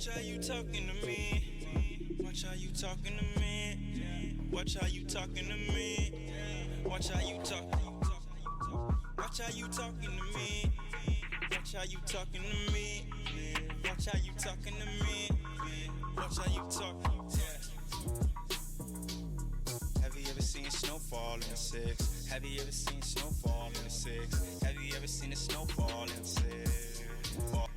Watch how you talking to me. Watch how you talking to me. Watch how you talking to me. Watch how you talk. Watch how you talking to me. Watch how you talking to me. Watch how you talking to me. Watch how you talk. Have you ever seen snowfall in the six? Have you ever seen snowfall in the six? Have you ever seen a snowfall in the six?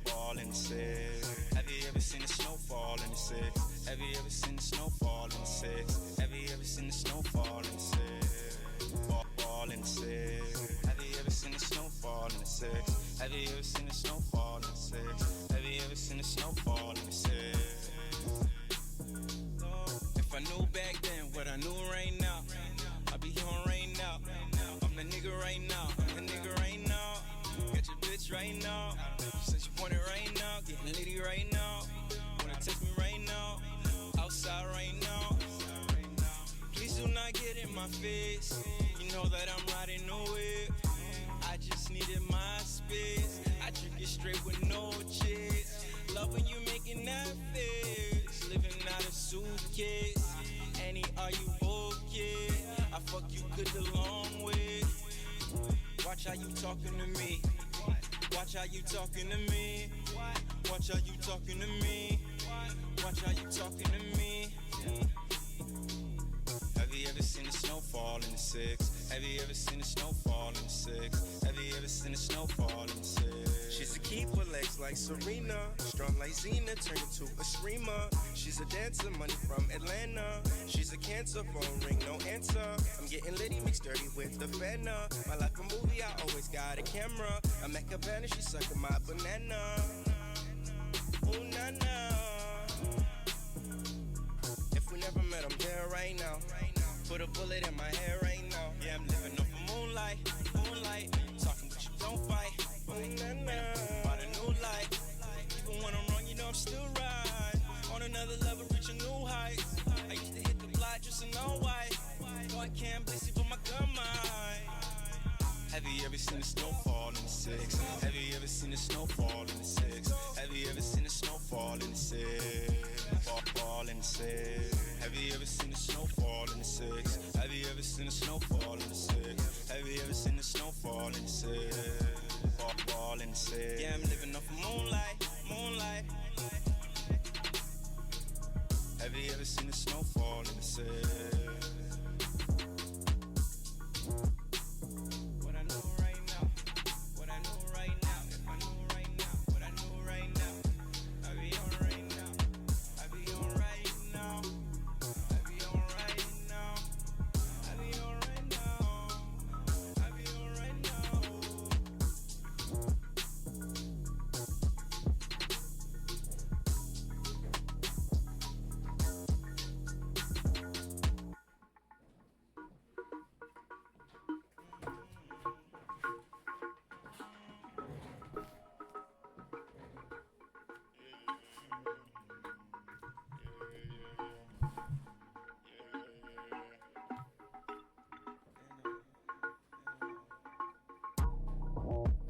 Fall in the six. Have you ever seen a snowfall in the six? Have you ever seen a snowfall in the six? Have you ever seen a snowfall in the six? Fall in the six. Have you ever seen a snowfall in the six? Have you ever seen a snowfall in the six? Have you ever seen a snowfall in the six? If I knew back then what I knew right now, I'd be here right now. I'm the nigga right now. I'm the nigga right now. Got your bitch right now. She said she want it right now. Getting litty right now. Wanna text me right now. Outside right now. Please do not get in my face. You know that I'm riding the whip. I just needed my space. I drink it straight with no chase. Love when you making that face. Living out a suitcase. Annie, are you okay? I fuck you good the long way. Watch how you talking to me. Watch how you talking to me. Watch how you talking to me. Watch how you talking to me. Have you ever seen a snowfall in the six? Have you ever seen a snowfall in the six? Have you ever seen a snowfall in the six? She's a keeper, legs like Serena, strong like Xena, turn into a screamer. She's a dancer, money from Atlanta. She's a cancer, phone ring, no answer. I'm getting litty, mixed dirty with the fenna. My life a movie, I always got a camera. I'm at Cabana, she sucking my banana. Ooh, na-na. If we never met, I'm there right now. Put a bullet in my head right now. Yeah, I'm living off of moonlight, moonlight. Talking but you don't fight. About a new life. Even when I'm wrong, you know I'm still right. On another level, reach a new height. I used to hit the block just to know why. No, I can't bless you, but my gun might. Have you ever seen a snowfall in the six? Have you ever seen a snowfall in the six? Have you ever seen a snowfall in the six? Fall in the six. Have you ever seen a snowfall in the six? Have you ever seen a snowfall in the six? Have you ever seen a snowfall in the six? Fall in the six. Yeah, I'm living off of moonlight, moonlight. Have you ever seen a snowfall in the six?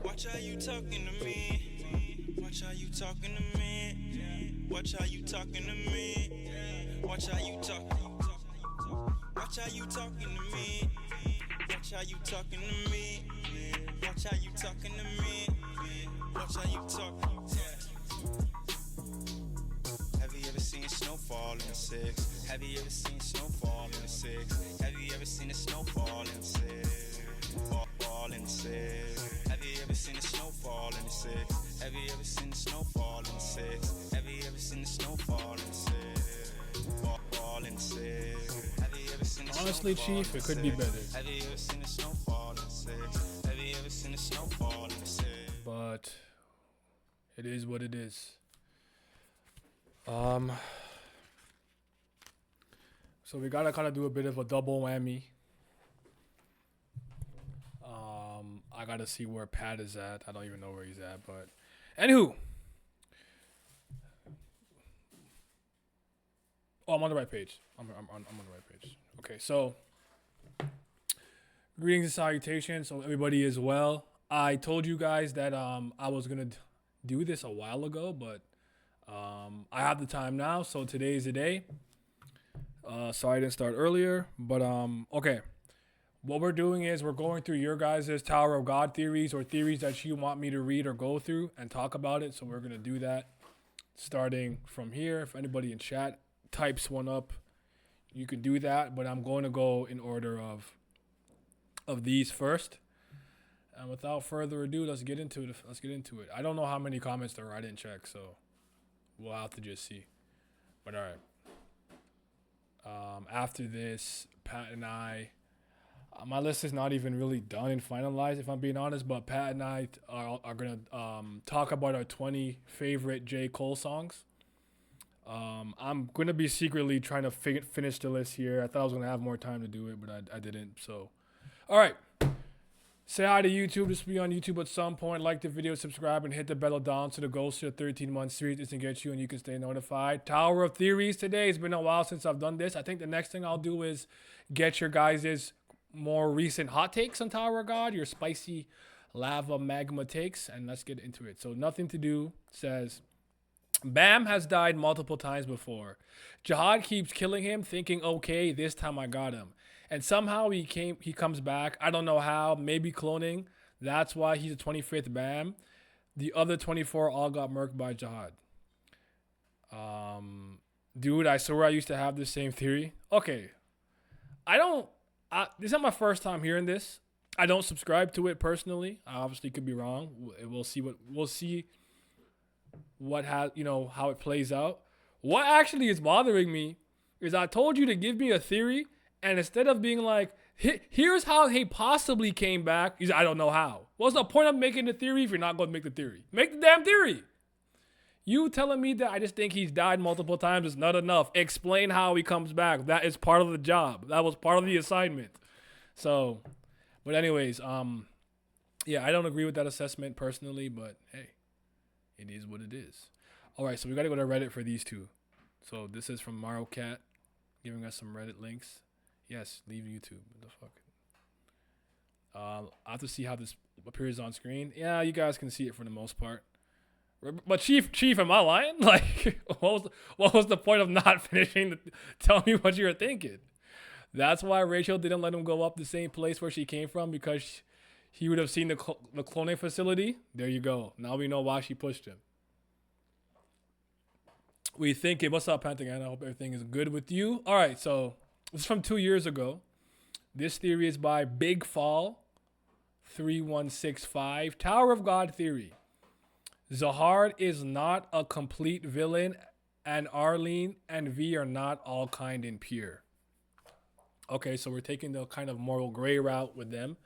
Watch how you talking to me. Watch how you talking to me. Watch how you talking to me. Watch how you talk. Watch how you talking to me. Watch how you talking to me. Watch how you talking to me. Watch how you talk. Have you ever seen snowfall in the six? Have you ever seen snowfall in the six? Have you ever seen a snowfall in the six? Fall in the six. Have you ever seen a snowfall in the six? Have you ever seen a snowfall in the six? Have you ever seen a snowfall in the six? Fall in the six. Have you ever seen a Honestly, Chief, it could be better. Have you ever seen a snowfall in the six? Have you ever seen a snowfall in the six? But it is what it is. So we gotta kind of do a bit of a double whammy. I gotta see where Pat is at. I don't even know where he's at, but anywho. Oh, I'm on the right page. I'm on the right page. Okay, so greetings and salutations. So everybody is well. I told you guys that I was gonna do this a while ago, but I have the time now, so today's the day. Sorry I didn't start earlier, but okay. What we're doing is we're going through your guys' Tower of God theories or theories that you want me to read or go through and talk about it. So we're gonna do that starting from here. If anybody in chat types one up, you can do that. But I'm going to go in order of these first. And without further ado, let's get into it. I don't know how many comments there are. I didn't check, so we'll have to just see. But all right. After this, Pat and I, my list is not even really done and finalized, if I'm being honest. But Pat and I are gonna talk about our 20 favorite J.Cole songs. I'm gonna be secretly trying to finish the list here. I thought I was gonna have more time to do it, but I didn't. So, all right. Say hi to YouTube. Just be on YouTube at some point. Like the video, subscribe, and hit the bell down so the goals to the 13-month series doesn't get you and you can stay notified. Tower of Theories today. It's been a while since I've done this. I think the next thing I'll do is get your guys' more recent hot takes on Tower of God, your spicy lava magma takes, and let's get into it. So Nothing to Do says, Bam has died multiple times before. Jihad keeps killing him, thinking, okay, this time I got him. And somehow he comes back. I don't know how. Maybe cloning. That's why he's the 25th Bam. The other 24 all got murked by Jihad. Dude, I swear I used to have the same theory. Okay. This is not my first time hearing this. I don't subscribe to it personally. I obviously could be wrong. We'll see how it plays out. What actually is bothering me is I told you to give me a theory, and instead of being like, here's how he possibly came back, I don't know how. What's the point of making the theory if you're not going to make the theory? Make the damn theory. You telling me that I just think he's died multiple times is not enough. Explain how he comes back. That is part of the job. That was part of the assignment. So, but anyways, yeah, I don't agree with that assessment personally, but hey, it is what it is. All right, so we got to go to Reddit for these two. So this is from Mario Cat giving us some Reddit links. Yes, leave YouTube. What the fuck? I have to see how this appears on screen. Yeah, you guys can see it for the most part. But Chief, am I lying? Like, what was the point of not finishing? Tell me what you were thinking. That's why Rachel didn't let him go up the same place where she came from, because he would have seen the cloning facility. There you go. Now we know why she pushed him. We thinking, what's up, Pentagon? I hope everything is good with you. All right, so this is from 2 years ago. This theory is by Big Fall 3165. Tower of God theory. Zahard is not a complete villain, and Arlene and V are not all kind and pure. Okay, so we're taking the kind of moral gray route with them.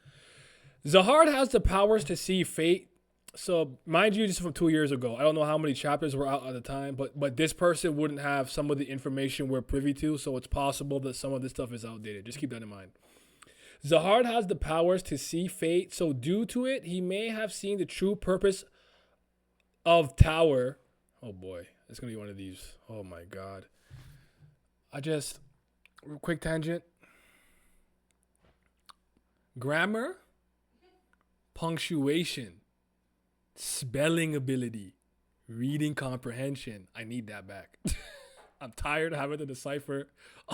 Zahard has the powers to see fate. So, mind you, this is from 2 years ago. I don't know how many chapters were out at the time, but this person wouldn't have some of the information we're privy to, so it's possible that some of this stuff is outdated. Just keep that in mind. Zahard has the powers to see fate, so due to it, he may have seen the true purpose of Tower. Oh boy, it's going to be one of these. Oh my God. Quick tangent. Grammar, punctuation, spelling ability, reading comprehension. I need that back. I'm tired of having to decipher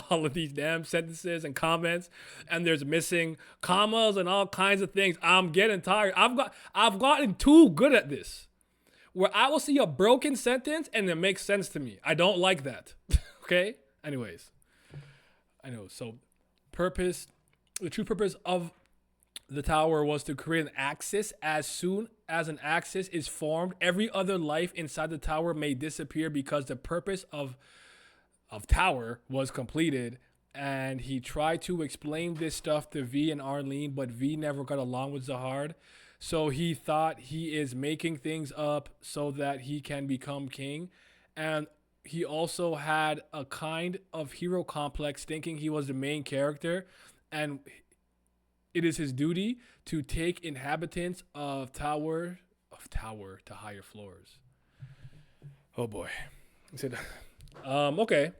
all of these damn sentences and comments, and there's missing commas and all kinds of things. I'm getting tired. I've gotten too good at this, where I will see a broken sentence and it makes sense to me. I don't like that. Okay? Anyways, I know. So, the true purpose of the tower was to create an axis. As soon as an axis is formed, every other life inside the tower may disappear because the purpose of tower was completed. And he tried to explain this stuff to V and Arlene, but V never got along with Zahard. So he thought he is making things up so that he can become king. And he also had a kind of hero complex, thinking he was the main character. And it is his duty to take inhabitants of tower to higher floors. Oh boy. He said, okay.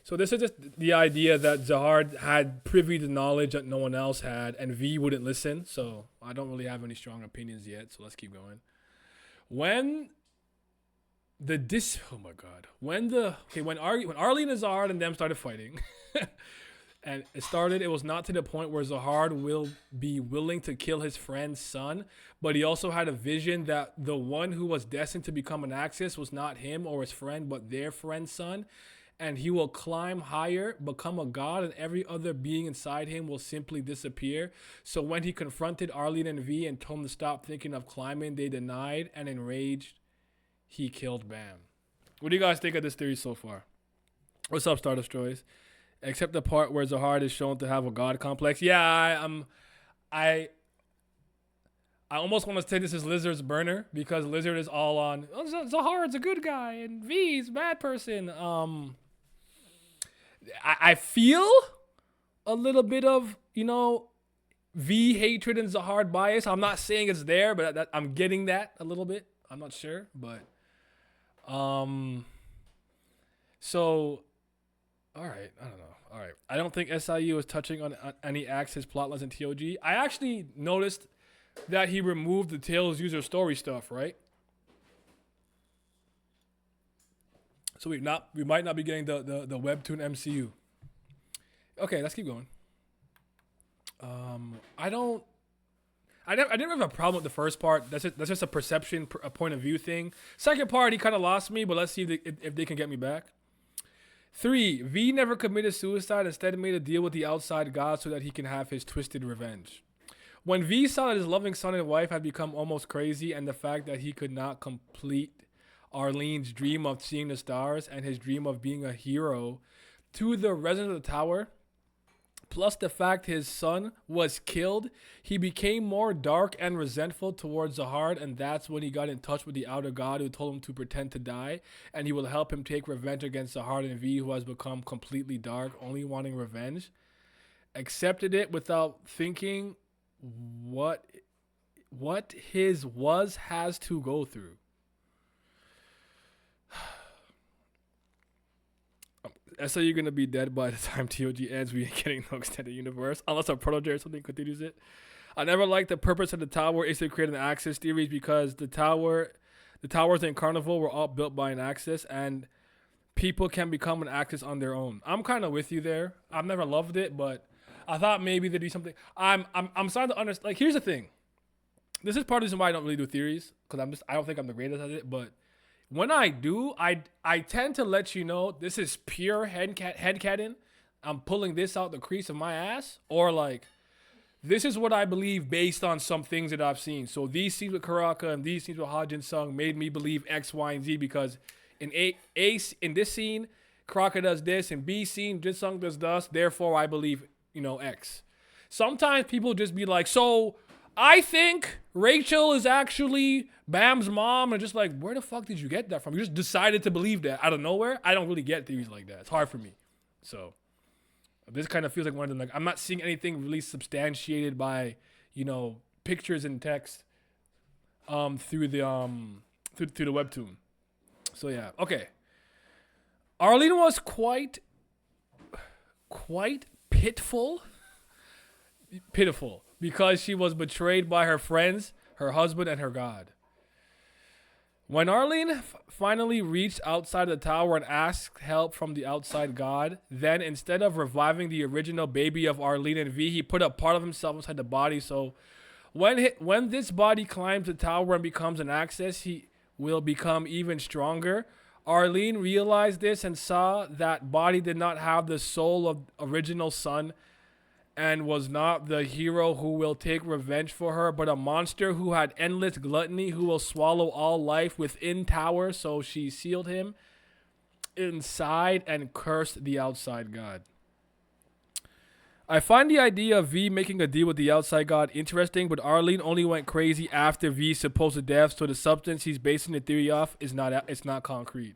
So this is just the idea that Zahard had privy to knowledge that no one else had, and V wouldn't listen. So I don't really have any strong opinions yet. So let's keep going. When Oh my god. When Arlene and Zahard and them started fighting, and it was not to the point where Zahard will be willing to kill his friend's son, but he also had a vision that the one who was destined to become an Axis was not him or his friend, but their friend's son. And he will climb higher, become a god, and every other being inside him will simply disappear. So when he confronted Arlene and V and told them to stop thinking of climbing, they denied, and enraged, he killed Bam. What do you guys think of this theory so far? What's up, Star Destroyers? Except the part where Zahard is shown to have a god complex. Yeah, I almost want to say this is Lizard's burner because Lizard is all on Zahard's a good guy and V's a bad person. I feel a little bit of, V hatred and Zahard bias. I'm not saying it's there, but I'm getting that a little bit. I'm not sure, but so all right, I don't know. All right, I don't think SIU is touching on any Axis plotlines in TOG. I actually noticed that he removed the Tails user story stuff, right? So we might not be getting the webtoon MCU. Okay, let's keep going. I didn't have a problem with the first part. That's just a perception, a point of view thing. Second part, he kind of lost me, but let's see if they can get me back. 3, V never committed suicide. Instead, made a deal with the outside god so that he can have his twisted revenge. When V saw that his loving son and wife had become almost crazy, and the fact that he could not complete Arlene's dream of seeing the stars and his dream of being a hero to the residents of the tower, plus the fact his son was killed, he became more dark and resentful towards Zahard, and that's when he got in touch with the outer god who told him to pretend to die, and he will help him take revenge against Zahard and V, who has become completely dark, only wanting revenge. Accepted it without thinking what his has to go through. So you're gonna be dead by the time TOG ends. We ain't getting no extended universe unless a prototype or something continues it. I never liked the purpose of the tower is to create an Axis theories because the towers in Carnival were all built by an Axis and people can become an Axis on their own. I'm kind of with you there. I've never loved it, but I thought maybe there'd be something. I'm starting to understand. Like, here's the thing. This is part of the reason why I don't really do theories because I don't think I'm the greatest at it, but. When I do, I tend to let you know this is pure headcanon. I'm pulling this out the crease of my ass. Or like, this is what I believe based on some things that I've seen. So these scenes with Karaka and these scenes with Hajin Sung made me believe X, Y, and Z because in in this scene, Karaka does this. In B scene, Jin Sung does this. Therefore, I believe, X. Sometimes people just be like, so I think Rachel is actually Bam's mom, and just like, where the fuck did you get that from? You just decided to believe that out of nowhere. I don't really get theories like that. It's hard for me. So this kind of feels like one of them. Like, I'm not seeing anything really substantiated by, pictures and text through the webtoon. So yeah, okay. Arlene was quite pitiful because she was betrayed by her friends, her husband, and her god. When Arlene finally reached outside the tower and asked help from the outside god, then instead of reviving the original baby of Arlene and V, he put a part of himself inside the body. So when this body climbs the tower and becomes an Axis, he will become even stronger. Arlene realized this and saw that body did not have the soul of original son and was not the hero who will take revenge for her, but a monster who had endless gluttony who will swallow all life within tower. So she sealed him inside and cursed the outside god. I find the idea of V making a deal with the outside god interesting, but Arlene only went crazy after V's supposed death, so the substance he's basing the theory off is not concrete.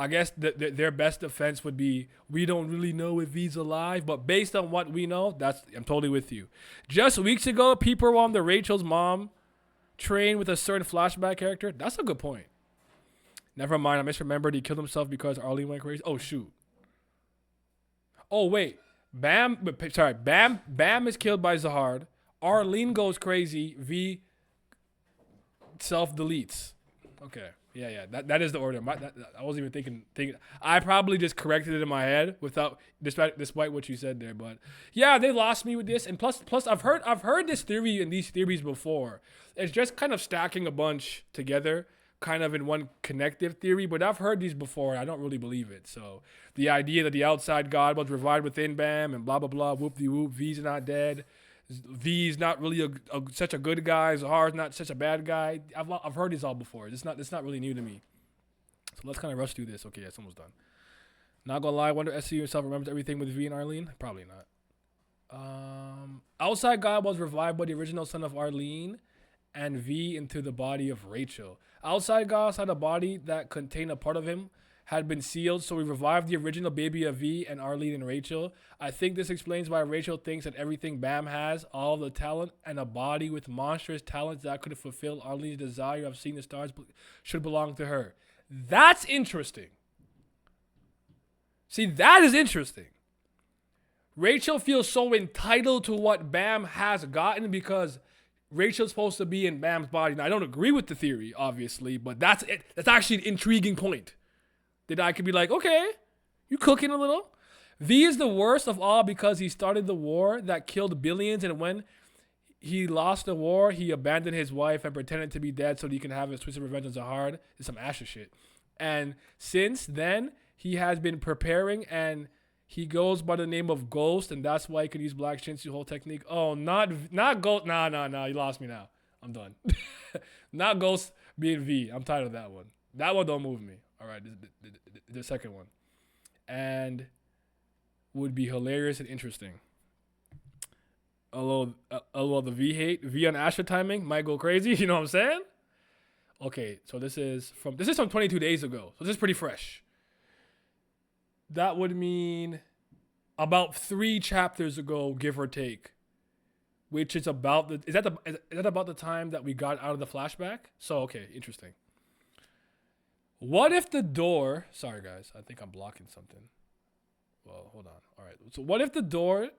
I guess their best defense would be, we don't really know if V's alive, but based on what we know, I'm totally with you. Just weeks ago, people were on the Rachel's mom train with a certain flashback character. That's a good point. Never mind, I misremembered he killed himself because Arlene went crazy. Oh, shoot. Oh, wait. Bam is killed by Zahard. Arlene goes crazy. V self-deletes. Okay. Yeah. That is the order. I wasn't even thinking. I probably just corrected it in my head without, despite what you said there. But yeah, they lost me with this. And plus, I've heard this theory and these theories before. It's just kind of stacking a bunch together, kind of in one connective theory. But I've heard these before. And I don't really believe it. So the idea that the outside God was revived within Bam and blah blah blah, whoop de whoop, V's not dead. V's not really such a good guy. Zahar's not such a bad guy. I've heard these all before. It's not really new to me. So let's kind of rush through this. Okay, it's almost done. Not gonna lie, I wonder SCU himself remembers everything with V and Arlene. Probably not. Outside God was revived by the original son of Arlene and V into the body of Rachel. Outside God had a body that contained a part of him had been sealed, so we revived the original baby of V and Arlene and Rachel. I think this explains why Rachel thinks that everything Bam has, all the talent and a body with monstrous talents that could have fulfilled Arlene's desire of seeing the stars, should belong to her. That's interesting. See, that is interesting. Rachel feels so entitled to what Bam has gotten because Rachel's supposed to be in Bam's body. Now, I don't agree with the theory, obviously, but that's it. That's actually an intriguing point. That I could be like, okay, you cooking a little. V is the worst of all because he started the war that killed billions, and when he lost the war, he abandoned his wife and pretended to be dead so that he can have his twisted revenge on Zahar. It's some Asher shit. And since then, he has been preparing, and he goes by the name of Ghost, and that's why he could use Black Shinsu whole technique. Oh, not Ghost. Nah. You lost me now. I'm done. Not Ghost being V. I'm tired of that one. That one don't move me. All right, the second one. And would be hilarious and interesting. Although the V hate, V on Asher timing might go crazy. You know what I'm saying? Okay, so this is from 22 days ago. So this is pretty fresh. That would mean about 3 chapters ago, give or take. Which is about is that about the time that we got out of the flashback? So okay, interesting. What if the door... Sorry, guys. I think I'm blocking something. Well, hold on. All right. So what if the door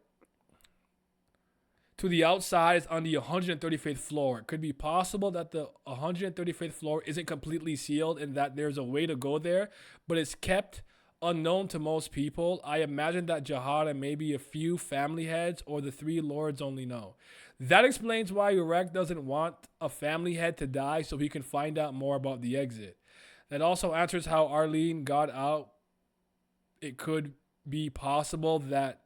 to the outside is on the 135th floor? It could be possible that the 135th floor isn't completely sealed and that there's a way to go there, but it's kept unknown to most people. I imagine that Jahad and maybe a few family heads or the 3 lords only know. That explains why Urek doesn't want a family head to die so he can find out more about the exit. That also answers how Arlene got out. It could be possible that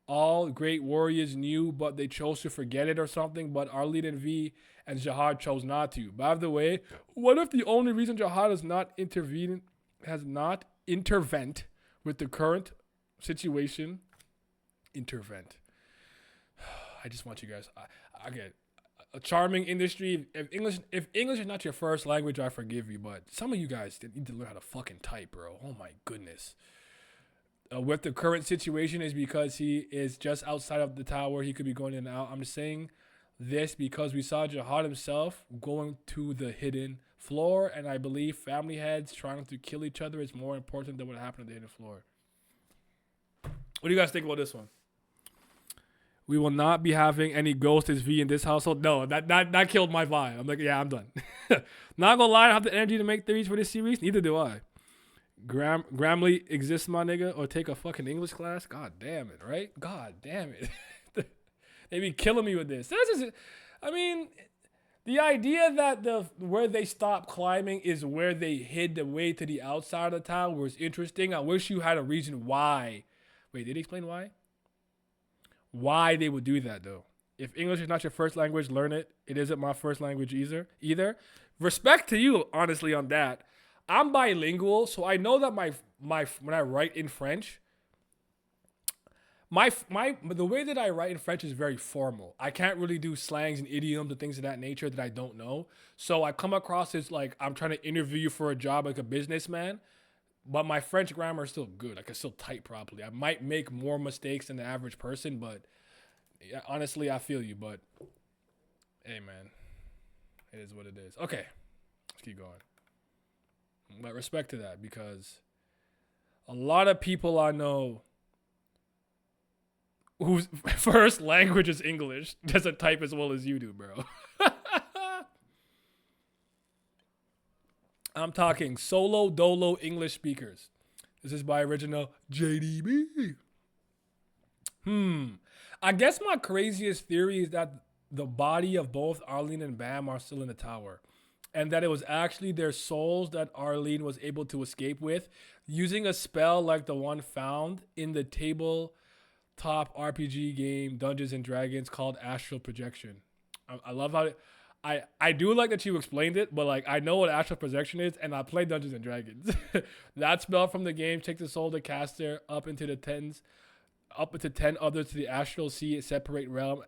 all great warriors knew, but they chose to forget it or something. But Arlene and V and Jahad chose not to. By the way, what if the only reason Jahad has not intervened with the current situation? Intervent. I just want you guys. I get a charming industry. If English is not your first language, I forgive you. But some of you guys need to learn how to fucking type, bro. Oh my goodness. With the current situation is because he is just outside of the tower. He could be going in and out. I'm just saying this because we saw Jahad himself going to the hidden floor, and I believe family heads trying to kill each other is more important than what happened at the hidden floor. What do you guys think about this one? We will not be having any Ghost as V in this household. No, that killed my vibe. I'm like, yeah, I'm done. Not gonna lie, I don't have the energy to make theories for this series. Neither do I. Grammarly exists, my nigga, or take a fucking English class. God damn it, right? God damn it. They be killing me with this. I mean, the idea that where they stopped climbing is where they hid the way to the outside of the tower was interesting. I wish you had a reason why. Wait, did he explain why? Why they would do that, though. If English is not your first language, learn it. It isn't my first language either. Respect to you, honestly, on that. I'm bilingual, so I know that my when I write in French, the way that I write in French is very formal. I can't really do slangs and idioms and things of that nature that I don't know. So I come across as like I'm trying to interview you for a job like a businessman, but my French grammar is still good. I can still type properly. I might make more mistakes than the average person, but yeah, honestly, I feel you. But hey, man, it is what it is. Okay, let's keep going. But respect to that, because a lot of people I know whose first language is English doesn't type as well as you do, bro. I'm talking solo dolo English speakers. This is by original JDB. I guess my craziest theory is that the body of both Arlene and Bam are still in the tower, and that it was actually their souls that Arlene was able to escape with using a spell like the one found in the tabletop RPG game Dungeons and Dragons called Astral Projection. I love how I do like that you explained it, but like I know what astral projection is, and I play Dungeons and Dragons. That spell from the game takes the soul of the caster up into 10 others to the astral sea, a separate realm,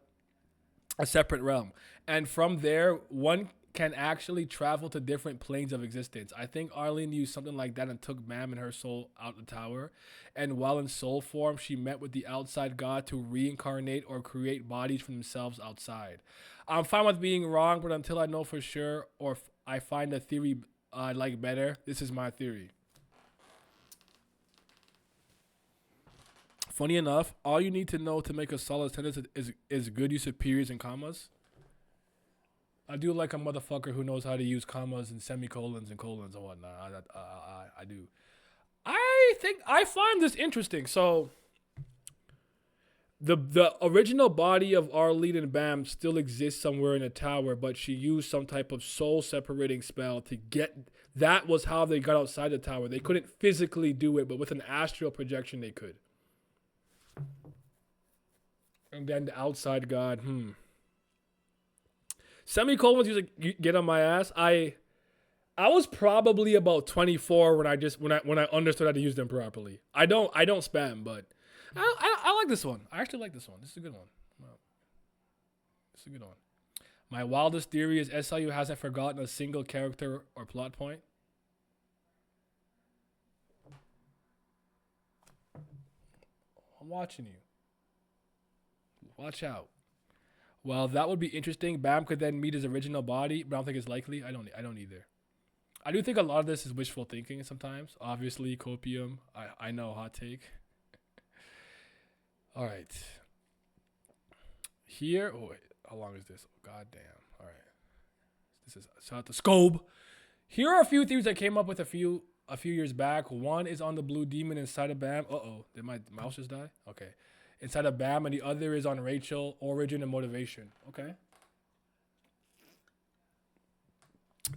and from there one can actually travel to different planes of existence. I think Arlene used something like that and took Bam and her soul out the tower, and while in soul form, she met with the outside god to reincarnate or create bodies for themselves outside. I'm fine with being wrong, but until I know for sure or I find a theory I like better, this is my theory. Funny enough, all you need to know to make a solid sentence is good use of periods and commas. I do like a motherfucker who knows how to use commas and semicolons and colons and whatnot. I do. I think I find this interesting. So the original body of Arlene and Bam still exists somewhere in a tower, but she used some type of soul separating spell to get. That was how they got outside the tower. They couldn't physically do it, but with an astral projection they could. And then the outside god. Semicolons usually get on my ass. I was probably about 24 when I understood how to use them properly. I don't spam, but I like this one. I actually like this one. This is a good one. This is a good one. My wildest theory is SIU hasn't forgotten a single character or plot point. I'm watching you. Watch out. Well, that would be interesting. Bam could then meet his original body, but I don't think it's likely. I don't either. I do think a lot of this is wishful thinking sometimes. Obviously, copium. I know, hot take. All right. Here, oh wait, how long is this? Oh, God damn. All right. This is shout out to Scobe. Here are a few theories I came up with a few years back. One is on the blue demon inside of Bam. Did my mouse just die? Okay. Inside of Bam, and the other is on Rachel, origin and motivation. Okay.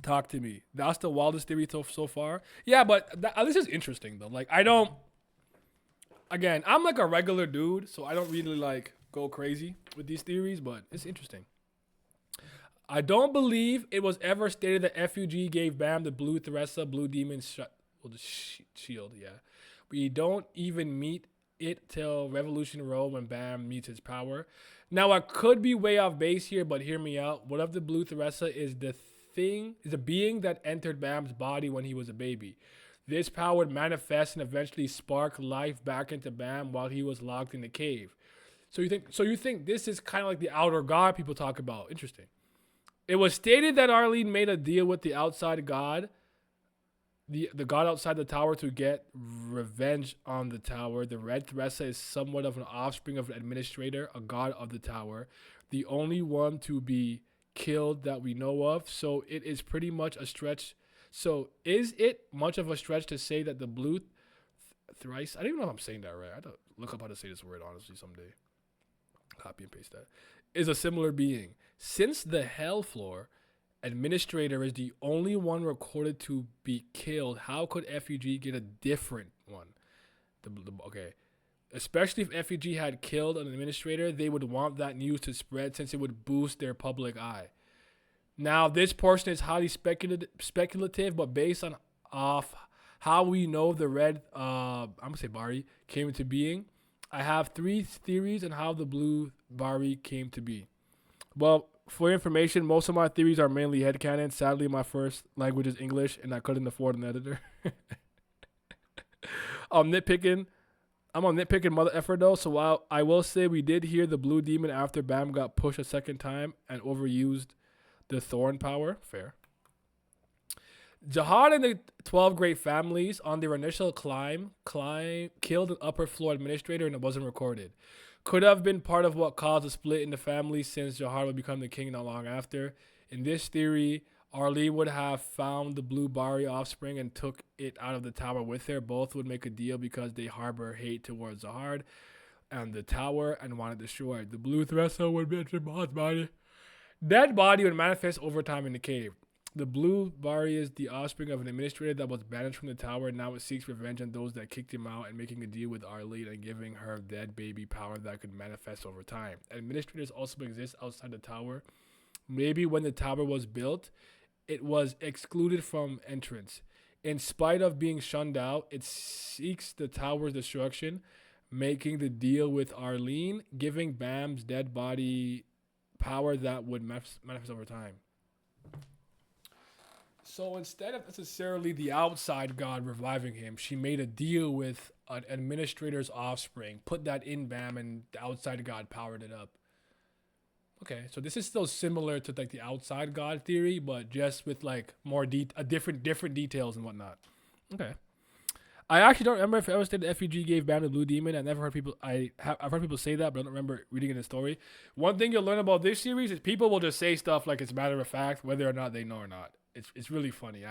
Talk to me. That's the wildest theory so far. Yeah, but this is interesting though. Like again, I'm like a regular dude, so I don't really like go crazy with these theories, but it's interesting. I don't believe it was ever stated that FUG gave Bam the blue Theresa, blue demon shield. Yeah, we don't even meet it till Revolution Road when Bam meets his power. Now I could be way off base here, but hear me out. What if the blue Theresa is the being that entered Bam's body when he was a baby? This power would manifest and eventually spark life back into Bam while he was locked in the cave. So you think this is kind of like the outer god people talk about? Interesting. It was stated that Arlene made a deal with the outside god, the god outside the tower, to get revenge on the tower. The red Theresa is somewhat of an offspring of an administrator, a god of the tower, the only one to be killed that we know of. So it is pretty much a stretch. So is it much of a stretch to say that the blue thrice? I don't even know if I'm saying that right. I have to look up how to say this word honestly someday. Copy and paste that. Is a similar being. Since the Hell Floor administrator is the only one recorded to be killed, how could FUG get a different one? Okay. Especially if FUG had killed an administrator, they would want that news to spread since it would boost their public eye. Now, this portion is highly speculative, but based on how we know the red, I'm going to say Bari, came into being, I have 3 theories on how the blue Bari came to be. Well, for information, most of my theories are mainly headcanon. Sadly, my first language is English, and I couldn't afford an editor. I'm nitpicking mother effer though, so while I will say we did hear the blue demon after Bam got pushed a second time and overused the thorn power. Fair. Jihad and the 12 great families on their initial climb killed an upper floor administrator, and it wasn't recorded. Could have been part of what caused a split in the family, since Jihad would become the king not long after. In this theory, Arlene would have found the blue Bari offspring and took it out of the tower with her. Both would make a deal because they harbor hate towards Zahard and the tower and want it destroyed. The blue Thresso would mention Ma's body. That body would manifest over time in the cave. The blue Bari is the offspring of an administrator that was banished from the tower, and now it seeks revenge on those that kicked him out and making a deal with Arlene and giving her dead baby power that could manifest over time. Administrators also exist outside the tower. Maybe when the tower was built, it was excluded from entrance. In spite of being shunned out, it seeks the tower's destruction, making the deal with Arlene, giving Bam's dead body power that would manifest over time. So instead of necessarily the outside god reviving him, she made a deal with an administrator's offspring, put that in Bam, and the outside god powered it up. Okay, so this is still similar to like the outside god theory, but just with like more different details and whatnot. Okay. I actually don't remember if I ever said the FEG gave Bam the blue demon. I've heard people say that, but I don't remember reading in the story. One thing you'll learn about this series is people will just say stuff like it's a matter of fact, whether or not they know or not. It's really funny.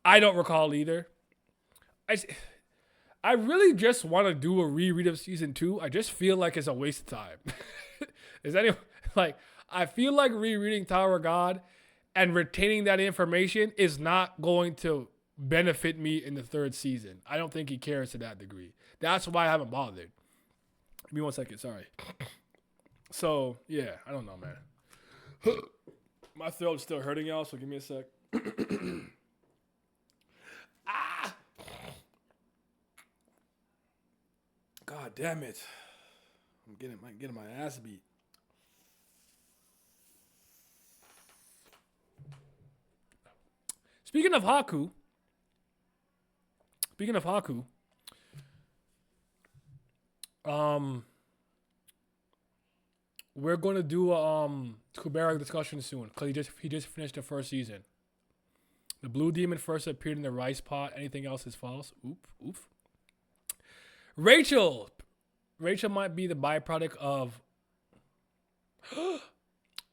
I don't recall either. I really just want to do a reread of season 2. I just feel like it's a waste of time. Is anyone like? I feel like rereading Tower of God and retaining that information is not going to benefit me in the 3rd season. I don't think he cares to that degree. That's why I haven't bothered. Give me 1 second. Sorry. So yeah, I don't know, man. My throat's still hurting, y'all, so give me a sec. Ah! God damn it. I'm getting my ass beat. Speaking of Haku, we're going to do a Kubera discussion soon because he just finished the 1st season. The blue demon first appeared in the rice pot. Anything else is false. Oof. Rachel might be the byproduct of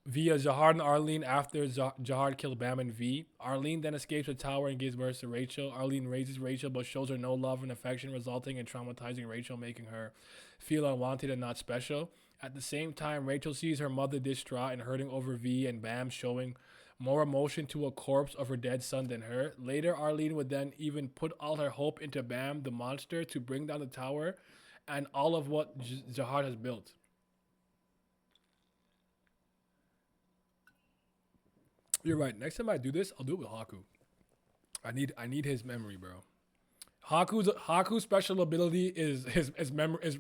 via Zahard and Arlene after Zahard killed Bam and V. Arlene then escapes the tower and gives birth to Rachel. Arlene raises Rachel but shows her no love and affection, resulting in traumatizing Rachel, making her feel unwanted and not special. At the same time, Rachel sees her mother distraught and hurting over V, and Bam showing more emotion to a corpse of her dead son than her. Later, Arlene would then even put all her hope into Bam, the monster, to bring down the tower and all of what Zahard has built. You're right. Next time I do this, I'll do it with Haku. I need his memory, bro. Haku's special ability is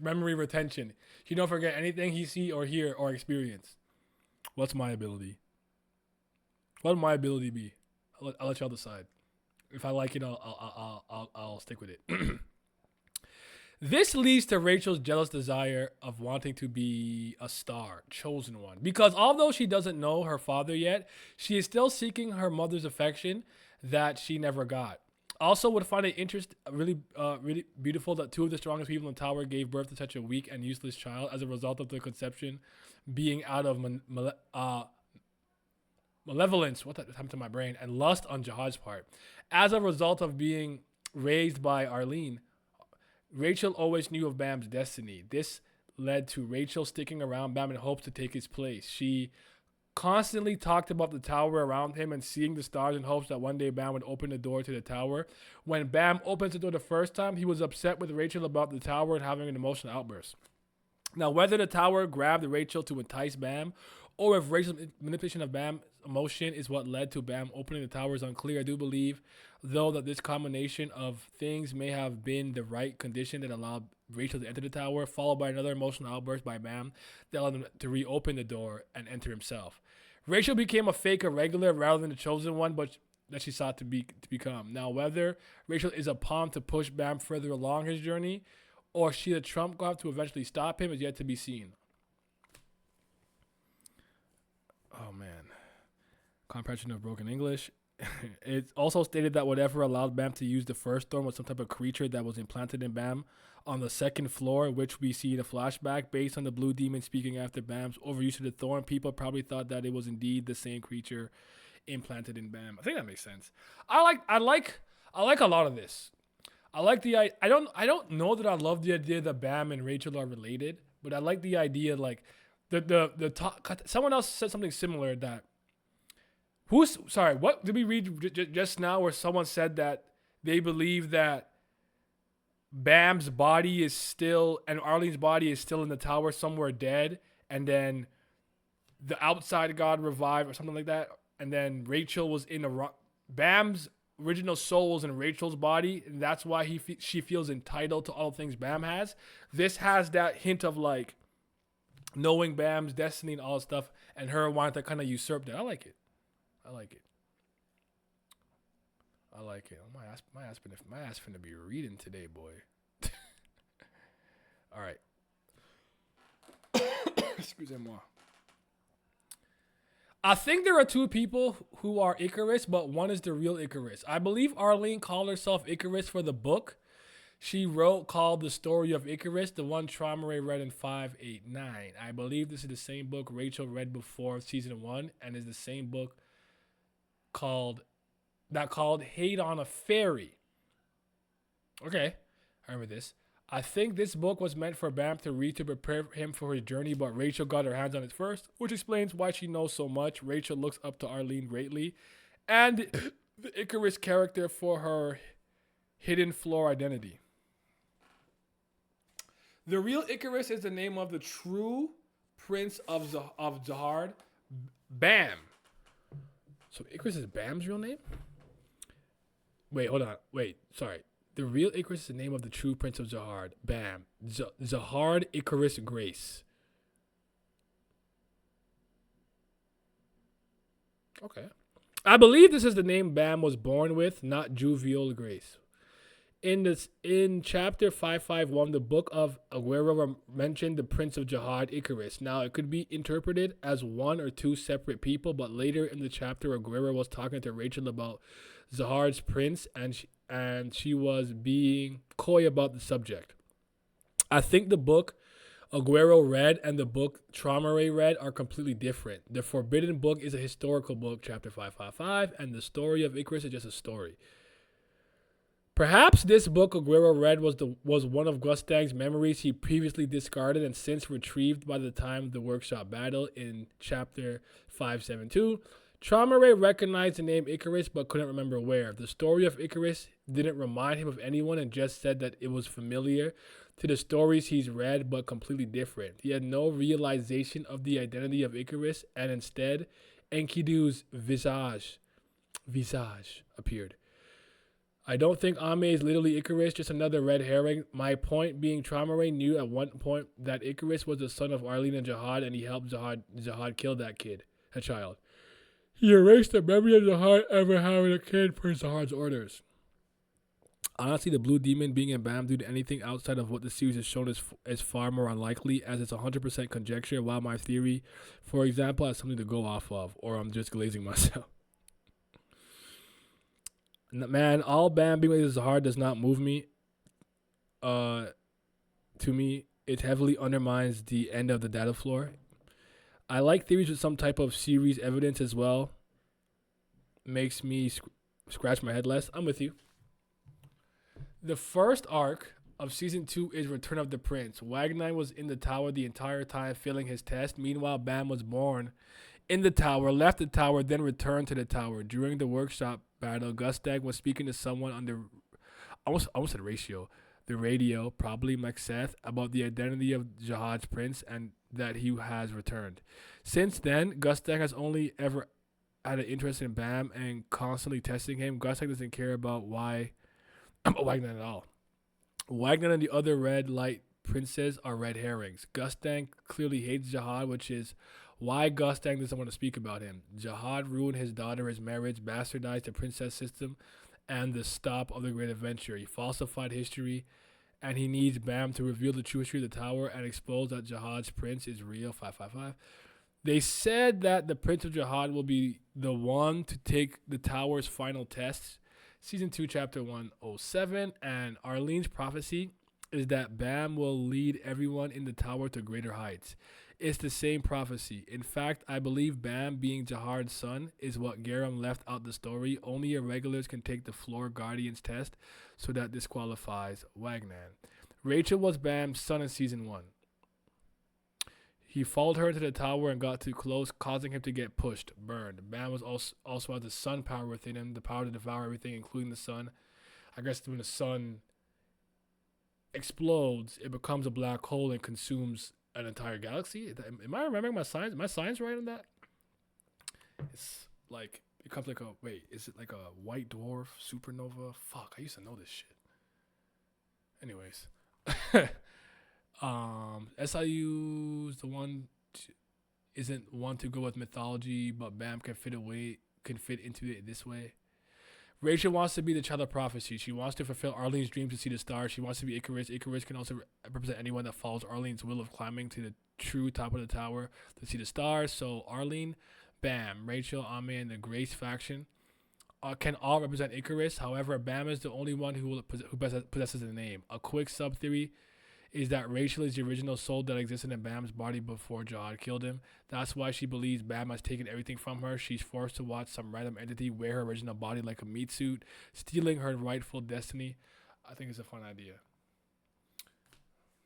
memory retention. He don't forget anything he see or hear or experience. What's my ability? What would my ability be? I'll let y'all decide. If I like it, I'll stick with it. This leads to Rachel's jealous desire of wanting to be a star, chosen one. Because although she doesn't know her father yet, she is still seeking her mother's affection that she never got. Also would find it really beautiful that 2 of the strongest people in the tower gave birth to such a weak and useless child as a result of the conception being out of malevolence, what happened to my brain, and lust on Jahad's part. As a result of being raised by Arlene, Rachel always knew of Bam's destiny. This led to Rachel sticking around Bam in hopes to take his place. She constantly talked about the tower around him and seeing the stars in hopes that one day Bam would open the door to the tower. When Bam opens the door the first time, he was upset with Rachel about the tower and having an emotional outburst. Now, whether the tower grabbed Rachel to entice Bam or if Rachel's manipulation of Bam's emotion is what led to Bam opening the tower is unclear. I do believe, though, that this combination of things may have been the right condition that allowed Rachel to enter the tower, followed by another emotional outburst by Bam that allowed him to reopen the door and enter himself. Rachel became a fake irregular rather than the chosen one, but that she sought to become. Now, whether Rachel is a pawn to push Bam further along his journey, or she's a trump card to eventually stop him, is yet to be seen. Oh, man. Comprehension of broken English. It's also stated that whatever allowed Bam to use the first thorn was some type of creature that was implanted in Bam on the 2nd floor, which we see in a flashback. Based on the blue demon speaking after Bam's overuse of the thorn, people probably thought that it was indeed the same creature implanted in Bam. I think that makes sense. I like a lot of this. I like I don't know that I love the idea that Bam and Rachel are related, but I like the idea like the talk. Someone else said something similar that what did we read just now where someone said that they believe that Bam's body is still and Arlene's body is still in the tower somewhere dead, and then the outside god revived or something like that, and then Rachel was in Bam's original soul was in Rachel's body, and that's why she feels entitled to all the things Bam has. This has that hint of like knowing Bam's destiny and all that stuff, and her wanting to kind of usurp that. I like it. My ass finna be reading today, boy. All right. Excusez-moi. I think there are two people who are Icarus, but one is the real Icarus. I believe Arlene called herself Icarus for the book she wrote called The Story of Icarus, the one Traumare read in 589. I believe this is the same book Rachel read before season 1 and is the same book called Hate on a Fairy. Okay, I remember this. I think this book was meant for Bam to read to prepare him for his journey, but Rachel got her hands on it first, which explains why she knows so much. Rachel looks up to Arlene greatly, and the Icarus character for her hidden floor identity. The real Icarus is the name of the true prince of Zahard, Bam. So Icarus is Bam's real name? Wait, hold on. Sorry. The real Icarus is the name of the true prince of Zahard, Bam. Zahard Icarus Grace. Okay. I believe this is the name Bam was born with, not Juvial Grace. In chapter 551, the book of Aguero mentioned the Prince of Jihad, Icarus. Now, it could be interpreted as one or two separate people, but later in the chapter, Aguero was talking to Rachel about Zahard's prince, and she was being coy about the subject. I think the book Aguero read and the book Traumare read are completely different. The Forbidden Book is a historical book, chapter 555, and the story of Icarus is just a story. Perhaps this book Aguero read was one of Gustang's memories he previously discarded and since retrieved by the time of the workshop battle in chapter 572. Traumare recognized the name Icarus but couldn't remember where. The story of Icarus didn't remind him of anyone and just said that it was familiar to the stories he's read but completely different. He had no realization of the identity of Icarus, and instead Enkidu's visage appeared. I don't think Ame is literally Icarus, just another red herring. My point being Traumare knew at one point that Icarus was the son of Arlene and Jihad, and he helped Jihad kill that child. He erased the memory of Jihad ever having a kid per Jihad's orders. Honestly, the Blue Demon being in Bam due to anything outside of what the series has shown is far more unlikely, as it's 100% conjecture, while my theory, for example, has something to go off of, or I'm just glazing myself. Man, all Bam being like Zahard does not move me. To me, it heavily undermines the end of the data floor. I like theories with some type of series evidence as well. Makes me scratch my head less. I'm with you. The first arc of season 2 is Return of the Prince. Wagnine was in the tower the entire time failing his test. Meanwhile, Bam was born in the tower, left the tower, then returned to the tower. During the workshop battle, Gustang was speaking to someone on the radio, probably Maxeth, about the identity of Jihad's prince and that he has returned. Since then, Gustang has only ever had an interest in Bam and constantly testing him. Gustang doesn't care about Wagner at all. Wagner and the other red light princes are red herrings. Gustang clearly hates Jihad, which is why Gustang doesn't want to speak about him. Jihad ruined his daughter, his marriage, bastardized the princess system, and the stop of the great adventure. He falsified history, and he needs Bam to reveal the true history of the tower and expose that Jihad's prince is real. 555. They said that the Prince of Jihad will be the one to take the tower's final tests. Season 2, Chapter 107, and Arlene's prophecy is that Bam will lead everyone in the tower to greater heights. It's the same prophecy. In fact, I believe Bam being Jahad's son is what Garam left out the story. Only irregulars can take the floor guardians test, so that disqualifies Wagner. Rachel was Bam's son in season 1. He followed her into the tower and got too close, causing him to get pushed, burned. Bam was also had the sun power within him, the power to devour everything, including the sun. I guess when the sun explodes, it becomes a black hole and consumes an entire galaxy. Am I remembering my science? My science right on that? It's like it becomes like is it like a white dwarf supernova? Fuck, I used to know this shit. Anyways, SIU's the one isn't one to go with mythology, but Bam can fit into it this way. Rachel wants to be the child of prophecy. She wants to fulfill Arlene's dream to see the stars. She wants to be Icarus. Icarus can also represent anyone that follows Arlene's will of climbing to the true top of the tower to see the stars. So Arlene, Bam, Rachel, Ame, and the Grace faction can all represent Icarus. However, Bam is the only one who possesses the name. A quick sub-theory is that Rachel is the original soul that existed in Bam's body before Jahad killed him. That's why she believes Bam has taken everything from her. She's forced to watch some random entity wear her original body like a meat suit, stealing her rightful destiny. I think it's a fun idea.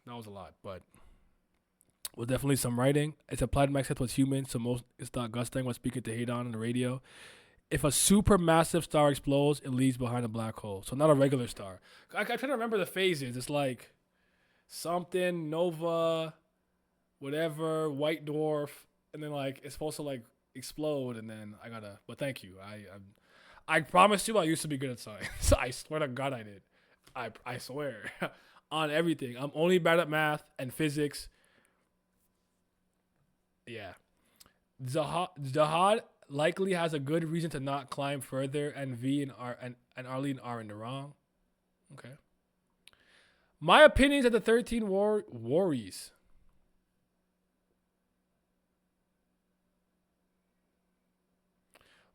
That was a lot, but was definitely some writing. It's applied Mexeth was human, so most it's not Gustang was speaking to Hadon on the radio. If a supermassive star explodes, it leaves behind a black hole. So not a regular star. I try to remember the phases. It's like something, nova, whatever, white dwarf, and then like it's supposed to like explode, and then but thank you. I promise you I used to be good at science. I swear to God I did. I swear. On everything. I'm only bad at math and physics. Yeah. Jahad likely has a good reason to not climb further, and V and Arlene are in the wrong. Okay. My opinions of the 13 worries.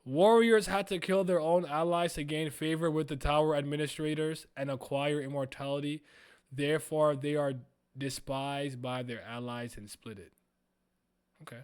Warriors had to kill their own allies to gain favor with the tower administrators and acquire immortality. Therefore, they are despised by their allies and split it. Okay.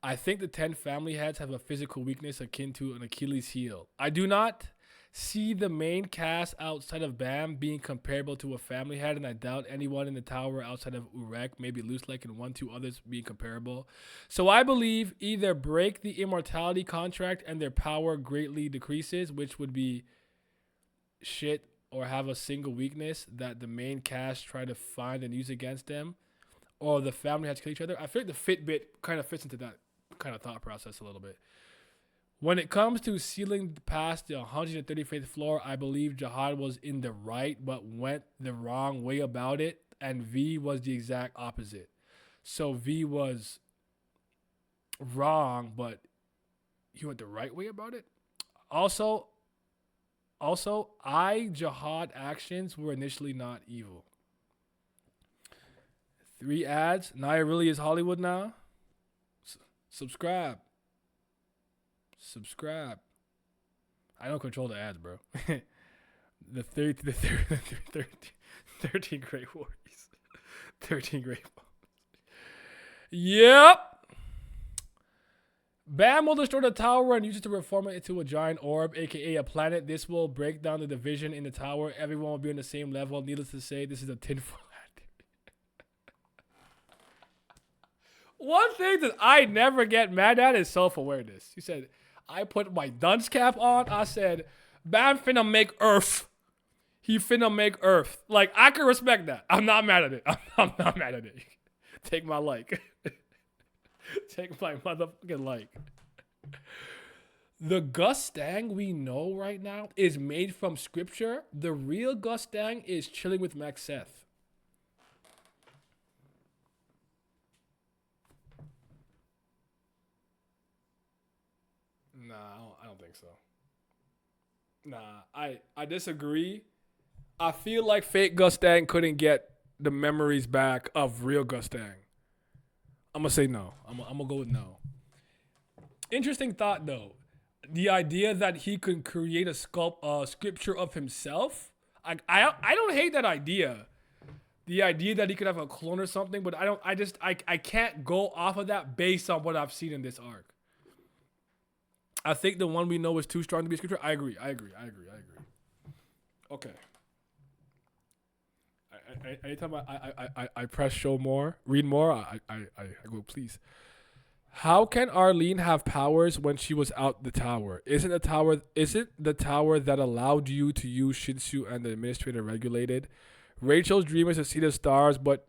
I think the 10 family heads have a physical weakness akin to an Achilles heel. I do not see the main cast outside of Bam being comparable to a family head, and I doubt anyone in the tower outside of Urek, maybe Loose-Like and 1-2 others being comparable. So I believe either break the immortality contract and their power greatly decreases, which would be shit, or have a single weakness that the main cast try to find and use against them, or the family heads kill each other. I feel like the Fitbit kind of fits into that kind of thought process a little bit. When it comes to sealing past the 135th floor, I believe Jahad was in the right, but went the wrong way about it, and V was the exact opposite. So V was wrong, but he went the right way about it. Also, Jahad actions were initially not evil. 3 ads. Naya really is Hollywood now. Subscribe. I don't control the ads, bro. the 13 great warriors. 13 great warriors. Yep. Bam will destroy the tower and use it to reform it into a giant orb, aka a planet. This will break down the division in the tower. Everyone will be on the same level. Needless to say, this is a tinfoil hat. One thing that I never get mad at is self-awareness. You said, I put my dunce cap on. I said, Bam finna make Earth. He finna make Earth. Like, I can respect that. I'm not mad at it. I'm not mad at it. Take my like. Take my motherfucking like. The Gustang we know right now is made from scripture. The real Gustang is chilling with Maxeth. Nah, I don't think so. Nah, I disagree. I feel like fake Gustang couldn't get the memories back of real Gustang. I'm going to say no. I'm going to go with no. Interesting thought, though. The idea that he could create a scripture of himself. I don't hate that idea. the idea that he could have a clone or something, but I can't go off of that based on what I've seen in this arc. I think the one we know is too strong to be a scripture. I agree. Okay. Anytime I press show more, read more, I go, please. How can Arlene have powers when she was out the tower? Isn't the tower that allowed you to use Shinsu and the administrator regulated? Rachel's dream is to see the stars, but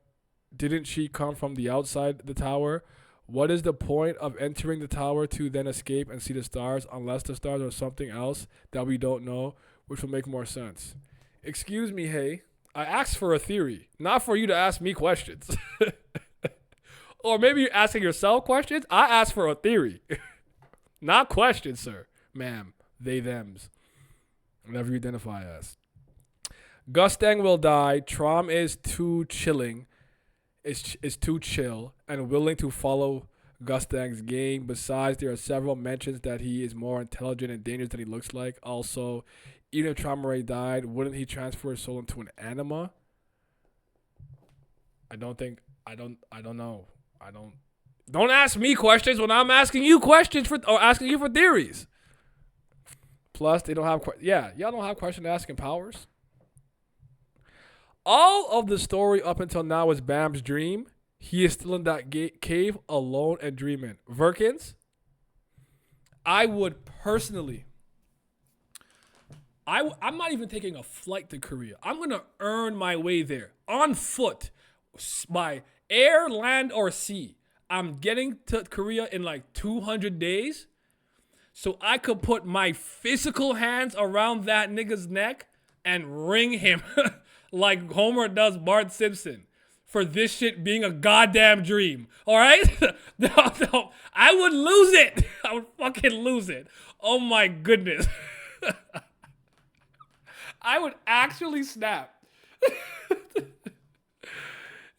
didn't she come from the outside the tower? What is the point of entering the tower to then escape and see the stars unless the stars are something else that we don't know, which will make more sense? Excuse me, hey. I asked for a theory, not for you to ask me questions. Or maybe you're asking yourself questions. I asked for a theory. Not questions, sir. Ma'am. They, thems. Whatever you identify as. Gustang will die. Trom is too chilling. Is too chill and willing to follow Gustang's game. Besides, there are several mentions that he is more intelligent and dangerous than he looks like. Also, even if Tromare died, wouldn't he transfer his soul into an anima? I don't know. Don't ask me questions when I'm asking you questions or asking you for theories. Plus, they don't have y'all don't have question asking powers. All of the story up until now is Bam's dream. He is still in that cave alone and dreaming. Verkins, I would personally. I'm not even taking a flight to Korea. I'm gonna earn my way there on foot, by air, land, or sea. I'm getting to Korea in like 200 days, so I could put my physical hands around that nigga's neck and ring him like Homer does Bart Simpson for this shit being a goddamn dream. All right? No, I would lose it. I would fucking lose it. Oh my goodness. I would actually snap.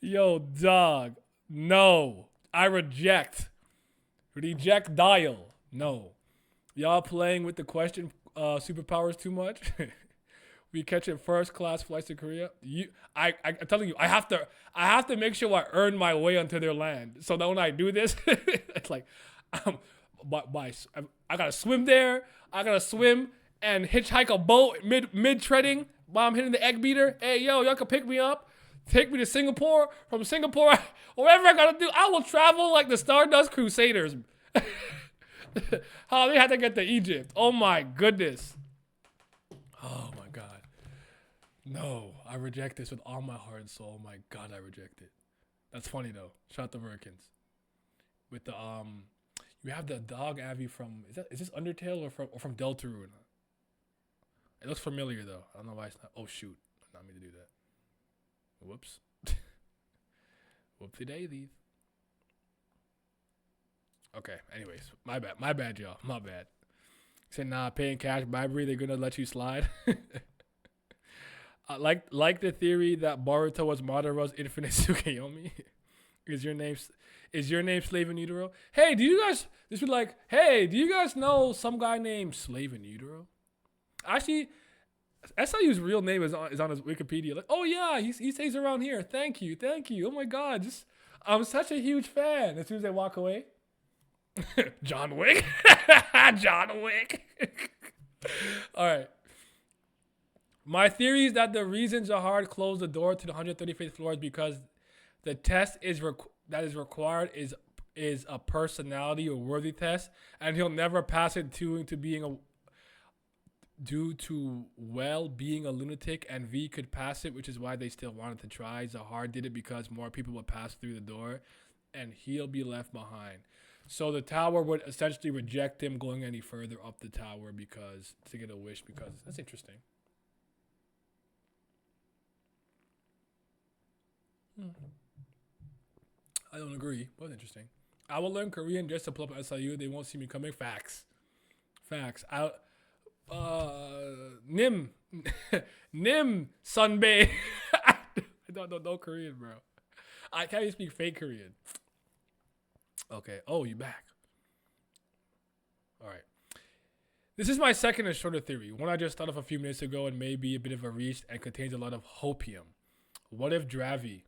Yo, dog. No. I reject. Reject dial. No. Y'all playing with the question superpowers too much? We catching first class flights to Korea. I'm telling you, I have to make sure I earn my way onto their land. So that when I do this, it's like, I gotta swim there. I gotta swim and hitchhike a boat mid treading while I'm hitting the egg beater. Hey, yo, y'all can pick me up. Take me to Singapore. From Singapore, whatever I gotta do, I will travel like the Stardust Crusaders. How they had to get to Egypt. Oh my goodness. Oh my God. No, I reject this with all my heart and soul. Oh my God, I reject it. That's funny though. Shout out to Americans. With the you have the dog Avi from is this Undertale or from Deltarune? It looks familiar though. I don't know why it's not. Oh shoot, not me to do that. Whoops. Whoopsie daisies. Okay, anyways, my bad, y'all. My bad. Said nah, paying cash bribery, they're gonna let you slide. Like the theory that Boruto was Madara's infinite Tsukuyomi. Is your name Slave in Utero? Hey, do you guys know some guy named Slave in Utero? Actually, SIU's real name is on his Wikipedia. Like, oh yeah, he stays around here. Thank you. Oh my God, I'm such a huge fan. As soon as they walk away, John Wick, John Wick. All right. My theory is that the reason Jahar closed the door to the 135th floor is because the test that is required is a personality or worthy test, and he'll never pass it due to being a lunatic, and V could pass it, which is why they still wanted to try. Zahar did it because more people would pass through the door, and he'll be left behind. So the tower would essentially reject him going any further up the tower to get a wish. Because that's interesting. I don't agree, but interesting. I will learn Korean just to pull up SIU. They won't see me coming. Facts. Nim Sunbae. I don't know Korean, bro. I can't even speak fake Korean. Okay. Oh, you back. All right. This is my second and shorter theory. One I just thought of a few minutes ago and may be a bit of a reach and contains a lot of hopium. What if Dravi?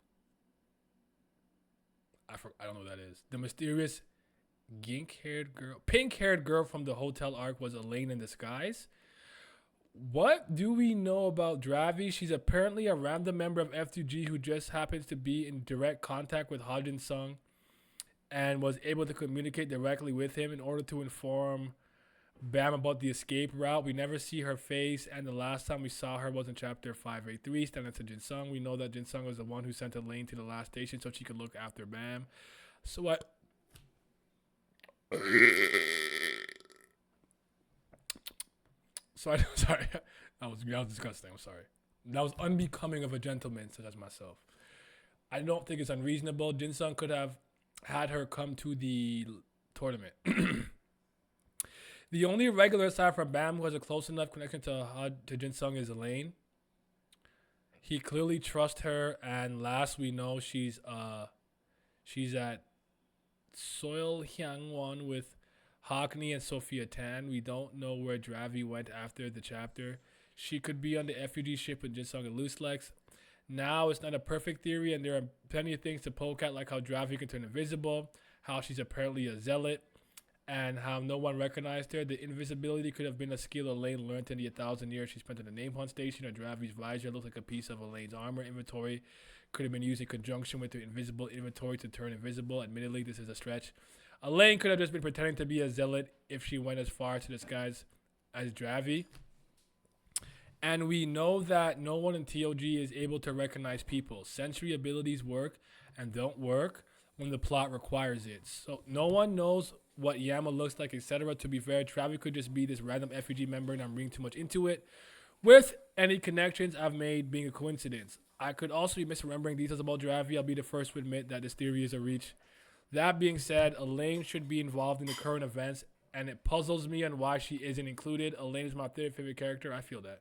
I don't know what that is. The mysterious pink-haired girl from the hotel arc was Elaine in disguise. What do we know about Dravi? She's apparently a random member of F2G who just happens to be in direct contact with Hajin Sung and was able to communicate directly with him in order to inform Bam about the escape route. We never see her face, and the last time we saw her was in chapter 583, standing to Jin Sung. We know that Jin Sung was the one who sent Elaine to the last station so she could look after Bam. So what? Sorry, that was disgusting. I'm sorry. That was unbecoming of a gentleman such as myself. I don't think it's unreasonable. Jin Sung could have had her come to the tournament. The only regular aside from Bam who has a close enough connection to Jin Sung is Elaine. He clearly trusts her, and last we know she's at Soil Hyangwon with Hockney and Sophia Tan. We don't know where Dravi went after the chapter. She could be on the FUG ship with Jin Sung and Loose Legs. Now it's not a perfect theory, and there are plenty of things to poke at, like how Dravi can turn invisible, how she's apparently a zealot, and how no one recognized her. The invisibility could have been a skill Elaine learned in the 1,000 years she spent in the name hunt station, or Dravi's visor looks like a piece of Elaine's armor inventory. Could have been used in conjunction with her invisible inventory to turn invisible. Admittedly, this is a stretch. Elaine could have just been pretending to be a zealot if she went as far to disguise as Dravi. And we know that no one in TOG is able to recognize people. Sensory abilities work and don't work when the plot requires it. So no one knows what Yama looks like, etc. To be fair, Dravi could just be this random FUG member, and I'm reading too much into it, with any connections I've made being a coincidence. I could also be misremembering details about Dravi. I'll be the first to admit that this theory is a reach. That being said, Elaine should be involved in the current events, and it puzzles me on why she isn't included. Elaine is my third favorite character. I feel that.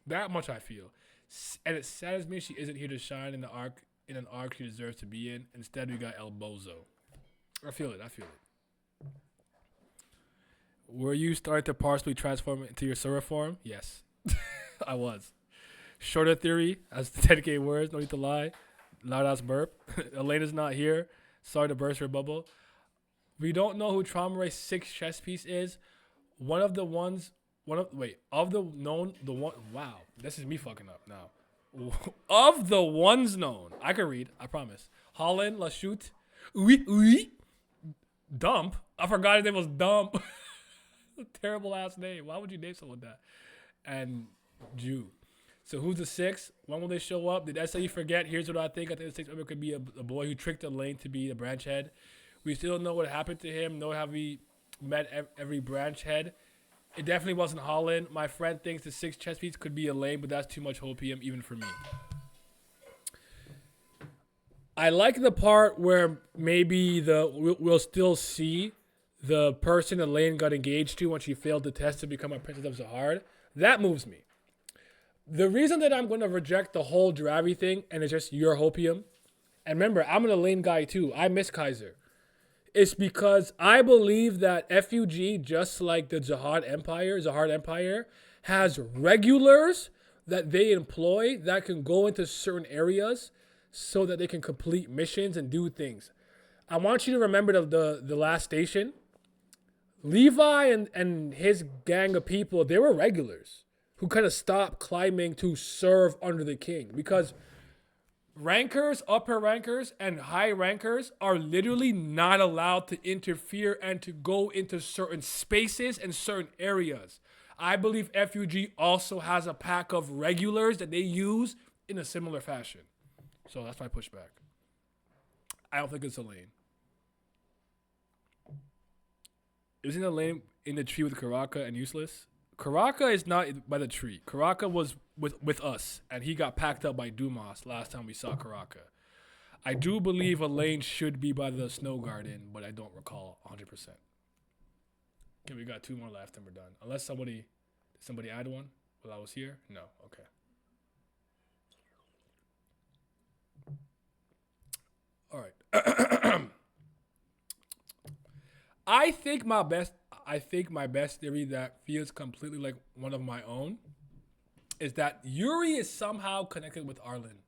That much I feel. And it saddens me she isn't here to shine in an arc she deserves to be in. Instead, we got El Bozo. I feel it. Were you starting to partially transform into your Sura form? Yes, I was. Shorter theory, as 10K words, no need to lie. Loud ass burp. Elena's not here. Sorry to burst her bubble. We don't know who Trauma Ray's 6th chess piece is. Wow, this is me fucking up now. Of the ones known, I can read, I promise. Holland, Lachute, oui, Dump. I forgot his name was Dump. Terrible ass name. Why would you name someone that? And Jew. So who's the 6th? When will they show up? Did SAE forget? Here's what I think. I think the 6th member could be a boy who tricked Elaine to be the branch head. We still don't know what happened to him, nor have we met every branch head. It definitely wasn't Holland. My friend thinks the 6th chess piece could be Elaine, but that's too much hopium even for me. I like the part where maybe we'll still see the person Elaine got engaged to when she failed the test to become a princess of Zahard. That moves me. The reason that I'm going to reject the whole Dravi thing and it's just your hopium, and remember, I'm an Elaine guy too. I miss Kaiser. It's because I believe that FUG, just like the Zahard Empire, has regulars that they employ that can go into certain areas so that they can complete missions and do things. I want you to remember the last station. Levi and his gang of people, they were regulars who kind of stopped climbing to serve under the king, because rankers, upper rankers, and high rankers are literally not allowed to interfere and to go into certain spaces and certain areas. I believe FUG also has a pack of regulars that they use in a similar fashion. So that's my pushback. I don't think it's Elaine. Isn't Elaine in the tree with Karaka and Useless? Karaka is not by the tree. Karaka was with us, and he got packed up by Dumas last time we saw Karaka. I do believe Elaine should be by the Snow Garden, but I don't recall 100%. Okay, we got 2 more left and we're done. Unless somebody add one while I was here? No, okay. All right. I think my best theory that feels completely like one of my own is that Yuri is somehow connected with Arlen.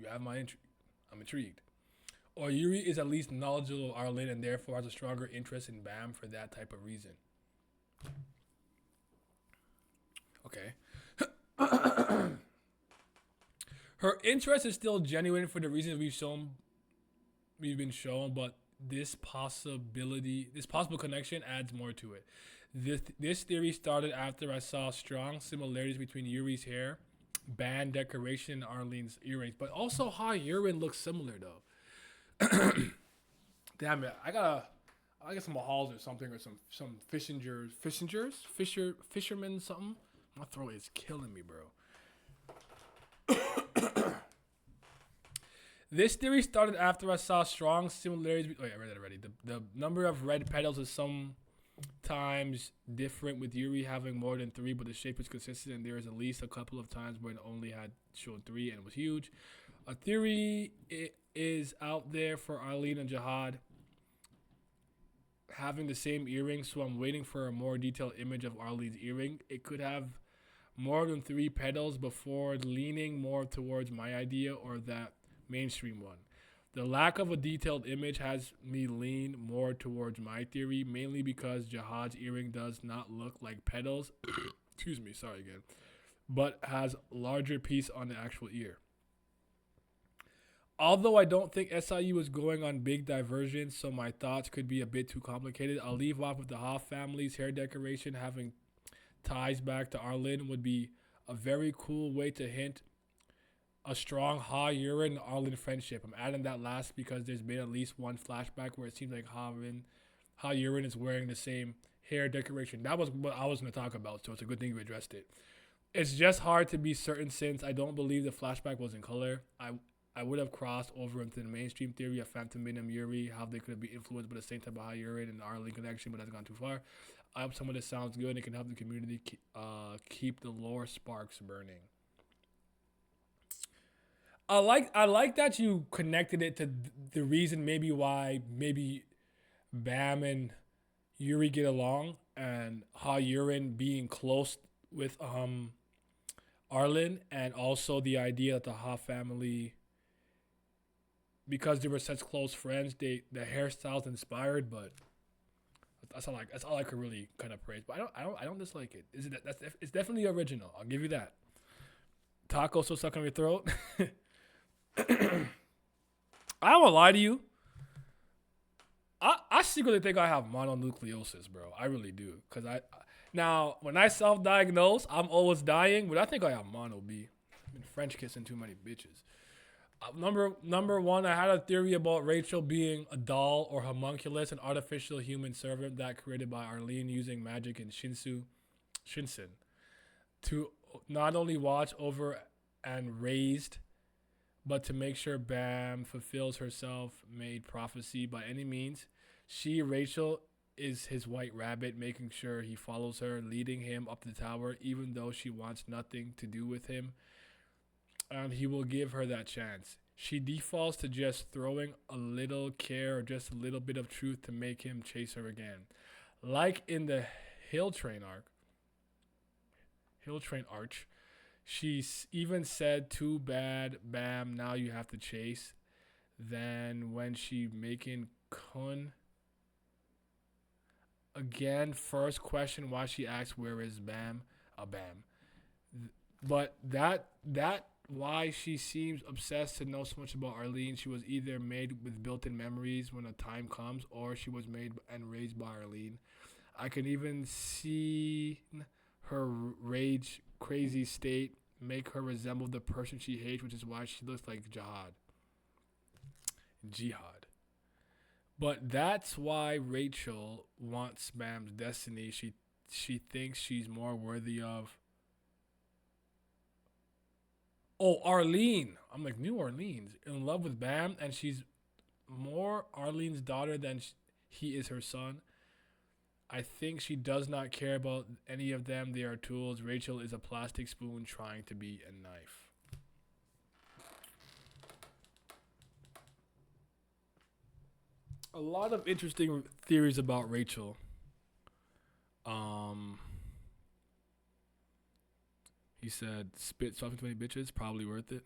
You have my intrigue. I'm intrigued. Or Yuri is at least knowledgeable of Arlen and therefore has a stronger interest in Bam for that type of reason. Okay. Her interest is still genuine for the reasons we've been shown, but this possible connection adds more to it. This theory started after I saw strong similarities between Yuri's hair, band decoration, and Arlene's earrings, but also how Yuri looks similar though. Damn it, I get some Mahals or something, or some fishermen something. My throat is killing me, bro. This theory started after I saw strong similarities. I read that already. The number of red petals is sometimes different, with Yuri having more than 3, but the shape is consistent, and there is at least a couple of times when it only had shown 3 and it was huge. A theory is out there for Arlene and Jihad having the same earring, so I'm waiting for a more detailed image of Arlene's earring. It could have more than 3 petals before leaning more towards my idea or that mainstream one. The lack of a detailed image has me lean more towards my theory, mainly because Jihad's earring does not look like petals. Excuse me, sorry again. But has larger piece on the actual ear. Although I don't think SIU is going on big diversions, so my thoughts could be a bit too complicated, I'll leave off with the Hoff family's hair decoration having ties back to Arlen would be a very cool way to hint a strong Ha Yurin Arlen friendship. I'm adding that last because there's been at least one flashback where it seems like Ha Yurin is wearing the same hair decoration. That was what I was going to talk about, so it's a good thing you addressed it. It's just hard to be certain since I don't believe the flashback was in color. I would have crossed over into the mainstream theory of Phantom Venom Yuri, how they could be influenced by the same type of Ha Yurin and Arlen connection, but that's gone too far. I hope some of this sounds good and it can help the community keep the lore sparks burning. I like that you connected it to the reason why Bam and Yuri get along, and Ha Yurin being close with Arlen, and also the idea that the Ha family, because they were such close friends, the hairstyles inspired, but that's all I could really kind of praise. But I don't dislike it. It's definitely original. I'll give you that. Taco so stuck on your throat. I don't wanna lie to you. I secretly think I have mononucleosis, bro. I really do. Cause now when I self-diagnose, I'm always dying, but I think I have mono B. I've been French kissing too many bitches. Number one, I had a theory about Rachel being a doll or homunculus, an artificial human servant that created by Arlene using magic and Shinsen to not only watch over and raised, but to make sure Bam fulfills her self-made prophecy by any means. Rachel, is his white rabbit, making sure he follows her, leading him up the tower, even though she wants nothing to do with him. And he will give her that chance. She defaults to just throwing a little care or just a little bit of truth to make him chase her again. Like in the Hill Train arch, she even said, "Too bad, Bam, now you have to chase." Then when she making Kun again, first question why she asks, "Where is Bam?" Bam. But that why she seems obsessed to know so much about Arlene. She was either made with built-in memories when a time comes, or she was made and raised by Arlene. I can even see her rage crazy state make her resemble the person she hates, which is why she looks like Jihad. But that's why Rachel wants Bam's destiny. She thinks she's more worthy of. Oh, Arlene. I'm like, New Orleans. In love with Bam, and she's more Arlene's daughter than he is her son. I think she does not care about any of them. They are tools. Rachel is a plastic spoon trying to be a knife. A lot of interesting theories about Rachel. He said, spit 20 bitches, probably worth it.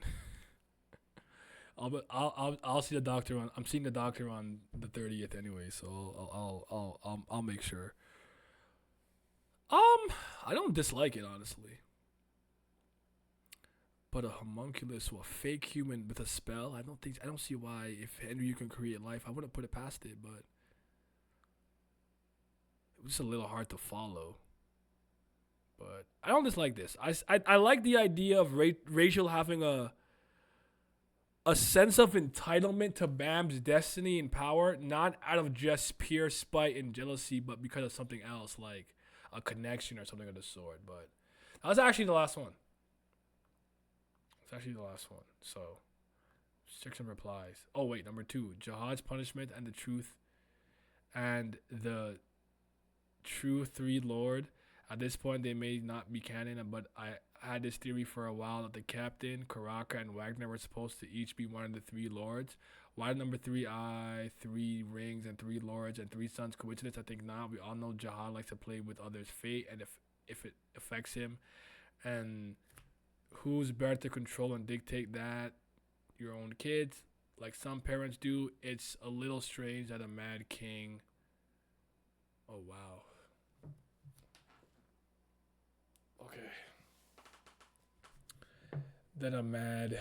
I'll see the doctor on. I'm seeing the doctor on the 30th anyway, so I'll make sure. I don't dislike it honestly, but a homunculus or a fake human with a spell, I don't see why if Henry you can create life, I wouldn't put it past it, but it was just a little hard to follow. But I don't dislike this. I like the idea of Rachel having a sense of entitlement to Bam's destiny and power, not out of just pure spite and jealousy, but because of something else, like a connection or something of the sort. But that was actually the last one. It's actually the last one. So, 6 replies. Oh, wait, number 2. Jihad's punishment and the true 3 Lord. At this point, they may not be canon, but I had this theory for a while that the captain, Karaka, and Wagner were supposed to each be one of the 3 lords. Why number 3 eye, 3 rings, and 3 lords, and 3 sons? Coincidence? I think not. We all know Jihad likes to play with others' fate, and if it affects him, and who's better to control and dictate that? Your own kids, like some parents do. It's a little strange that a mad king. Oh wow. Okay. That a mad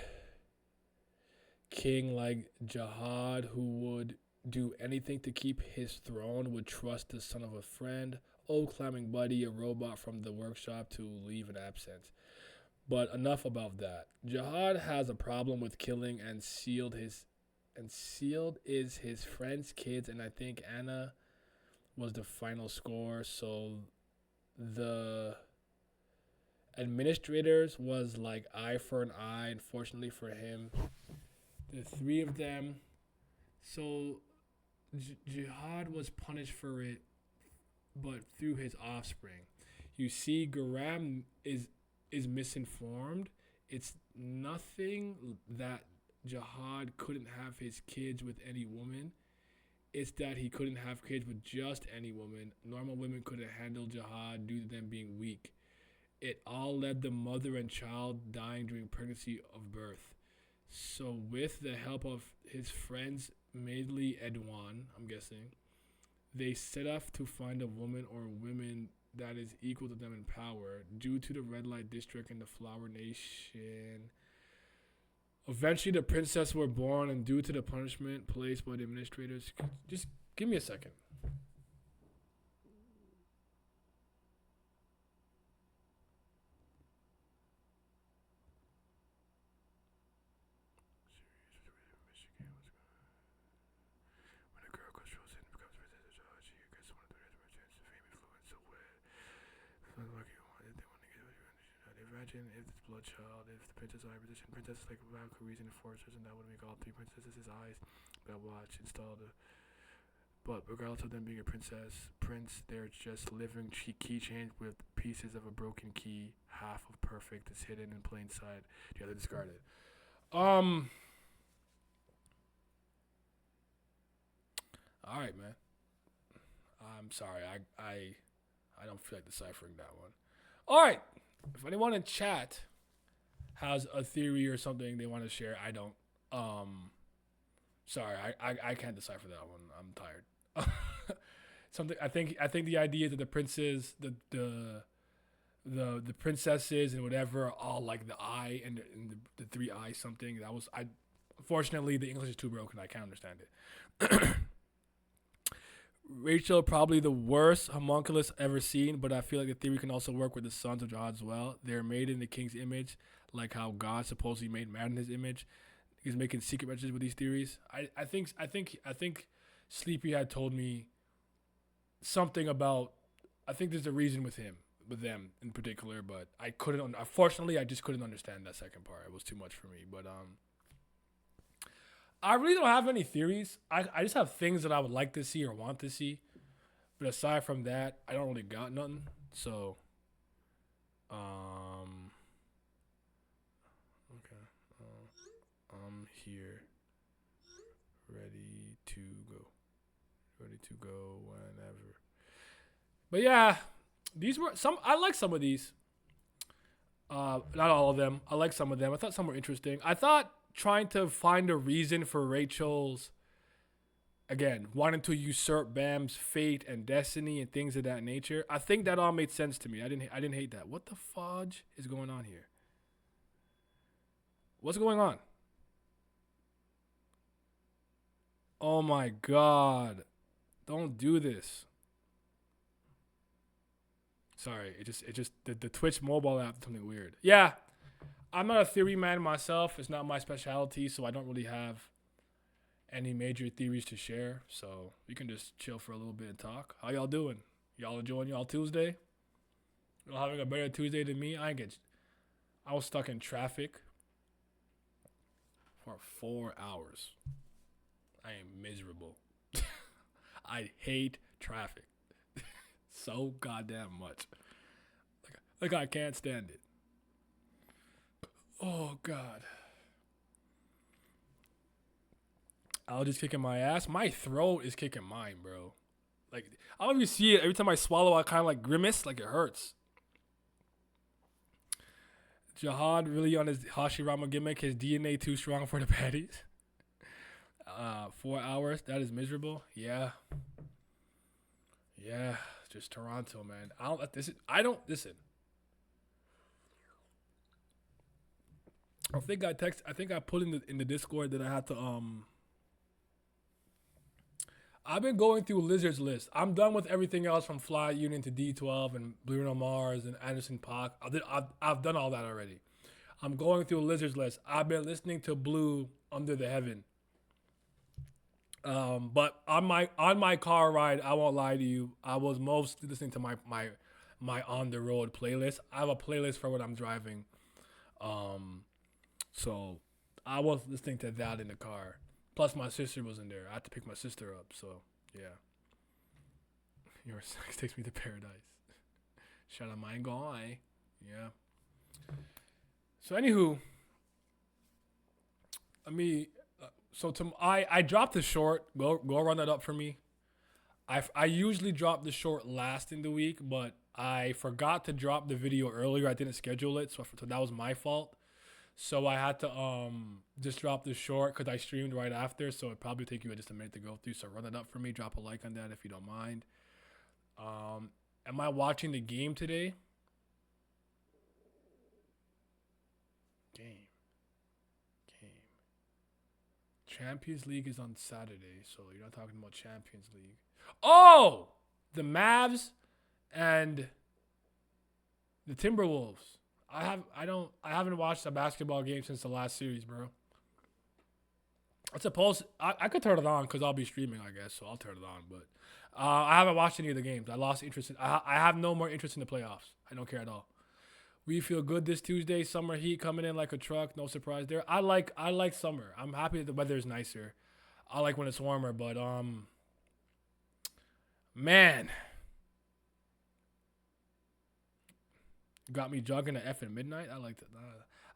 king like Jihad, who would do anything to keep his throne, would trust the son of a friend, old climbing buddy, a robot from the workshop, to leave in absence. But enough about that. Jihad has a problem with killing and sealed is his friend's kids, and I think Anna was the final score, so the administrators was like eye for an eye. Unfortunately for him, the 3 of them. So Jihad was punished for it, but through his offspring. You see, Garam is misinformed. It's nothing that Jihad couldn't have his kids with any woman. It's that he couldn't have kids with just any woman. Normal women couldn't handle Jihad due to them being weak. It all led the mother and child dying during pregnancy of birth. So with the help of his friends, mainly Edwan, I'm guessing, they set off to find a woman or women that is equal to them in power. Due to the red light district and the flower nation, eventually the princess were born, and due to the punishment placed by the administrators, just give me a second. Imagine if this blood child, if the princess eye position, princesses like Valkyries and enforcers, and that would make all 3 princesses his eyes. That watch installed. But regardless of them being a prince, they're just living keychains with pieces of a broken key. Half of perfect is hidden in plain sight. The other discarded. All right, man. I'm sorry. I don't feel like deciphering that one. All right. If anyone in chat has a theory or something they want to share, I don't. Sorry, I can't decipher that one. I'm tired. Something I think the idea that the princes, the princesses and whatever, all like the eye and the 3 eyes something. That was unfortunately the English is too broken. I can't understand it. Rachel probably the worst homunculus ever seen, but I feel like the theory can also work with the sons of God as well. They're made in the king's image, like how God supposedly made man in his image. He's making secret messages with these theories. I think Sleepy had told me something about. I think there's a reason with them in particular, but I couldn't. Unfortunately, I just couldn't understand that second part. It was too much for me. But I really don't have any theories. I just have things that I would like to see or want to see. But aside from that, I don't really got nothing. So, okay. I'm here. Ready to go. Ready to go whenever. But yeah, these were some. I like some of these. Not all of them. I like some of them. I thought some were interesting. I thought trying to find a reason for Rachel's, again, wanting to usurp Bam's fate and destiny and things of that nature. I think that all made sense to me. I didn't hate that. What the fudge is going on here? What's going on? Oh my God. Don't do this. Sorry, it just the Twitch mobile app did something weird. Yeah. I'm not a theory man myself. It's not my specialty, so I don't really have any major theories to share. So we can just chill for a little bit and talk. How y'all doing? Y'all enjoying y'all Tuesday? Y'all having a better Tuesday than me? I was stuck in traffic for 4 hours. I am miserable. I hate traffic so goddamn much. Like I can't stand it. Oh God. Allergies kicking my ass. My throat is kicking mine, bro. Like I don't even see it. Every time I swallow, I kind of like grimace, like it hurts. Jihad really on his Hashirama gimmick. His DNA too strong for the baddies. 4 hours. That is miserable. Yeah. Just Toronto, man. I don't listen. I think I put in the Discord that I had to I've been going through Lizard's list. I'm done with everything else from Fly Union to D12 and Bruno Mars and Anderson .Paak. I've done all that already. I'm going through Lizard's list. I've been listening to Blue Under the Heaven. But on my car ride, I won't lie to you, I was mostly listening to my on the road playlist. I have a playlist for when I'm driving. So I was listening to that in the car. Plus my sister was in there. I had to pick my sister up. So yeah. Your sex takes me to paradise. Shout out my guy. Yeah. So anywho, I dropped the short. Go run that up for me. I usually drop the short last in the week, but I forgot to drop the video earlier. I didn't schedule it, so that was my fault. So I had to just drop the short because I streamed right after. So it probably take you just a minute to go through. So run it up for me. Drop a like on that if you don't mind. Am I watching the game today? Game. Champions League is on Saturday, so you're not talking about Champions League. Oh, the Mavs and the Timberwolves. I haven't watched a basketball game since the last series, bro. I could turn it on because I'll be streaming, I guess, so I'll turn it on. But I haven't watched any of the games. I lost interest. I have no more interest in the playoffs. I don't care at all. We feel good this Tuesday. Summer heat coming in like a truck. No surprise there. I like summer. I'm happy that the weather is nicer. I like when it's warmer, but man, got me jogging at effing midnight. I like that.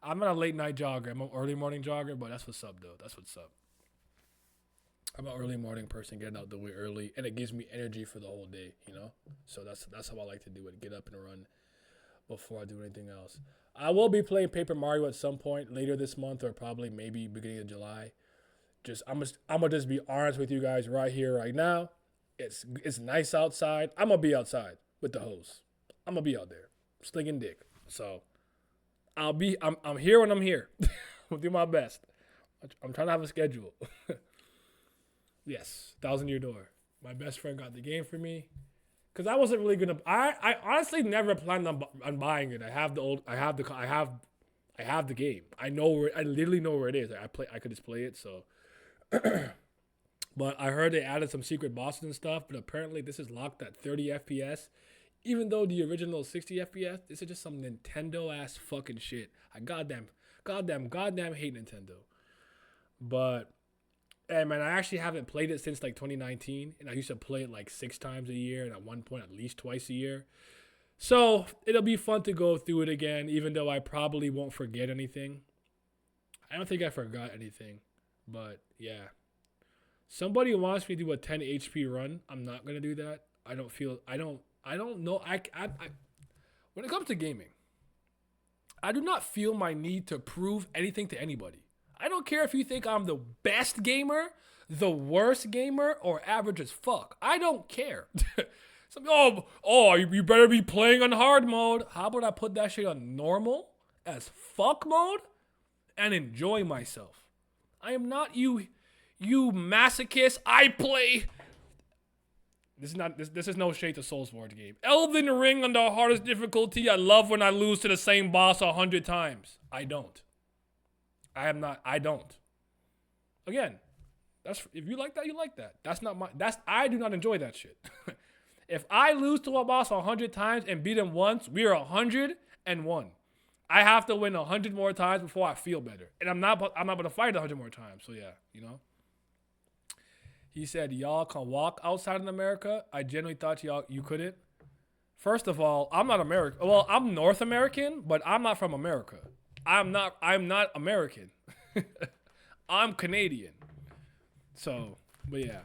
I'm not a late night jogger. I'm an early morning jogger, but that's what's up, though. That's what's up. I'm an early morning person, getting out the way early, and it gives me energy for the whole day, you know? So that's how I like to do it, get up and run before I do anything else. I will be playing Paper Mario at some point later this month or probably maybe beginning of July. I'm gonna just be honest with you guys right here, right now. It's nice outside. I'm gonna be outside with the hose. I'm gonna be out there, slinging dick. So I'm here when I'm here. I'll do my best. I'm trying to have a schedule. Yes, 1,000-year door. My best friend got the game for me. Cause I wasn't really gonna. I honestly never planned on buying it. I have the game. I literally know where it is. I could just play it. So, but I heard they added some secret bosses and stuff. But apparently this is locked at 30 FPS. Even though the original is 60 FPS, this is just some Nintendo ass fucking shit. I goddamn hate Nintendo. But. Hey man, I actually haven't played it since like 2019, and I used to play it like 6 times a year, and at one point at least twice a year. So it'll be fun to go through it again, even though I probably won't forget anything. I don't think I forgot anything, but yeah. Somebody wants me to do a 10 HP run. I'm not gonna do that. I don't know. I when it comes to gaming, I do not feel my need to prove anything to anybody. I don't care if you think I'm the best gamer, the worst gamer, or average as fuck. I don't care. You better be playing on hard mode. How about I put that shit on normal as fuck mode and enjoy myself? I am not you masochist. I play. This is no shade to Soulsborne game. Elden Ring on the hardest difficulty. I love when I lose to the same boss 100 times. I don't. I don't. Again, that's if you like that, you like that. I do not enjoy that shit. If I lose to a boss 100 times and beat him once, we are 101. I have to win 100 more times before I feel better. And I'm not going to fight 100 more times. So yeah, you know. He said, y'all can walk outside in America. I genuinely thought you couldn't. First of all, I'm not American. Well, I'm North American, but I'm not from America. I'm not American. I'm Canadian. So, but yeah.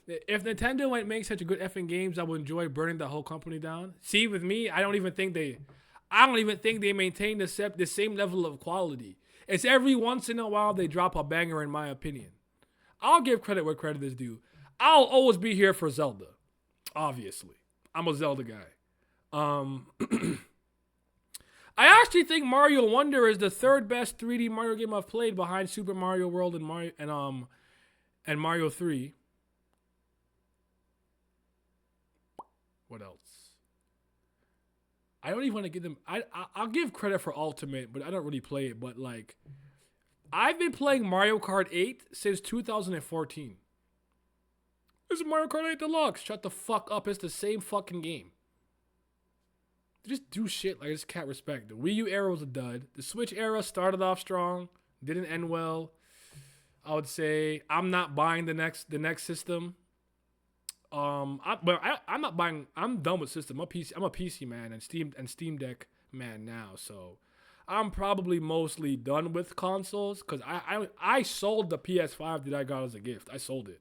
If Nintendo might make such a good effing games, I would enjoy burning the whole company down. See, with me, I don't even think they maintain the same level of quality. It's every once in a while they drop a banger, in my opinion. I'll give credit where credit is due. I'll always be here for Zelda. Obviously. I'm a Zelda guy. I actually think Mario Wonder is the third best 3D Mario game I've played behind Super Mario World and Mario 3. What else? I don't even want to give them. I'll give credit for Ultimate, but I don't really play it. But like, I've been playing Mario Kart 8 since 2014. This is Mario Kart 8 Deluxe. Shut the fuck up. It's the same fucking game. Just do shit like I just can't respect. The Wii U era was a dud. The Switch era started off strong, didn't end well. I would say I'm not buying the next system. I'm not buying. I'm done with system. I'm a PC man and Steam Deck man now. So I'm probably mostly done with consoles because I sold the PS5 that I got as a gift. I sold it.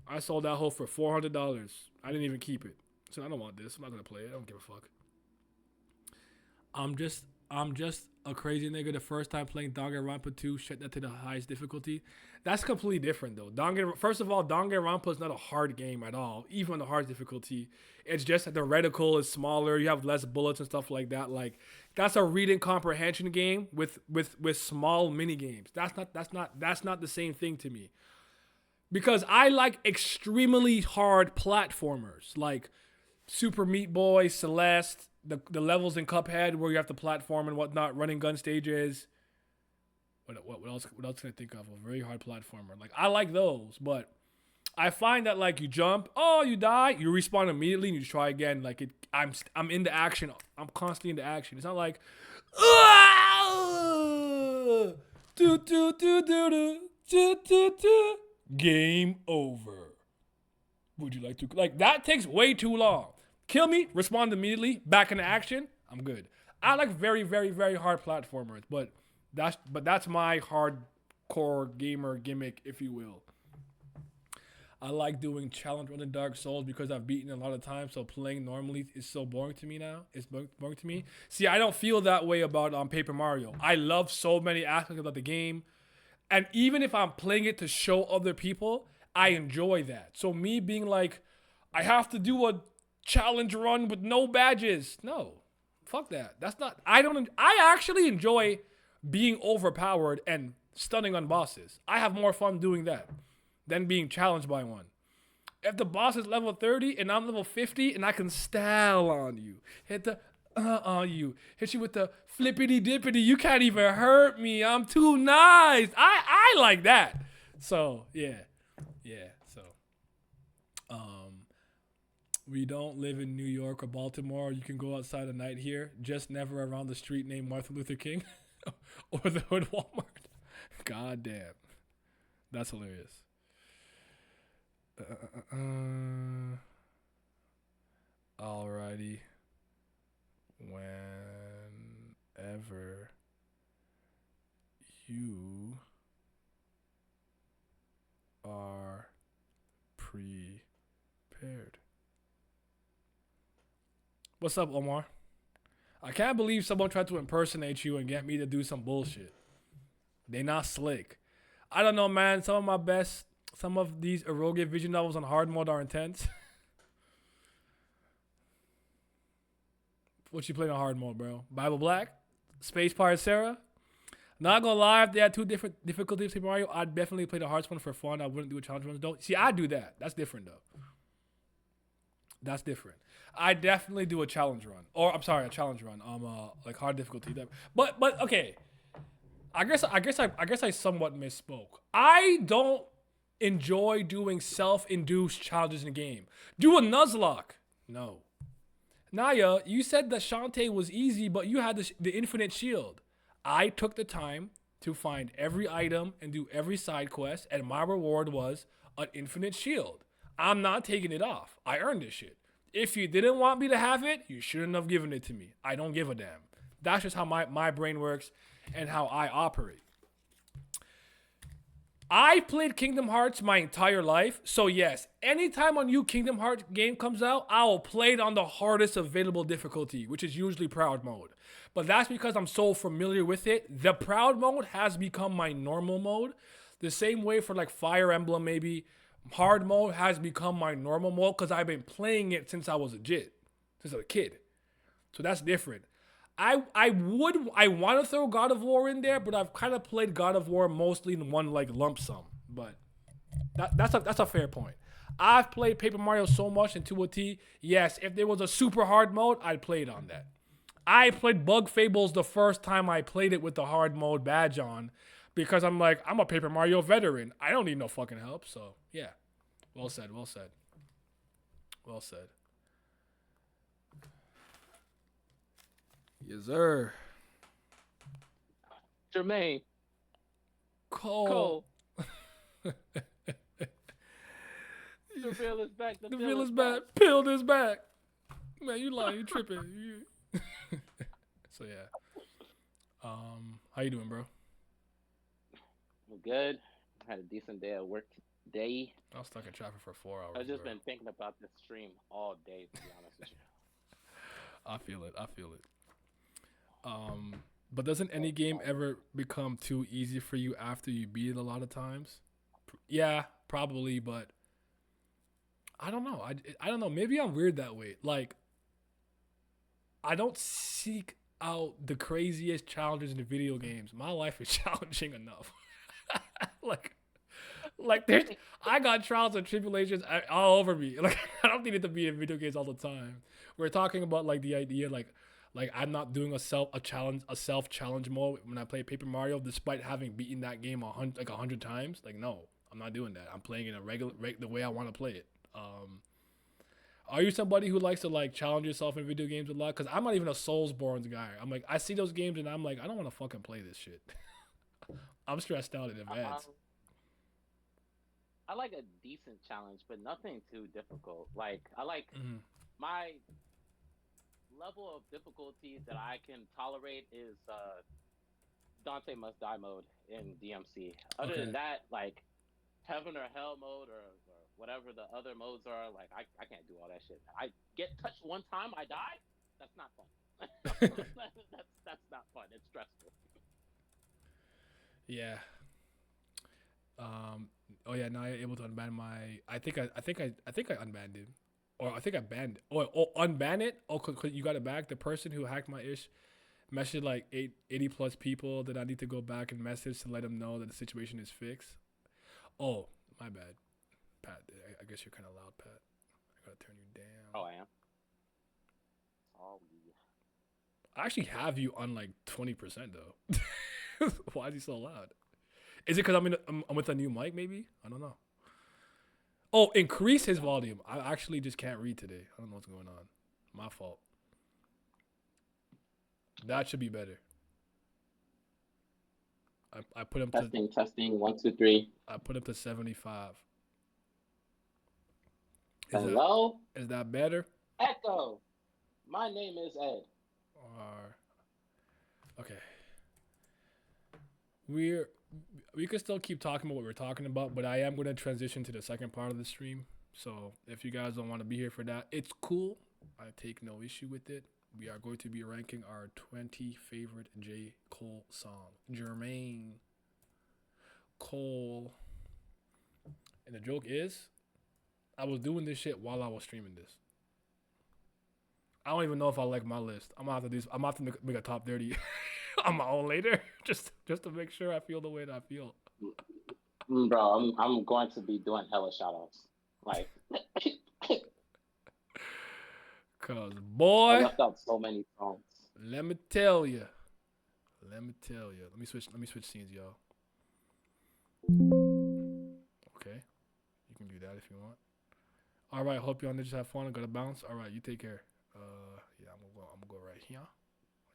I sold that whole for $400. I didn't even keep it. So I don't want this. I'm not gonna play it. I don't give a fuck. I'm just a crazy nigga the first time playing Danganronpa 2, shut that to the highest difficulty. That's completely different though. First of all, Danganronpa is not a hard game at all, even on the hard difficulty. It's just that the reticle is smaller, you have less bullets and stuff like that. Like that's a reading comprehension game with small mini games. That's not the same thing to me. Because I like extremely hard platformers like Super Meat Boy, Celeste, the levels in Cuphead where you have to platform and whatnot, running gun stages. What else can I think of? A very hard platformer. Like I like those, but I find that like you jump, you die, you respawn immediately and you try again. Like I'm in the action. I'm constantly in the action. It's not like game over. Would you like to like that takes way too long. Kill me, respond immediately, back into action, I'm good. I like very, very, very hard platformers, but that's my hardcore gamer gimmick, if you will. I like doing challenge run in Dark Souls because I've beaten a lot of times, so playing normally is so boring to me now. It's boring to me. See, I don't feel that way about Paper Mario. I love so many aspects about the game, and even if I'm playing it to show other people, I enjoy that. So me being like, I have to do a challenge run with no badges. No, fuck that. That's not. I actually enjoy being overpowered and stunning on bosses. I have more fun doing that than being challenged by one. If the boss is level 30 and I'm level 50 and I can style on you, hit you with the flippity dippity, you can't even hurt me. I'm too nice. I like that. So yeah. So we don't live in New York or Baltimore. You can go outside at night here, just never around the street named Martin Luther King or the hood Walmart. God damn. That's hilarious. Alrighty. Whenever you are prepared. What's up, Omar? I can't believe someone tried to impersonate you and get me to do some bullshit. They not slick. I don't know, man. Some of these eroge vision novels on hard mode are intense. What you playing on hard mode, bro? Bible Black, Space Pirate Sarah. Not gonna lie, if they had two different difficulties Super Mario, I'd definitely play the hardest one for fun. I wouldn't do a challenge run though. See, I do that. That's different though. That's different. I definitely do a challenge run, or I'm sorry, a challenge run. Like hard difficulty. But okay. I guess I somewhat misspoke. I don't enjoy doing self-induced challenges in the game. Do a Nuzlocke. No. Naya, you said that Shantae was easy, but you had the infinite shield. I took the time to find every item and do every side quest, and my reward was an infinite shield. I'm not taking it off. I earned this shit. If you didn't want me to have it, you shouldn't have given it to me. I don't give a damn. That's just how my brain works and how I operate. I played Kingdom Hearts my entire life, so yes, anytime a new Kingdom Hearts game comes out, I will play it on the hardest available difficulty, which is usually Proud Mode. But that's because I'm so familiar with it. The Proud Mode has become my normal mode. The same way for like Fire Emblem maybe, Hard Mode has become my normal mode because I've been playing it since I was a kid. So that's different. I want to throw God of War in there, but I've kind of played God of War mostly in one like lump sum. But that's a fair point. I've played Paper Mario so much into a T. Yes, if there was a super hard mode, I'd play it on that. I played Bug Fables the first time I played it with the hard mode badge on, because I'm like, I'm a Paper Mario veteran. I don't need no fucking help. So yeah, well said. Yes, sir. Jermaine. Cole. The bill is back. The bill is back. Pilled is back. Man, you lying. You tripping. So yeah. How you doing, bro? I'm good. I had a decent day at work today. I was stuck in traffic for 4 hours. I've just been thinking about this stream all day, to be honest with you. I feel it. But doesn't any game ever become too easy for you after you beat it a lot of times? Yeah, probably, but I don't know. I don't know. Maybe I'm weird that way. Like, I don't seek out the craziest challenges in the video games. My life is challenging enough. like I got trials and tribulations all over me. Like, I don't need it to be in video games all the time. We're talking about like the idea like I'm not doing a self challenge mode when I play Paper Mario, despite having beaten that game 100 times. Like, no, I'm not doing that. I'm playing it the way I want to play it. Are you somebody who likes to like challenge yourself in video games a lot? Because I'm not even a Soulsborne guy. I'm like, I see those games and I'm like, I don't want to fucking play this shit. I'm stressed out in advance. I like a decent challenge, but nothing too difficult. Like, I like my level of difficulty that I can tolerate is Dante Must Die mode in DMC. Other than that, like Heaven or Hell mode or whatever the other modes are, like I can't do all that shit. I get touched one time, I die. That's not fun. that's not fun. It's stressful. Yeah. Oh yeah. Now you're able to unban my. I think I unbanned it, or I think I banned it. Oh, unban it. Oh, cause you got it back. The person who hacked my ish messaged like 80 plus people that I need to go back and message to let them know that the situation is fixed. Oh, my bad, Pat. I guess you're kind of loud, Pat. I gotta turn you down. Oh, I am. Oh, yeah. I actually have you on like 20% though. Why is he so loud? Is it because I'm with a new mic? Maybe, I don't know. Oh, increase his volume. I actually just can't read today. I don't know what's going on. My fault. That should be better. I put him testing 1 2 3. I put him to 75. Hello? Is that better? Echo. My name is Ed. Okay. We could still keep talking about what we're talking about, but I am going to transition to the second part of the stream. So if you guys don't want to be here for that, it's cool. I take no issue with it. We are going to be ranking our 20 favorite J. Cole song. Jermaine, Cole. And the joke is, I was doing this shit while I was streaming this. I don't even know if I like my list. I'm gonna have to do. I'm gonna have to make a top 30 on my own later, just to make sure I feel the way that I feel. Bro, I'm going to be doing hella shoutouts. Like, Cause I boy, left out so many songs. let me tell you. Let me switch. Let me switch scenes, y'all. Okay, you can do that if you want. All right. Hope y'all niggas have fun. I gotta bounce. All right, you take care. Yeah, I'm gonna go right here.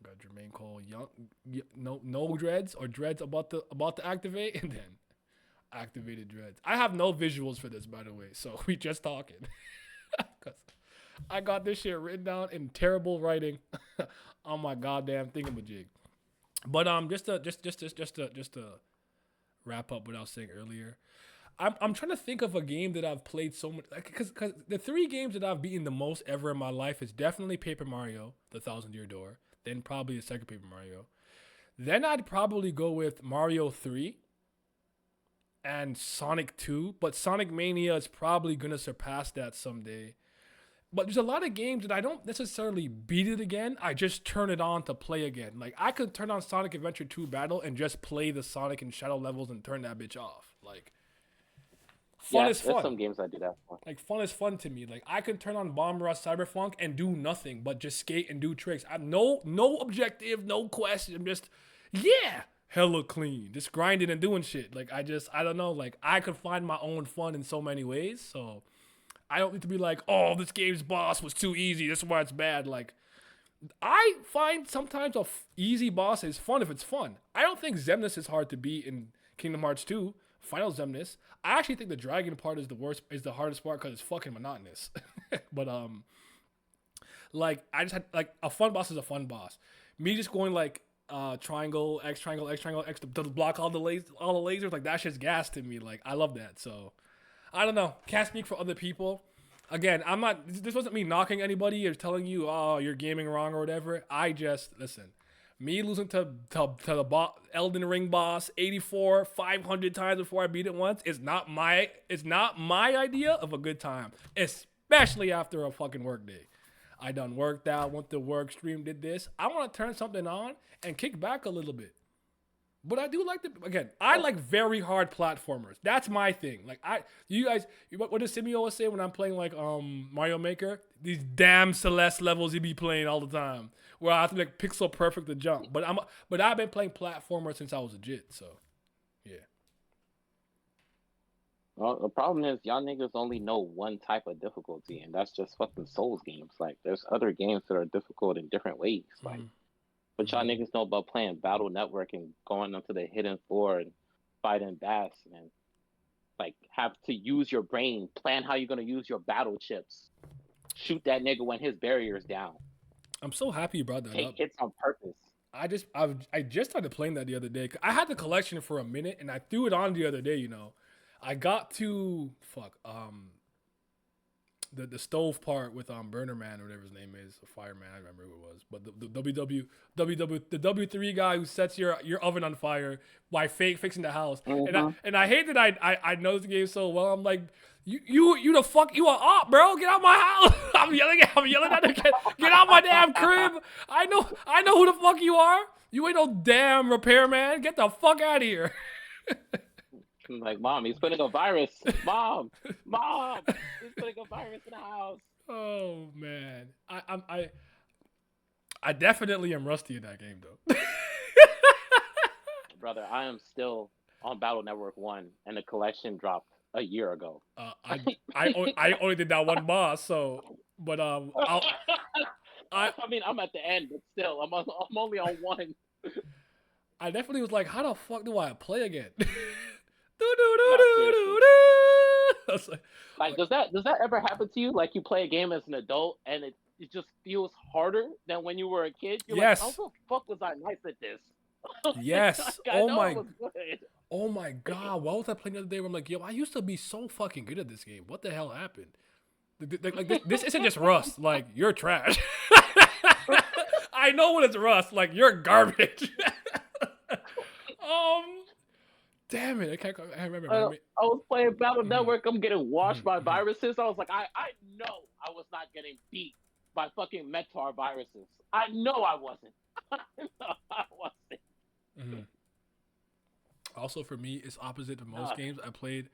I got Jermaine Cole, young, no dreads or dreads about to activate, and then activated dreads. I have no visuals for this, by the way, so we just talking. Cause I got this shit written down in terrible writing on my goddamn thingamajig. But just to wrap up what I was saying earlier, I'm trying to think of a game that I've played so much, because the 3 games that I've beaten the most ever in my life is definitely Paper Mario, The Thousand Year Door, then probably the second Paper Mario. Then I'd probably go with Mario 3 and Sonic 2, but Sonic Mania is probably going to surpass that someday. But there's a lot of games that I don't necessarily beat it again. I just turn it on to play again. Like, I could turn on Sonic Adventure 2 Battle and just play the Sonic and Shadow levels and turn that bitch off. Like, fun is fun. There's some games I do that for. Like, fun is fun to me. Like, I can turn on Bomb Rush Cyberpunk and do nothing but just skate and do tricks. I have no objective, no quest. I'm just, yeah, hella clean. Just grinding and doing shit. Like, I don't know. Like, I could find my own fun in so many ways. So I don't need to be like, oh, this game's boss was too easy. That's why it's bad. Like, I find sometimes easy boss is fun if it's fun. I don't think Xemnas is hard to beat in Kingdom Hearts 2. Final Xemnas. I actually think the dragon part is the hardest part because it's fucking monotonous. But like, I just had, like, a fun boss is a fun boss. Me just going like triangle X to block all the lasers, like, that shit's gas to me. Like, I love that. So I don't know. Can't speak for other people. Again, I'm not. This wasn't me knocking anybody or telling you, oh, you're gaming wrong or whatever. I just listen. Me losing to the Elden Ring boss 84 500 times before I beat it once is not my idea of a good time, especially after a fucking work day. I done worked out, went to work, streamed, did this. I want to turn something on and kick back a little bit. But I do like I like very hard platformers. That's my thing. Like, you guys, what does Simio always say when I'm playing like Mario Maker? These damn Celeste levels you be playing all the time, where I have to be like pixel perfect to jump. But I've been playing platformers since I was a jit. So, yeah. Well, the problem is y'all niggas only know one type of difficulty, and that's just fucking Souls games. Like, there's other games that are difficult in different ways. Like. But y'all niggas know about playing Battle Network and going onto the hidden floor and fighting bass and, like, have to use your brain, plan how you're gonna use your battle chips, shoot that nigga when his barrier's down. I'm so happy you brought that up. Take hits on purpose. I just started playing that the other day. I had the collection for a minute and I threw it on the other day. You know, I got to the stove part with Burner Man or whatever his name is, Fireman, I remember who it was. But the W3 guy who sets your oven on fire by fixing the house. Mm-hmm. And I hate that I know the game so well. I'm like, you the fuck, you are up, bro. Get out my house. I'm yelling at the kid. Get out my damn crib. I know who the fuck you are. You ain't no damn repairman. Get the fuck out of here. I'm like, Mom, he's putting a virus. Mom, he's putting a virus in the house. Oh man, I definitely am rusty in that game though. Brother, I am still on Battle Network 1, and the collection dropped a year ago. I only did that one boss, so but I mean, I'm at the end, but still, I'm only on 1. I definitely was like, how the fuck do I play again? Like, does that ever happen to you? Like, you play a game as an adult and it just feels harder than when you were a kid? You're yes. Like, how the fuck was I nice at this? Yes. Like, oh my god. What was I playing the other day where I'm like, yo, I used to be so fucking good at this game. What the hell happened? Like, this isn't just rust. Like, you're trash. I know when it's rust. Like, you're garbage. Damn it! I remember. I was playing Battle Mhm, Network. I'm getting washed mhm, by mhm. viruses. I was like, I know I was not getting beat by fucking Mentor viruses. I know I wasn't. I know I wasn't. Mhm. Also, for me, it's opposite to most Uh, games I played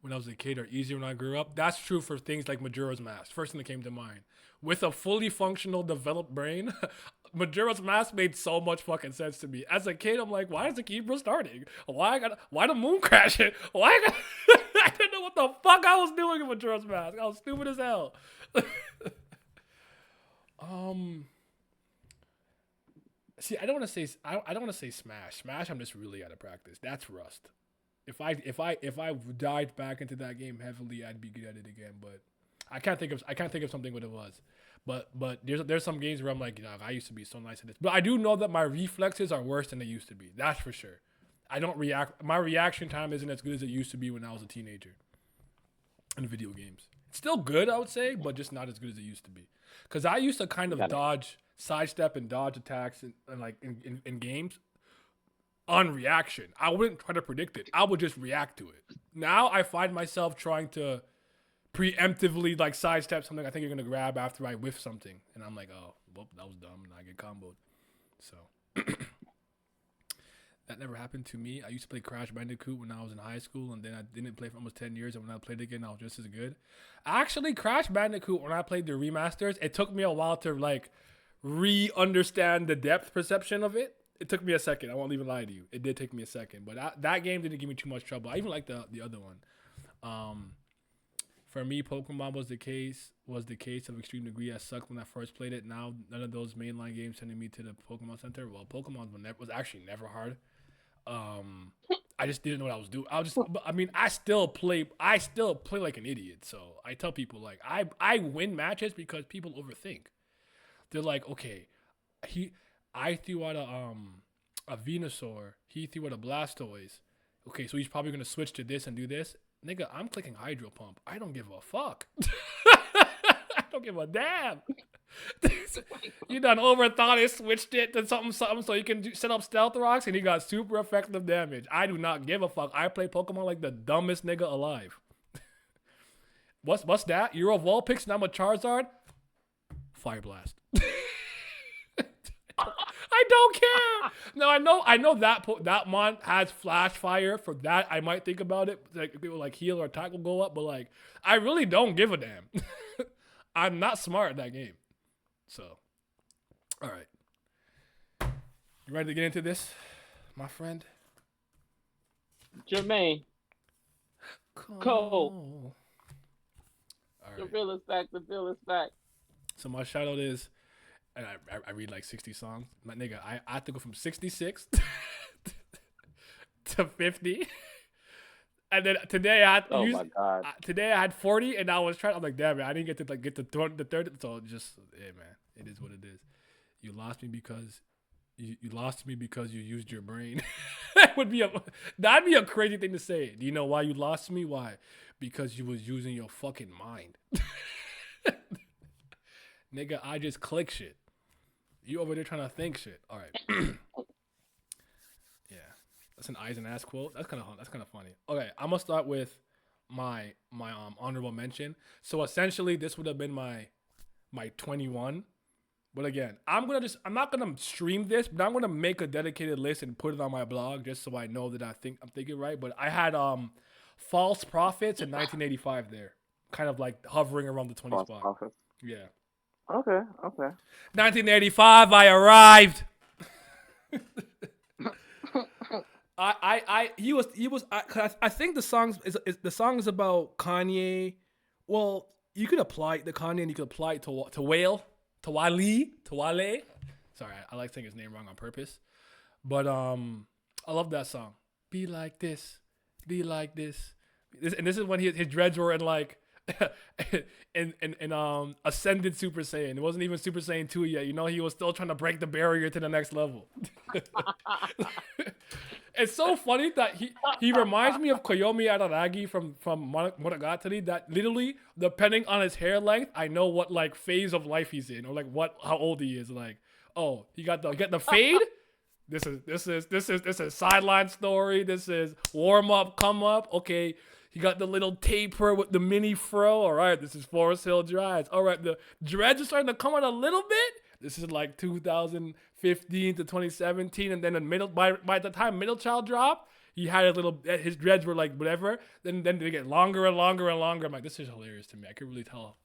when I was a kid are easier when I grew up. That's true for things like Majora's Mask. First thing that came to mind. With a fully functional, developed brain, Majora's Mask made so much fucking sense to me. As a kid, I'm like, why is the keep restarting? Why the moon crashing? Why I got, I didn't know what the fuck I was doing in Majora's Mask. I was stupid as hell. um, see, I don't want to say Smash. Smash, I'm just really out of practice. That's Rust. If I dived back into that game heavily, I'd be good at it again. But I can't think of something what it was. But there's some games where I'm like, I used to be so nice at this. But I do know that my reflexes are worse than they used to be. That's for sure. I don't react. My reaction time isn't as good as it used to be when I was a teenager in video games. It's still good, I would say, but just not as good as it used to be. Because I used to kind of dodge, sidestep, and dodge attacks in games on reaction. I wouldn't try to predict it. I would just react to it. Now I find myself trying to preemptively like sidestep something I think you're gonna grab after I whiff something, and I'm like, oh, well, that was dumb, and I get comboed. So that never happened to me. I used to play Crash Bandicoot when I was in high school, and then I didn't play for almost 10 years, and when I played again, I was just as good. Actually, Crash Bandicoot, when I played the remasters, it took me a while to like re-understand the depth perception of it. It took me a second. I won't even lie to you. It did take me a second, but that game didn't give me too much trouble. I even like the other one. For me, Pokemon was the case of extreme degree. I sucked when I first played it. Now none of those mainline games sending me to the Pokemon Center. Well, Pokemon was actually never hard. I just didn't know what I was doing. I still play like an idiot. So I tell people like I win matches because people overthink. They're like, okay, I threw out a Venusaur. He threw out a Blastoise. Okay, so he's probably gonna switch to this and do this. Nigga, I'm clicking Hydro Pump. I don't give a fuck. I don't give a damn. You done overthought it, switched it to something so you can set up Stealth Rocks, and he got super effective damage. I do not give a fuck. I play Pokemon like the dumbest nigga alive. What's that? You're a Vulpix and I'm a Charizard? Fire Blast. I don't care. No, I know that mon has Flash Fire. For that, I might think about it. Like it will like heal or attack will go up, but like I really don't give a damn. I'm not smart at that game. So, all right, you ready to get into this, my friend? Jermaine, Cole. All The right. real is back. The real is back. So my shout out is, and I read like 60 songs. My nigga, I have to go from 66 to 50. And then today I had my God. today I had 40, and I was trying. I'm like, damn it, I didn't get to get the third. So just, hey man, it is what it is. You lost me because you lost me because you used your brain. That'd be a crazy thing to say. Do you know why you lost me? Why? Because you was using your fucking mind. Nigga, I just click shit. You over there trying to think shit. All right. Yeah. That's an eyes and ass quote. That's kind of funny. Okay, I'm gonna start with my honorable mention. So essentially, this would have been my 21. But again, I'm not gonna stream this, but I'm gonna make a dedicated list and put it on my blog just so I know that I'm thinking right. But I had False Prophets in 1985 there, kind of like hovering around the 20 False spot. Prophets. Yeah. Okay. 1985, I arrived. I think the song is about Kanye. Well, you could apply the Kanye and you could apply it to Wale. Wale. Sorry, I like saying his name wrong on purpose. But I love that song. Be like this. And this is when his dreads were in like in ascended Super Saiyan. It wasn't even Super Saiyan 2 yet. You know, he was still trying to break the barrier to the next level. It's so funny that he reminds me of Koyomi Araragi from Monogatari, that literally, depending on his hair length, I know what like phase of life he's in, or like how old he is. Like, oh, he got the fade? This is sideline story. This is warm up, come up. Okay, he got the little taper with the mini fro. All right, this is Forest Hill Drives. All right, the dreads are starting to come out a little bit. This is like 2015 to 2017, and then by the time Middle Child dropped, he had his dreads were like whatever. Then they get longer and longer and longer. I'm like, this is hilarious to me. I could really tell.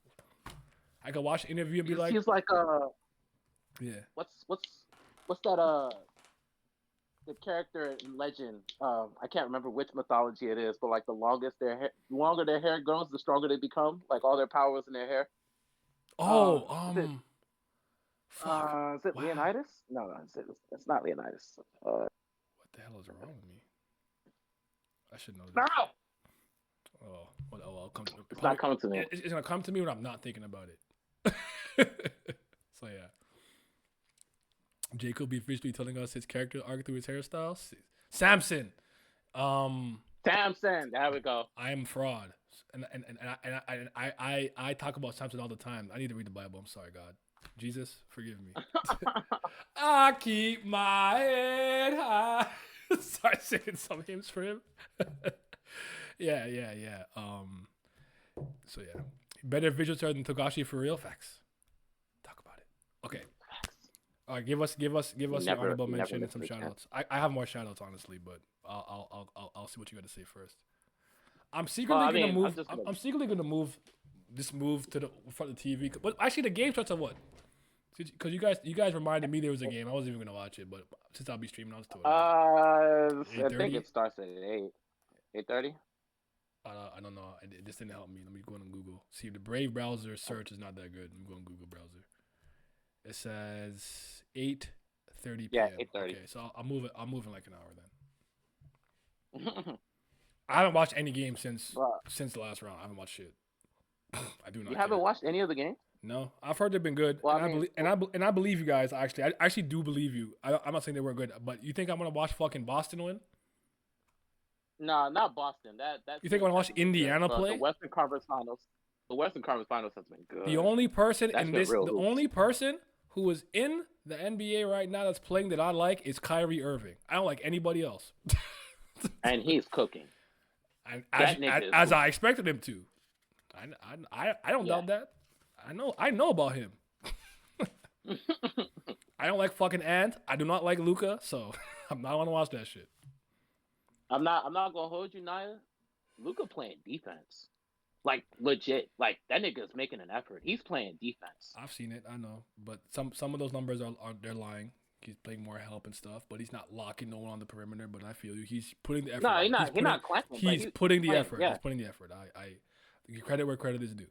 I could watch the interview and be like, he's like yeah. What's that the character in Legend? I can't remember which mythology it is, but like the longer their hair grows, the stronger they become. Like all their powers in their hair. Fuck. Is it Leonidas? No, it's not Leonidas. What the hell is wrong with me? I should know this. No! Oh, well, it's not coming to me. It's going to come to me when I'm not thinking about it. So, yeah. J.Cole be officially telling us his character arc through his hairstyle. Samson. Samson. There we go. I am fraud. And I talk about Samson all the time. I need to read the Bible. I'm sorry, God. Jesus, forgive me. I keep my head high. Start singing some hymns for him. Yeah. So yeah, better visual style than Togashi for real. Facts. Talk about it. Okay. All right, give us your honorable mention and some shout outs. I have more shout outs honestly, but I'll see what you got to say first. I'm secretly gonna move. I'm secretly gonna move to the front of the TV. But actually, the game starts at what? Because you guys reminded me there was a game. I wasn't even gonna watch it, but since I'll be streaming, I'll just do it. I think it starts at 8:30. I don't know. This didn't help me. Let me go on Google. See, the Brave browser search is not that good. Let me go on Google browser. It says 8:30 p.m. Yeah, 8:30. Okay, so I'll move in like an hour then. I haven't watched any game since the last round. I haven't watched shit. I do not. You haven't watched any of the games? No, I've heard they've been good. Well, I believe you guys. Actually, I actually do believe you. I'm not saying they were good, but you think I'm gonna watch fucking Boston win? No, not Boston. That you think I'm gonna watch Indiana play? The Western Conference Finals. The Western Conference Finals has been good. The only person only person who is in the NBA right now that's playing that I like is Kyrie Irving. I don't like anybody else. And he's cooking. As I expected him to. I don't doubt that. I know about him. I don't like fucking Ant. I do not like Luka, so I'm not gonna watch that shit. I'm not gonna hold you, Naya. Luka playing defense. Like legit. Like that nigga's making an effort. He's playing defense. I've seen it, I know. But some of those numbers are they're lying. He's playing more help and stuff, but he's not locking no one on the perimeter. But I feel you. He's putting the effort. No, he's not clapping. He's putting the effort. Yeah. He's putting the effort. I give credit where credit is due.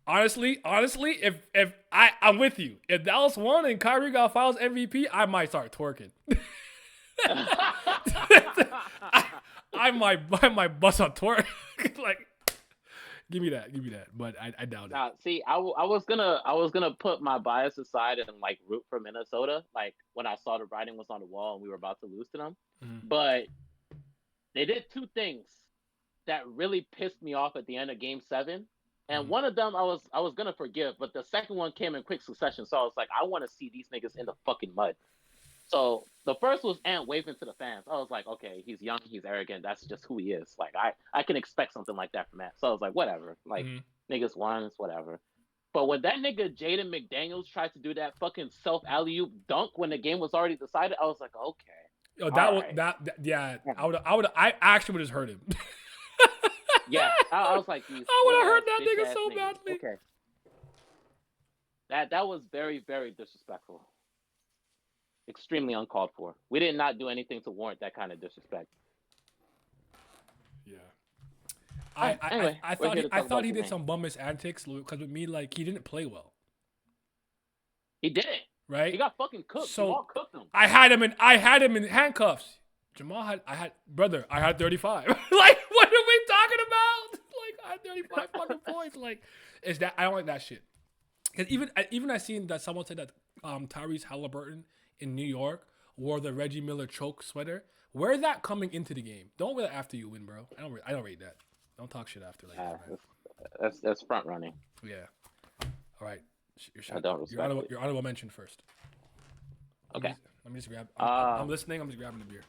Honestly, if I'm with you. If Dallas won and Kyrie got Finals MVP, I might start twerking. I might bust a twerk. Like, give me that. But I doubt it. Nah, see, I was gonna put my bias aside and like root for Minnesota. Like when I saw the writing was on the wall and we were about to lose to them, but they did two things that really pissed me off at the end of Game 7. And one of them I was gonna forgive, but the second one came in quick succession. So I was like, I want to see these niggas in the fucking mud. So the first was Ant waving to the fans. I was like, okay, he's young, he's arrogant. That's just who he is. Like I can expect something like that from Ant. So I was like, whatever. Like niggas won, it's whatever. But when that nigga Jaden McDaniels tried to do that fucking self alley-oop dunk when the game was already decided, I was like, okay. Yo, I actually would have heard him. Yeah, I was like, I would have heard that nigga so badly. Okay. That was very, very disrespectful. Extremely uncalled for. We did not do anything to warrant that kind of disrespect. Yeah. I thought he did some bummish antics because with me, like, he didn't play well. He didn't. Right? He got fucking cooked. So Jamal cooked him. I had him in handcuffs. Jamal had 35. Like, what are we talking about? Like, I had 35 fucking points. Like, is that I don't like that shit. Because even I seen that someone said that Tyrese Halliburton in New York wore the Reggie Miller choke sweater. Wear that coming into the game. Don't wear that after you win, bro. I don't rate that. Don't talk shit after like that, man. That's front running. Yeah. All right. I don't respect it. Your honorable mention first. Okay. Let me just grab. Uh, I'm listening. I'm just grabbing the beer.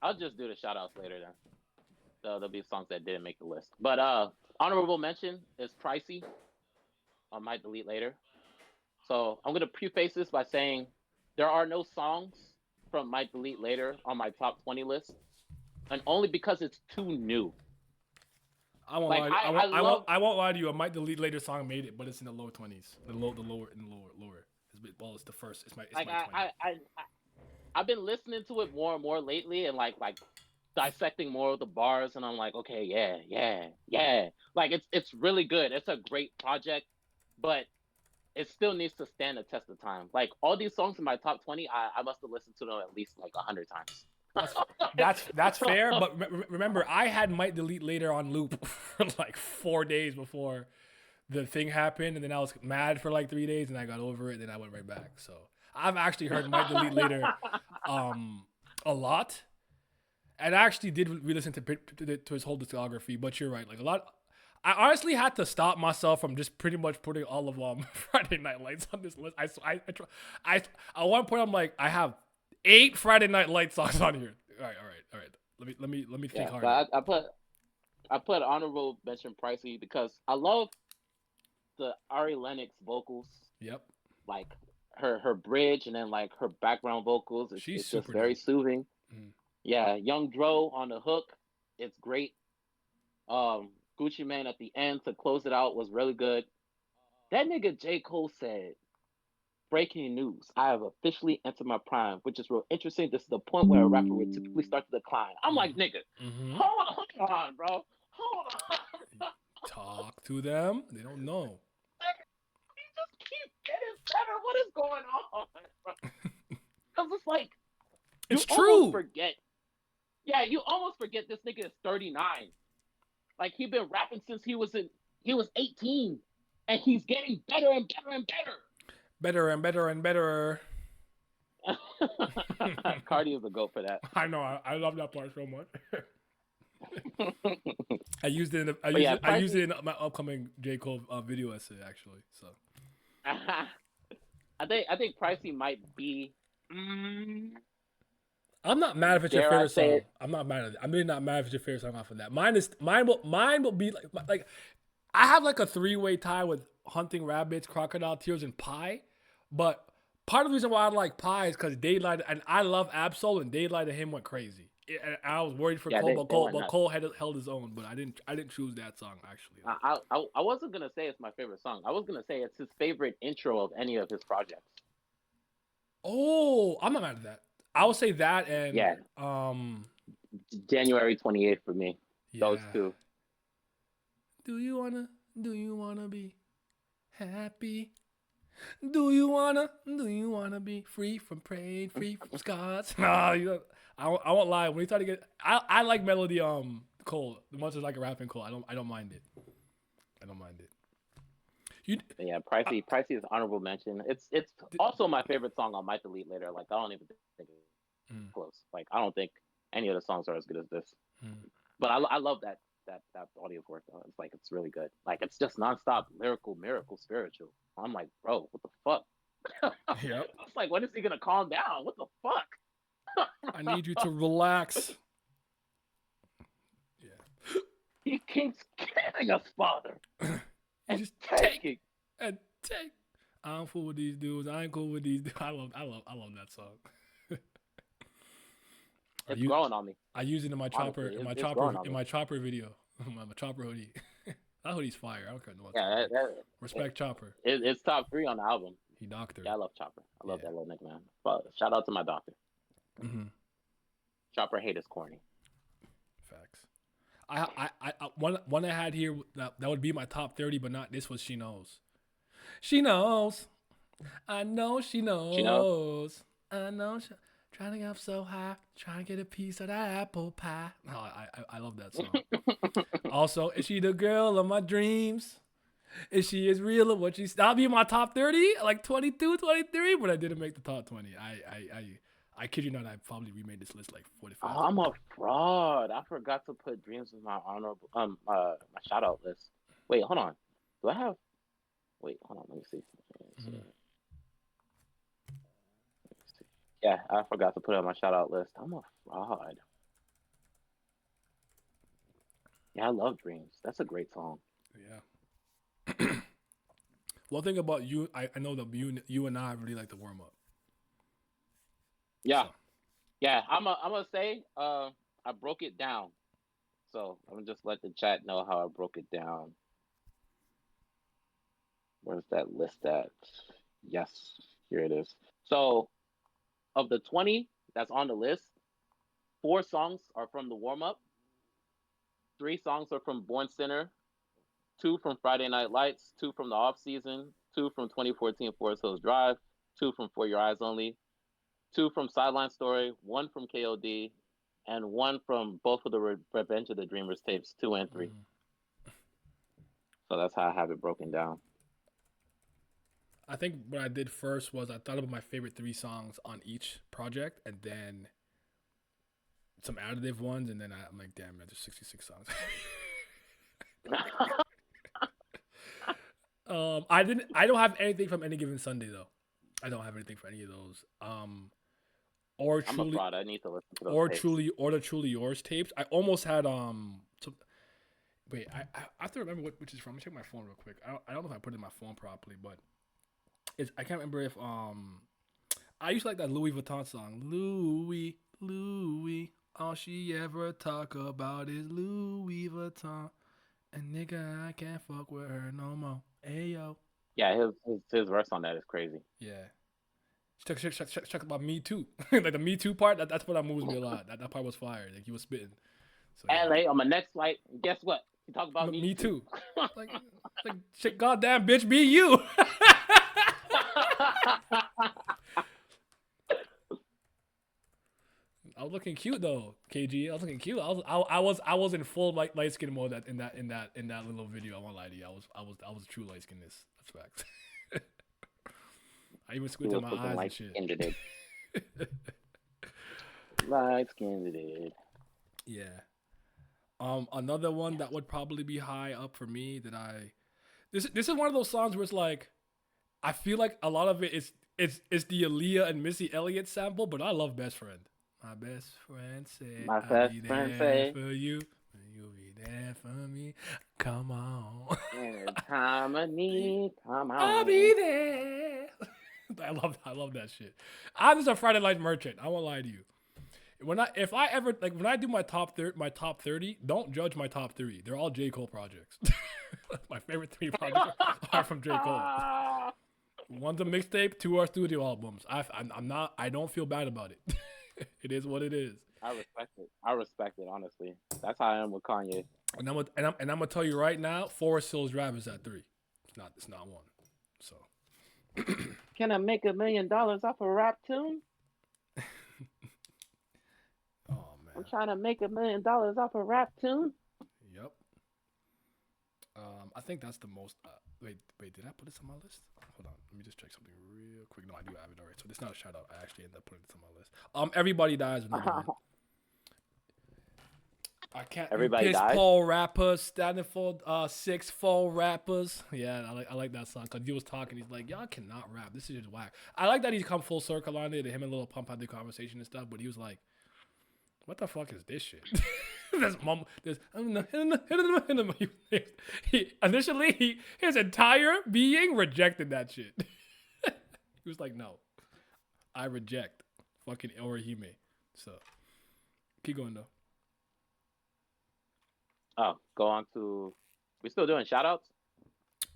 I'll just do the shout outs later then. So there'll be songs that didn't make the list. But honorable mention is Pricey. I might delete later. So I'm gonna preface this by saying there are no songs from Might Delete Later on my top 20 list, and only because it's too new. I won't Like lie. I love I won't lie to you. I might delete later song made it, but it's in the low 20s. The lower. Well, it's the first. It's like my 20. I've been listening to it more and more lately, and like dissecting more of the bars, and I'm like, okay, yeah. Like it's really good. It's a great project, but it still needs to stand the test of time. Like all these songs in my top 20, I must have listened to them at least like 100 times. That's fair. But remember, I had might delete later on loop for like 4 days before the thing happened, and then I was mad for like 3 days, and I got over it. Then I went right back. So I've actually heard might delete later, a lot. And I actually did re-listen to his whole discography. But you're right, like a lot. I honestly had to stop myself from just pretty much putting all of Friday Night Lights on this list. I at one point I'm like, I have 8 Friday Night Light songs on here. All right. Let me think Yeah, harder. but I put honorable mention Pricey because I love the Ari Lennox vocals, Yep, like her bridge and then like her background vocals. she's It's just super very dope. soothing. Mm. Yeah, Young Dro on the hook, it's great. Um, Gucci Man at the end to close it out was really good. That nigga J.Cole said, "Breaking news: I have officially entered my prime," which is real interesting. This is the point where a rapper would typically start to decline. I'm like, nigga, Mm-hmm. hold on, bro, hold on. Talk to them. They don't know. He just keep getting better. What is going on? Because it's like you It's almost true. forget. Yeah, you almost forget this nigga is 39. Like he been rapping since he was 18, and he's getting better and better and Better and better and better. better. Cardi is a goat for that. I know. I love that part so much. I used it. But yeah, I used Pricey. it in my upcoming J Cole video essay actually. So I think Pricey might be. Mm, I'm not mad if it's your dare I favorite say song. it? I'm not mad at it. I'm really not mad if it's your favorite song off of that. Mine will be like I have like a 3-way tie with Hunting Rabbits, Crocodile Tears, and Pie. But part of the reason why I like Pie is because Daylight and I love Absol and Daylight and him went crazy. And I was worried for Yeah, Cole, they went but nuts. Cole had held his own. But I didn't choose that song actually. I wasn't gonna say it's my favorite song. I was gonna say it's his favorite intro of any of his projects. Oh, I'm not mad at that. I would say that and Yeah, January 28th for me. Those yeah. two. Do you wanna be happy? Do you wanna be free from pain, free from scars? Nah, I won't lie. When you start to get, I like melody. Cole. The much as like a rapping Cole, I don't mind it. I don't mind it. You, But yeah, uh, Pricey is honorable mention. It's also my favorite song on Might Delete Later. Like I don't even think it's mm, close. Like I don't think any of the songs are as good as this. mm. But I love that body of work though. It's like it's really good. Like it's just nonstop lyrical, miracle, spiritual. I'm like, bro, what the fuck? Yep. It's like, when is he gonna calm down? What the I fuck? need you to relax. Yeah. He keeps killing us, Father, You and just take taking. and take. I'm cool with these dudes. I ain't cool with these dudes. I love that song. I It's use growing on me. I use it in my chopper Honestly, it's growing on me. video. my chopper hoodie. That hoodie's fire. I don't care what Yeah, song. Respect Chopper. it's top 3 on the album. He doctored. Yeah, I love Chopper. I love Yeah. that little nigga, man. But shout out to my doctor. Mm-hmm. Chopper hate is corny. Facts. One I had here that would be my top 30, but not this was She Knows. She knows. I know she You know? knows. I know she, trying to get up so high, trying to get a piece of that apple pie. Oh, I love that song. Also, is she the girl of my dreams? Is she as real as what she's? That'll be in my top 30, like 22, 23, but I didn't make the top 20. I kid you not, I probably remade this list like 45 Oh, times. I'm a fraud. I forgot to put Dreams in my honorable my shout out list. Wait, hold on. Do I have? Wait, hold on. Let me see. Mhm. Let me see. Yeah, I forgot to put it on my shout out list. I'm a fraud. Yeah, I love Dreams. That's a great song. Yeah. One thing about you, I know that you and I really like to warm up. Yeah, So yeah. I'm gonna say, I broke it down. So I'm gonna just let the chat know how I broke it down. Where's that list at? Yes, here it is. So of the 20 that's on the list, 4 songs are from the warm up, 3 songs are from Born Center, 2 from Friday Night Lights, 2 from the off season, 2 from 2014 Forest Hills Drive, 2 from For Your Eyes Only, 2 from Sideline Story, 1 from KOD, and 1 from both of the Revenge of the Dreamers tapes, 2 and 3. So that's how I have it broken down. I think what I did first was I thought about my favorite 3 songs on each project, and then some additive ones, and then I'm like, damn, man, there's 66 songs. I don't have anything from Any Given Sunday though. I don't have anything for any of those. Or I'm a truly, fraud. I need to listen to those tapes. or the Truly Yours tapes. I almost had wait, I have to remember which is from. Let me check my phone real quick. I don't know if I put it in my phone properly, but I can't remember if I used to like that Louis Vuitton song. Louis, all she ever talk about is Louis Vuitton. And nigga, I can't fuck with her no more. Ayo. Yeah, his verse on that is crazy. Yeah. Check about Me Too. Like the Me Too part, that's what that moves me a lot. That part was fire. Like he was spitting. So yeah. LA on my next flight. Guess what? You talk about Me Too. like shit, goddamn bitch, be you. I was looking cute though, KG. I was looking cute. I was in full light skin mode in that little video. I won't lie to you. I was true light skinness. That's facts. I even squinted my eyes and shit. Light skinned it. Yeah. Another one that would probably be high up for me that this is one of those songs where it's like I feel like a lot of it is it's the Aaliyah and Missy Elliott sample, but I love Best Friend. My best friend said, My I'll best be friend there say, for you. You'll be there for me. Come on. in time of need, come on. I'll be there. I love that shit. I'm just a Friday Night merchant. I won't lie to you. When I do my top 30, don't judge my top 3. They're all J. Cole projects. My favorite 3 projects are from J. Cole. One's a mixtape, 2 are studio albums. I don't feel bad about it. It is what it is. I respect it, honestly. That's how I am with Kanye. And I'm gonna tell you right now, Forest Hills Drive is at 3. It's not 1. So Can I make $1 million off a rap tune? oh man. I'm trying to make $1 million off a rap tune. Yep. I think that's the most wait, did I put this on my list? Hold on, let me just check something real quick. No, I do have it already. So this is not a shout out. I actually ended up putting this on my list. Everybody dies. I can't. Everybody dies. Paul rappers standing for 6 fall rappers. Yeah, I like that song because he was talking. He's like, y'all cannot rap. This is just whack. I like that he's come full circle on it. Him and Lil Pump had the conversation and stuff. But he was like, what the fuck is this shit? Initially, his entire being rejected that shit. He was like, no, I reject fucking Orihime. So keep going though. Oh, go on to. We still doing shout outs?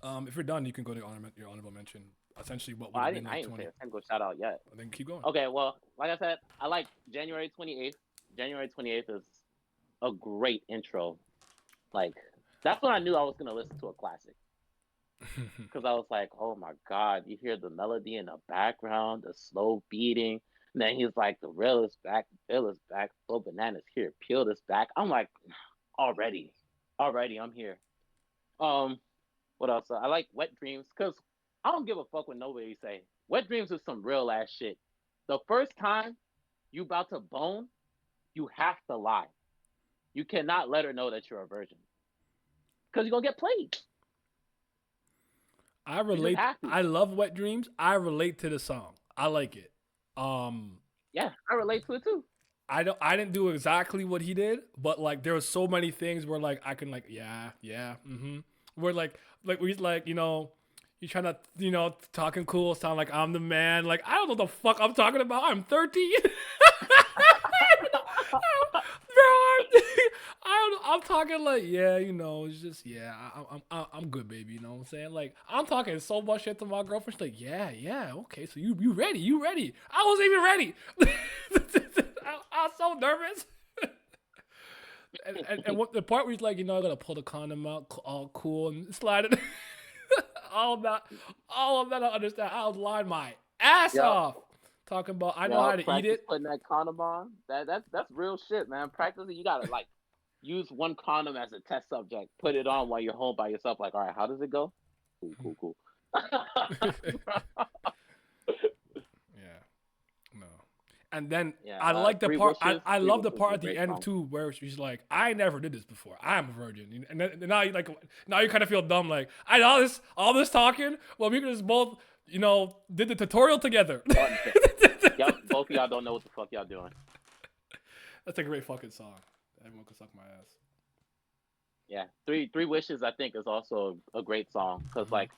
If you're done, you can go to your honorable mention. Essentially, what I didn't say a single shout out yet. Then keep going. Okay, well, like I said, I like January 28th. January 28th is a great intro. Like, that's when I knew I was going to listen to a classic. Because I was like, oh my God, you hear the melody in the background, the slow beating. And then he's like, the real is back, the bill is back, Flow Bananas here, Peel is back. I'm like, already, I'm here. What else? I like Wet Dreams because I don't give a fuck what nobody say. Wet Dreams is some real ass shit. The first time you about to bone, you have to lie. You cannot let her know that you're a virgin. Because you're going to get played. I relate. I love Wet Dreams. I relate to the song. I like it. Yeah, I relate to it too. I didn't do exactly what he did, but like there was so many things where like I can like yeah where like we like you trying to talking cool sound like I'm the man, like I don't know what the fuck I'm talking about. I'm 13. Bro, I'm talking like it's just I'm good, baby. You know what I'm saying? Like I'm talking so much shit to my girlfriend. She's like, yeah, okay, so you ready? You ready? I wasn't even ready. I was so nervous. And what the part where he's like, I gotta pull the condom out, all cool and slide it. all of that, all of that. I understand. I was lying my ass Yep. off talking about I know Yeah, how to eat practice it. putting that condom on. That's real shit, man. Practice it. You gotta like use one condom as a test subject. Put it on while you're home by yourself. Like, all right, how does it go? Cool. Yeah. No. And then Yeah, I like the Three part. Wishes. I Three love the Wishes is part a at the great end song. too, where she's like, "I never did this before. I'm a virgin." And then now you like now you kind of feel dumb, like I all this talking. Well, we could just both did the tutorial together. Yep, both of y'all don't know what the fuck y'all doing. That's a great fucking song. Everyone can suck my ass. Yeah, Three Wishes I think is also a great song because Mhm. like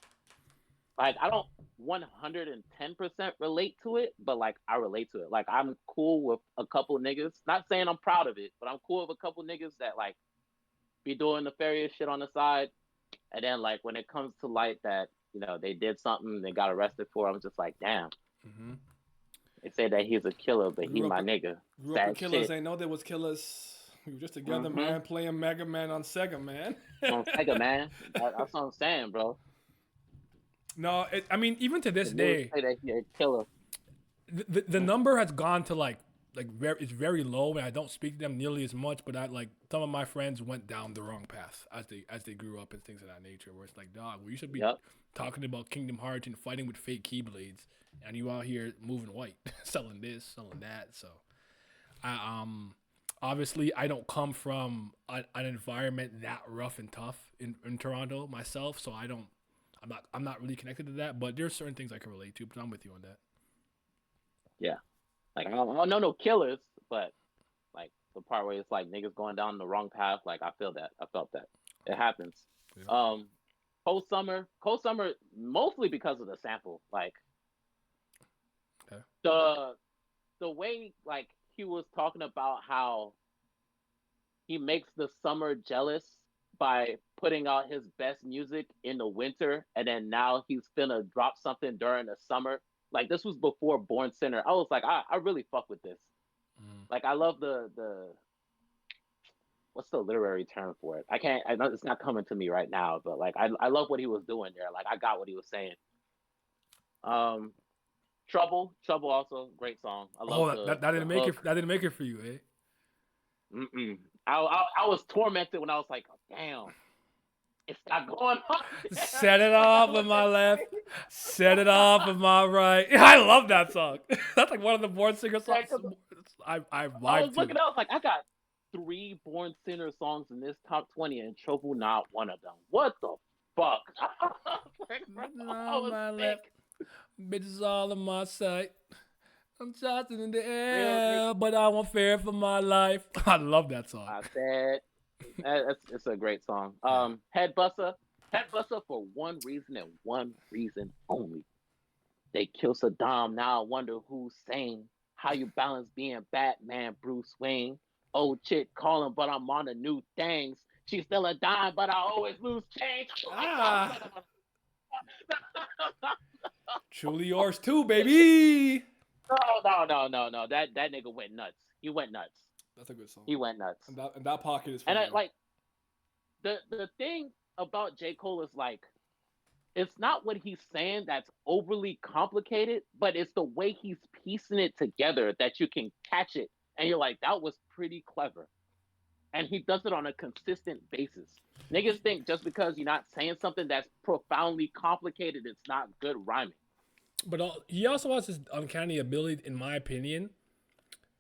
I don't 110% relate to it, but like I relate to it. Like I'm cool with a couple niggas. Not saying I'm proud of it, but I'm cool with a couple niggas that like be doing nefarious shit on the side, and then like when it comes to light that they did something they got arrested for, I'm just like, damn. Mm-hmm. They say that he's a killer, but he Grew up my nigga. grew up with Sad killers. shit. Ain't know there was killers. We were just together, Mm-hmm. man, playing Mega Man on Sega, man. On Sega, man. That's what I'm saying, bro. No, I mean, even to The this niggas day, say that he's a killer. the number has gone to like very it's very low, and I don't speak to them nearly as much. But I like some of my friends went down the wrong path as they grew up and things of that nature. Where it's like, dog, well, you should be Yep. talking about Kingdom Hearts and fighting with fake keyblades, and you out here moving white, selling this, selling that. So, I obviously I don't come from an environment that rough and tough in Toronto myself, so I don't. I'm not really connected to that, but there's certain things I can relate to. But I'm with you on that. Yeah. Like I don't know no killers, but like the part where it's like niggas going down the wrong path, like I feel that. I felt that. It happens. Yeah. Cold summer mostly because of the sample. Like Okay. the way like he was talking about how he makes the summer jealous by putting out his best music in the winter, and then now he's finna drop something during the summer. Like this was before Born Center. I was like, I really fuck with this. Mm. Like I love the what's the literary term for it? I can't. I know it's not coming to me right now, but like I love what he was doing there. Like I got what he was saying. Um, Trouble also great song. I love Oh, that the didn't make it. hook. That didn't make it for you, eh? Mm-mm. I was tormented when I was like, damn, it's not going on. Set it Like I off with looked my at left, set it off with my right. I love that song. That's like one of the Born Singer songs. yeah, 'cause I I vibe was to. looking, I was like, I got 3 Born Sinner songs in this top 20, and Trouble not one of them. What the fuck? Like, bro, I On was my left, sick. bitches all on my side. I'm shouting in the Real air, nigga. but I want fair for my life. I love that song. I said, it's a great song. Yeah. Head Buster for one reason and one reason only. They kill Saddam. Now I wonder who's sane. How you balance being Batman, Bruce Wayne? Old chick calling, but I'm on the new things. She's still a dime, but I always lose change. Ah, truly yours too, baby. No. That nigga went nuts. He went nuts. That's a good song. He went nuts. And that pocket is for And you. like the thing about J. Cole is like it's not what he's saying that's overly complicated, but it's the way he's piecing it together that you can catch it and you're like, that was pretty clever. And he does it on a consistent basis. Niggas think just because you're not saying something that's profoundly complicated, it's not good rhyming. But he also has this uncanny ability, in my opinion.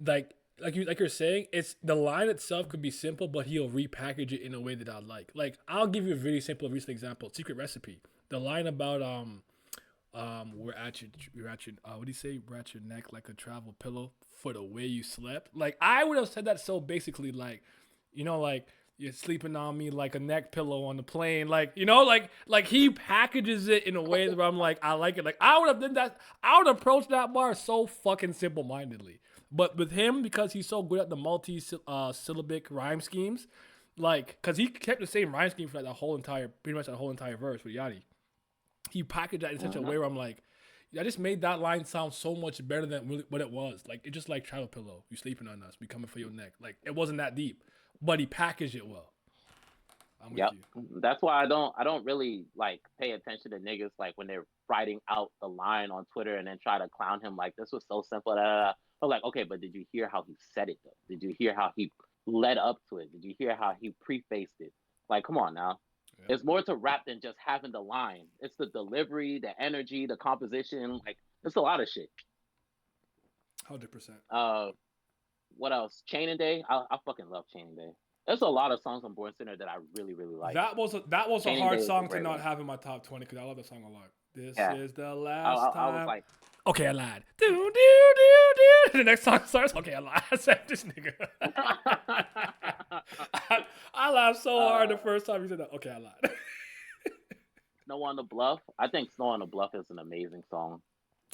You're saying, it's the line itself could be simple, but he'll repackage it in a way that I like. Like I'll give you a really simple recent example. Secret Recipe. The line about we're at your what do you say? We're at your neck like a travel pillow for the way you slept. Like I would have said that so basically, like, like you're sleeping on me like a neck pillow on the plane, like like he packages it in a way that I'm like I like it. Like I would have done that. I would approach that bar so fucking simple mindedly. But with him, because he's so good at the multi syllabic rhyme schemes, like because he kept the same rhyme scheme for like pretty much that whole entire verse with Yachty. He packaged that in such a way where I'm like, I just made that line sound so much better than really what it was. Like it just like travel pillow, you sleeping on us, we coming for your neck. Like it wasn't that deep, but he packaged it well. I'm with Yep. you. That's why I don't really like pay attention to niggas like when they're writing out the line on Twitter and then try to clown him like this was so simple. Da, da, da. I'm like, okay, but did you hear how he said it though? Did you hear how he led up to it? Did you hear how he prefaced it? Like, come on now. Yeah. It's more to rap than just having the line. It's the delivery, the energy, the composition. Like, it's a lot of shit. 100%. What else? Chaining Day. I fucking love Chaining Day. There's a lot of songs on Born Sinner that I really, really like. That was a Chaining hard Day is song a to great not one. have in my top 20 because I love that song a lot. This Yeah. is the last time. I was like, okay, I lied. Do do do do. The next song starts. Okay, I lied. I said this nigga. I laughed so hard the first time you said that. Okay, I lied. Snow on the Bluff. I think Snow on the Bluff is an amazing song.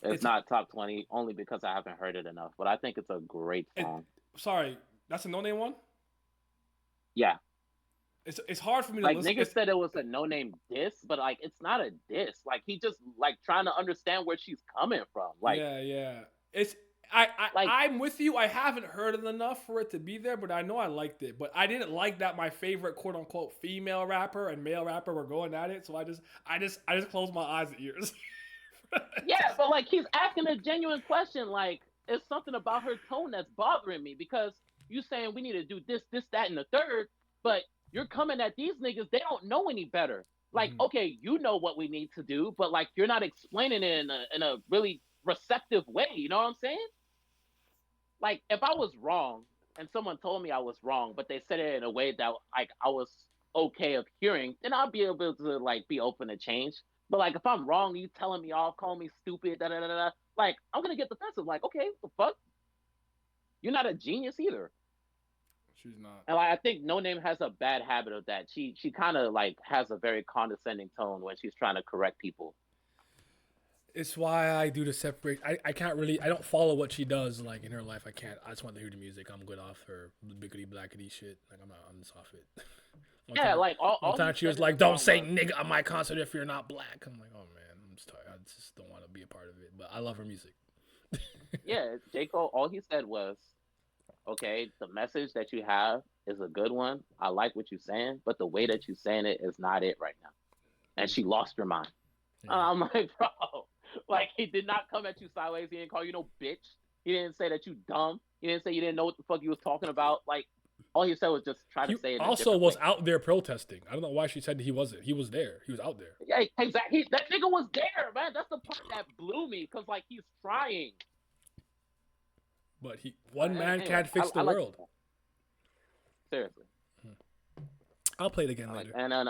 It's not top 20 only because I haven't heard it enough, but I think it's a great song. Sorry, that's a no-name one? Yeah. It's hard for me to like listen. Niggas said it was a no-name diss, but like it's not a diss. Like he just like trying to understand where she's coming from. Like yeah. I'm with you. I haven't heard it enough for it to be there, but I know I liked it. But I didn't like that my favorite quote unquote female rapper and male rapper were going at it. So I just closed my eyes and ears. yeah, but like he's asking a genuine question. Like it's something about her tone that's bothering me because you saying we need to do this, that, and the third, but you're coming at these niggas. They don't know any better. Like, okay, you know what we need to do, but like you're not explaining it in a really receptive way. You know what I'm saying? Like, if I was wrong and someone told me I was wrong, but they said it in a way that like I was okay of hearing, then I'll be able to like be open to change. But like if I'm wrong, you telling me off, calling me stupid, da da da da, like I'm gonna get defensive. Like, okay, what the fuck? You're not a genius either. She's not. And like I think No Name has a bad habit of that. She kind of like has a very condescending tone when she's trying to correct people. It's why I do the separate. I can't really. I don't follow what she does like in her life. I can't. I just want to hear the music. I'm good off her biggity blackity shit. Like I'm just off it. Yeah, like all time she was like, "Don't say nigga on my concert if you're not black." I'm like, "Oh man, I'm just tired. I just don't want to be a part of it." But I love her music. Yeah, J.Cole. All he said was, "Okay, the message that you have is a good one. I like what you're saying, but the way that you're saying it is not it right now." And she lost her mind. Yeah. I'm like, bro, like he did not come at you sideways. He didn't call you no bitch. He didn't say that you dumb. He didn't say you didn't know what the fuck you was talking about. Like. All he said was just try to say it. Also, was out there protesting. I don't know why she said he wasn't. He was there. He was out there. Yeah, exactly. That nigga was there, man. That's the part that blew me because, like, he's trying. But one man can't fix the world. Seriously. I'll play it again later. And then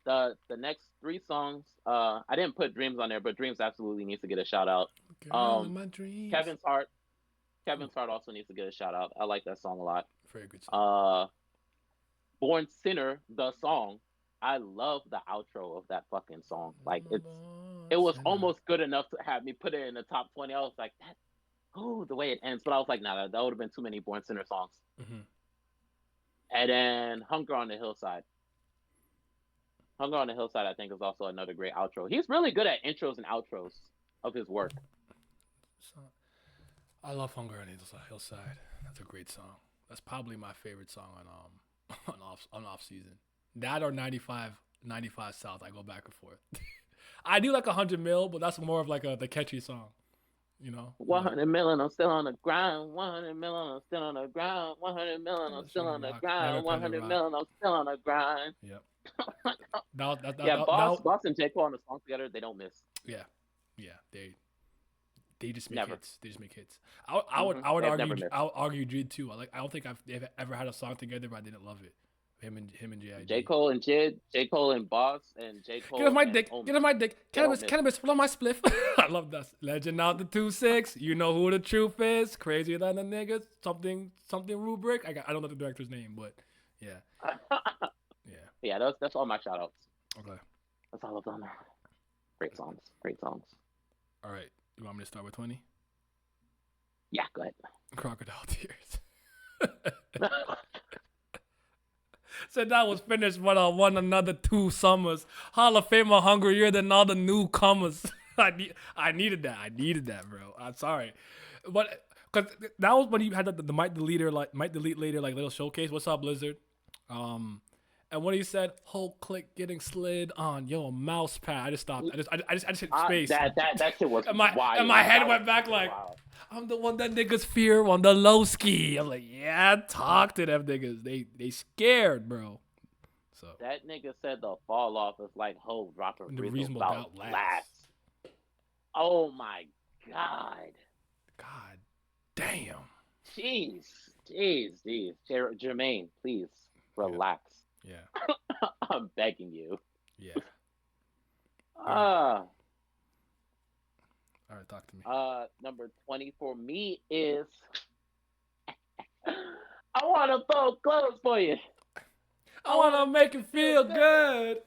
the next three songs, I didn't put Dreams on there, but Dreams absolutely needs to get a shout out. My dreams. Kevin's Heart also needs to get a shout out. I like that song a lot. Very good song. Born Sinner, the song. I love the outro of that fucking song. Like it was almost good enough to have me put it in the top 20. I was like, the way it ends. But I was like, nah, that would have been too many Born Sinner songs. Mm-hmm. And then Hunger on the Hillside. Hunger on the Hillside, I think, is also another great outro. He's really good at intros and outros of his work. I love Hunger on the Hillside. That's a great song. That's probably my favorite song on off season. That or 95 South. I go back and forth. I do like 100 mil, but that's more of like the catchy song. You know, 100 million, I'm still on the grind. 100 million, I'm still on the grind. 100 million, I'm still on the grind. 100 million, I'm still on the grind. Yep. Boss and J.Cole on the song together, they don't miss. Yeah, they just make hits. They just make hits. I would argue Drid too. I don't think they've ever had a song together, but I didn't love it. Him and J. JID. Cole and Jid, J. Cole and Boss, and J. Get off Cole my and dick. Get Homie. off my dick. They don't Cannabis, miss. cannabis, blow my spliff. I love that. Legend out the 2-6. You know who the truth is. Crazier than the niggas. Something rubric. I don't know the director's name, but yeah. Yeah. Yeah, that's all my shout outs. Okay. That's all of them. Great songs. Great songs. All right. You want me to start with 20? Yeah, go ahead. Crocodile Tears. Said that was finished, but I won another 2 summers. Hall of Famer hungrier than all the newcomers. I needed that. I needed that, bro. I'm sorry, but because that was when you had the might delete later like little showcase. What's up, Blizzard? And when he said whole click getting slid on your mouse pad, I just stopped. I just hit space. That shit was and wild. my head went back like, wild. I'm the one that niggas fear on the low ski. I'm like, yeah, talk to them niggas. They scared, bro. So that nigga said the fall off is like Ho dropping the reasonable doubt doubt last. last. Oh my god. God damn. Jeez. Jermaine, please relax. Yeah. I'm begging you. Yeah. All right, talk to me. Number 20 for me is I want to fold clothes for you. I want to make it feel good.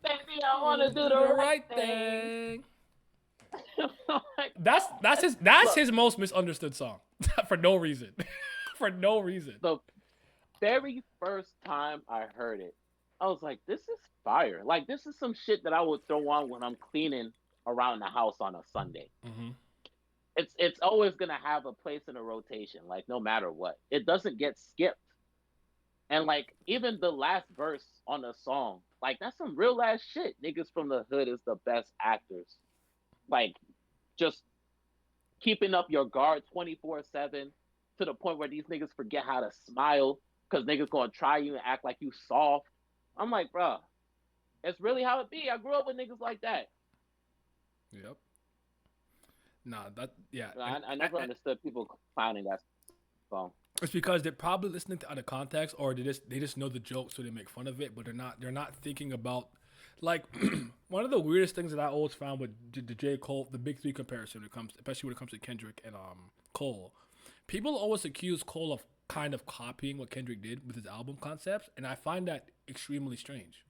Baby, I want to do the right thing. That's his most misunderstood song for no reason. For no reason. The very first time I heard it, I was like, this is fire. Like, this is some shit that I would throw on when I'm cleaning around the house on a Sunday. Mm-hmm. It's always gonna have a place in a rotation, like no matter what. It doesn't get skipped. And like even the last verse on the song, like that's some real ass shit. Niggas from the hood is the best actors. Like just keeping up your guard 24/7 to the point where these niggas forget how to smile because niggas gonna try you and act like you soft. I'm like, bro, it's really how it be. I grew up with niggas like that. Yep. Nah, yeah. I never understood people clowning that song. It's because they're probably listening to out of context, or they just know the joke, so they make fun of it. But they're not thinking about, like, one of the weirdest things that I always found with the J. Cole, the Big Three comparison, especially when it comes to Kendrick and Cole. People always accuse Cole of kind of copying what Kendrick did with his album concepts, and I find that extremely strange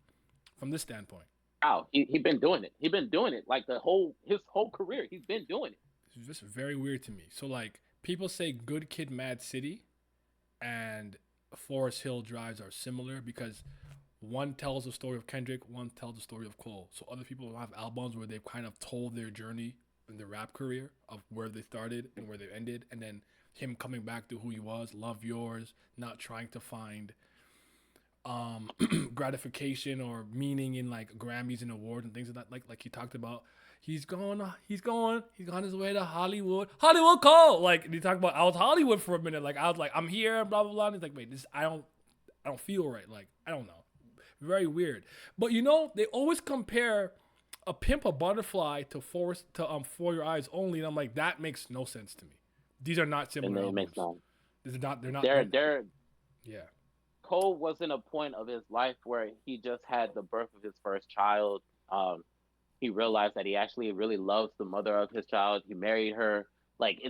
from this standpoint. Wow, he been doing it. He been doing it like his whole career. He's been doing it. It's just very weird to me. So like people say Good Kid, Mad City and Forest Hill Drives are similar because one tells the story of Kendrick, one tells the story of Cole. So other people have albums where they've kind of told their journey in their rap career of where they started and where they ended, and then him coming back to who he was, Love Yours, not trying to find gratification or meaning in like Grammys and awards and things like that. Like he talked about, he's on his way to Hollywood Cole. Like he talked about, I was Hollywood for a minute. Like I was like, I'm here, blah blah blah. And he's like, wait, this I don't feel right. Like I don't know, very weird. But you know, they always compare a Pimp a Butterfly to For Your Eyes Only, and I'm like, that makes no sense to me. These are not similar albums. They're not. Yeah. Cole was in a point of his life where he just had the birth of his first child. He realized that he actually really loves the mother of his child. He married her. Like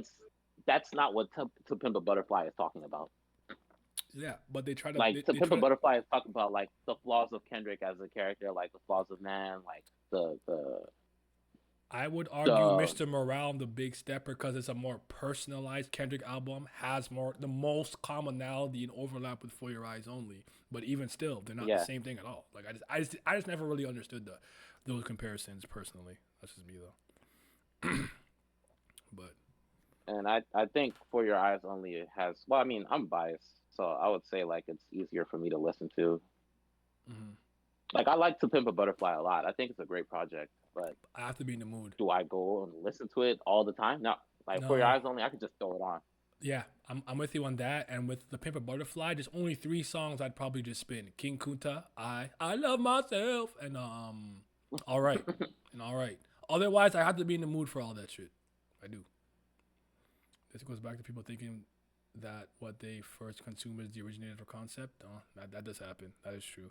that's not what To Pimp a Butterfly is talking about. Yeah, but they try to To Pimp a Butterfly is talking about like the flaws of Kendrick as a character, like the flaws of man, like the. I would argue Mr. Morale, the Big Stepper, because it's a more personalized Kendrick album, has the most commonality and overlap with For Your Eyes Only. But even still, they're not the same thing at all. Like I just never really understood those comparisons personally. That's just me though. But and I think For Your Eyes Only has, well, I mean, I'm biased, so I would say like it's easier for me to listen to. Mm-hmm. Like I like To Pimp a Butterfly a lot. I think it's a great project. But I have to be in the mood. Do I go and listen to it all the time? No. For Your Eyes Only, I could just throw it on. Yeah, I'm with you on that. And with The Pimp a Butterfly, there's only 3 songs I'd probably just spin. King Kunta, I Love Myself, and All Right. And All Right. Otherwise, I have to be in the mood for all that shit. I do. This goes back to people thinking that what they first consume is the originator concept. Oh, that does happen. That is true.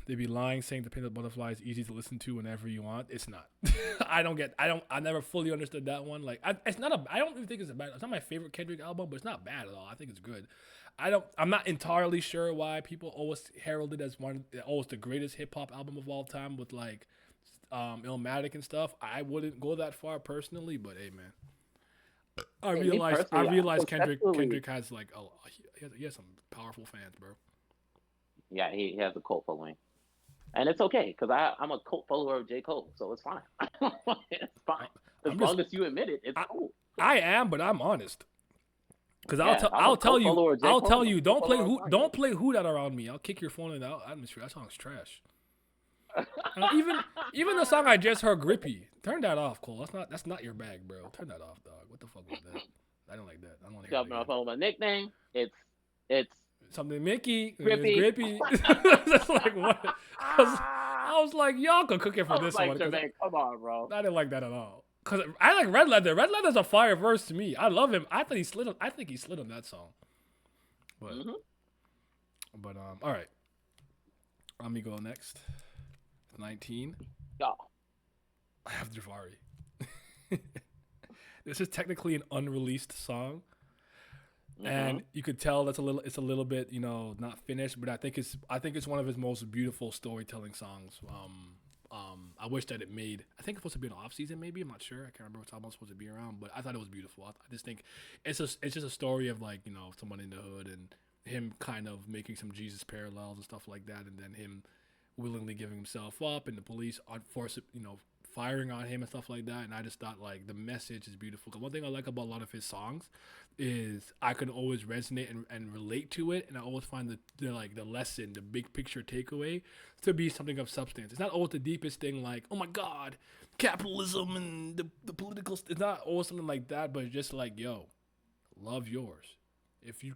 They'd be lying saying the Peanut Butterfly is easy to listen to whenever you want. It's not. I never fully understood that one. Like, it's not I don't even think it's a bad, it's not my favorite Kendrick album, but it's not bad at all. I think it's good. I'm not entirely sure why people always herald it as always the greatest hip hop album of all time with like, Illmatic and stuff. I wouldn't go that far personally, but hey, man. I realized Kendrick has like, he has some powerful fans, bro. Yeah, he has a cult following, and it's okay because I'm a cult follower of J.Cole, so it's fine. It's fine as long as you admit it. It's cool. I am, but I'm honest. Because Yeah, I'll tell you, don't play who that around me. I'll kick your phone in the atmosphere. That song's trash. Even the song I just heard, Grippy. Turn that off, Cole. That's not your bag, bro. Turn that off, dog. What the fuck was that? I don't like that. I don't want to hear that. Jumping my nickname. It's something Mickey. Grippy. Grippy. That's like what? I was like, y'all can cook it for this one. Jermaine, come on, bro. I didn't like that at all. Cause I like Red Leather. Red Leather's a fire verse to me. I love him. I think he slid on that song. But all right. Let me go next. 19. Yeah. I have Javari. This is technically an unreleased song. And you could tell it's a little bit, not finished, but I think it's one of his most beautiful storytelling songs. I wish that it made. I think it's supposed to be an off season, maybe. I'm not sure. I can't remember what time it's supposed to be around, but I thought it was beautiful. I just think it's just a story of like someone in the hood and him kind of making some Jesus parallels and stuff like that, and then him willingly giving himself up, and the police firing on him and stuff like that. And I just thought like the message is beautiful. 'Cause one thing I like about a lot of his songs is I could always resonate and relate to it, and I always find the lesson, the big picture takeaway to be something of substance. It's not always the deepest thing like, oh my God, capitalism and the political. It's not always something like that, but it's just like, yo, love yours. If you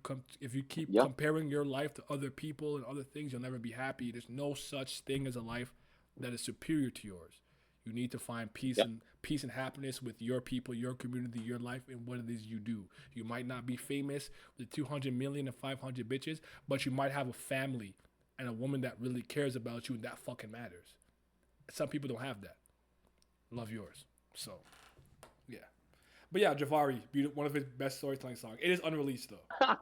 keep comparing your life to other people and other things, you'll never be happy. There's no such thing as a life that is superior to yours. You need to find peace and happiness with your people, your community, your life, and what it is you do. You might not be famous with 200 million and 500 bitches, but you might have a family and a woman that really cares about you, and that fucking matters. Some people don't have that. Love yours. So, yeah. But yeah, Javari, one of his best storytelling songs. It is unreleased though. So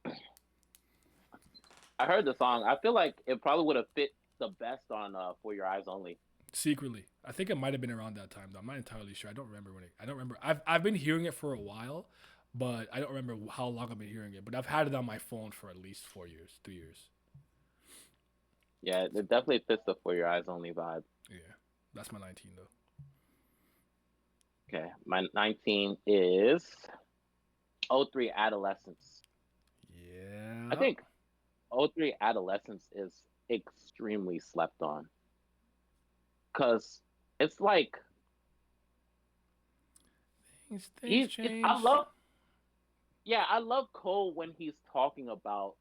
yeah. I heard the song. I feel like it probably would have fit the best on For Your Eyes Only. Secretly, I think it might have been around that time though. I'm not entirely sure. I don't remember. I've been hearing it for a while, but I don't remember how long I've been hearing it. But I've had it on my phone for at least 3 years. Yeah, it definitely fits the For Your Eyes Only vibe. Yeah, that's my 19 though. Okay, my 19 is 03 Adolescence. Yeah. I think 03 Adolescence is extremely slept on. Because it's like... Things change. I love Cole when he's talking about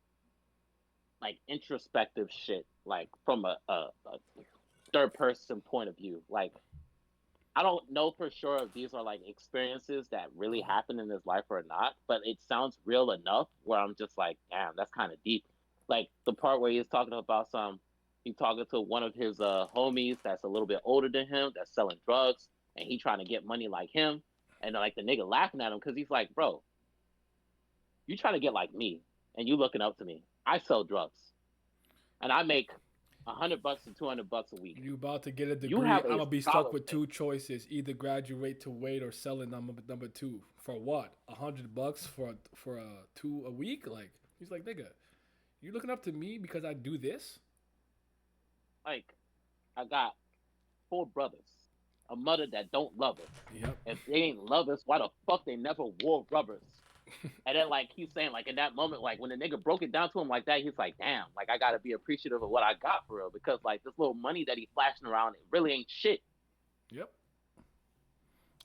like introspective shit, like from a third person point of view. Like, I don't know for sure if these are like experiences that really happened in his life or not, but it sounds real enough where I'm just like, damn, that's kind of deep. Like the part where he's talking about he's talking to one of his homies that's a little bit older than him that's selling drugs, and he trying to get money like him, and like the nigga laughing at him because he's like, bro, you trying to get like me, and you looking up to me. I sell drugs, and I make $100 to $200 a week. You about to get a degree? I'm gonna be stuck with two choices: either graduate to wait or sell it number two. For what? $100 for a 2 a week? Like, he's like, nigga, you looking up to me because I do this? Like, I got 4 brothers, a mother that don't love us. Yep. If they ain't love us, why the fuck they never wore rubbers? And then, like, he's saying, like, in that moment, like, when the nigga broke it down to him like that, he's like, damn, like, I gotta be appreciative of what I got for real, because, like, this little money that he flashing around, it really ain't shit. Yep.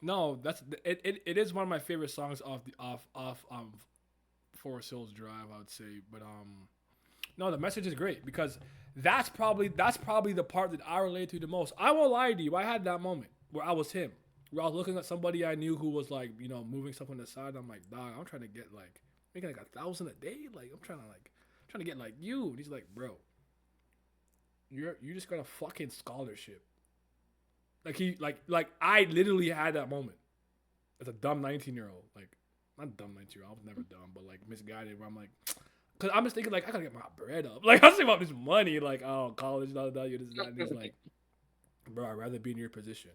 No, it is one of my favorite songs off Forest Hills Drive, I would say. But no, the message is great because that's probably the part that I relate to the most. I won't lie to you, I had that moment where I was him, I was looking at somebody I knew who was like, moving stuff on the side. I'm like, dog, I'm trying to get like making like 1,000 a day. Like I'm trying to get like you. And he's like, bro, you just got a fucking scholarship. Like I literally had that moment as a dumb 19-year-old. Like not dumb 19-year-old. I was never dumb, but like misguided. Where I'm like, cause I'm just thinking like I gotta get my bread up. Like I was thinking about this money. Like college, you this that. And he's like, bro, I'd rather be in your position.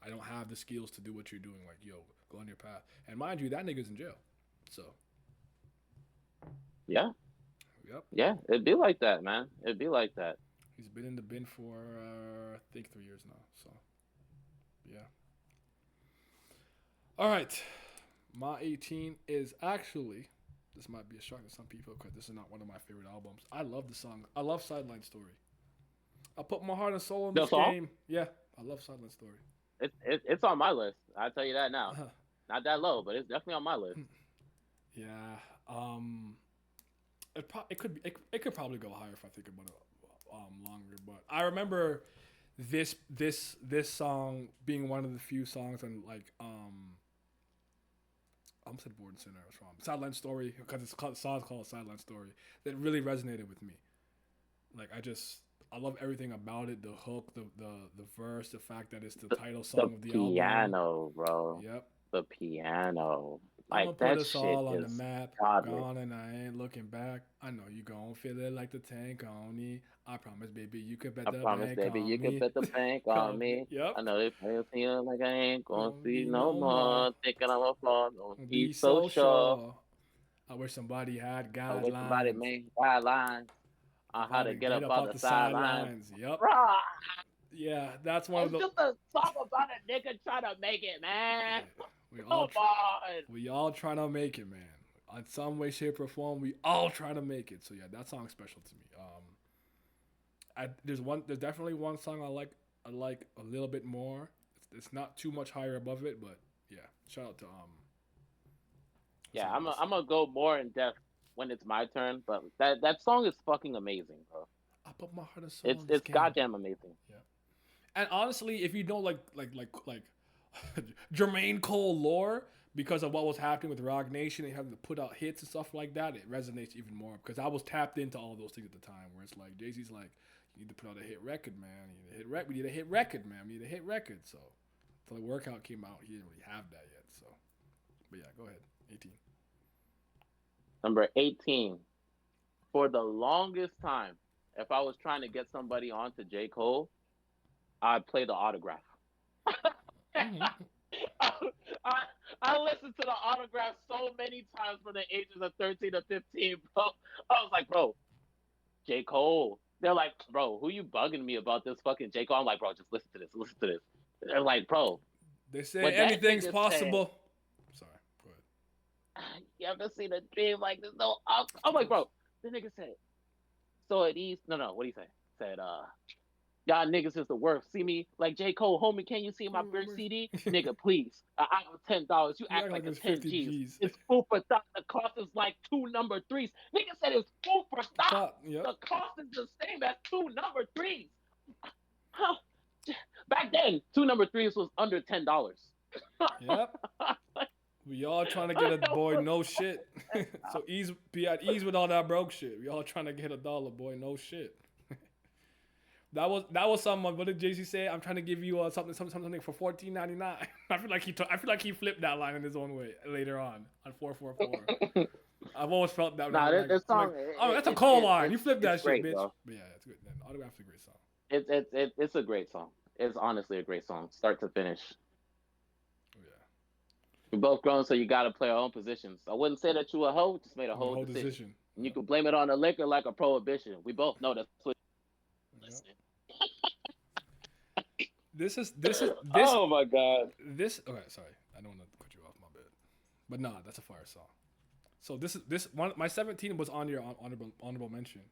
I don't have the skills to do what you're doing. Like yo, go on your path. And mind you, that nigga's in jail. So Yeah, yep, yeah. It'd be like that, man. It'd be like that. he's been in the bin for I think 3 years now. So yeah. All right. My 18 is actually, this might be a shock to some people because this is not one of my favorite albums. I love the song. I love Sideline Story. I put my heart and soul in The this song? game. Yeah, I love Sideline Story. It's on my list. I'll tell you that now. Uh, Not that low, but it's definitely on my list. yeah. It could be, it could probably go higher if I think about it longer. But I remember this song being one of the few songs and like I'm said Born Sinner. I was wrong. Sideline Story because the song's called Sideline Story. That really resonated with me. Like I love everything about it. The hook, the verse, the fact that it's the title song of the album. Piano, bro. Yep. The piano. I'ma Like put that us shit all on the is map. godly. Gone and I ain't looking back. I know you gon' feel it like the tank on me. I promise, baby, you can bet I the promise, bank baby, on you can me. bet the bank on me. Yep. I know they play feel like I ain't gonna Gonna see be no no more. more. Thinking I'm a fraud, don't be Be so so sure. sure. I wish somebody had I wish somebody guidelines made guidelines on of how how to to get get up up on off the the sidelines. sidelines. Yep. Bruh, Yeah, that's one of it's the. just a song about a nigga trying to make it, man. Yeah, we all Come on. we all trying to make it, man. On some way, shape, or form, we all trying to make it. So yeah, that song's special to me. There's definitely one song I like a little bit more. It's not too much higher above it, but yeah. Shout out to what's Yeah, the name of this? I'm gonna go more in depth when it's my turn, but that song is fucking amazing, bro. I put my heart and soul It's in this it's game. goddamn amazing. Yeah. And honestly, if you don't like Jermaine Cole lore because of what was happening with Rock Nation and having to put out hits and stuff like that, it resonates even more because I was tapped into all those things at the time. Where it's like Jay-Z's like, you need to put out a hit record, man. You need a hit record. We need a hit record, man. We need a hit record. So, until the workout came out, he didn't really have that yet. So, but yeah, go ahead. 18. Number 18. For the longest time, if I was trying to get somebody onto J. Cole, I'd play the autograph. Mm-hmm. I, I, I listened to the autograph so many times from the ages of 13 to 15, bro. I was like, bro, J. Cole. They're like, bro, who you bugging me about this fucking J. Cole? I'm like, bro, just listen to this. Listen to this. They're like, bro, They say what that anything's nigga said, possible. Sorry, go you ever seen a dream like this? No, I'm like, bro, the nigga said, so at ease. No, what do you say? Said, y'all niggas is the worst. See me like J. Cole, homie, can you see my ahead. first CD? Nigga, please. I got $10. You You act act like like it's it's 10 50 G's. G's. It's food for thought. The cost is like two number threes. Nigga said it's food for thought. Yep. The cost is the same as two number threes. Huh. Back then, two number threes was under $10. Yep. We all trying to get a boy no shit. So be at ease with all that broke shit. We all trying to get $1, boy, no shit. That was something. What did Jay-Z say? I'm trying to give you something for $14.99. I feel like he flipped that line in his own way later on 444. I've always felt that. Nah, like, this song. oh, that's a Cole line. You flipped that shit, great, bitch. bro. But yeah, it's good. Then Autograph's a great song. It's a great song. It's honestly a great song, start to finish. Oh, yeah. We're both grown, so you gotta play our own positions. I wouldn't say that you a hoe, just made a whole decision. And you can blame it on the liquor like a prohibition. We both know that's what. Yep. This. Oh my god. This. Okay, sorry. I don't want to cut you off, my bad. But nah, that's a fire song. So this one. My 17 was on your honorable mention.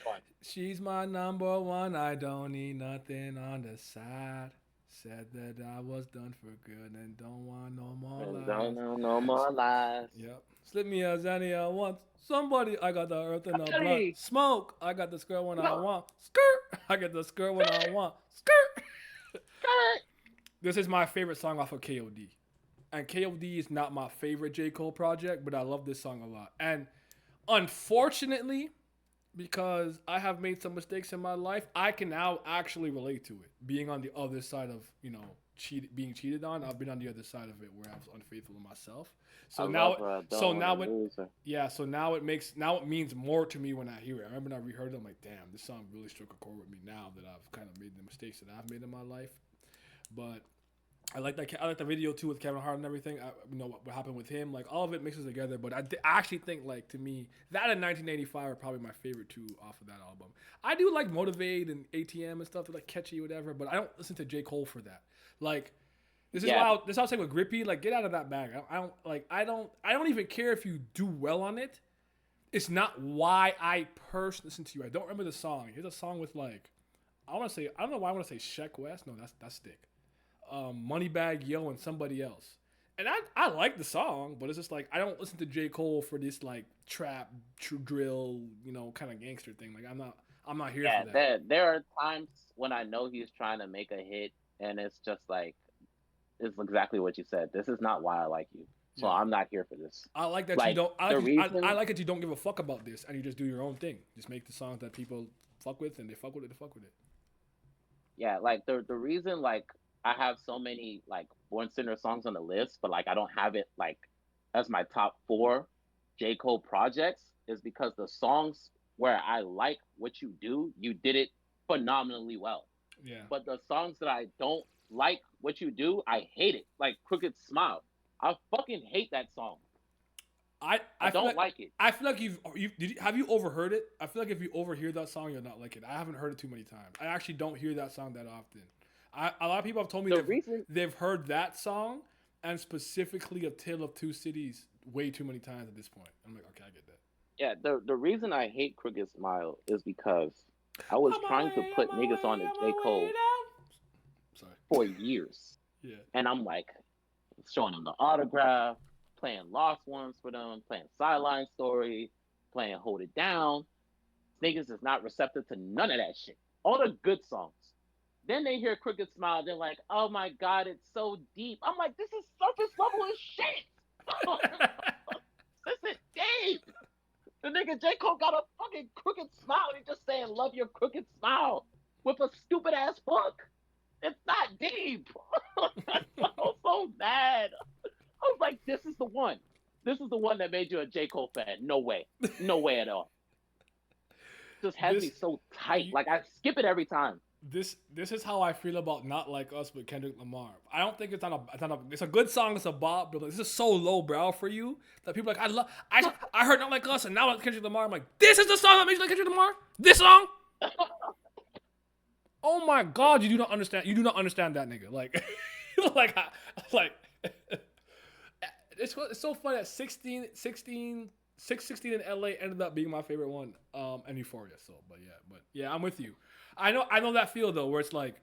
Fine. She's my number one. I don't need nothing on the side. Said that I was done for good and don't want no more lies. Don't know no more lies. Yep. Slip me a Xanny once. Somebody, I got the earth in the Hey. blunt. Smoke, I got the skirt when I want. Skirt, I get the skirt when I want. Skirt. This is my favorite song off of KOD. And KOD is not my favorite J. Cole project, but I love this song a lot. And unfortunately, because I have made some mistakes in my life, I can now actually relate to it. Being on the other side of, being cheated on, I've been on the other side of it where I was unfaithful to myself. So now it means more to me when I hear it. I remember when I reheard it, I'm like, damn, this song really struck a chord with me now that I've kind of made the mistakes that I've made in my life. But I like that. I like the video too with Kevin Hart and everything. What happened with him. Like all of it mixes together. But I actually think, like, to me, that and 1985 are probably my favorite two off of that album. I do like Motivate and ATM and stuff. They're like catchy, whatever. But I don't listen to J. Cole for that. Like, this is why I was saying with Grippy. Like, get out of that bag. I don't even care if you do well on it. It's not why I personally listen to you. I don't remember the song. Here's a song with, like, I don't know why I want to say Sheck West. No, that's Stick. Moneybag Yo and somebody else. And I like the song, but it's just like I don't listen to J. Cole for this like trap, drill, kind of gangster thing. Like I'm not here for that. There are times when I know he's trying to make a hit, and it's just like it's exactly what you said. This is not why I like you, so I'm not here for this. I like that you don't. I like that you don't give a fuck about this, and you just do your own thing. Just make the songs that people fuck with, and they fuck with it. They fuck with it. Yeah, like the reason like I have so many like Born Sinner songs on the list, but like I don't have it like as my top 4 J. Cole projects is because the songs where I like what you do, you did it phenomenally well. Yeah. But the songs that I don't like what you do, I hate it. Like Crooked Smile. I fucking hate that song. I don't like it. I feel like have you overheard it? I feel like if you overhear that song, you'll not like it. I haven't heard it too many times. I actually don't hear that song that often. A lot of people have told me they've heard that song and specifically A Tale of Two Cities way too many times at this point. I'm like, okay, I get that. Yeah, the reason I hate Crooked Smile is because I was trying to put niggas on to J. Cole for years. Yeah. And I'm like showing them the autograph, playing Lost Ones for them, playing Sideline Story, playing Hold It Down. Niggas is not receptive to none of that shit. All the good songs. Then they hear Crooked Smile, they're like, oh my God, it's so deep. I'm like, this is surface level as shit. This is deep. The nigga J. Cole got a fucking crooked smile. He's just saying, love your crooked smile with a stupid ass hook. It's not deep. I was so mad. I was like, this is the one. This is the one that made you a J. Cole fan. No way. No way at all. Just has me so tight. Like, I skip it every time. This is how I feel about Not Like Us with Kendrick Lamar. I don't think it's a good song, it's a bop, but this is so low brow for you that people are like, I heard Not Like Us and now it's Kendrick Lamar. I'm like, this is the song that makes you like Kendrick Lamar? This song? Oh my God, you do not understand that nigga. Like it's so funny that 616 in LA ended up being my favorite one, and Euphoria. So, but yeah, I'm with you. I know that feel though, where it's like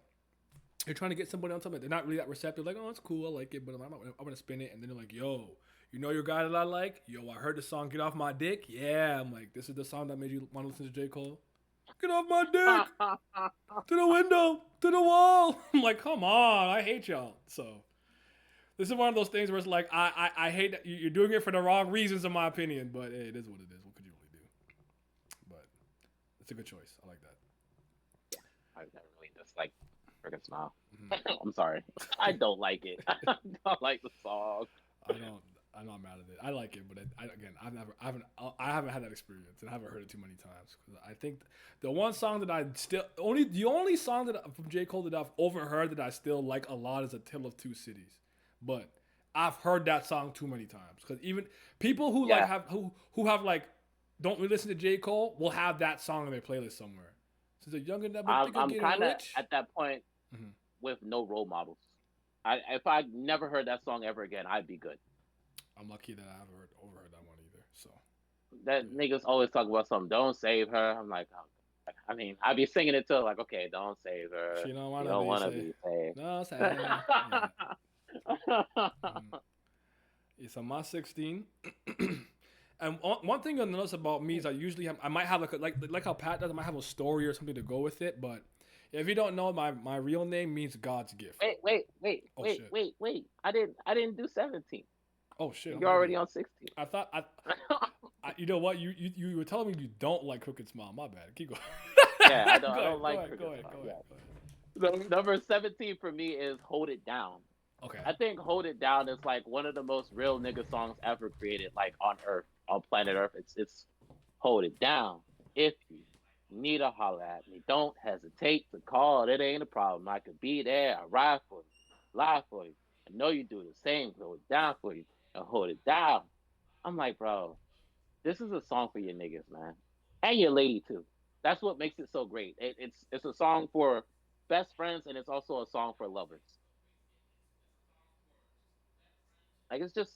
you're trying to get somebody on something, they're not really that receptive. Like, oh, it's cool, I like it, but I'm gonna spin it, and then they're like, yo, you know your guy that I like? Yo, I heard the song "Get Off My Dick." Yeah, I'm like, this is the song that made you want to listen to J. Cole. Get off my dick, to the window, to the wall. I'm like, come on, I hate y'all. So this is one of those things where it's like, I hate that you're doing it for the wrong reasons, in my opinion, but hey, it is what it is. What could you really do? But it's a good choice. I like that. I never really dislike Crooked Smile. Mm-hmm. I'm sorry. I don't like it. I don't like the song. I'm not mad at it. I like it, but I haven't had that experience, and I haven't heard it too many times. I think the one song that the only song from J. Cole that I've overheard that I still like a lot is A Tale of Two Cities. But I've heard that song too many times because even people who don't really listen to J. Cole will have that song on their playlist somewhere. So the younger never think I'm kind of at that point with no role models. If I never heard that song ever again, I'd be good. I'm lucky that I haven't overheard that one either. So that niggas always talk about something. Don't save her. I'm like, oh, I mean, I'd be singing it too. Like, okay, don't save her. She don't want to be saved. No, save her. Yeah, so my 16. And one thing you'll notice about me is I might have like how Pat does, I might have a story or something to go with it, but If you don't know, my real name means God's gift. Oh shit. Wait. I didn't do 17. Oh shit. And I'm you're an already idiot. on 16. I thought you know what you were telling me you don't like Crooked Smile. My bad. Keep going. Yeah, I don't. Go I ahead. don't Go like ahead. Go Cricket ahead. Song. Go Yeah. ahead. Go ahead. Number 17 for me is "Hold It Down." Okay. I think "Hold It Down" is like one of the most real nigga songs ever created, like on Earth, on planet Earth. It's "Hold It Down." If you need a holler at me, don't hesitate to call. It ain't a problem. I could be there. I ride for you, lie for you. I know you do the same. Hold it down for you and hold it down. I'm like, bro, this is a song for your niggas, man, and your lady too. That's what makes it so great. It's a song for best friends, and it's also a song for lovers. Like it's just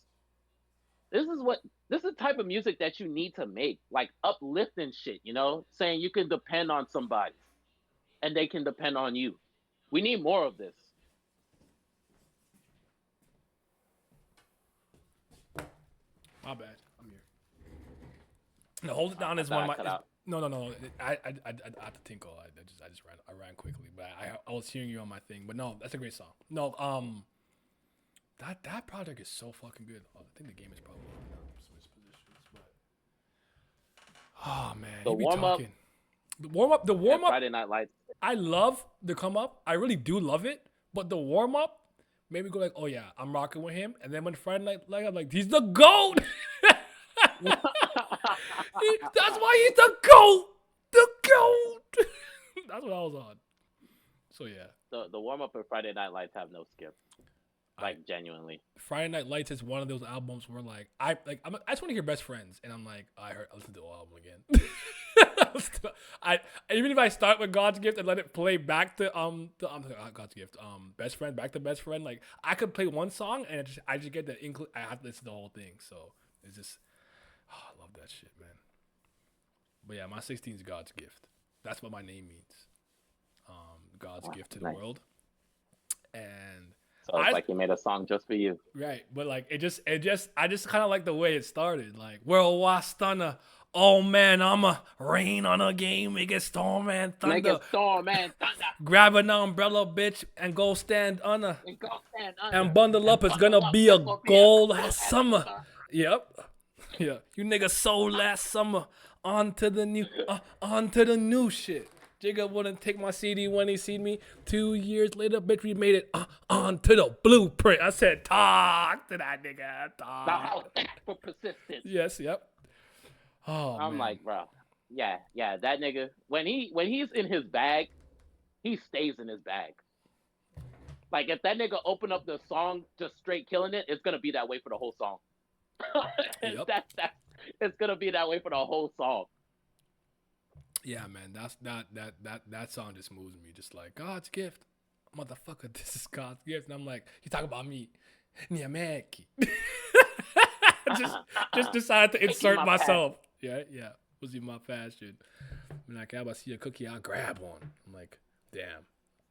this is what this is the type of music that you need to make, like uplifting shit. Saying you can depend on somebody and they can depend on you. We need more of this. My bad. I'm here. No, Hold It Down I is one thought of I my. cut out. No. I had to tinkle. I just ran quickly, but I was hearing you on my thing. But no, that's a great song. No, that project is so fucking good. Oh, I think the game is probably switch positions, but oh man, The he be warm up talking. The and warm up. Friday Night Lights. I love the come up. I really do love it. But the warm up made me go like, oh yeah, I'm rocking with him. And then when Friday Night Lights, I'm like, he's the GOAT. That's why he's the GOAT. The GOAT. That's what I was on. So yeah. The warm up and Friday Night Lights have no skip. Like genuinely. Friday Night Lights is one of those albums where I just want to hear Best Friends, and I'm like, I listened to the whole album again. Even if I start with God's Gift and let it play back to God's Gift, Best Friend, back to Best Friend, like I could play one song and I just get the I have to listen to the whole thing. So it's just I love that shit, man. But yeah, my 16 is God's Gift. That's what my name means. God's gift to the world. And so it's like he made a song just for you. Right. But like I just kind of like the way it started. Like, worldwide stunner. Oh man, I'ma rain on a game, make it storm and thunder. Make it storm and thunder. Grab an umbrella, bitch, and go stand under. And And bundle up, it's gonna be a goal last summer. Yep. Yeah. You niggas sold last summer. On to the new shit. Jigga wouldn't take my CD when he seen me. 2 years later, bitch, we made it on to the blueprint. I said, talk to that nigga. Talk. For persistence. Yes, yep. Oh, I'm man. like, bro, yeah, that nigga. When he's in his bag, he stays in his bag. Like if that nigga open up the song just straight killing it, it's gonna be that way for the whole song. Yep. It's gonna be that way for the whole song. Yeah, man, that song just moves me. Just like God's gift, motherfucker. This is God's gift, and I'm like, you talk about me, Niameki. just decided to insert myself. Yeah. Was in my fashion. When I can see a cookie, I'll grab one. I'm like, damn,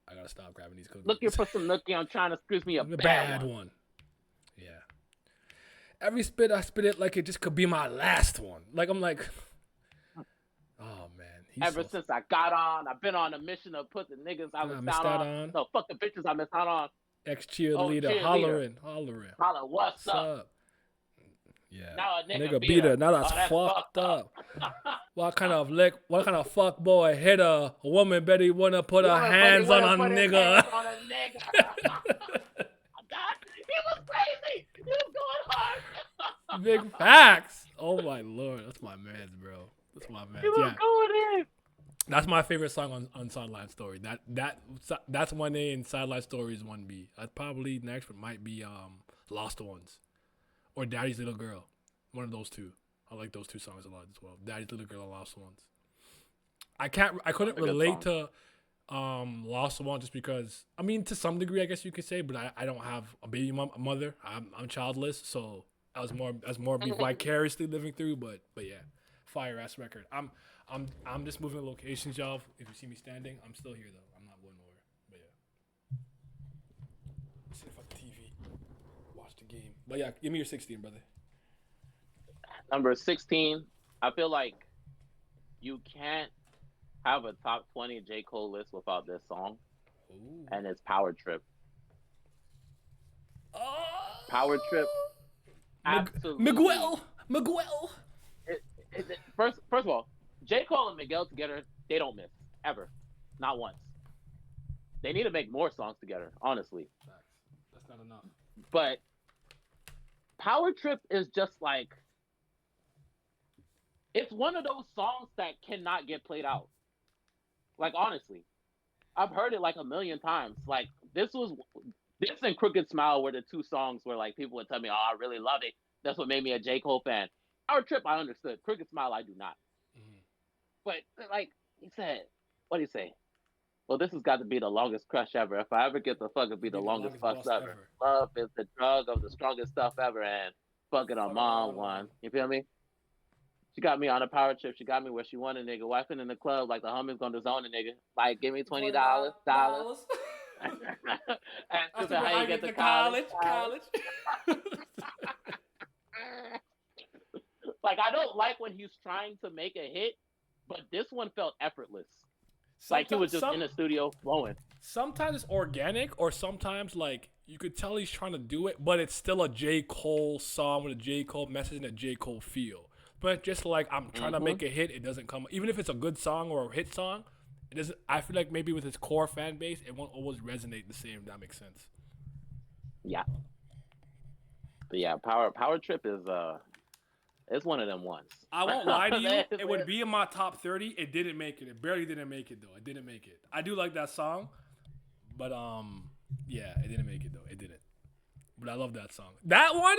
I gotta stop grabbing these cookies. Looking for some nookie, I'm trying to squeeze me a bad one. Yeah. Every spit, I spit it like it just could be my last one. Like I'm like, oh man. Ever since I got on, I've been on a mission to put the niggas I missed out on. No, fuck the bitches I missed out on. Ex-cheerleader, hollering. Holler, what's up? Yeah. Now a nigga beater. Now that's fucked up. What kind of fuck boy hit a woman bet he wanna put her hands on a nigga? He was crazy. He was going hard. Big facts. Oh my lord. That's my man, bro. That's my man. He was going in. That's my favorite song on Sideline Story. That's 1A and Sideline Story is 1B. Probably next might be Lost Ones or Daddy's Little Girl. One of those two. I like those two songs a lot as well. Daddy's Little Girl and Lost Ones. I couldn't relate to Lost Ones just because, I mean, to some degree I guess you could say, but I don't have a baby mother. I'm childless, so I was more me vicariously living through. But yeah, fire ass record. I'm just moving locations, y'all. If you see me standing, I'm still here though. I'm not going nowhere. But yeah. Sit in front of the TV. Watch the game. But yeah, give me your 16, brother. Number 16, I feel like you can't have a top 20 J. Cole list without this song, Ooh. and it's Power Trip. Power Trip, Oh. absolutely. Miguel. First of all, J. Cole and Miguel together, they don't miss ever, not once. They need to make more songs together, honestly. Facts. That's not enough. But Power Trip is just like it's one of those songs that cannot get played out. Like honestly, I've heard it like a million times. Like this and Crooked Smile were the two songs where like people would tell me, "Oh, I really love it." That's what made me a J. Cole fan. Power Trip, I understood. Crooked Smile, I do not. Mm-hmm. But like he said, what do you say? Well, this has got to be the longest crush ever. If I ever get the fuck, it'll be the Be the longest longest fucks bust ever. ever. Love is the drug of the strongest stuff ever, and fucking on Fucking mom on one. one. You feel me? She got me on a power trip. She got me where she wanted, nigga. Wifing in the club like the homies gonna zone a nigga. Like, give me $20. $20. And I she still said, how how you you get get to to college? college. Like, I don't like when he's trying to make a hit, but this one felt effortless. Like he was just in the studio flowing. Sometimes it's organic, or sometimes like you could tell he's trying to do it, but it's still a J. Cole song with a J. Cole message and a J. Cole feel. But just like I'm trying to make a hit, it doesn't come. Even if it's a good song or a hit song, it doesn't. I feel like maybe with his core fan base, it won't always resonate the same. If that makes sense. Yeah. But yeah, Power Trip is it's one of them ones. I won't lie to you. It would be in my top 30. It didn't make it. It barely didn't make it though. It didn't make it. I do like that song, but yeah, it didn't make it though. It didn't. But I love that song. That one,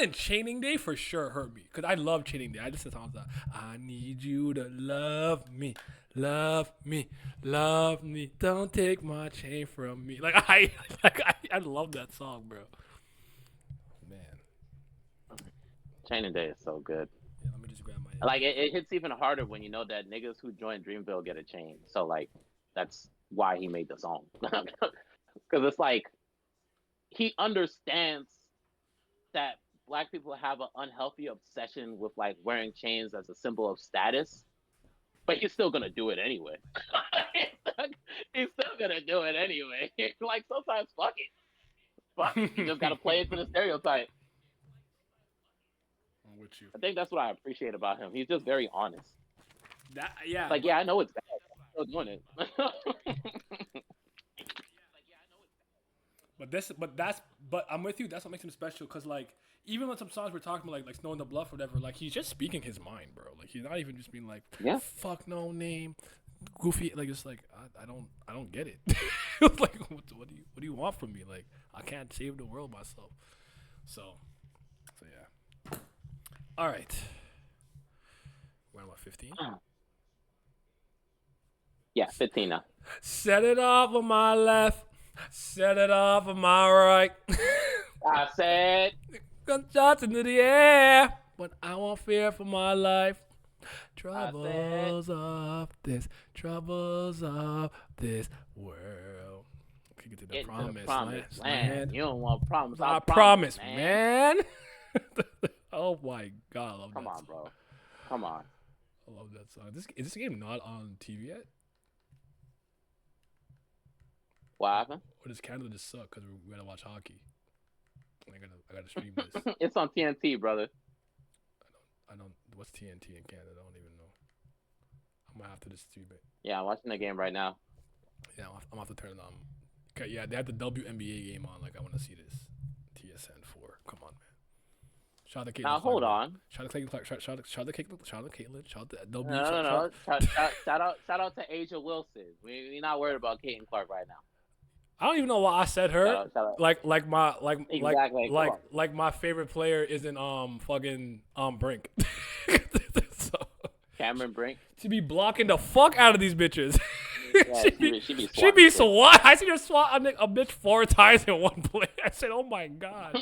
and Chaining Day for sure hurt me because I love Chaining Day. I listen to songs that I need you to love me, love me, love me. Don't take my chain from me. I love that song, bro. Man, Training Day is so good. yeah, let me just grab my. Like it hits even harder when you know that niggas who join Dreamville get a chain. So like that's why he made the song. Because it's like he understands that black people have an unhealthy obsession with like wearing chains as a symbol of status, but he's still gonna do it anyway. He's still gonna do it anyway. Like sometimes, fuck it. You just gotta play it to the stereotype. I'm with you. I think that's what I appreciate about him. He's just very honest. Yeah. Like, yeah, I know it's bad. I'm still doing it. But I'm with you. That's what makes him special. Cause like even when some songs we're talking about, like Snow in the Bluff, or whatever, like he's just speaking his mind, bro. Like he's not even just being like, yeah, fuck no name, goofy. Like it's like I don't get it. Like what do you want from me? Like I can't save the world myself. So yeah. All right. We're on what, 15? Yeah, 15 now. Set it off on my left. Set it off on my right. I said, gunshots into the air, but I won't fear for my life. Troubles of this world. We get to the promised land. You don't want problems. I promise, man. Oh my god, I love Come that on, song. bro. Is I love that song. Is this game not on TV yet? What happened? Or does Canada just suck because we gotta watch hockey? I gotta stream this. It's on TNT, brother. I don't. What's TNT in Canada? I don't even know. I'm gonna have to just stream it. Yeah, I'm watching the game right now. Yeah, I'm gonna have to turn it on. Okay, yeah, they have the WNBA game on. Like, I want to see this. TSN 4. Come on, man. Shout out to Caitlin. Now hold on. Shout out to Caitlin Clark. Shout out to Caitlin. Shout out to W. No. Shout out to Asia Wilson. We're not worried about Caitlin Clark right now. I don't even know why I said her. Shout out. Like my favorite player isn't fucking Brink. So, Cameron Brink. She be blocking the fuck out of these bitches. Yeah, she be swat. I seen her swat a bitch 4 times in one play. I said, oh my god.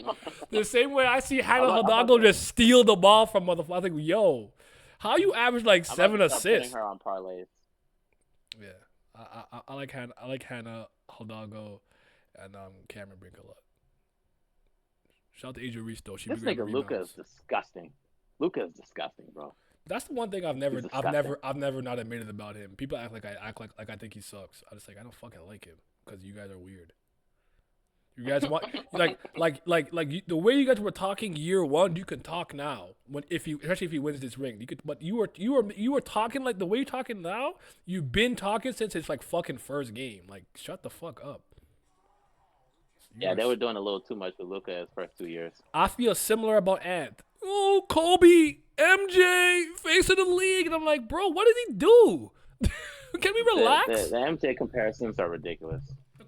The same way I see Hannah Hidalgo just steal the ball from motherfucker. I think, yo, how you average like 7 assists? Her on parlays. Yeah, I like Hannah Hidalgo and Cameron Brink a lot. Shout out to Asia Reese though. This nigga Luka is disgusting. Luka is disgusting, bro. That's the one thing He's disgusting. I've never not admitted about him. People act like I think he sucks. I just like I don't fucking like him because you guys are weird. You guys want the way you guys were talking year one. You can talk now when if you especially if he wins this ring. You could, but you were talking like the way you're talking now. You've been talking since it's like fucking first game. Like shut the fuck up. Yeah, You're. they were doing a little too much with Luca his first 2 years. I feel similar about Ant. Oh, Kobe, MJ, face of the league, and I'm like, bro, what did he do? Can we relax? The MJ comparisons are ridiculous.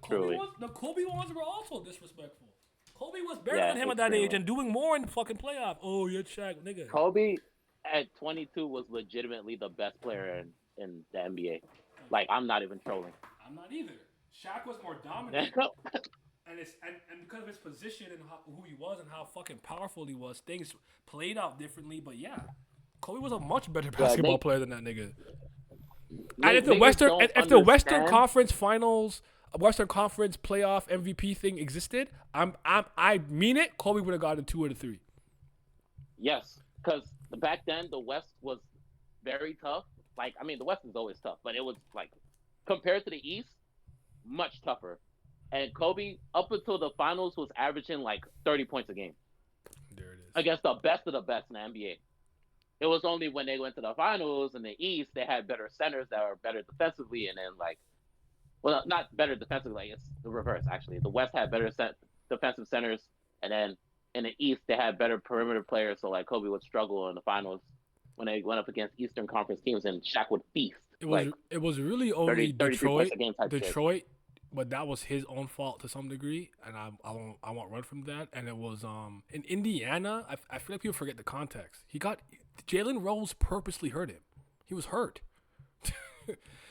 Truly. The Kobe ones were also disrespectful. Kobe was better Yeah, than him at that age extremely. and doing more in the fucking playoff. Oh, you're Shaq, nigga. Kobe at 22 was legitimately the best player in the NBA. Like, I'm not even trolling. I'm not either. Shaq was more dominant, and because of his position and who he was and how fucking powerful he was, things played out differently. But yeah, Kobe was a much better yeah, basketball player than that nigga. And niggas don't if the Western understand. Conference Finals, Western Conference playoff MVP thing existed, I mean it. Kobe would have gotten 2 or 3. Yes, because back then the West was very tough. Like, I mean, the West is always tough, but it was like compared to the East, much tougher. And Kobe, up until the finals, was averaging like 30 points a game There it is. against the best of the best in the NBA. It was only when they went to the finals in the East, they had better centers that were better defensively, and then like, well, not better defensively, like it's the reverse actually. The West had better defensive centers, and then in the East they had better perimeter players. So like Kobe would struggle in the finals when they went up against Eastern Conference teams, and Shaq would feast like It was really only 33 points a game type shit. Detroit, but that was his own fault to some degree, and I won't run from that. And it was in Indiana. I feel like people forget the context. Jalen Rose purposely hurt him. He was hurt.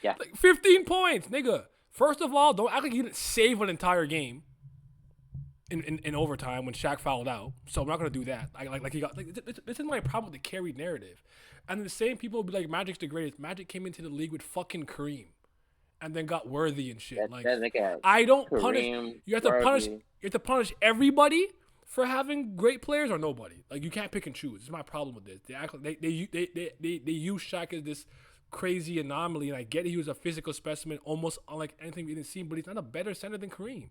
Yeah, Like 15 points, nigga. First of all, don't act like you didn't save an entire game in overtime when Shaq fouled out. So I'm not gonna do that. Like he got like this is my problem with the carried narrative. And the same people will be like Magic's the greatest. Magic came into the league with fucking Kareem, and then got Worthy and shit. Like that nigga I don't punish. Kareem, You have to punish. Worthy. You have to punish everybody for having great players or nobody. Like you can't pick and choose. It's my problem with this. They act like they use Shaq as this crazy anomaly, and I get he was a physical specimen, almost unlike anything we didn't see, but he's not a better center than Kareem.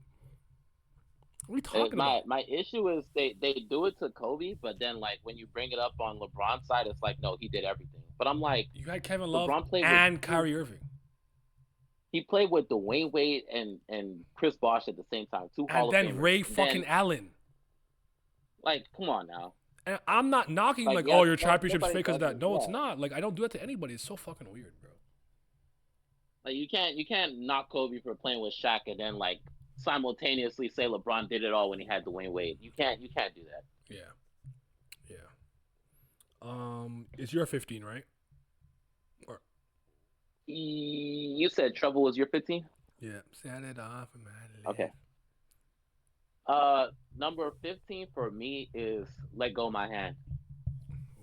What are we talking about? My issue is they do it to Kobe, but then like when you bring it up on LeBron's side, it's like no, he did everything. But I'm like, You had Kevin Love LeBron played with and Kyrie Irving, he played with Dwayne Wade and Chris Bosh at the same time, two and Hall of then Famers. Ray And fucking then, Allen. like, come on now. And I'm not knocking Like, like, yeah, oh, your championship's nobody fake because of does that. it. No, it's Yeah. not. Like I don't do that to anybody. It's so fucking weird, bro. Like you can't knock Kobe for playing with Shaq and then like simultaneously say LeBron did it all when he had Dwayne Wade. You can't do that. Yeah, yeah. It's your 15, right? Or You said Trouble was your 15? yeah, set it off, man. Okay. Number 15 for me is Let Go My Hand.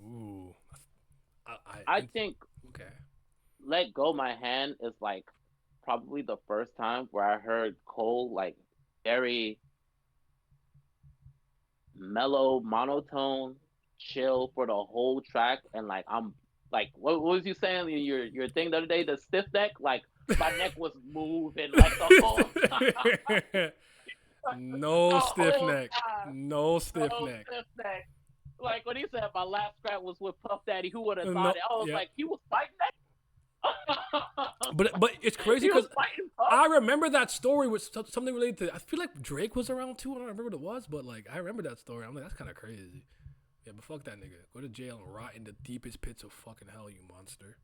Ooh, I think okay. Let Go My Hand is like probably the first time where I heard Cole like very mellow, monotone, chill for the whole track, and like I'm like, what was you saying? Your thing the other day, the stiff neck, like my neck was moving like the whole time. No The stiff whole neck. time. No stiff Oh, neck. stiff neck. Like when he said my last scrap was with Puff Daddy, who would have No, thought it? I was yeah. like, he was fighting that. But it's crazy He was because fighting Puff. I remember that story was something related to. I feel like Drake was around too. I don't remember what it was, but like I remember that story. I'm like, that's kind of crazy. Yeah, but fuck that nigga. Go to jail and rot in the deepest pits of fucking hell, you monster.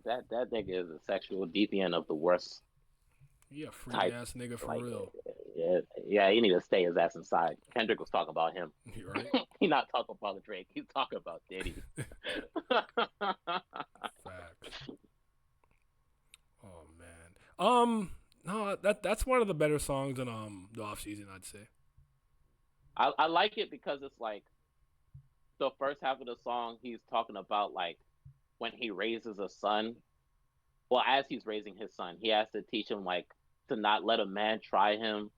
That nigga is a sexual deviant of the worst You a freak type. ass nigga for Like, real. yeah, he need to stay his ass inside. Kendrick was talking about him. You right? He not talking about Drake. He's talking about Diddy. Facts. Oh man. No, that's one of the better songs in the off season, I'd say. I like it because it's like the first half of the song he's talking about like when he raises a son. Well, as he's raising his son, he has to teach him like to not let a man try him,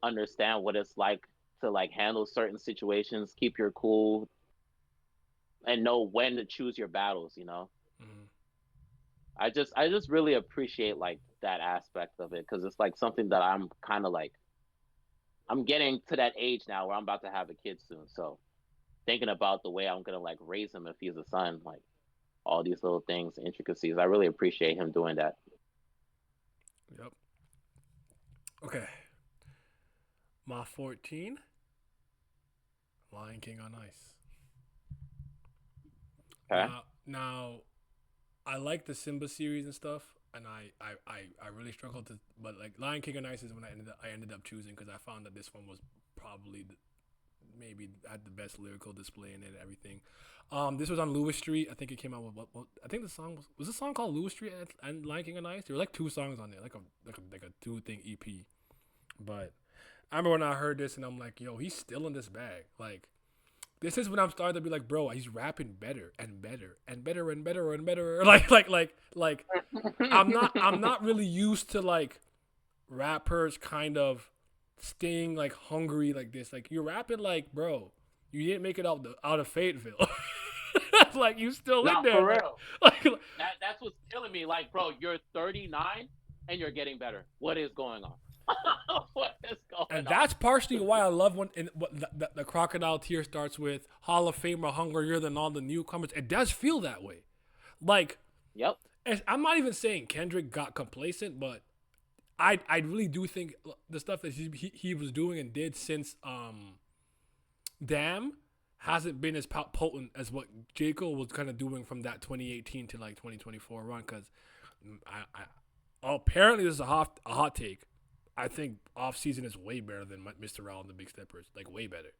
understand what it's like to like handle certain situations, keep your cool, and know when to choose your battles. You know, Mhm. I just really appreciate like that aspect of it because it's like something that I'm kind of like I'm getting to that age now where I'm about to have a kid soon. So thinking about the way I'm gonna like raise him if he's a son, like all these little things, intricacies. I really appreciate him doing that. Yep. Okay. My 14, Lion King on Ice. Okay. Now, I like the Simba series and stuff, and I really struggled to, but like Lion King on Ice is when I ended up choosing because I found that this one was probably maybe had the best lyrical display in it and everything. This was on Lewis Street. I think it came out with what I think the song was a song called Lewis Street and Lion King on Ice. There were like two songs on there, like a two thing EP. But I remember when I heard this and I'm like, yo, he's still in this bag. Like this is when I'm starting to be like, bro, he's rapping better and better and better and better and better. Like I'm not really used to like rappers kind of staying like hungry like this. Like you're rapping like, bro, you didn't make it out of Fayetteville. Like you still in Not there. for Like real. like That's what's killing me. Like, bro, you're 39 and you're getting better. What is going on? What is going and on? that's partially why I love when what the crocodile tear starts with Hall of Famer hungrier than all the newcomers. It does feel that way. Like Yep. I'm not even saying Kendrick got complacent, but I really do think the stuff that he was doing and did since Damn hasn't been as potent as what J. Cole was kind of doing from that 2018 to like 2024 run. Because apparently this is a hot take. I think off season is way better than Mr. Morale and the Big Steppers. Like way better.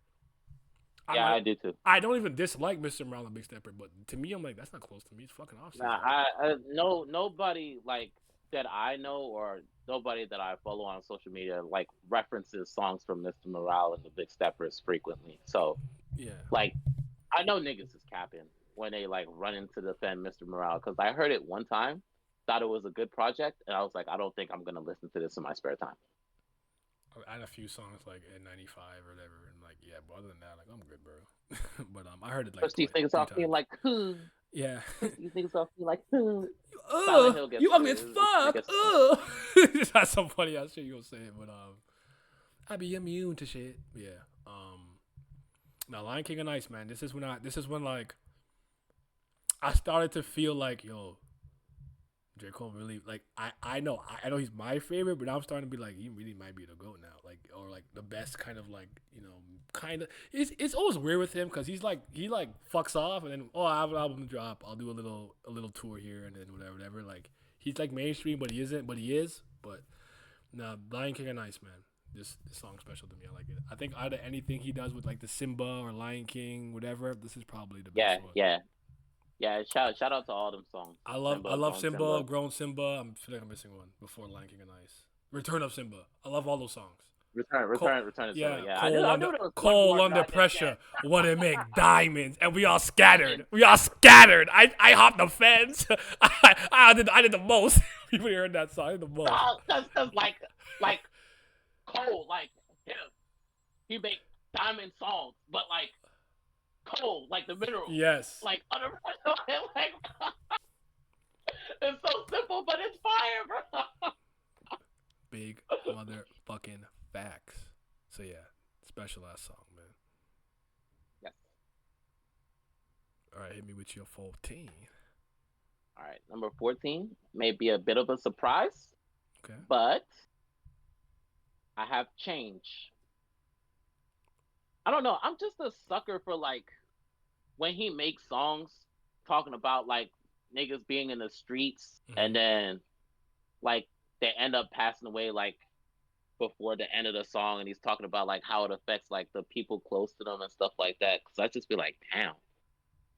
I'm Yeah, not. I do too. I don't even dislike Mr. Morale and Big Stepper, but to me, I'm like that's not close to me. It's fucking off season. Nah, no nobody like that I know or nobody that I follow on social media like references songs from Mr. Morale and the Big Steppers frequently. So Yeah. like I know niggas is capping when they like run into defend Mr. Morale because I heard it one time, thought it was a good project, and I was like, I don't think I'm gonna listen to this in my spare time. I had a few songs like at 95 or whatever, and like yeah, but other than that, like I'm good, bro. But I heard it like Push these twice, niggas three off me times. like, Yeah. push these niggas off me like, Silent Ugh, Hill gets you ugly as it fuck. gets to me. Ugh. That's some funny ass shit you gonna say, but I be immune to shit. Yeah. Now Lion King and Ice, man. This is when like I started to feel like yo, J. Cole really like I know he's my favorite, but I'm starting to be like he really might be the GOAT now, like or like the best kind of like kind of it's always weird with him because he like fucks off and then I have an album to drop, I'll do a little tour here and then whatever like he's like mainstream but he isn't but he is but nah, Lion King and Ice, man, this song's special to me. I like it. I think out of anything he does with like the Simba or Lion King whatever, this is probably the Yeah, best one. yeah, yeah. Shout out to all them songs. I Simba, love Grown Simba, Simba. Grown Simba. I'm feel like I'm missing one before Lion King and Ice. Return of Simba. I love all those songs. Cole, Return to Simba. yeah, Yeah, I knew there was one more, but Under I didn't pressure. get. Want to make diamonds, and we all Diamond. scattered. We all scattered. I hopped the fence. I did the most. People heard that song. I did the most. Cause like Cole, like him, he make diamond songs, but like Cole, like the mineral, Yes, like under like it's so simple, but it's fire, bro. big motherfucking facts. So yeah, special ass song, man. Yes. All right, hit me with your 14. All right, number 14 may be a bit of a surprise, Okay. but I have change. I don't know. I'm just a sucker for like when he makes songs talking about like niggas being in the streets Mm-hmm. and then like they end up passing away like before the end of the song and he's talking about like how it affects like the people close to them and stuff like that. Cause I just be like, damn,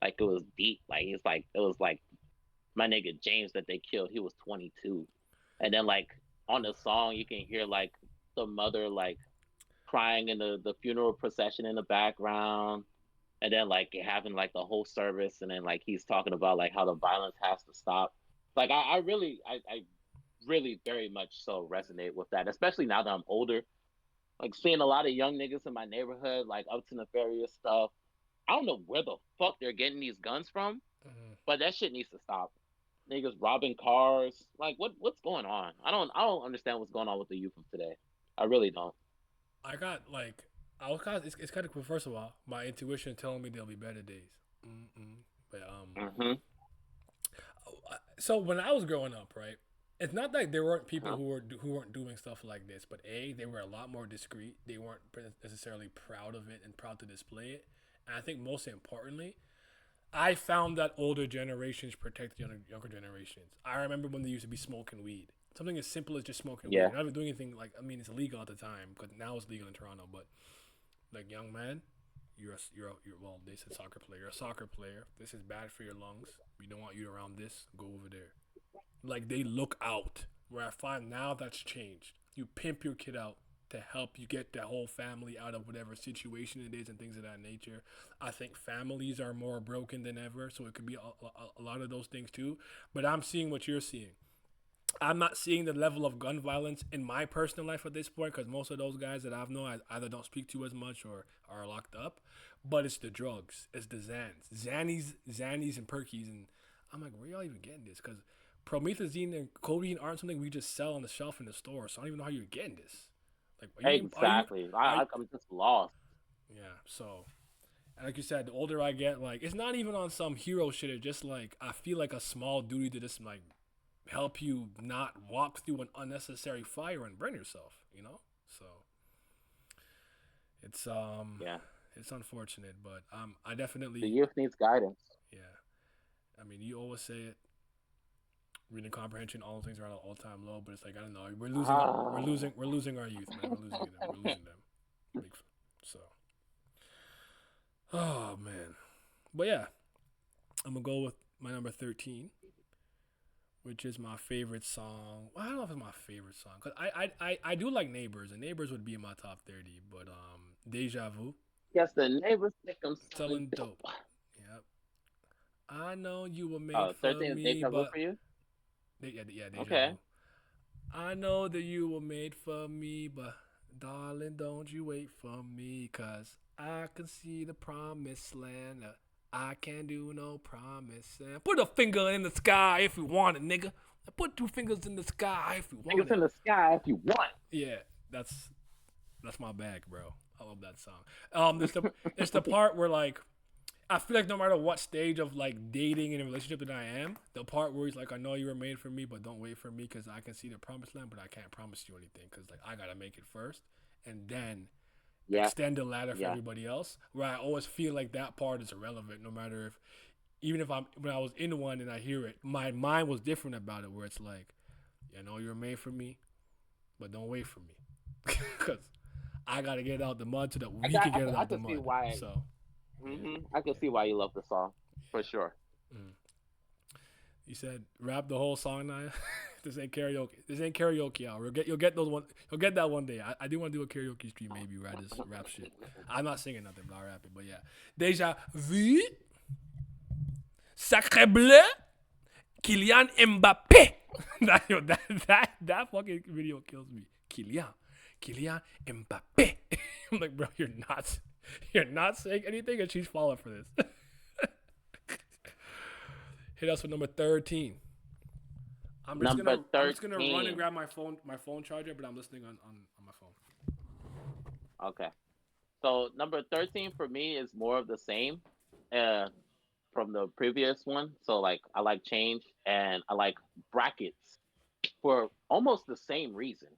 like it was deep. Like it's like it was like my nigga James that they killed. He was 22, and then like on the song you can hear like the mother like crying in the funeral procession in the background and then like having like the whole service and then like he's talking about like how the violence has to stop. Like I really very much so resonate with that, especially now that I'm older. Like seeing a lot of young niggas in my neighborhood, like up to nefarious stuff. I don't know where the fuck they're getting these guns from, Mhm. but that shit needs to stop. Niggas robbing cars. Like what's going on? I don't understand what's going on with the youth of today. I really don't. I got like I was kind of it's kind of cool. First of all, my intuition telling me there'll be better days. Mm-mm. But Mm-hmm. so when I was growing up, right, it's not like there weren't people Uh-huh. who weren't doing stuff like this, but they were a lot more discreet. They weren't necessarily proud of it and proud to display it. And I think most importantly, I found that older generations protect younger generations. I remember when they used to be smoking weed. Something as simple as just smoking weed. Yeah. You're not even doing anything like, I mean, it's illegal at the time because now it's legal in Toronto. But like, young man, you're well, they said soccer player. You're a soccer player. This is bad for your lungs. We don't want you around this. Go over there. Like they look out. Where I find now that's changed. You pimp your kid out to help you get the whole family out of whatever situation it is and things of that nature. I think families are more broken than ever, so it could be a lot of those things too. But I'm seeing what you're seeing. I'm not seeing the level of gun violence in my personal life at this point because most of those guys that I've known I either don't speak to as much or are locked up. But it's the drugs, it's the Xannies, and Perkies, and I'm like, where y'all even getting this? Because promethazine and codeine aren't something we just sell on the shelf in the store. So I don't even know how you're getting this. Like, Exactly. are you I'm just lost. yeah. So, and like you said, the older I get, like it's not even on some hero shit. It's just like I feel like a small duty to just like help you not walk through an unnecessary fire and burn yourself. So it's Yeah. it's unfortunate, but I The definitely youth needs guidance. yeah. I mean, you always say it. Reading comprehension, all things are at an all time low, but it's like I don't know. Ah. we're losing our youth, man. We're losing them. Like, so, oh man. But yeah, I'm gonna go with my number 13, which is my favorite song. Well, I don't know if it's my favorite song because I do like Neighbors, and Neighbors would be in my top 30. But Deja Vu, Guess the neighbors think I'm selling selling dope. dope. Yep. I know you were made Oh, for 13 is me, deja vu but for you? yeah, Deja Okay. Vu. I know that you were made for me, but darling, don't you wait for me, cause I can see the promised land. I can't do no promising. Put a finger in the sky if you want it, nigga. Put two fingers in the sky if you want Fingers it. in the sky if you want. Yeah, that's that's my bag, bro. I love that song. It's the part where like I feel like no matter what stage of like dating and a relationship that I am, the part where he's like, I know you were made for me, but don't wait for me because I can see the promised land, but I can't promise you anything because like I gotta make it first, and then Yeah. extend the ladder for Yeah. everybody else. Where I always feel like that part is irrelevant, no matter if even if I'm when I was in one and I hear it, my mind was different about it. Where it's like, I know you're made for me, but don't wait for me because I gotta get it out the mud so that we can get it I out the can see mud. why. So yeah. I can see why you love the song for sure. Mm. You said rap the whole song now. This ain't karaoke. This ain't karaoke hour. You'll get those one. You'll get that one day. I do want to do a karaoke stream maybe where I just rap shit. I'm not singing nothing, but I'll rap it. But yeah, Deja Vu, Sacre Bleu, Kylian Mbappé. That fucking video kills me. Kylian Mbappé. I'm like, bro, you're not saying anything, and she's falling for this. Hit us with number 13. Number I'm just gonna run and 13. grab my phone charger, but I'm listening on my phone. Okay. So number 13 for me is more of the same uh from the previous one. So like I like change and I like brackets for almost the same reason.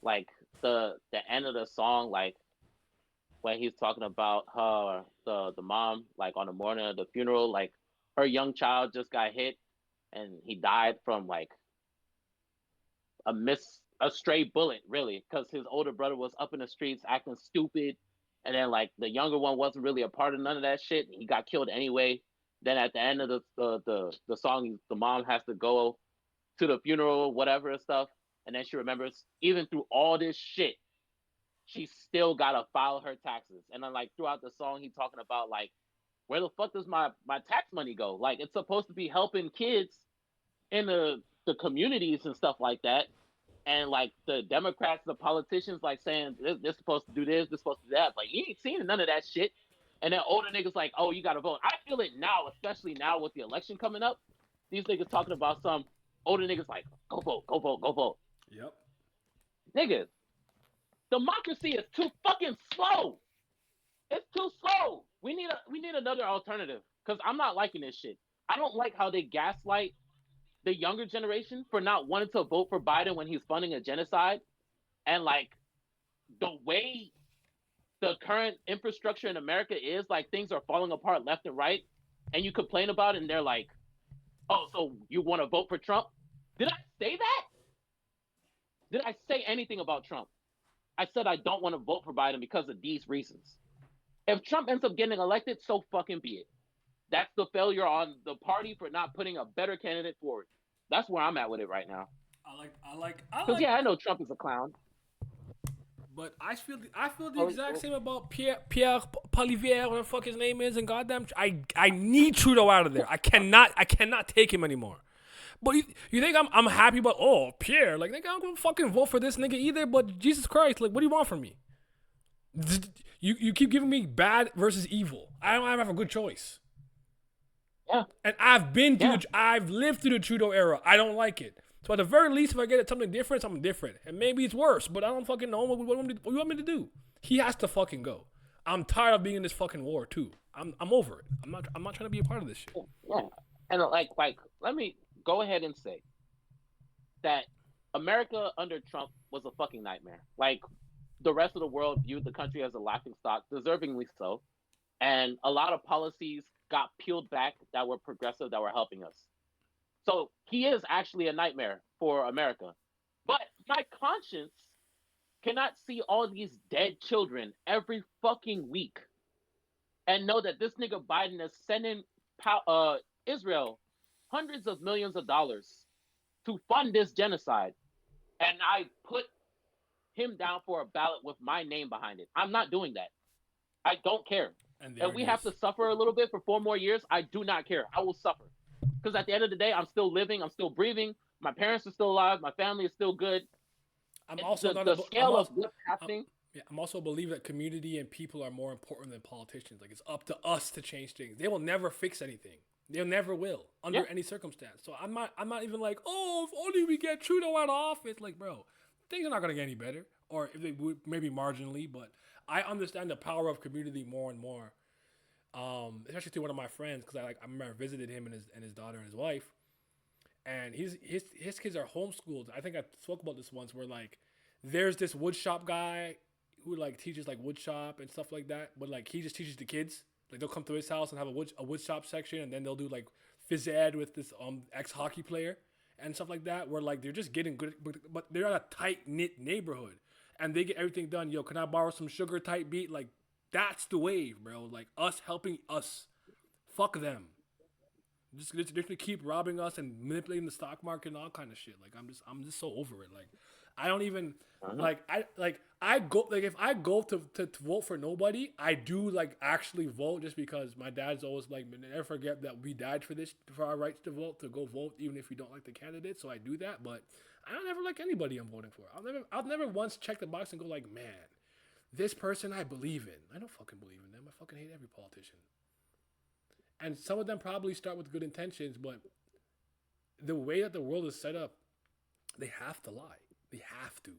Like the end of the song, like when he's talking about her the mom, like on the morning of the funeral, like her young child just got hit and he died from like a stray bullet, really, because his older brother was up in the streets acting stupid, and then like the younger one wasn't really a part of none of that shit. He got killed anyway. Then at the end of the song, the mom has to go to the funeral, whatever and stuff, and then she remembers even through all this shit, she still gotta file her taxes. And then like throughout the song, he talking about like where the fuck does my tax money go? Like it's supposed to be helping kids in the communities and stuff like that, and like the Democrats, the politicians, like saying they're supposed to do this, they're supposed to do that. Like you ain't seen none of that shit. And then older niggas like, oh, you gotta vote. I feel it now, especially now with the election coming up. These niggas talking about some older niggas like, go vote, go vote, go vote. Yep. Niggas, democracy is too fucking slow. It's too slow. We need another alternative. Cause I'm not liking this shit. I don't like how they gaslight the younger generation for not wanting to vote for Biden when he's funding a genocide. And like the way the current infrastructure in America is, like things are falling apart left and right. And you complain about it and they're like, oh, so you want to vote for Trump? Did I say that? Did I say anything about Trump? I said I don't want to vote for Biden because of these reasons. If Trump ends up getting elected, so fucking be it. That's the failure on the party for not putting a better candidate forward. That's where I'm at with it right now. I Because like. yeah, I know Trump is a clown. But I feel the Oh, exact oh, same about Pierre Polivier, whatever the fuck his name is, and goddamn, I need Trudeau out of there. I cannot take him anymore. But you think I'm happy about Pierre? Like, nigga, I'm gonna fucking vote for this nigga either. But Jesus Christ, like, what do you want from me? You keep giving me bad versus evil. I don't have a good choice. yeah, And yeah. I've lived through the Trudeau era. I don't like it. So at the very least, if I get something different, something different. And maybe it's worse, but I don't fucking know what you want me to do. He has to fucking go. I'm tired of being in this fucking war too. I'm over it. I'm not trying to be a part of this shit. Yeah. And let me go ahead and say that America under Trump was a fucking nightmare. Like the rest of the world viewed the country as a laughing stock, deservingly so. And a lot of policies got peeled back that were progressive, that were helping us. So he is actually a nightmare for America. But my conscience cannot see all these dead children every fucking week and know that this nigga Biden is sending Israel hundreds of millions of dollars to fund this genocide. And I put him down for a ballot with my name behind it. I'm not doing that. I don't care. And there If it we have to is. suffer a little bit for 4 more years, I do not care. I will suffer. Because at the end of the day, I'm still living, I'm still breathing. My parents are still alive. My family is still good. I'm also not The a. I'm scale of also. what's I'm, happening, yeah, I'm also a believer that community and people are more important than politicians. Like, it's up to us to change things. They will never fix anything. They never will yeah, under any circumstance. So I'm not even like, oh, if only we get Trudeau out of office. Like, bro, things are not gonna get any better. Or if they would, maybe marginally. But I understand the power of community more and more. Especially to one of my friends, because I remember I visited him and his daughter and his wife, and his kids are homeschooled. I think I spoke about this once, where like there's this wood shop guy who like teaches like wood shop and stuff like that, but like he just teaches the kids. Like, they'll come to his house and have a wood shop section, and then they'll do like phys ed with this ex hockey player and stuff like that. Where like they're just getting good, but they're in a tight knit neighborhood, and they get everything done. Yo, can I borrow some sugar type beat? Like, that's the wave, bro. Like, us helping us. Fuck them. They're gonna keep robbing us and manipulating the stock market and all kind of shit. Like, I'm just so over it. Like, I don't even I go, like, if I go to vote for nobody, I do like actually vote, just because my dad's always like, never forget that we died for this, for our rights to vote, to go vote even if we don't like the candidate. So I do that, but I don't ever like anybody I'm voting for. I'll never once check the box and go like, man, this person I believe in. I don't fucking believe in them. I fucking hate every politician. And some of them probably start with good intentions, but the way that the world is set up, they have to lie. They have to.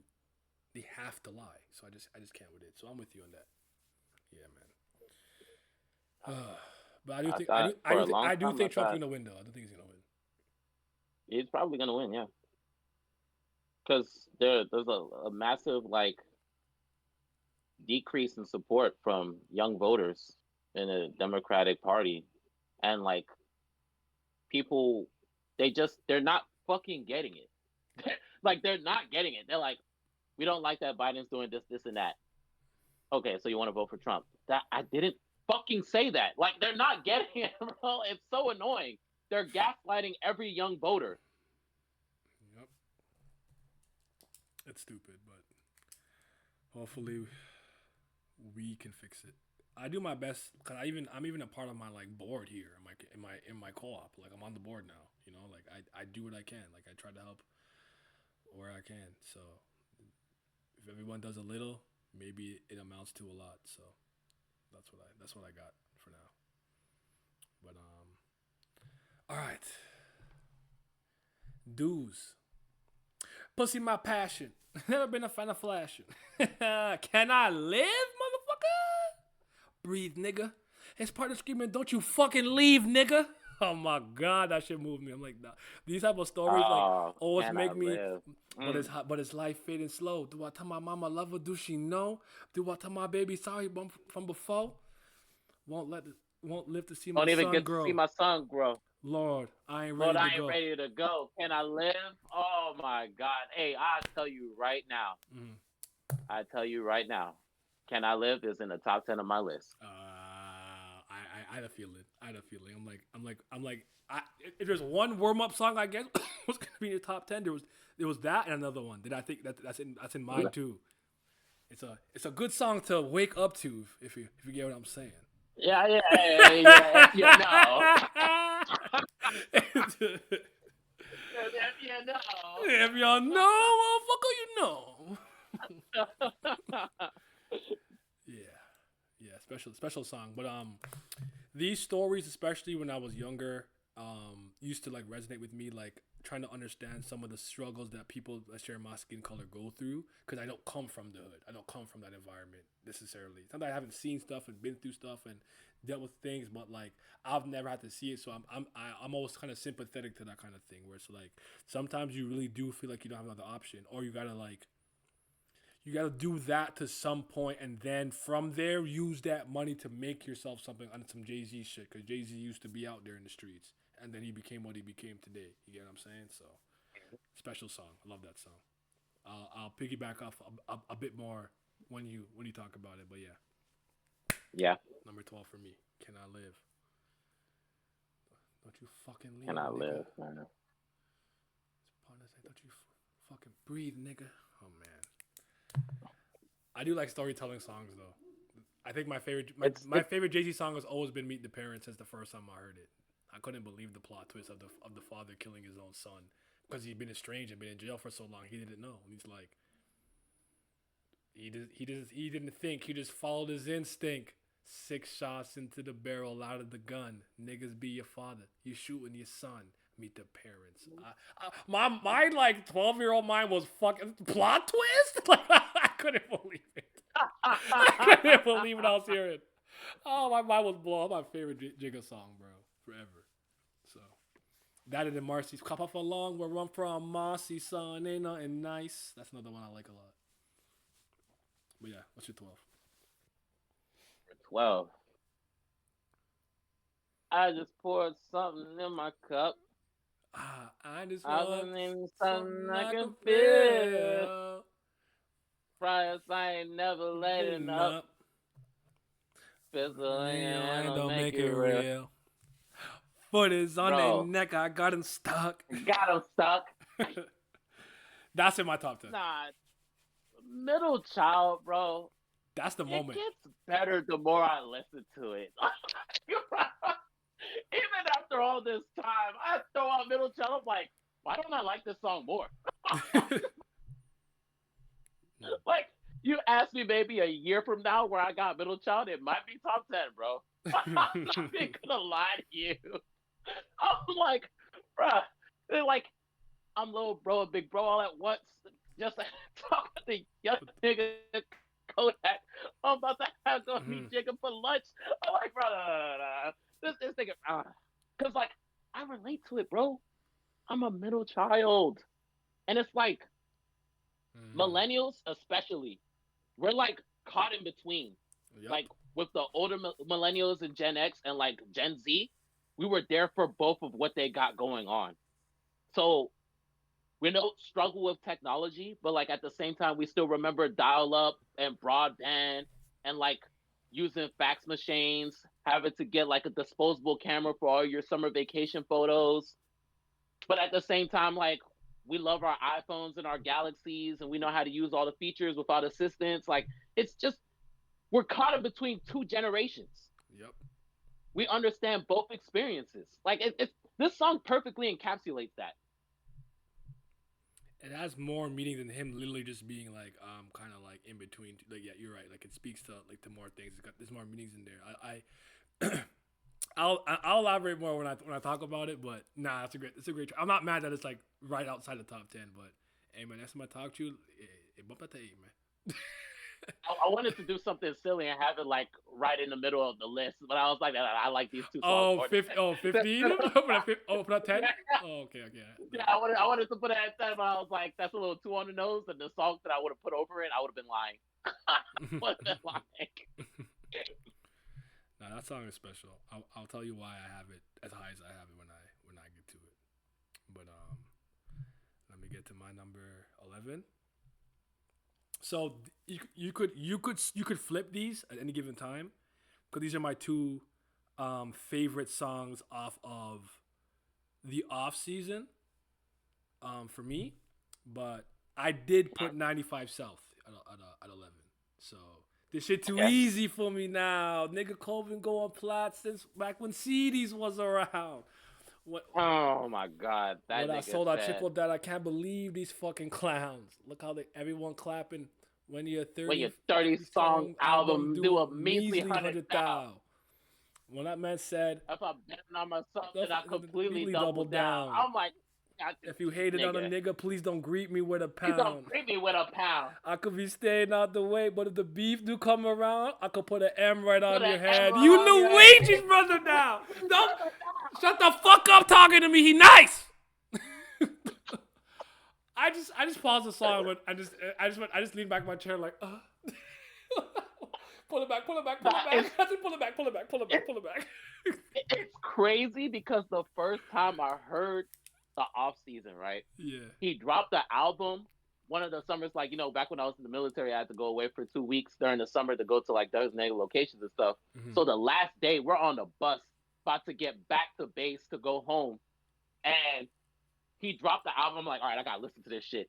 They have to lie. So I just can't with it. So I'm with you on that. Yeah, man. But I do I think I do thought I for do a think, long I do time, I think Trump's thought gonna win though. I don't think he's gonna win. he's probably gonna win. Yeah, because there's a massive like decrease in support from young voters in the Democratic Party, and like people, they're not fucking getting it. Like they're not getting it. They're like, we don't like that Biden's doing this, this, and that. Okay, so you want to vote for Trump? That I didn't fucking say that. Like they're not getting it, bro. It's so annoying. They're gaslighting every young voter. Yep. It's stupid, but hopefully we can fix it. I do my best, because I'm even a part of my like board here in my co-op. Like, I'm on the board now. Like, I do what I can. Like, I try to help where I can. So if everyone does a little, maybe it amounts to a lot. So That's what I got for now. But all right, dudes. Pussy my passion. Never been a fan of flashing. Can I live, motherfucker? Breathe, nigga. His partner screaming, "Don't you fucking leave, nigga!" Oh my god, that shit moved me. I'm like, nah. These type of stories like Oh, always can I make me. live? But Mm. it's life fading slow. Do I tell my mama love her? Do she know? Do I tell my baby sorry from before? Won't let won't live to see my Don't even son get to see grow. my son grow. Lord, I ain't Lord, ready to I ain't go. ready to go. Can I live? Oh my God. Hey, I tell you right now. Mm. I tell you right now. Can I live is in the top 10 of my list. I had a feeling. I had a feeling. I'm like. If there's one warm up song, I guess was gonna be in the top 10. There was that and another one. Did I think that's in mine too? It's a good song to wake up to if you get what I'm saying. Yeah, yeah, yeah, yeah. If you know. If you know. If y'all know, motherfucker, you know. Yeah, yeah, special song. But these stories, especially when I was younger, used to like resonate with me. Like trying to understand some of the struggles that people that share my skin color go through. Because I don't come from the hood. I don't come from that environment necessarily. It's not that I haven't seen stuff and been through stuff and dealt with things, but like I've never had to see it. So I'm always kind of sympathetic to that kind of thing. Where it's like sometimes you really do feel like you don't have another option, or you gotta do that to some point, and then from there use that money to make yourself something on some Jay Z shit. Because Jay Z used to be out there in the streets, and then he became what he became today. You get what I'm saying? So special song. I love that song. I'll piggyback off a bit more when you talk about it. But yeah, Yeah. number 12 for me. Can I live? Don't you fucking Can leave, I nigga. live, man? Partner say, don't you fucking breathe, nigga. Oh man, I do like storytelling songs though. I think It's my it's favorite Jay Z song has always been "Meet the Parents" since the first time I heard it. I couldn't believe the plot twist of the father killing his own son because he'd been estranged and been in jail for so long. He didn't know. And he's like, he didn't think. He just followed his instinct. 6 shots into the barrel out of the gun. Niggas be your father. You shooting your son. Meet the parents. My like 12-year-old mind was fucking plot twist. Like I couldn't believe it. I couldn't believe what I was hearing. Oh, my mind was blown. My favorite Jigga song, bro, forever. So that and the Marcy's "Cop Off Along" where I'm from, Marcy, son, ain't nothing nice. That's another one I like a lot. But yeah, what's your 12? 12. I just poured something in my cup. I just I've want been needing something something I I can can feel. feel. Price I ain't never letting Getting up. up. Pistol in your hand And will don't make make it it real. real. Foot is on their Bro, neck. I got him stuck. got him stuck. That's in my top 10. Nah, middle child, bro. That's the It moment. gets better the more I listen to it. Even after all this time, I throw out middle child. I'm like, why don't I like this song more? Like, you ask me maybe a year from now where I got middle child, it might be top 10, bro. I'm not even gonna lie to you. I'm like, bruh, they're like, I'm little bro and big bro all at once. Just talking to the young nigga Kodak. I'm about to have to meet Mhm. Jacob for lunch. I'm like, bro, this nigga, cause like I relate to it, bro. I'm a middle child, and it's like Mhm. millennials, especially, we're like caught in between. Yep. Like with the older millennials and Gen X and like Gen Z, we were there for both of what they got going on. So we don't struggle with technology, but like at the same time, we still remember dial up and broadband and like using fax machines, having to get like a disposable camera for all your summer vacation photos. But at the same time, like we love our iPhones and our Galaxies and we know how to use all the features without assistance. Like it's just, we're caught in between two generations. Yep. We understand both experiences. Like it's this song perfectly encapsulates that. It has more meaning than him literally just being like kind of like in between. Like yeah, you're right. Like it speaks to more things. There's more meanings in there. I'll elaborate more when I talk about it. But nah, it's a great. I'm not mad that it's like right outside the top 10. But hey man, next time I talk to you, it bump at the 8 man. I wanted to do something silly and have it like right in the middle of the list, but I was like, I like these two songs Oh, more 50, oh, than 15? that. For that 10? Yeah, Oh, okay, okay. yeah, I wanted to put it at 10, but I was like, that's a little too on the nose, and the songs that I would have put over it, I would have been lying. Would have been lying. Nah, that song is special. I'll tell you why I have it as high as I have it when I get to it. But let me get to my number 11. So you could flip these at any given time because these are my two favorite songs off of the off season for me. But I did put 95 South at 11. So this shit too Okay. easy for me now. Nigga Cole been going plat since back when CDs was around. What Oh my god, that when I nigga sold that said, chickle that I can't believe these fucking clowns. Look how everyone clapping when your when 30 your 30 song song album album do do a a measly measly 100 hundred thou. thou. When that man said, If I'm betting on myself, then I completely "Completely double doubled down. down. I'm like, God, this If you hated on a nigga. nigga, please don't greet me with a Please don't pound. treat me with a pound. I could be staying out the way, but if the beef do come around, I could put an M right Put on an your head. emerald You on your knew head. wages, brother. Now, don't shut the fuck up talking to me. He nice. I just paused the song, but I just leaned back in my chair like, pull it back, pull it back, pull Nah, it back. I said, pull it back, pull it back, pull it back, pull it back. it's crazy because the first time I heard the off season, right? Yeah. He dropped the album one of the summers, like, back when I was in the military, I had to go away for 2 weeks during the summer to go to like designated locations and stuff. Mm-hmm. So the last day, we're on the bus about to get back to base to go home. And he dropped the album. I'm like, all right, I gotta listen to this shit.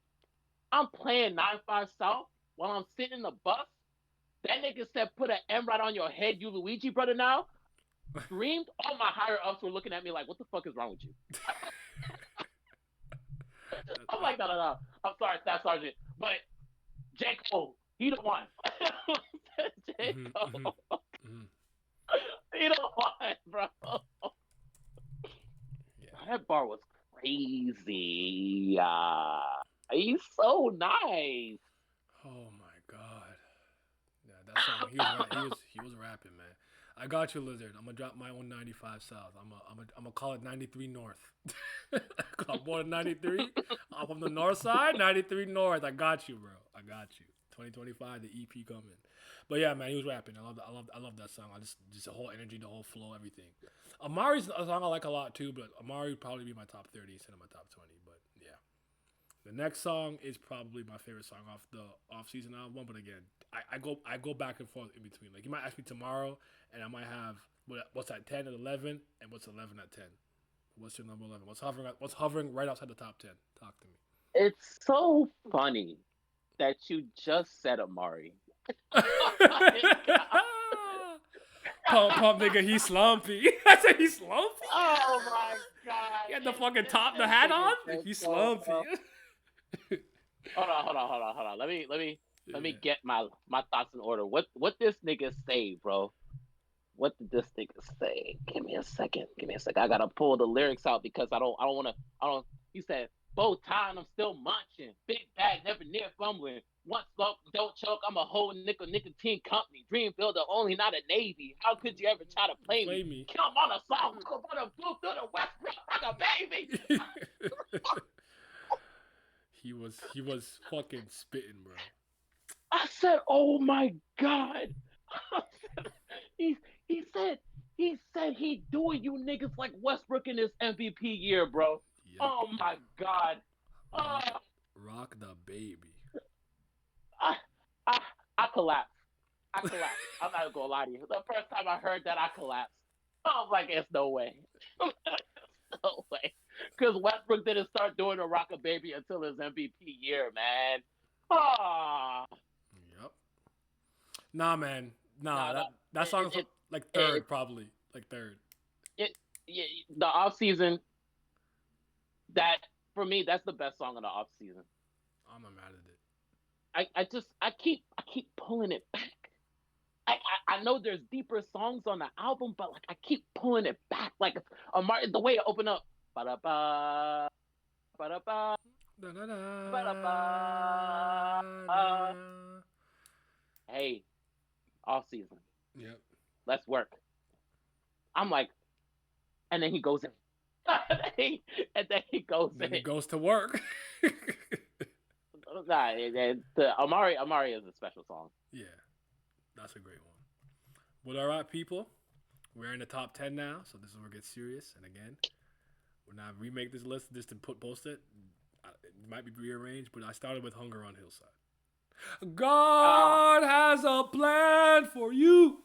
I'm playing 9-5 South while I'm sitting in the bus. That nigga said, put an M right on your head, you Luigi brother now. Screamed. All my higher ups were looking at me like, what the fuck is wrong with you? I'm like, no. I'm sorry, Staff Sergeant. But J.Cole, he the one. J.Cole, Mm-hmm. he the one, bro. Yeah. That bar was crazy. He's so nice. Oh my god. Yeah, that song. He was rapping, man. I got you, Lizard. I'm gonna drop my own 95 South. I'm gonna call it 93 North. I'm born in 93. I'm from the north side, 93 North. I got you, bro. I got you. 2025, the EP coming. But yeah, man, he was rapping. I love that song. I just the whole energy, the whole flow, everything. Amari's a song I like a lot too, but Amari would probably be my top 30 instead of my top 20. But yeah. The next song is probably my favorite song off the off-season album, but again, I go back and forth in between. Like you might ask me tomorrow, and I might have what's at 10 and 11, and what's 11 at 10. What's your number 11? What's hovering right outside the top 10? Talk to me. It's so funny that you just said Amari. Pump, nigga, he's slumpy. I said he's slumpy. Oh my god! He had the fucking the hat on. He's slumpy. Hold on. Let me get my thoughts in order. What this nigga say, bro? What did this nigga say? Give me a second. I gotta pull the lyrics out because I don't want to. I don't. He said, "Bow tie and I'm still munching. Big bag, never near fumbling. Once smoke, don't choke. I'm a whole nicotine company. Dream builder, only not a navy. How could you ever try to play Play me? me. Come on a song, come on a blue through the west like a baby." he was fucking spitting, bro. I said, "Oh my god." he he said he doing you niggas like Westbrook in his MVP year, bro. Yep. Oh my god. Oh, Rock the baby. I, I I collapsed. I collapsed. I'm not gonna lie to you. The first time I heard that, I collapsed. I was like, "It's no way, no way," because Westbrook didn't start doing a rock a baby until his MVP year, man. Ah, Yep. Nah, man. Nah, no, no, that song's it, like it, third, probably. Like third. it, the off season, that for me, that's the best song of the off season. I'm not mad at it. I keep pulling it back. I know there's deeper songs on the album, but like I keep pulling it back. Like Amari, the way it opened up, ba da ba ba da ba Da, da, da, ba da ba. da. Hey, off season, Yep. let's work. I'm like, and then he goes in, and then he goes Then in. it goes to work. Nah, the Amari is a special song. Yeah, that's a great one. Well, all right, people. We're in the top 10 now, so this is where it gets serious. And again, we're not remake this list just to post it. It might be rearranged, but I started with Hunger on Hillside. Ah, God has a plan for you,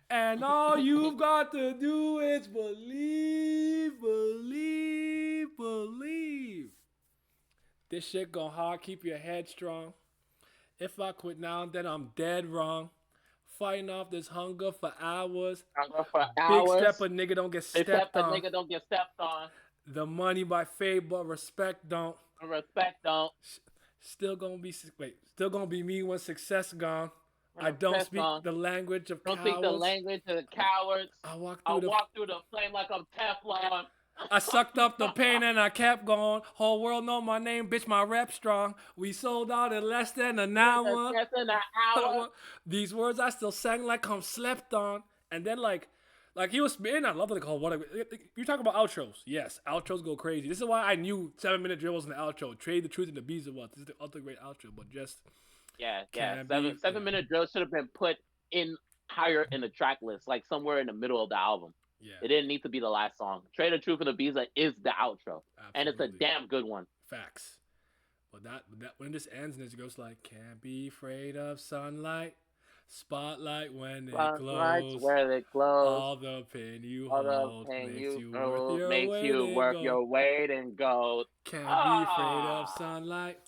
and all you've got to do is believe, believe, believe. This shit gonna hard keep your head strong. If I quit now, then I'm dead wrong. Fighting off this hunger for hours. I'm going for Big hours. stepper nigga don't get Except stepped a on. nigga don't get stepped on. The money by fate, but respect don't. Respect don't. Still gonna be me when success gone. I don't Respect speak on. the language of Don't speak the cowards. language of the cowards. I walk I through the walk through the flame like I'm Teflon. I sucked up the pain and I kept going. Whole world know my name, bitch, my rep strong. We sold out in less than an hour. Less than an hour. These words I still sang like I'm slept on. And then like he was spitting. I love the call. What you talk about outros? Yes, outros go crazy. This is why I knew 7 minute drill was an outro. Trade the truth and the bees of what. This is the other great outro, but just Yeah. can't Seven be. seven minute drill should have been put in higher in the track list, like somewhere in the middle of the album. Yeah, It didn't need to be the last song. Trade the Truth and the Visa is the outro. And it's a absolutely. damn good one. Facts. But that when this ends and it goes like, can't be afraid of sunlight, spotlight when it Lights glows. where it glows. All the pain you All the hold pain makes you you worth hold your makes weight you in worth your gold. weight in gold. Can't be afraid of sunlight,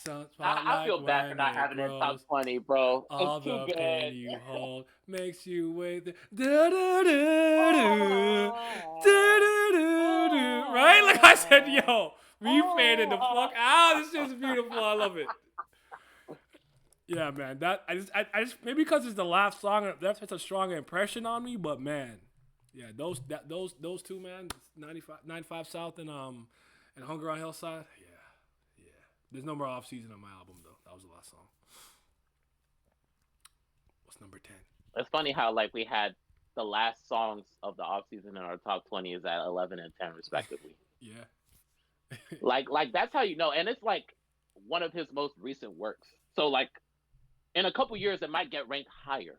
I spotlight feel bad for when not it having it in top grows. 20, bro. All It's too the pain good. you hold makes you wait. Right? Like I said, yo, we faded the fuck out. This shit's beautiful. I love it. Yeah, man. That I just maybe because it's the last song, that's such a strong impression on me. But man, yeah, those two, man, 95 South and Hunger on Hillside. Yeah. There's no more off season on my album though. That was the last song. What's number 10? It's funny how like we had the last songs of the off season in our top 20 is at 11 and 10 respectively. Yeah. like that's how you know, and it's like one of his most recent works. So like in a couple years, it might get ranked higher.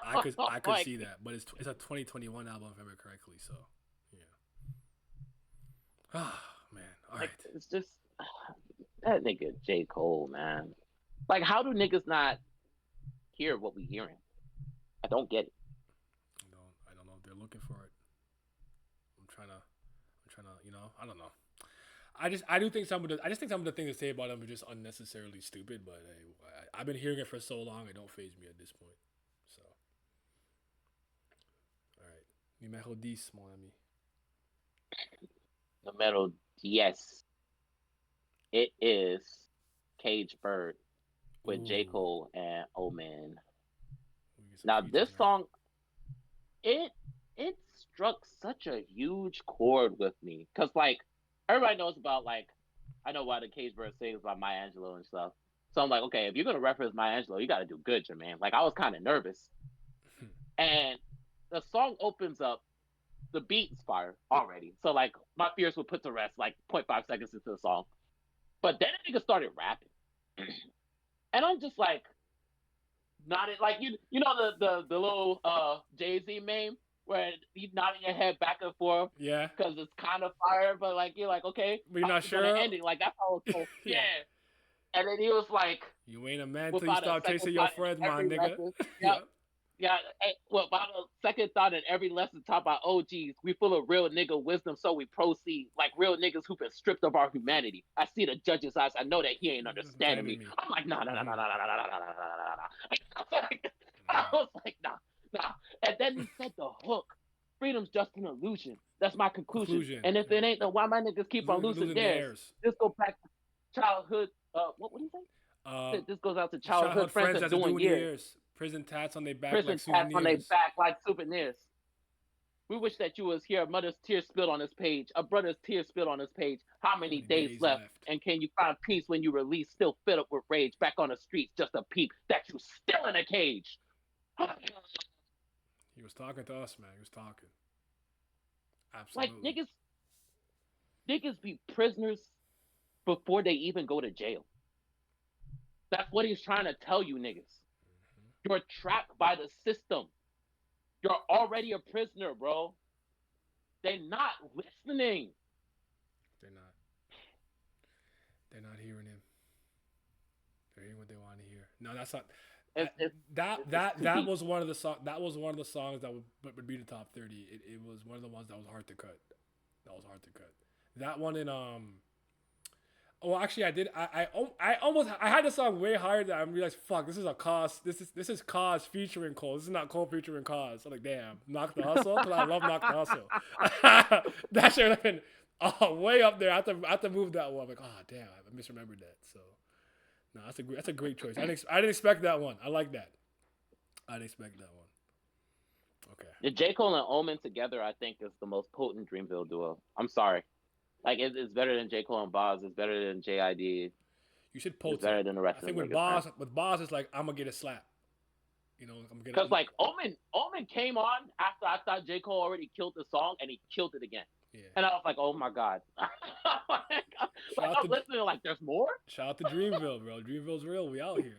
I could Like, see that, but it's a 2021 album if I remember correctly. So yeah. Ah man, all right. like it's just that nigga J. Cole, man. Like, how do niggas not hear what we hearing? I don't get it. I don't know if they're looking for it. I'm trying to, I don't know. I just think some of the things to say about them are just unnecessarily stupid. But hey, I've been hearing it for so long, it don't phase me at this point. So, all right, numéro 10, mon ami. Numero 10. It is Cage Bird with J. Ooh. Cole and Omen. We get some Now features this now. song, it struck such a huge chord with me. Cause like everybody knows about like I know why the Cage Bird sings about Maya Angelou and stuff. So I'm like, okay, if you're gonna reference Maya Angelou, you gotta do good, Jermaine. Like I was kinda nervous. And the song opens up, the beat is fire already. So like my fears were put to rest like 0.5 seconds into the song. But then the nigga started rapping. And I'm just like nodding like you know the little Jay-Z meme where you nodding your head back and forth Yeah, because it's kind of fire, but like you're like, okay, but you're not how's it gonna sure. end it? Like that's how it's cool. Yeah. Yeah. And then he was like, You ain't a man till you without a start second chasing your thought in friends, my every nigga. lesson. Yeah. Yeah, well, about a second thought in every lesson taught by OGs, we full of real nigga wisdom, so we proceed like real niggas who've been stripped of our humanity. I see the judge's eyes, I know that he ain't understanding me. I'm like, nah. I was like, nah. And then he said the hook, freedom's just an illusion. That's my conclusion. And if it ain't, then why my niggas keep on losing theirs? Just go back to childhood, This goes out to Childhood childhood friends friends that's that's doing doing years. years. Prison tats on their back like Prison tats on their souvenirs. back like souvenirs. We wish that you was here. A mother's tears spilled on this page. A brother's tears spilled on this page. How How many many days days left? left? And can you find peace when you release? Still filled up with rage. Back on the streets, just a peep that you still in a cage. He was talking to us, man. He was talking. Like Absolutely. niggas be prisoners before they even go to jail. That's what he's trying to tell you, niggas. You're trapped by the system. You're already a prisoner, bro. They're not listening. They're not. They're not hearing him. They're hearing what they want to hear. No, that's not. It's, it's, it's too That deep. was one of the That was one of the songs that would be the top 30. It was one of the ones that was hard to cut. That was hard to cut. That one in Oh, actually, I did. I almost I had the song way higher than I realized. Fuck, this is a Cause. This is Cause featuring Cole. This is not Cole featuring Cause. I'm like, damn, Knock the Hustle, because I love Knock the Hustle. That should have been way up there. I have to move that one. I'm like, oh damn, I misremembered that. So, no, that's a great choice. I didn't expect that one. I like that. I didn't expect that one. Okay. The J. Cole and Omen together, I think, is the most potent Dreamville duo. I'm sorry. Like, it's better than J. Cole and Boz. It's better than JID. You said It's potent. better than the rest I of think the niggas, man. With Boz, it's like I'm gonna get a slap. You know, I'm gonna get. Because, like, Omen came on after I thought J. Cole already killed the song, and he killed it again. Yeah. And I was like, oh, my God. Shout I'm listening, like, there's more? Shout out to Dreamville, bro. Dreamville's real. We out here.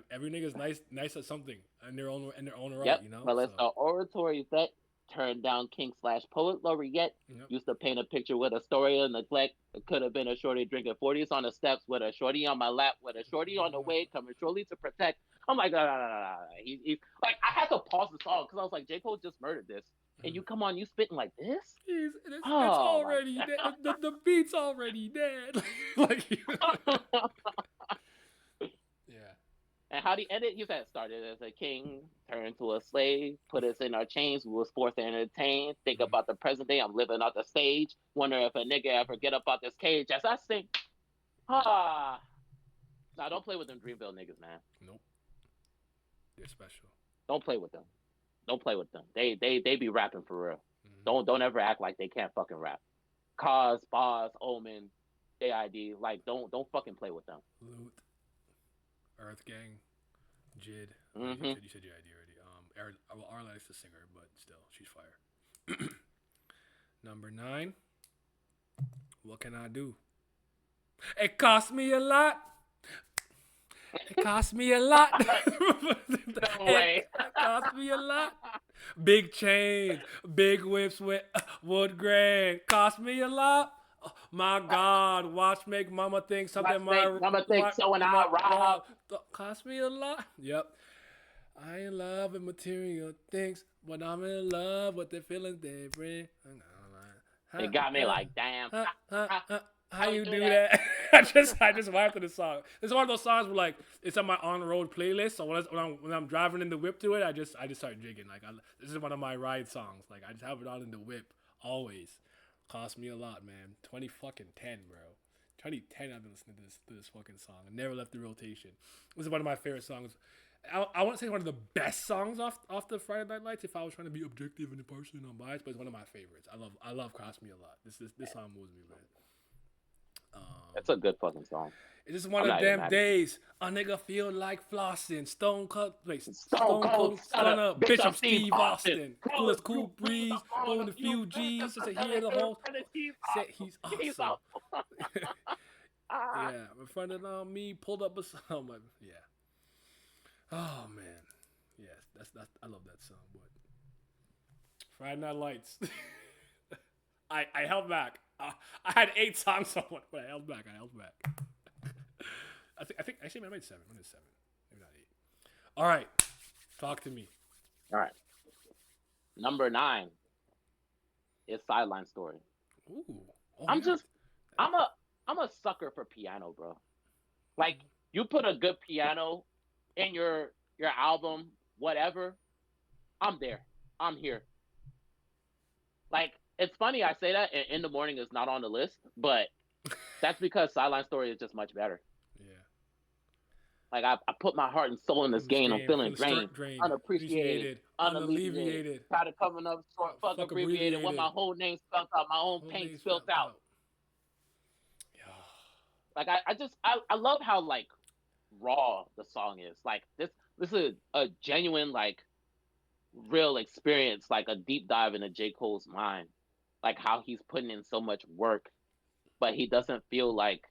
Every nigga's nice at something in their own right. Yep. You know. Well, it's the oratory vet turned down king / poet laureate. Yep. Used to paint a picture with a story of neglect. It could have been a shorty drinking 40s on the steps with a shorty on my lap with a shorty on the way coming shortly to protect. I'm like, no. He's like, I had to pause the song because I was like, J. Cole just murdered this. And you come on, you spitting like this? It's already dead. The beat's already dead. Like yeah. And how he ended? He said, started as a king, turned to a slave, put us in our chains. We was forced to entertain. Think about the present day. I'm living off the stage. Wonder if a nigga ever get up out this cage. As I sing, nah, don't play with them Dreamville niggas, man. Nope. They're special. Don't play with them. Don't play with them. They be rapping for real. Don't ever act like they can't fucking rap. Cause, Boz, Omen, JID, like don't fucking play with them. Loot, Earth Gang, Jid. Mm-hmm. You said JID already. Arline's the singer, but still, she's fire. Number 9. What can I do? It cost me a lot. It cost me a lot. No way. It cost me a lot. Big chains, big whips with wood grain. Cost me a lot. Oh, my God, watch make mama think something. Mama think so and I rob. Cost me a lot. Yep. I in love with material things, but I'm in love with the feelings they bring. It got me like, damn. How you do that? I just vibed to the song. It's one of those songs where like it's on my on road playlist. So when I'm driving in the whip to it, I just start jigging. Like this is one of my ride songs. Like I just have it on in the whip always. Cost me a lot, man. 2010, bro. 2010, I've been listening to this fucking song. I never left the rotation. This is one of my favorite songs. I wouldn't say one of the best songs off the Friday Night Lights if I was trying to be objective and impartial and unbiased, but it's one of my favorites. I love Cost Me a Lot. This song moves me, man. It's a good fucking song. It's just one of them days a nigga feel like flossing. Stone Cold Stunner, bitch, I'm Steve Austin. Coolest cool breeze, blowing a few G's just to hear the whole. Said he's awesome. Yeah, in front of me, pulled up a song. Like, yeah. Oh man, yes, that's I love that song. But Friday Night Lights, I held back. I had 8 songs on one, but I held back. I think actually I made 7. I made 7, maybe not 8. All right, talk to me. All right, number 9 is Sideline Story. Ooh, I'm a sucker for piano, bro. Like you put a good piano in your album, whatever, I'm there. I'm here. Like, it's funny I say that, and In the Morning is not on the list, but that's because Sideline Story is just much better. Yeah. Like I put my heart and soul in this In this game. I'm game, feeling feeling drained, drained, unappreciated, appreciated, unalleviated. unalleviated, Tired of coming up short, fuck fuck abbreviated. When my abbreviated, whole name spelled out, my own whole pain name spilled spelled out. out. Yeah. Like I love how like raw the song is. Like this is a genuine like real experience, like a deep dive into J. Cole's mind. Like how he's putting in so much work, but he doesn't feel like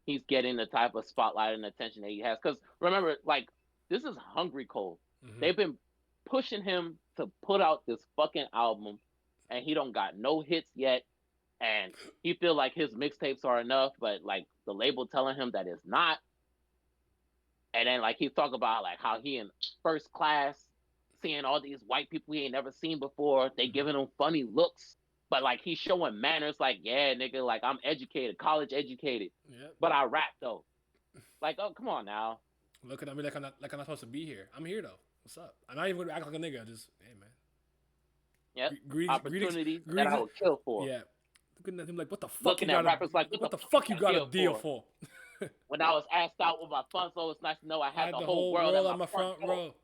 he's getting the type of spotlight and attention that he has. Because remember, like this is Hungry Cole. Mm-hmm. They've been pushing him to put out this fucking album, and he don't got no hits yet. And he feel like his mixtapes are enough, but like the label telling him that it's not. And then like he's talking about like how he in first class, seeing all these white people he ain't never seen before. They Mm-hmm. giving him funny looks, but like he's showing manners. Like yeah, nigga, like I'm educated, college educated, Yep. but I rap though. Like oh come on now. Look at me like I'm not supposed to be here. I'm here though. What's up? I'm not even gonna act like a nigga. Just hey man. Yep, Greetings, opportunities that I greetings. would kill for. Yeah. Looking at him like, what the fuck you Looking at got a, rappers like what what the the fuck fuck you I got a kill deal for. for? When I was asked out with my funds, so it's nice to know I I had had the the whole whole world at world my on my front front door. row.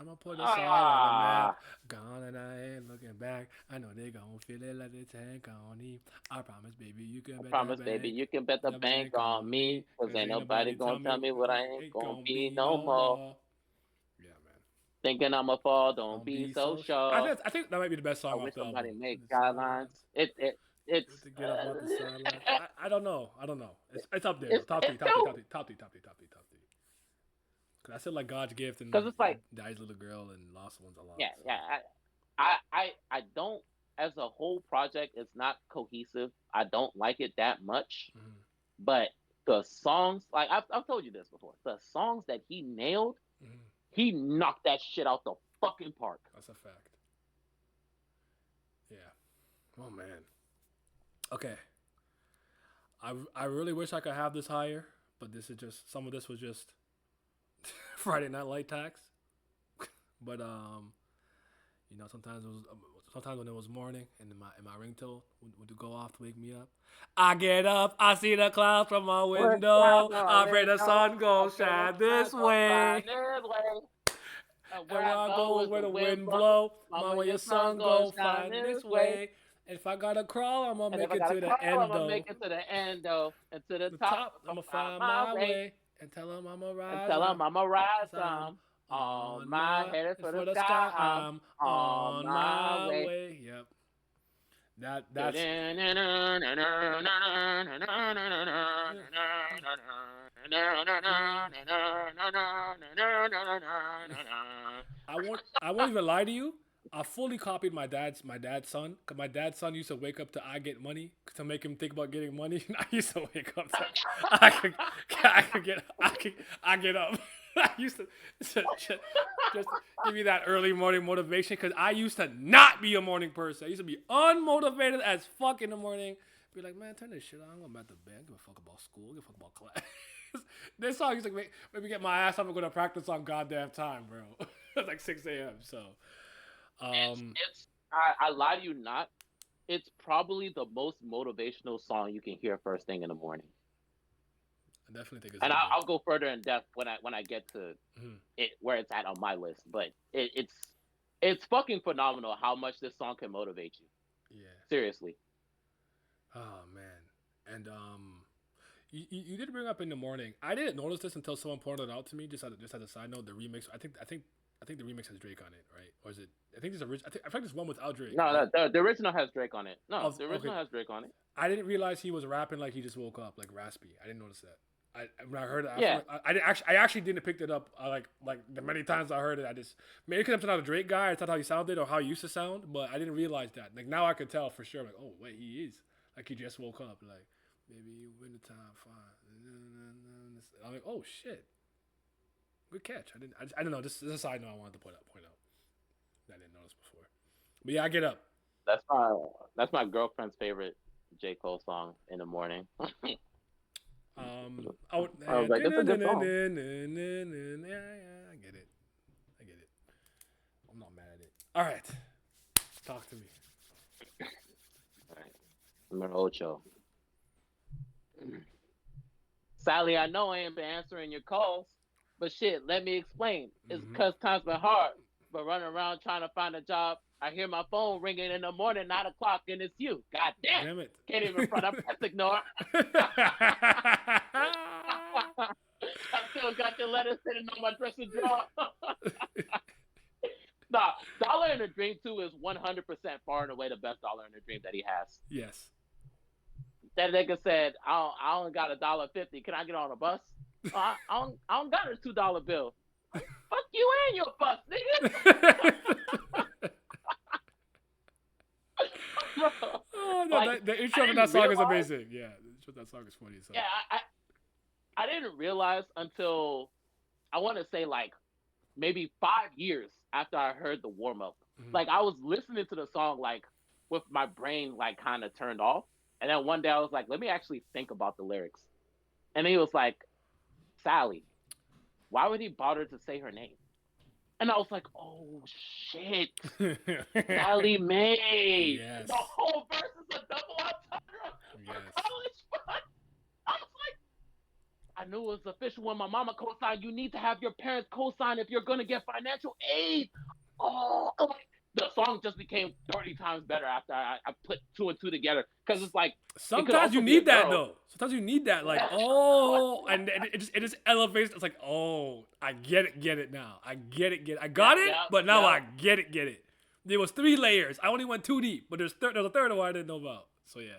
I'm gonna put this all on the map. Ah, Gone and I ain't looking back. I know they gon' feel it like the tank on me. I promise, baby, you can I bet that promise, baby, bank. you can bet the The bank bank on on me, me. cause Cause ain't ain't nobody nobody gonna tell me tell me what I ain't ain't gonna gonna be be no no more. more. Yeah, man. Thinking I'ma fall, don't Don't be be so so sure. I sure. think that might be the best I song wish off the somebody album. make The guidelines. sidelines. It's To get up off the sidelines. I don't know. I don't know. It's up there though. it's Top three. it's Top three. dope Top three. Top three. Top three. Top three. Top three. Cause I said like God's gift and because it's like Dies Little Girl and Lost Ones a lot. yeah So. yeah I don't as a whole project it's not cohesive. I don't like it that much, Mm-hmm. but the songs like I've told you this before. The songs that he nailed, Mm-hmm. he knocked that shit out the fucking park. That's a fact. Yeah. Oh man. Okay. I really wish I could have this higher, but this is just some of this was just Friday Night Light Tax. But sometimes it was sometimes when it was morning and my ringtone would go off to wake me up. I get up, I see the clouds from my What's that window. I pray the window? sun goes Okay, the shine sun this goes way. shine this way. And where And where I I go go, is where the the wind wind blow. blow, Mama, mama, your your sun sun goes go shine find this this way. way. And if I gotta crawl, I'm gonna And if make I it gotta to crawl, the I'm end gonna make though. it to the end though. And to the The top, top, I'm I'ma gonna find find my my way. way and tell them I'ma And rise tell on. them I'm a ride Cause I'm some. On on my my headed for the for the sky. sky. I'm I'm on on my my way. way. Yep. That's I won't even lie to you. I fully copied my dad's son. Cause my dad's son used to wake up to I get money to make him think about getting money. And I used to wake up to I get up. I used to just give you that early morning motivation because I used to not be a morning person. I used to be unmotivated as fuck in the morning. Be like, man, turn this shit on. I'm going back to bed. Give a fuck about school. Give a fuck about class. This song used to make me get my ass up and go to practice on goddamn time, bro. It's like 6 a.m. So, It's I lie to you not. It's probably the most motivational song you can hear first thing in the morning. I definitely think it's And up there. I'll go further in depth when I get to Mhm. it where it's at on my list. But it's fucking phenomenal how much this song can motivate you. Yeah. Seriously. Oh man. And you did bring up in the morning. I didn't notice this until someone pointed it out to me. Just as a side note, the remix. I think the remix has Drake on it, right? Or is it? I think there's a. I think there's one without Drake, No, right? the original has Drake on it. No, Oh, the okay. original has Drake on it. I didn't realize he was rapping like he just woke up, like raspy. I didn't notice that. When I heard it, Yeah. I actually didn't pick it up. Like the many times I heard it, I just maybe because I'm not a Drake guy. It's not how he sounded or how he used to sound, but I didn't realize that. Like now I could tell for sure. Like oh wait, he is like he just woke up. Like maybe you win the time fine. I'm like oh shit, good catch. I don't know. This is a side note I wanted to point out. That I didn't notice before. But yeah, I get up. That's my that's my girlfriend's favorite J. Cole song in the morning. I was like, it's a good song. Yeah, I get it. I'm not mad at it. All right, talk to me. All right. Numero ocho. Sally, I know I ain't been answering your calls, but shit, let me explain. It's Mm-hmm. because times been hard, but running around trying to find a job. I hear my phone ringing in the morning, 9 o'clock, and it's you. God damn. Damn it. Can't even front up, press ignore. I still got your letter sitting on my dresser drawer. Nah, Dollar in a Dream 2 is 100% far and away the best Dollar in a Dream that he has. Yes. That nigga said, I only got $1.50. Can I get on a bus? I don't got a $2 bill. Fuck you and your bus, nigga. Oh, no, Like, the intro I to that didn't song is realize. amazing. Yeah, the intro to that song is funny. So. Yeah, I didn't realize until I want to say like maybe 5 years after I heard the warm up. Mm-hmm. Like I was listening to the song like with my brain like kind of turned off, and then one day I was like, let me actually think about the lyrics, and he was like, Sally, why would he bother to say her name? And I was like, oh shit, Sally Mae. Yes. The whole verse is a double entendre for Yes. college fun. I was like, I knew it was official when my mama co-signed. You need to have your parents co-sign if you're gonna get financial aid. Oh, like, the song just became 30 times better after I put two and two together. Because it's like Sometimes you need that girl. though. Sometimes you need that, like, Yeah. oh, and it just elevates. It's like, oh, I get it now. I get it. I got it, but now I get it. There was 3 layers. I only went 2 deep, but there's a third one I didn't know about. So yeah.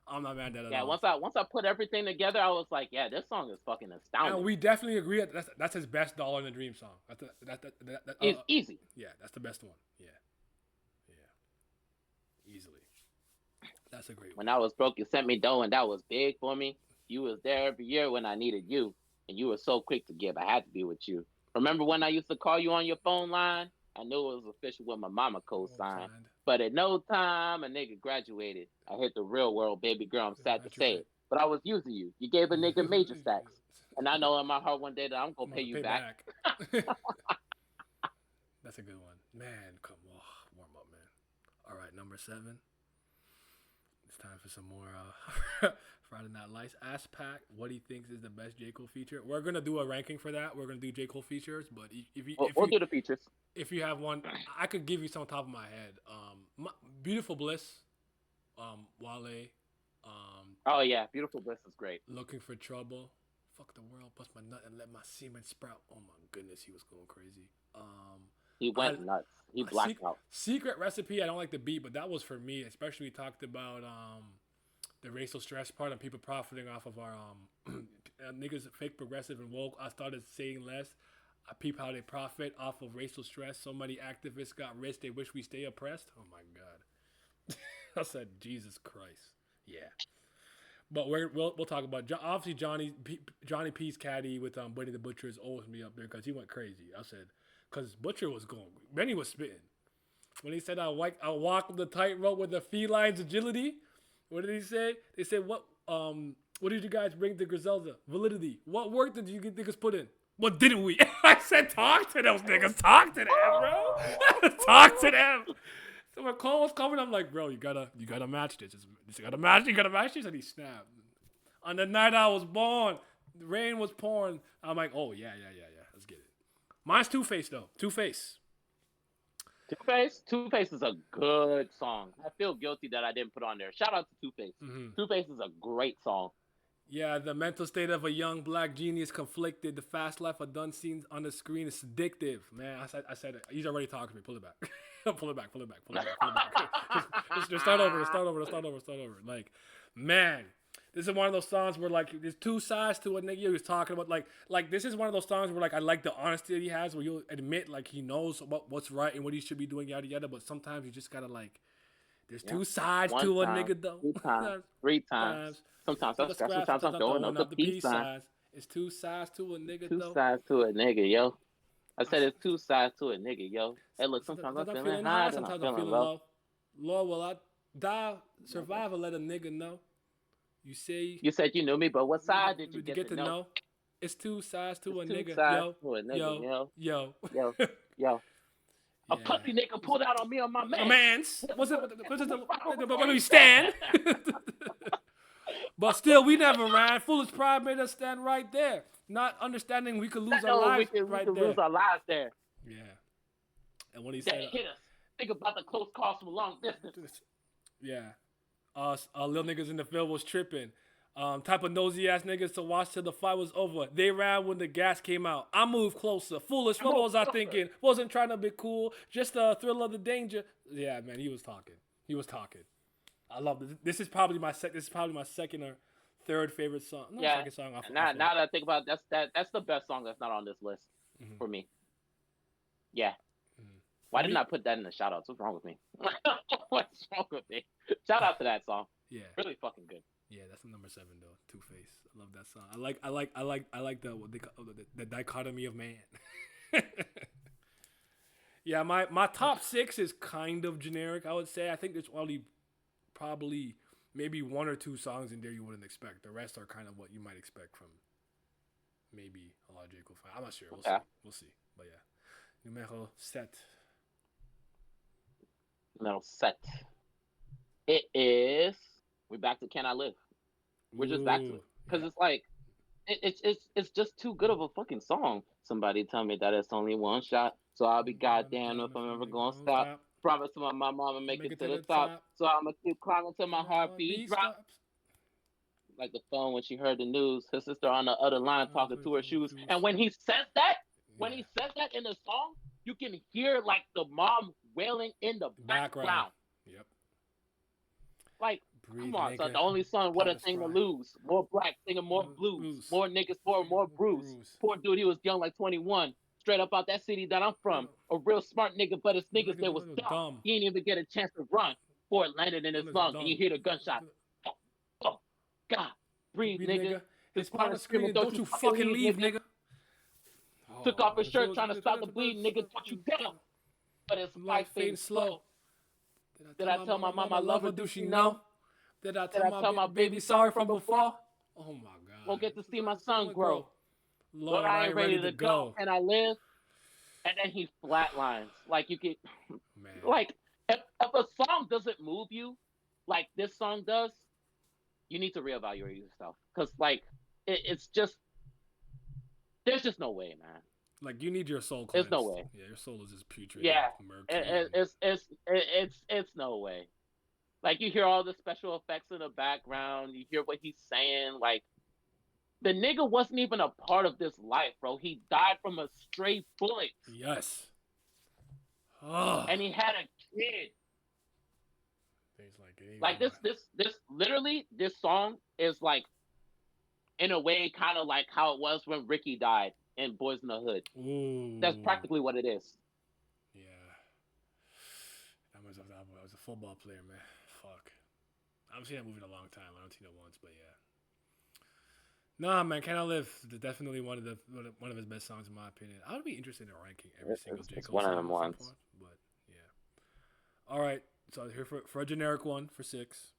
I'm not mad at that at all. Once I put everything together, I was like, yeah, this song is fucking astounding. And we definitely agree that's his best Dollar in the Dream song. It's easy. Yeah, that's the best one. Yeah. Easily. That's a great one. When I was broke, you sent me dough, and that was big for me. You was there every year when I needed you, and you were so quick to give. I had to be with you. Remember when I used to call you on your phone line? I knew it was official when my mama co-signed. But in no time, a nigga graduated. I hit the real world, baby girl. I'm sad to say it. But I was using you. You gave a nigga major stacks. And I know in my heart one day that I'm going to pay you back. That's a good one. Man, come on. Warm up, man. All right, number 7. It's time for some more Friday Night Lights. Ask Pac what he thinks is the best J. Cole feature. We're going to do a ranking for that. We're going to do J. Cole features. But we'll do the features. If you have one, I could give you some on top of my head. Beautiful Bliss, Wale. Oh yeah, Beautiful Bliss is great. Looking for Trouble. Fuck the world, bust my nut and let my semen sprout. Oh my goodness, he was going crazy. He went nuts. He blacked out. Secret Recipe, I don't like the beat, but that was for me. Especially we talked about the racial stress part and people profiting off of our niggas fake progressive and woke. I started saying less. I peep how they profit off of racial stress. So many activists got rich. They wish we stay oppressed. Oh my God. I said, Jesus Christ. Yeah. But we'll talk about obviously Johnny P's caddy with Buddy the Butcher is always me up there because he went crazy. I said because Butcher was going. Benny was spitting when he said I'll walk the tightrope with the feline's agility. What did he say? They said what did you guys bring to Griselda? Validity. What work did you niggas put in? What didn't we? I said talk to those niggas. Talk to them, bro. Talk to them. So when Cole was coming, I'm like, bro, you gotta match this. You gotta match this. And he snapped. On the night I was born, the rain was pouring. I'm like, oh yeah. Let's get it. Mine's Two-Face though. Two-Face. Two-Face is a good song. I feel guilty that I didn't put on there. Shout out to Two-Face. Mm-hmm. Two-Face is a great song. Yeah, the mental state of a young black genius conflicted. The fast life of done scenes on the screen is addictive. Man, I said it. He's already talking to me. Pull it back. Pull it back. Just start over. Like, man, this is one of those songs where like there's 2 sides to what nigga was talking about. Like this is one of those songs where like I like the honesty that he has, where you'll admit like he knows what's right and what he should be doing, yada yada. But sometimes you just gotta like, there's 2 sides to a nigga though. 2 times, 3 times. Sometimes I'm throwing up the peace sign. It's 2 sides to a nigga, 2 though. 2 sides to a nigga, yo. I said it's 2 sides to a nigga, yo. Hey, look, sometimes I'm feeling high, sometimes I'm feeling low. Lord, will I die, survive, or let a nigga know? You say you said you knew me, but what side did you get to know? It's 2 sides to a nigga, yo. A pussy nigga pulled out on me on my man. What's it? Where do we stand? But still, we never ran. Foolish pride made us stand right there, not understanding we could lose our No, lives we right could there. lose our lives there. Yeah. And when he That said, hit us. Think about the close calls from long distance. yeah, little niggas in the field was tripping. Type of nosy ass niggas to watch till the fight was over. They ran when the gas came out. I moved closer. Foolish. What was I thinking? Wasn't trying to be cool. Just the thrill of the danger. Yeah, man, he was talking. He was talking. I love this. This is probably my second or third favorite song. No, Yeah. second song off. Now that I think about it, that's the best song that's not on this list for me. Yeah. Why didn't I put that in the shout outs? What's wrong with me? What's wrong with me? Shout out to that song. Yeah. Really fucking good. Yeah, that's the number 7 though. Two Face. I love that song. I like the what they call the dichotomy of man. Yeah, my top 6 is kind of generic. I would say. I think there's only probably maybe 1 or 2 songs in there you wouldn't expect. The rest are kind of what you might expect from maybe a lot of J.Cole fans. I'm not sure. We'll see. We'll see. But yeah, numéro 7. No set. It is. We're back to Can I Live? We're just back to it because it's like it's just too good of a fucking song. Somebody tell me that it's only one shot, so I'll be goddamn if I'm ever gonna stop. Promise to my mama make it to the top, so I'ma keep climbing till my heartbeat drops. Like the phone when she heard the news, her sister on the other line talking to her shoes, and when he says that, in the song, you can hear like the mom wailing in the background. Yep. Like, come on, son. The only son, what a thing to lose. More black, singing more blues. More niggas, more bruise. Poor dude, he was young, like 21. Straight up out that city that I'm from. A real smart nigga, but his niggas, they was dumb. He didn't even get a chance to run before it landed in his lung. And you hear the gunshot. Oh, God. Breathe, nigga. His partner screaming, don't you fucking leave, nigga. Took off his shirt trying to stop the bleeding, nigga. Don't you down. But his life fading slow. Did I tell my mom I love her? Do she know? Did I tell my baby sorry from before? Oh my God. Won't get to see my son grow. Lord, I ain't ready to go. And I live. And then he flatlines. Like you get, like if a song doesn't move you, like this song does, you need to reevaluate yourself. Cause like it's just, there's just no way, man. Like you need your soul cleansed. There's no way. Yeah, your soul is just putrid. Yeah, it's no way. Like you hear all the special effects in the background, you hear what he's saying. Like the nigga wasn't even a part of this life, bro. He died from a stray bullet. Yes. Oh. And he had a kid. Like this literally, this song is like, in a way, kind of like how it was when Ricky died in Boys in the Hood. Ooh. That's practically what it is. Yeah. I was a football player, man. Fuck. I haven't seen that movie in a long time. I don't seen it once, but yeah. Nah, man, Can I Live? Definitely one of his best songs in my opinion. I would be interested in ranking every single J. Cole song. One of them ones. But yeah. All right. So here for a generic one for 6.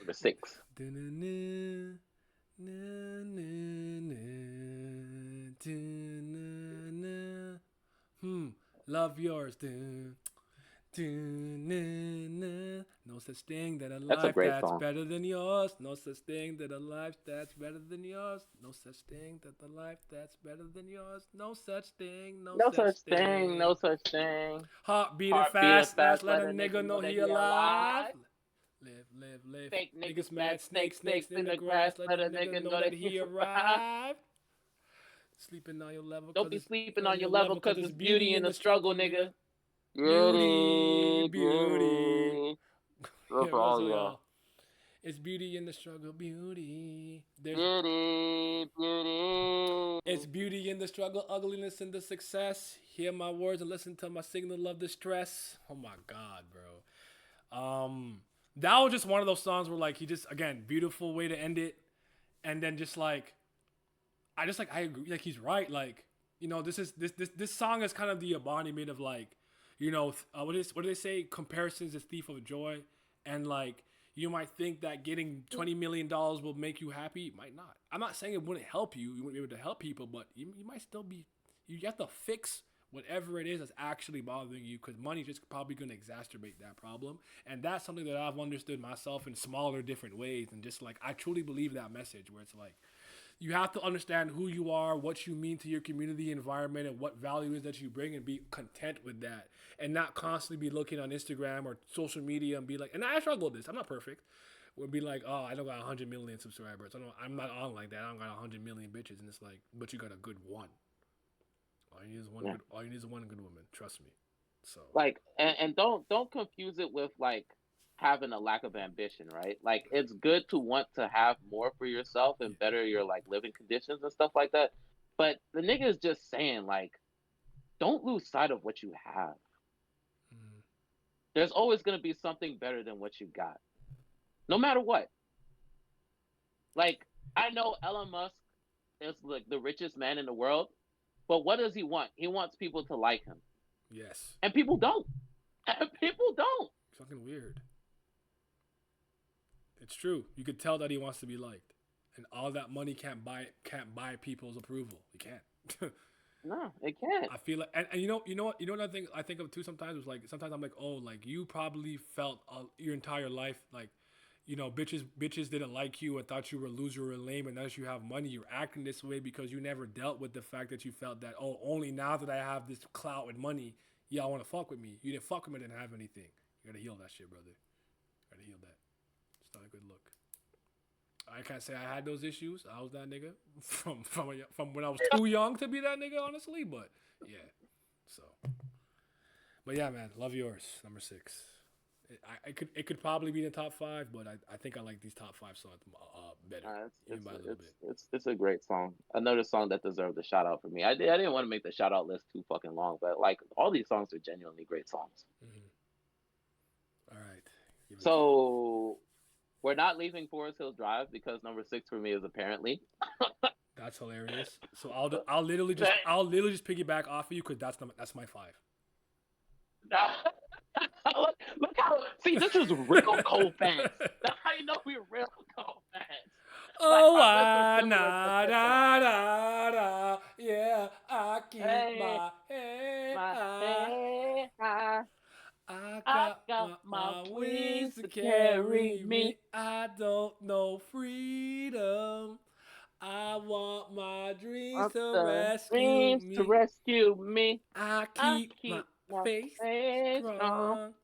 For 6. Love yours. No such thing that a life that's better than yours. No such thing that a life that's better than yours. No such thing that the life that's better than yours. No such thing. No such thing. No such thing. Heart beating fast. Let a nigga know he alive. Live. Fake niggas mad. Snakes in the grass. Let a nigga know that he arrived. Sleeping on your level. Don't be sleeping on your level because there's beauty in the struggle, nigga. Beauty. Yeah. It's beauty in the struggle, beauty. Beauty. It's beauty in the struggle, ugliness in the success. Hear my words and listen to my signal of distress. Oh my God, bro. That was just one of those songs where like he just, again, beautiful way to end it. And then just like, I agree, like he's right. Like, you know, this song is kind of the embodiment of like, you know, what do they say? Comparisons is thief of joy. And like, you might think that getting $20 million will make you happy. It might not. I'm not saying it wouldn't help you. You wouldn't be able to help people, but you might still be, you have to fix whatever it is that's actually bothering you, because money's just probably going to exacerbate that problem. And that's something that I've understood myself in smaller, different ways. And just like, I truly believe that message where it's like, you have to understand who you are, what you mean to your community environment, and what value is that you bring, and be content with that, and not constantly be looking on Instagram or social media and be like, and I struggle with this. I'm not perfect. Would be like, oh, I don't got 100 million subscribers. I'm not on like that. I don't got 100 million bitches, and it's like, but you got a good one. All you need is one Yeah. good. All you need is one good woman. Trust me. So Like, and don't confuse it with like having a lack of ambition, right? Like, it's good to want to have more for yourself yeah. and better your like living conditions and stuff like that. But the nigga is just saying like, don't lose sight of what you have. Mm, There's always gonna be something better than what you got, no matter what. Like, I know Elon Musk is like the richest man in the world, but what does he want? He wants people to like him, yes. and people don't. And people don't. Fucking weird. It's true. You could tell that he wants to be liked, and all that money can't buy people's approval. It can't. No, it can't. I feel like, and you know what I think of too sometimes was like sometimes I'm like, oh, like you probably felt your entire life like, bitches didn't like you and thought you were a loser or lame, and now that you have money, you're acting this way because you never dealt with the fact that you felt that, oh, only now that I have this clout and money, y'all want to fuck with me. You didn't fuck with me, didn't have anything. You gotta heal that shit, brother. You gotta heal that. It's not a good look. I can't say I had those issues. I was that nigga from when I was too young to be that nigga, honestly. But yeah, so. But yeah, man, love yours. Number 6. It could probably be in the top 5, but I think I like these top 5 songs better, even It's by a little it's bit. it's a great song. Another song that deserved a shout out for me. I didn't want to make the shout out list too fucking long, but like all these songs are genuinely great songs. Mm-hmm. All right, give it to me. So we're not leaving Forest Hills Drive because number 6 for me is apparently. That's hilarious. So I'll literally just piggyback off of you because that's my 5. Look how, see, this is real Cole fans. That's how you know we're real Cole fans. Like, Oh, our lists are similar to da this one. da da, yeah, I keep Hey, my head my high. hey, I I got got my, my my wings wings to to carry carry me. me. I don't know freedom. I want my dreams Want to the rescue dreams to me. rescue me. I I keep my keep my faith faith strong. strong.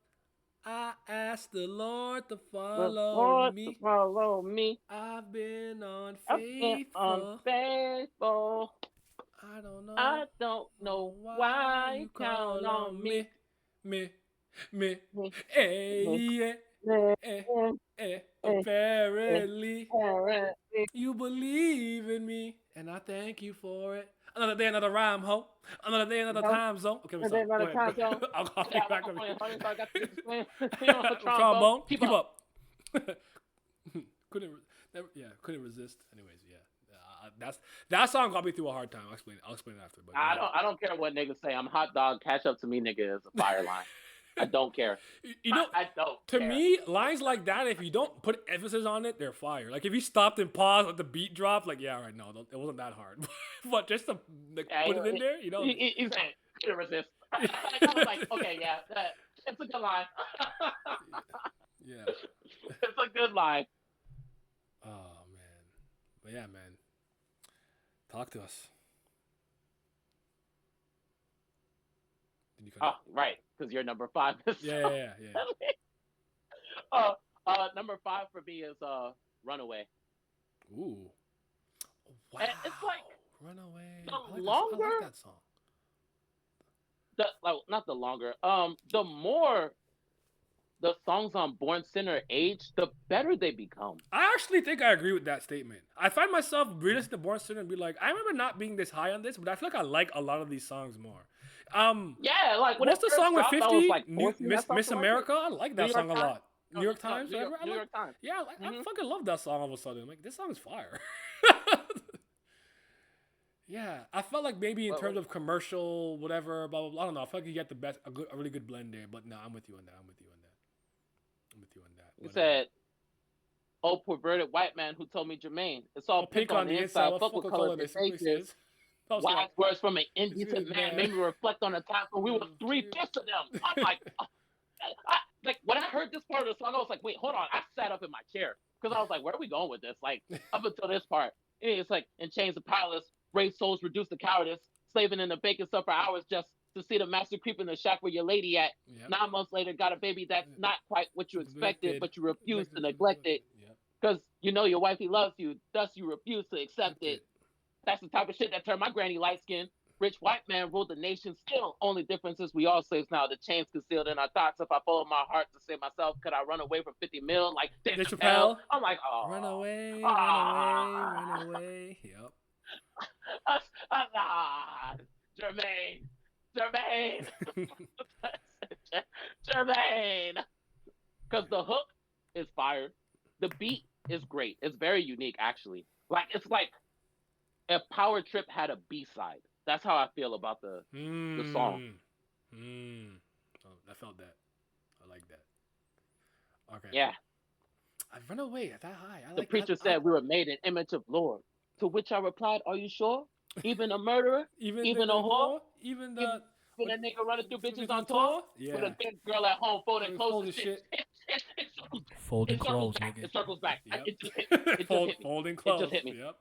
I ask the Lord to The follow Lord to me. follow me. I've been I've been unfaithful. unfaithful. I don't know I don't know why why you you count call on on me. me, me, me. Me, Hey, me, yeah, me, eh, me, me, me. apparently Apparently, you believe in me, and I thank you for it. Another day, another rhyme, ho. Another day, another no, time zone. Okay, let me and then stop. by Go the ahead. Go time ahead. zone, I'll yeah, pick I woke back up up. playing honey, so I got to get this playing, trombone. Trombone, Keep keep up. up. couldn't resist. Anyways, yeah. That song got me through a hard time. I'll explain it after. But go ahead. I don't care what niggas say. I'm hot dog. Catch up to me, nigga, is a fire line. I don't care. You know, I don't to care. me, lines like that, if you don't put emphasis on it, they're fire. Like if you stopped and paused, let the beat drop, like yeah, right, no, it wasn't that hard. But just to like, Yeah, put it in there, he said, couldn't resist. I was like, okay, yeah, it's a good line. yeah. It's a good line. Oh man, but yeah, man, talk to us. Did you cut Oh, out? right, because you're number 5. Yeah. uh, number 5 for me is Runaway. Ooh, wow. And it's like Runaway. the I like that. I longer like that song. the like not the longer, the more the songs on Born Sinner age, the better they become. I actually think I agree with that statement. I find myself reading the Born Sinner and be like, I remember not being this high on this, but I feel like I like a lot of these songs more. Yeah, like when it What's the first song with dropped, I was 50? like, Born Sinner, that sounds Miss so like it. America? I like New that York song a Times, lot. New York Times, whatever. New York Times. Yeah, I Hmm. fucking love that song all of a sudden. I'm like, this song is fire. Yeah, I felt like maybe in What, terms of commercial, whatever, blah blah blah. I don't know. I feel like you get a really good blend there. But no, I'm with you on that. I'm with you on that. he But said, "Oh, perverted white man who told me Jermaine, it's all oh, pink pink on on the the inside. inside. What Fuck what fuck color color they this say this is." is? Wise words from an It's indecent good, man man. made me reflect on the times when we were three-fifths of them. I'm like, like when I heard this part of the song, I was like, wait, hold on. I sat up in my chair because I was like, where are we going with this? Like up until this part, it's like in chains of powerless, brave souls reduced to cowardice, slaving in the bacon stuff for hours just to see the master creep in the shack where your lady at. Yep. 9 months later, got a baby that's not quite what you expected, Neglected. but you refuse to Neglected. neglect it Yep. because you know your wifey loves you, thus you refuse to accept Accept it. it. That's the type of shit that turned my granny light skin. Rich white man ruled the nation still. Only difference is we all slaves now. The chains concealed in our thoughts. If I followed my heart to save myself, could I run away from 50 mil like Dave Dave Chappelle? Chappelle. I'm like, Run oh, away, run away, run ah, away. Yep. ah, Jermaine, Jermaine, Jermaine. Because the hook is fire. The beat is great. It's very unique, actually. Like it's like if Power Trip had a B side. That's how I feel about the song. Hmm. Hmm. Oh, I felt that. I like that. Okay. Yeah. I run away that high. I The like. preacher I said we were made in image of Lord. To which I replied, are you sure? Even a murderer? even Even a the whore? whore, even Even the a nigga running through bitches bitch on on tour? tour. With a Yeah. thick girl at home folding clothes Fold and the shit. shit. It Folding circles clothes, back. nigga. It circles back. Yep. It just hit me. It just hit me. Folding It just clothes. hit me. Yep.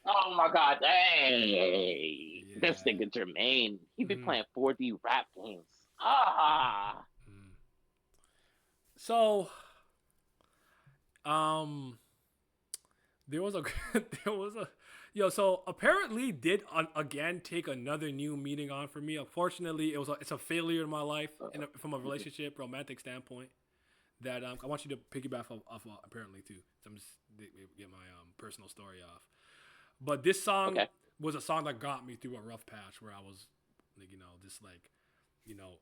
Oh my god. Hey. This Yeah. nigga Jermaine. He be Mhm. playing 4D rap games. Ah. Mm. So, um, there was a there was a yo. So apparently, did again take another new meaning on for me. Unfortunately, it's a failure in my life from a relationship romantic standpoint. That I want you to piggyback off apparently too. So I'm just get my personal story off. But this song Okay. was a song that got me through a rough patch where I was like, just like, you know,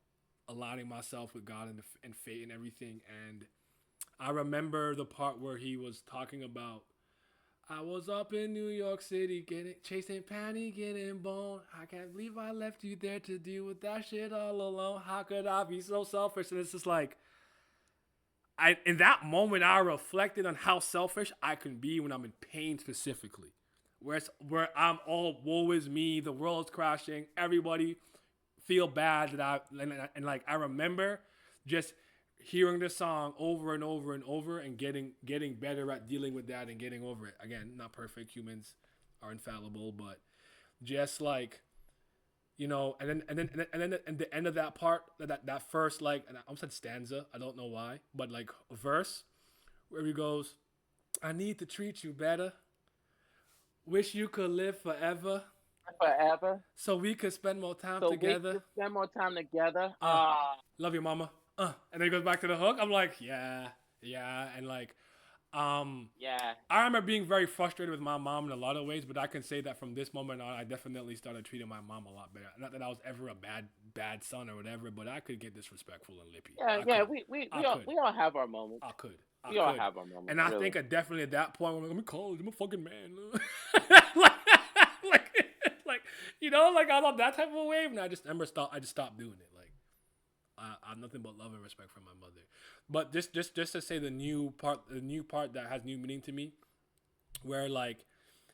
aligning myself with God and fate and everything. And I remember the part where he was talking about I was up in New York City getting chasing Patty, getting bone. I can't believe I left you there to deal with that shit all alone. How could I be so selfish? And it's just like I in that moment I reflected on how selfish I can be when I'm in pain specifically. Where I'm all woe is me, the world's crashing, everybody feel bad that and like I remember just hearing this song over and over and over and getting better at dealing with that and getting over it. Again, not perfect, humans are infallible, but just like and the end of that part, that first like, and I almost said stanza, I don't know why, but like verse where he goes, I need to treat you better. Wish you could live forever Forever. so we could spend more time So we together. could spend more time together. Uh, love you, mama. And then he goes back to the hook. I'm like, yeah, yeah, and like, Yeah. I remember being very frustrated with my mom in a lot of ways, but I can say that from this moment on, I definitely started treating my mom a lot better. Not that I was ever a bad son or whatever, but I could get disrespectful and lippy. Yeah, I yeah, could. we all have our moments. I could. I We all could. have our moments, And I really. think definitely at that point, I'm in college. I'm a fucking man. like, like, like, like I was on that type of a wave, and I just stopped doing it. Like, I have nothing but love and respect for my mother. But just to say the new part that has new meaning to me, where like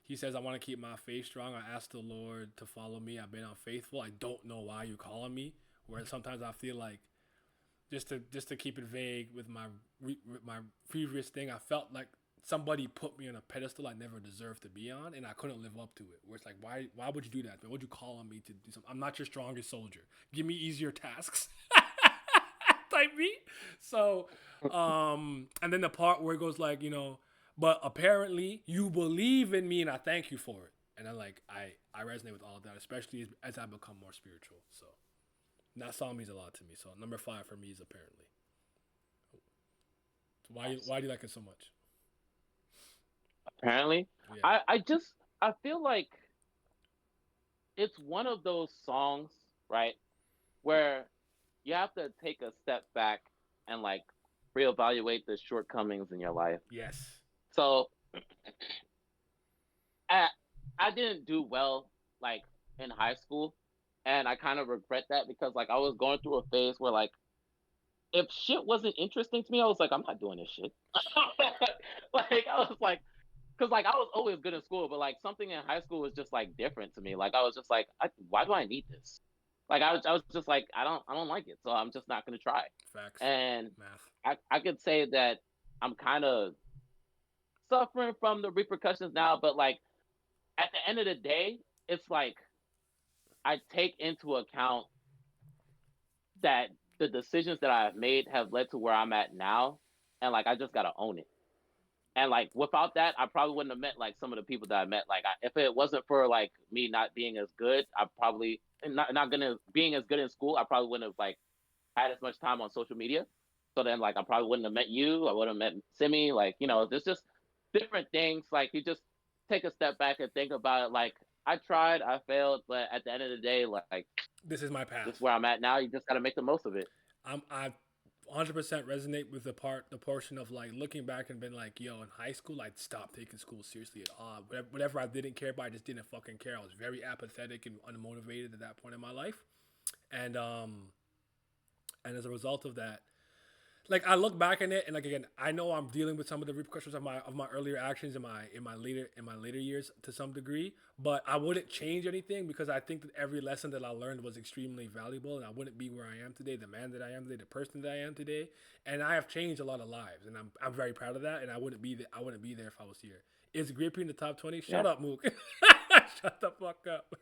he says, I want to keep my faith strong. I asked the Lord to follow me. I've been unfaithful. I don't know why you're calling me. Where sometimes I feel like just to keep it vague with my previous thing, I felt like somebody put me on a pedestal I never deserved to be on, and I couldn't live up to it. Where it's like, why would you do that? Why would you call on me to do something? I'm not your strongest soldier. Give me easier tasks. Type me. So, and then the part where it goes like, but apparently you believe in me, and I thank you for it. And I resonate with all of that, especially as I become more spiritual. So. That song means a lot to me. So number 5 for me is apparently. So why do you like it so much? Apparently. Yeah. I feel like it's one of those songs, right, where you have to take a step back and like reevaluate the shortcomings in your life. Yes. So I I didn't do well like in high school, and I kind of regret that because like I was going through a phase where like if shit wasn't interesting to me, I was like, I'm not doing this shit. Like I was like, Cause like I was always good in school, but like something in high school was just like different to me. Like I was just like, why do I need this? Like I was just like, I don't like it, so I'm just not gonna try. Facts. And Math. I could say that I'm kind of suffering from the repercussions now, but like at the end of the day, it's like I take into account that the decisions that I've made have led to where I'm at now, and like I just gotta own it. And like without that, I probably wouldn't have met like some of the people that I met. Like if it wasn't for like me not being as good, I probably and not gonna being as good in school, I probably wouldn't have like had as much time on social media. So then like I probably wouldn't have met you. I would have met Simi. Like there's just different things. Like you just take a step back and think about it. Like I tried, I failed, but at the end of the day, like This is my this is path. where I'm at now. You just gotta make the most of it. I 100% resonate with the portion of like looking back and been like, yo, in high school, I stopped taking school seriously at all. Whatever I didn't care about, I just didn't fucking care. I was very apathetic and unmotivated at that point in my life, and and as a result of that, like I look back in it and like again, I know I'm dealing with some of the repercussions of my earlier actions in my later years to some degree, but I wouldn't change anything because I think that every lesson that I learned was extremely valuable, and I wouldn't be where I am today, the man that I am today, the person that I am today, and I have changed a lot of lives, and I'm very proud of that, and I wouldn't be there if I was here. Is Grippy in the top 20? Shut Yeah. up, Mook. Shut the fuck up.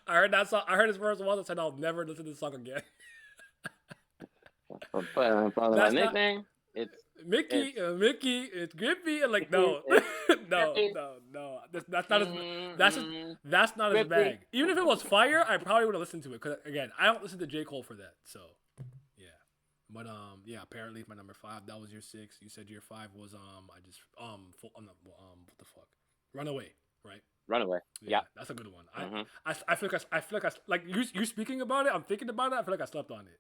I heard that song. I heard his first once and said I'll never listen to this song again. For my That's not nickname, it's Mickey, it's Grippy. And like, Grippy. no, It's no, Grippy. no, no. That's not his. Mm, That's just, mm, that's not his Grippy. bag. Even if it was fire, I probably would have listened to it. Cause again, I don't listen to J. Cole for that. So, yeah. But yeah. Apparently, it's my number 5. That was your 6. You said your 5 was I just I'm not, what the fuck? Runaway, right? Runaway. Yeah, Yeah. that's a good one. Hmm. I feel like I feel like like you speaking about it. I'm thinking about it. I feel like I slept on it.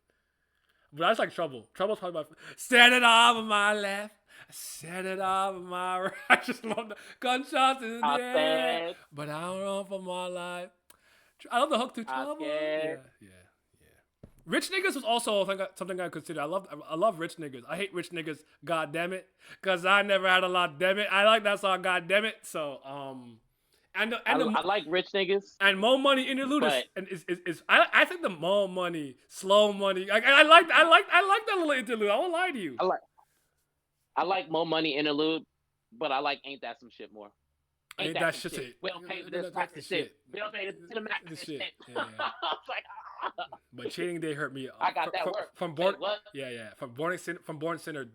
But that's like Trouble. Trouble's talking about set it off on my left, set it off on my right. I just love the gunshots in I the air, said, but I don't run for my life. I love the hook to I Trouble. scared. Yeah. Rich niggas was also something I consider. I love rich niggas. I hate rich niggas. God damn it, cause I never had a lot. Damn it, I like that song. God damn it. So I like rich niggas, and Mo Money interlude but is I think the Mo Money slow money. I like that little interlude. I won't lie to you. I like I like Mo Money interlude, but I like Ain't That Some Shit more. Ain't Ain't that that some shit? shit? We don't pay for That's this the practice shit. shit. We don't pay to the max The this shit. shit. Yeah. I was like, But Cheating Day hurt me. I got that work. From Say Born. what? Yeah. From Born Sinner.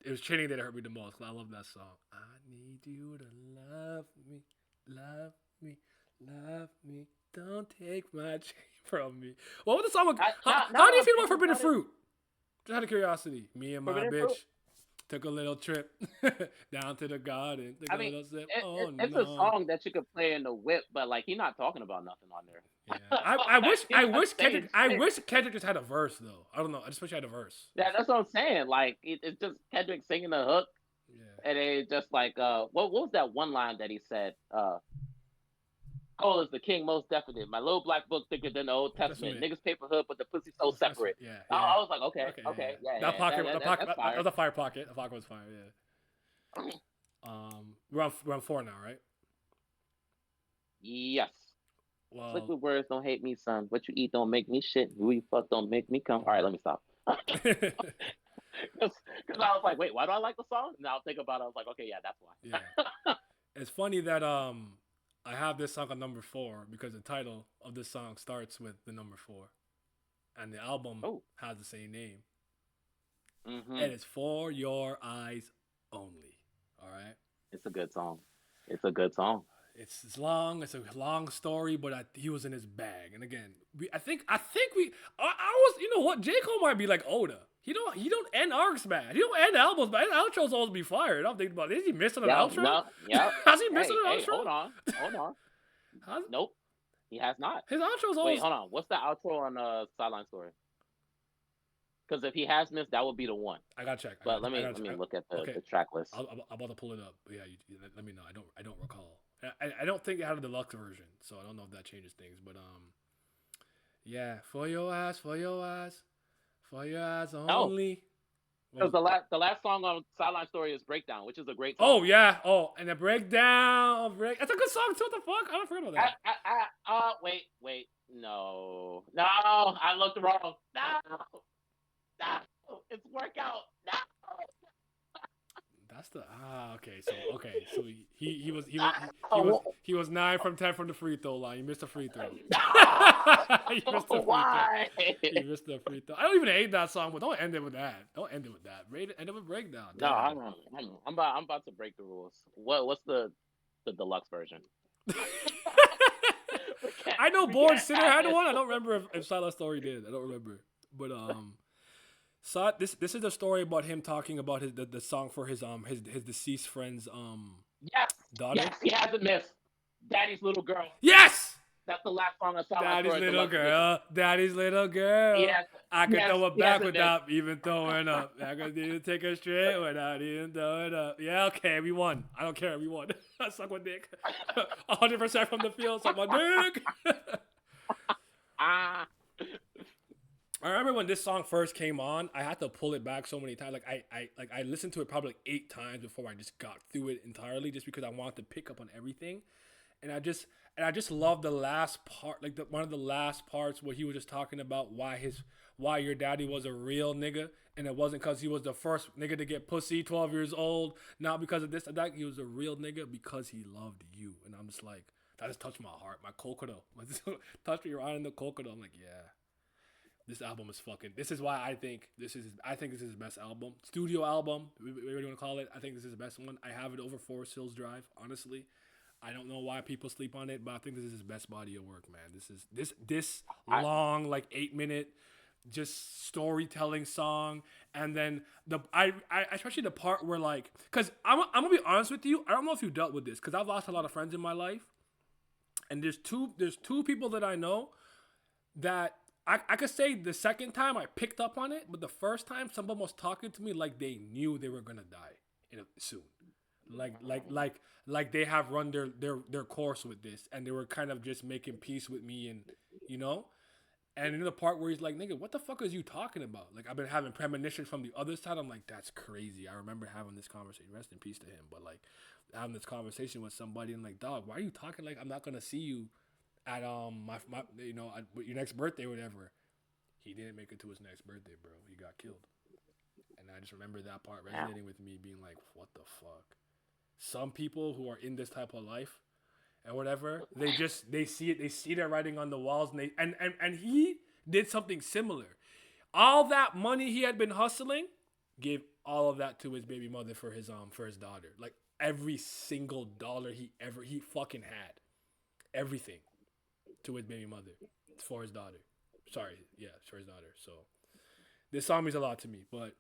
It was Cheating Day that hurt me the most. 'Cause I love that song. I need you to love me, love me, love me. Don't take my chain from me. What was the song? How do you feel about Forbidden Fruit? Just out of curiosity. Me and my Forbidden bitch Fruit? took a little trip down to the garden. Took I a mean, little sip. it's a song that you could play in the whip, but like he's not talking about nothing on there. Yeah. I wish Kendrick just had a verse though. I don't know. I just wish I had a verse. Yeah, that's what I'm saying. Like it's just Kendrick singing the hook, Yeah. and it's just like what was that one line that he said? Cole is the king, most definite. My little black book thicker than the Old Testament. Niggas paper hood, but the pussy so separate. Yeah. I was like, okay, yeah. That pocket, that's fire. that was a fire pocket. The pocket was fire. Yeah. We're on 4 now, right? Yes. Well, Liquid words don't hate me, son. What you eat don't make me shit. Who you fuck don't make me come. All right, let me stop. Because I was like, wait, why do I like the song? Now I'll think about it. I was like, okay, yeah, that's why. yeah. It's funny that I have this song on number 4 because the title of this song starts with the number 4, and the album has the same name. Mm-hmm. And it's For Your Eyes Only. All right. It's a good song. It's a good song. It's long. It's a long story, but he was in his bag. And again, I think I was. You know what? J. Cole might be like Oda. He don't end arcs bad. He don't end albums bad. His outros always be fired. I'm thinking about, is he missing an outro? No, yeah. Has he missing an outro? Hold on. Nope, he has not. His outro's always. Wait, hold on. What's the outro on Sideline Story? Because if he has missed, that would be the one. I gotta check. But let me look at the track list. I'm about to pull it up. But yeah, let me know. I don't recall. I don't think it had a deluxe version, so I don't know if that changes things. But yeah, for your eyes only. What Because was? the last song on Sideline Story is Breakdown, which is a great song. Oh yeah. Oh, and the breakdown. That's a good song too. What the fuck? I forgot about that. Wait, no, I looked wrong. No, it's Workout. No, That's the so he was 9 from 10 from the free throw line. He missed a free throw. He missed a free throw. why? He missed the free throw. I don't even hate that song, but don't end it with that. Don't end it with that. End it with breakdown. No, Damn. I'm about to break the rules. What's the deluxe version? I know We Born can't Sinner have had this. one. I don't remember if Silent Story did. I don't remember. But so this is the story about him talking about the song for his deceased friend's Yes, daughter. yes, he hasn't missed. Daddy's Little Girl. Yes. That's the last song on Sideline Daddy's Story little deluxe edition. girl, daddy's little girl. Yes, I could yes, throw it he back hasn't missed. without even throwing up. I could even take it straight without even throwing up. Yeah, okay, we won. I don't care, we won. I suck my dick. 100% from the field, suck my dick. Ah, I remember when this song first came on, I had to pull it back so many times. I listened to it probably like 8 times before I just got through it entirely, just because I wanted to pick up on everything. And I just love the last part, like one of the last parts where he was just talking about why your daddy was a real nigga, and it wasn't because he was the first nigga to get pussy, 12 years old, not because of this and that. He was a real nigga because he loved you, and I'm just like, that just touched my heart, my kokodo, touched me right in the kokodo. I'm like, yeah, this album is fucking. This is why I think this is his best album, studio album, whatever you want to call it. I think this is the best one. I have it over Forest Hills Drive, honestly. I don't know why people sleep on it, but I think this is his best body of work, man. This is this long, like 8 minute, just storytelling song, and then I especially the part where like, cause I'm gonna be honest with you, I don't know if you dealt with this, cause I've lost a lot of friends in my life, and there's two people that I know that I could say the second time I picked up on it, but the first time someone was talking to me like they knew they were gonna die soon. Like they have run their course with this, and they were kind of just making peace with me, and you know. And in the part where he's like, "Nigga, what the fuck is you talking about?" Like, I've been having premonitions from the other side. I'm like, that's crazy. I remember having this conversation. Rest in peace to him. But like, having this conversation with somebody, and like, dog, why are you talking like I'm not gonna see you at my at your next birthday or whatever? He didn't make it to his next birthday, bro. He got killed. And I just remember that part resonating with me, being like, what the fuck? Some people who are in this type of life and whatever, they see it, they see their writing on the walls, and and he did something similar. All that money he had been hustling, gave all of that to his baby mother for his daughter. Like every single dollar he fucking had. Everything to his baby mother for his daughter. Sorry, yeah, for his daughter. So this song means a lot to me, but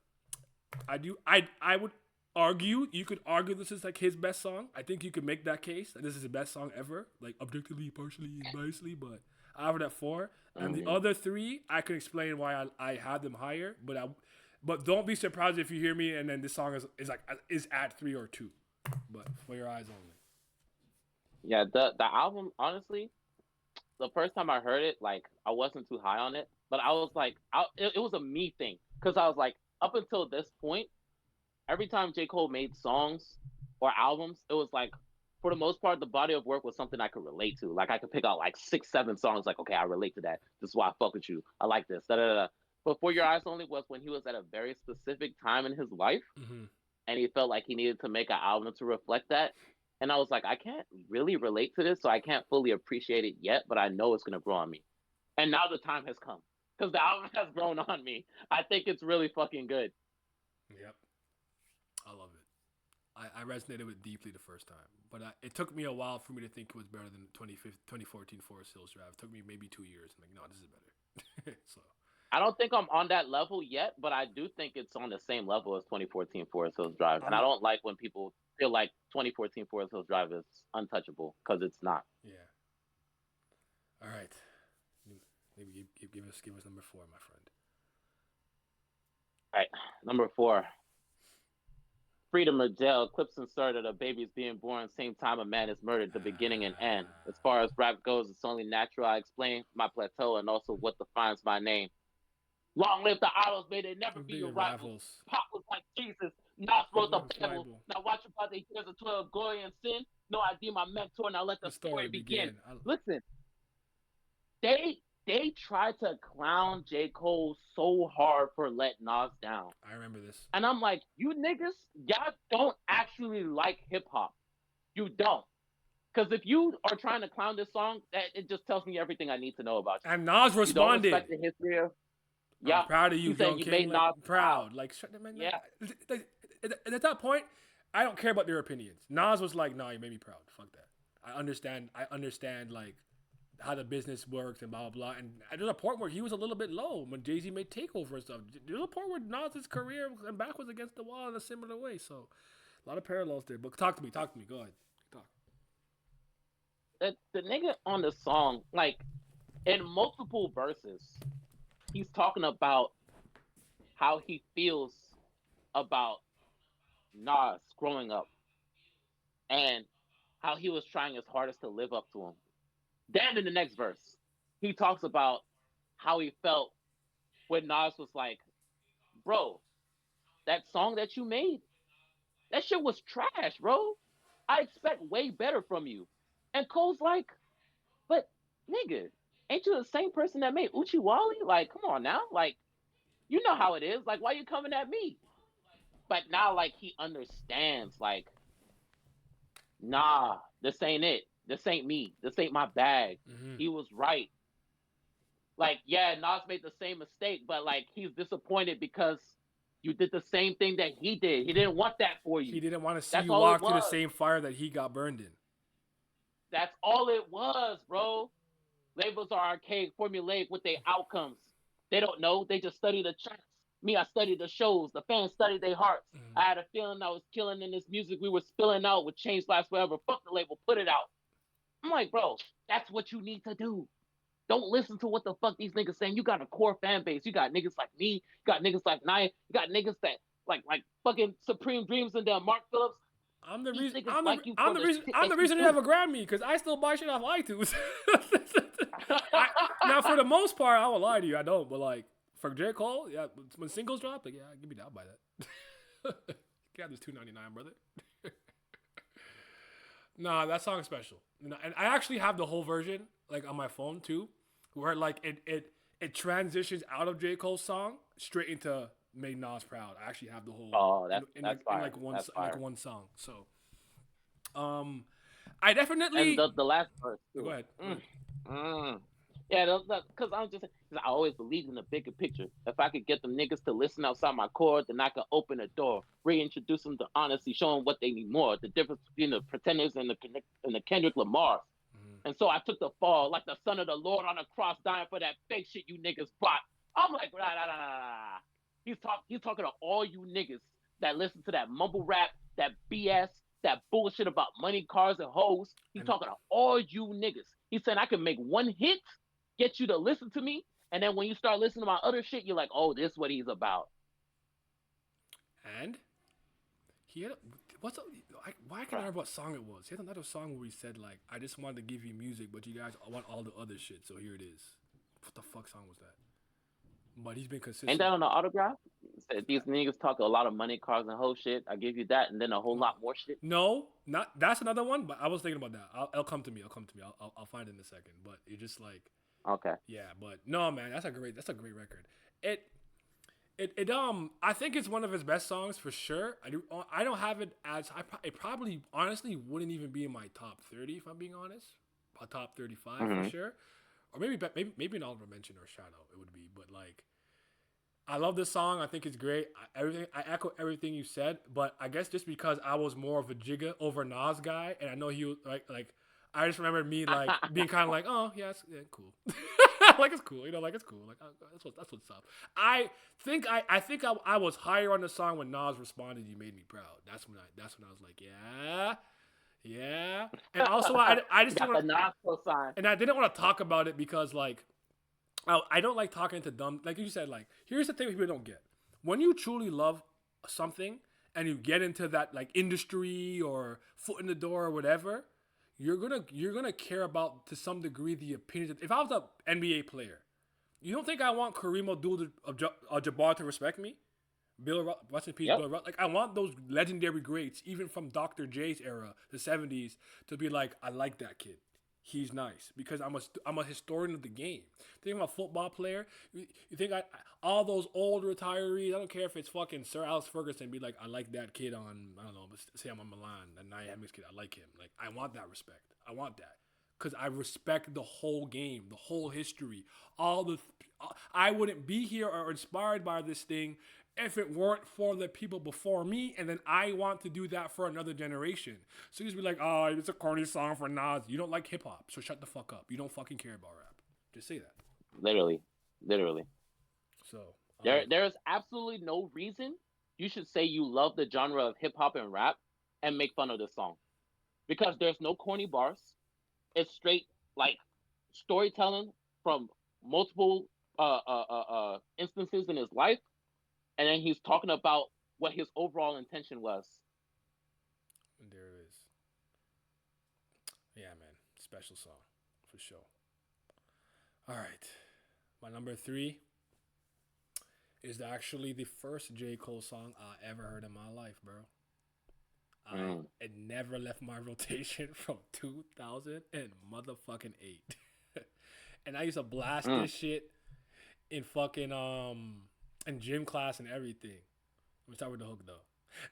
I would argue, you could argue this is like his best song. I think you could make that case that this is the best song ever, like objectively, partially, and biasly, but I have it at 4. And the other 3, I can explain why I had them higher, but don't be surprised if you hear me and then this song is at 3 or 2. But for your eyes only. yeah. The album, honestly, the first time I heard it, like I wasn't too high on it, but I was like, it was a me thing, because I was like, up until this point, every time J. Cole made songs or albums, it was like, for the most part, the body of work was something I could relate to. Like I could pick out like 6, 7 songs. Like, okay, I relate to that. This is why I fuck with you. I like this. Da da da. But For Your Eyes Only was when he was at a very specific time in his life, Mm-hmm. and he felt like he needed to make an album to reflect that. And I was like, I can't really relate to this, so I can't fully appreciate it yet. But I know it's gonna grow on me. And now the time has come, because the album has grown on me. I think it's really fucking good. Yep. I love it. I resonated with it deeply the first time, but it took me a while for me to think it was better than 2014 Forest Hills Drive. It took me maybe 2 years. I'm like, no, this is better. So I don't think I'm on that level yet, but I do think it's on the same level as 2014 Forest Hills Drive. And I I'm don't like when people feel like 2014 Forest Hills Drive is untouchable, because it's not. yeah. All right. Maybe give us number 4, my friend. All right, number 4. Freedom or jail, clips inserted, a baby's being born, same time a man is murdered, the beginning and end. As far as rap goes, it's only natural I explain my plateau and also what defines my name. Long live the idols, may they never be your Bigger rivals. rivals. Pop was like Jesus. Nas wrote the Bible. Bible. Now watch about the years of 12, glory and sin. No, I be my mentor. Now let the The story story begin. began. Listen, they tried to clown J. Cole so hard for letting Nas down. I remember this. And I'm like, you niggas, y'all don't actually like hip hop. You don't. Because if you are trying to clown this song, that it just tells me everything I need to know about you. And Nas You don't responded. respect the history of. I'm Yeah, proud of you, he said Young you King. made Like, Nas proud. Like, shut them in. Yeah. At that point, I don't care about their opinions. Nas was like, "Nah, you made me proud. Fuck that." I understand. Like how the business works and blah blah blah. And there's a point where he was a little bit low when Jay-Z made Takeover and stuff. There's a point where Nas's career and back was against the wall in a similar way. So a lot of parallels there. But talk to me. Go ahead. Talk. The nigga on the song, like in multiple verses, he's talking about how he feels about Nas growing up and how he was trying his hardest to live up to him. Then in the next verse, he talks about how he felt when Nas was like, bro, that song that you made, that shit was trash, bro. I expect way better from you. And Cole's like, but nigga, ain't you the same person that made Uchi Wally? Like, come on now. Like, you know how it is. Like, why you coming at me? But now, like, he understands, like, nah, this ain't it. This ain't me. This ain't my bag. Mm-hmm. He was right. Like, yeah, Nas made the same mistake, but like he's disappointed because you did the same thing that he did. He didn't want that for you. He didn't want to see That's you all it walk through the was. same fire that he got burned in. That's all it was, bro. Labels are archaic, formulaic with their outcomes. They don't know. They just study the charts. Me, I studied the shows. The fans studied their hearts. I had a feeling I was killing in this music we were spilling out with Change Last Forever. Fuck the label, put it out. I'm like, bro, that's what you need to do. Don't listen to what the fuck these niggas saying. You got a core fan base. You got niggas like me. You got niggas like Nye. You got niggas that like fucking Supreme Dreams and Mark Phillips. I'm the These reason. niggas like you for the shit I'm the that reason you you have a Grammy because I still buy shit off iTunes. Now, for the most part, I won't lie to you, I don't. But like for J. Cole, yeah, when singles drop, like yeah, give me that. I'll buy that. Got this $2.99, brother. Nah, that song's special. And I actually have the whole version like on my phone too, where like it transitions out of J. Cole's song straight into "Made Nas Proud." I actually have the whole that's in fire. like one That's like fire. one song. So, I definitely And the last verse too. go ahead. Yeah, because I'm just cause I always believed in the bigger picture. If I could get them niggas to listen outside my core, then I could open a door, reintroduce them to honesty, show them what they need more. The difference between the pretenders and the Kendrick Lamar. And so I took the fall like the son of the Lord on a cross, dying for that fake shit you niggas bought. I'm like, nah. He's talking to all you niggas that listen to that mumble rap, that BS, that bullshit about money, cars, and hoes. He's talking to all you niggas. He said I can make one hit, get you to listen to me, and then when you start listening to my other shit, you're like, oh, this is what he's about. And he had why can't I remember what song it was? He had another song where he said like, "I just wanted to give you music, but you guys want all the other shit, so here it is." What the fuck song was that? But he's been consistent. Ain't that on the autograph? Said these niggas talk a lot of money, cars, and whole shit. I give you that, and then a whole lot more shit. No, not that's another one. But I was thinking about that. It'll come to me. I'll find it in a second. But you're just like, okay, yeah. But no, man, that's a great record. I think it's one of his best songs for sure. I don't have it as it probably honestly wouldn't even be in my top 30 if I'm being honest. A top 35 for sure, or maybe an honorable mention or shout out it would be. But like, I love this song. I think it's great. I echo everything you said. But I guess just because I was more of a Jigga over Nas guy, and I know he was like. I just remember me like being kind of like, oh yeah, cool, like it's cool, like it's cool, like that's what's up. I think I was higher on the song when Nas responded, "You made me proud." That's when I was like, yeah. And also I just got the Nas sign, and I didn't want to talk about it because like I don't like talking to dumb. Like you said, like here's the thing people don't get: when you truly love something and you get into that like industry or foot in the door or whatever. You're gonna care about to some degree the opinions. If I was an NBA player, You don't think I want Kareem Abdul-Jabbar to respect me? Rest in peace, Yep. Bill. Like I want those legendary greats, even from Dr. J's era, the '70s, to be like, I like that kid. He's nice because I'm a historian of the game. Think I'm a football player. You think all those old retirees? I don't care if it's fucking Sir Alex Ferguson. Be like, I like that kid on, I don't know. Say I'm on Milan, that Miami's kid. I like him. Like I want that respect. I want that because I respect the whole game, the whole history, all the. I wouldn't be here or inspired by this thing if it weren't for the people before me, and then I want to do that for another generation. So you just be like, oh, it's a corny song for Nas. You don't like hip hop, so shut the fuck up. You don't fucking care about rap. Just say that. Literally, literally. So There's absolutely no reason you should say you love the genre of hip hop and rap and make fun of this song because there's no corny bars. It's straight like storytelling from multiple instances in his life, and then he's talking about what his overall intention was. there it is. Yeah, man, special song for sure. All right, my number three is actually the first J. Cole song I ever heard in my life, bro. It never left my rotation from 2000 and motherfucking 8. And I used to blast this shit in fucking in gym class and everything. Let me start with the hook though.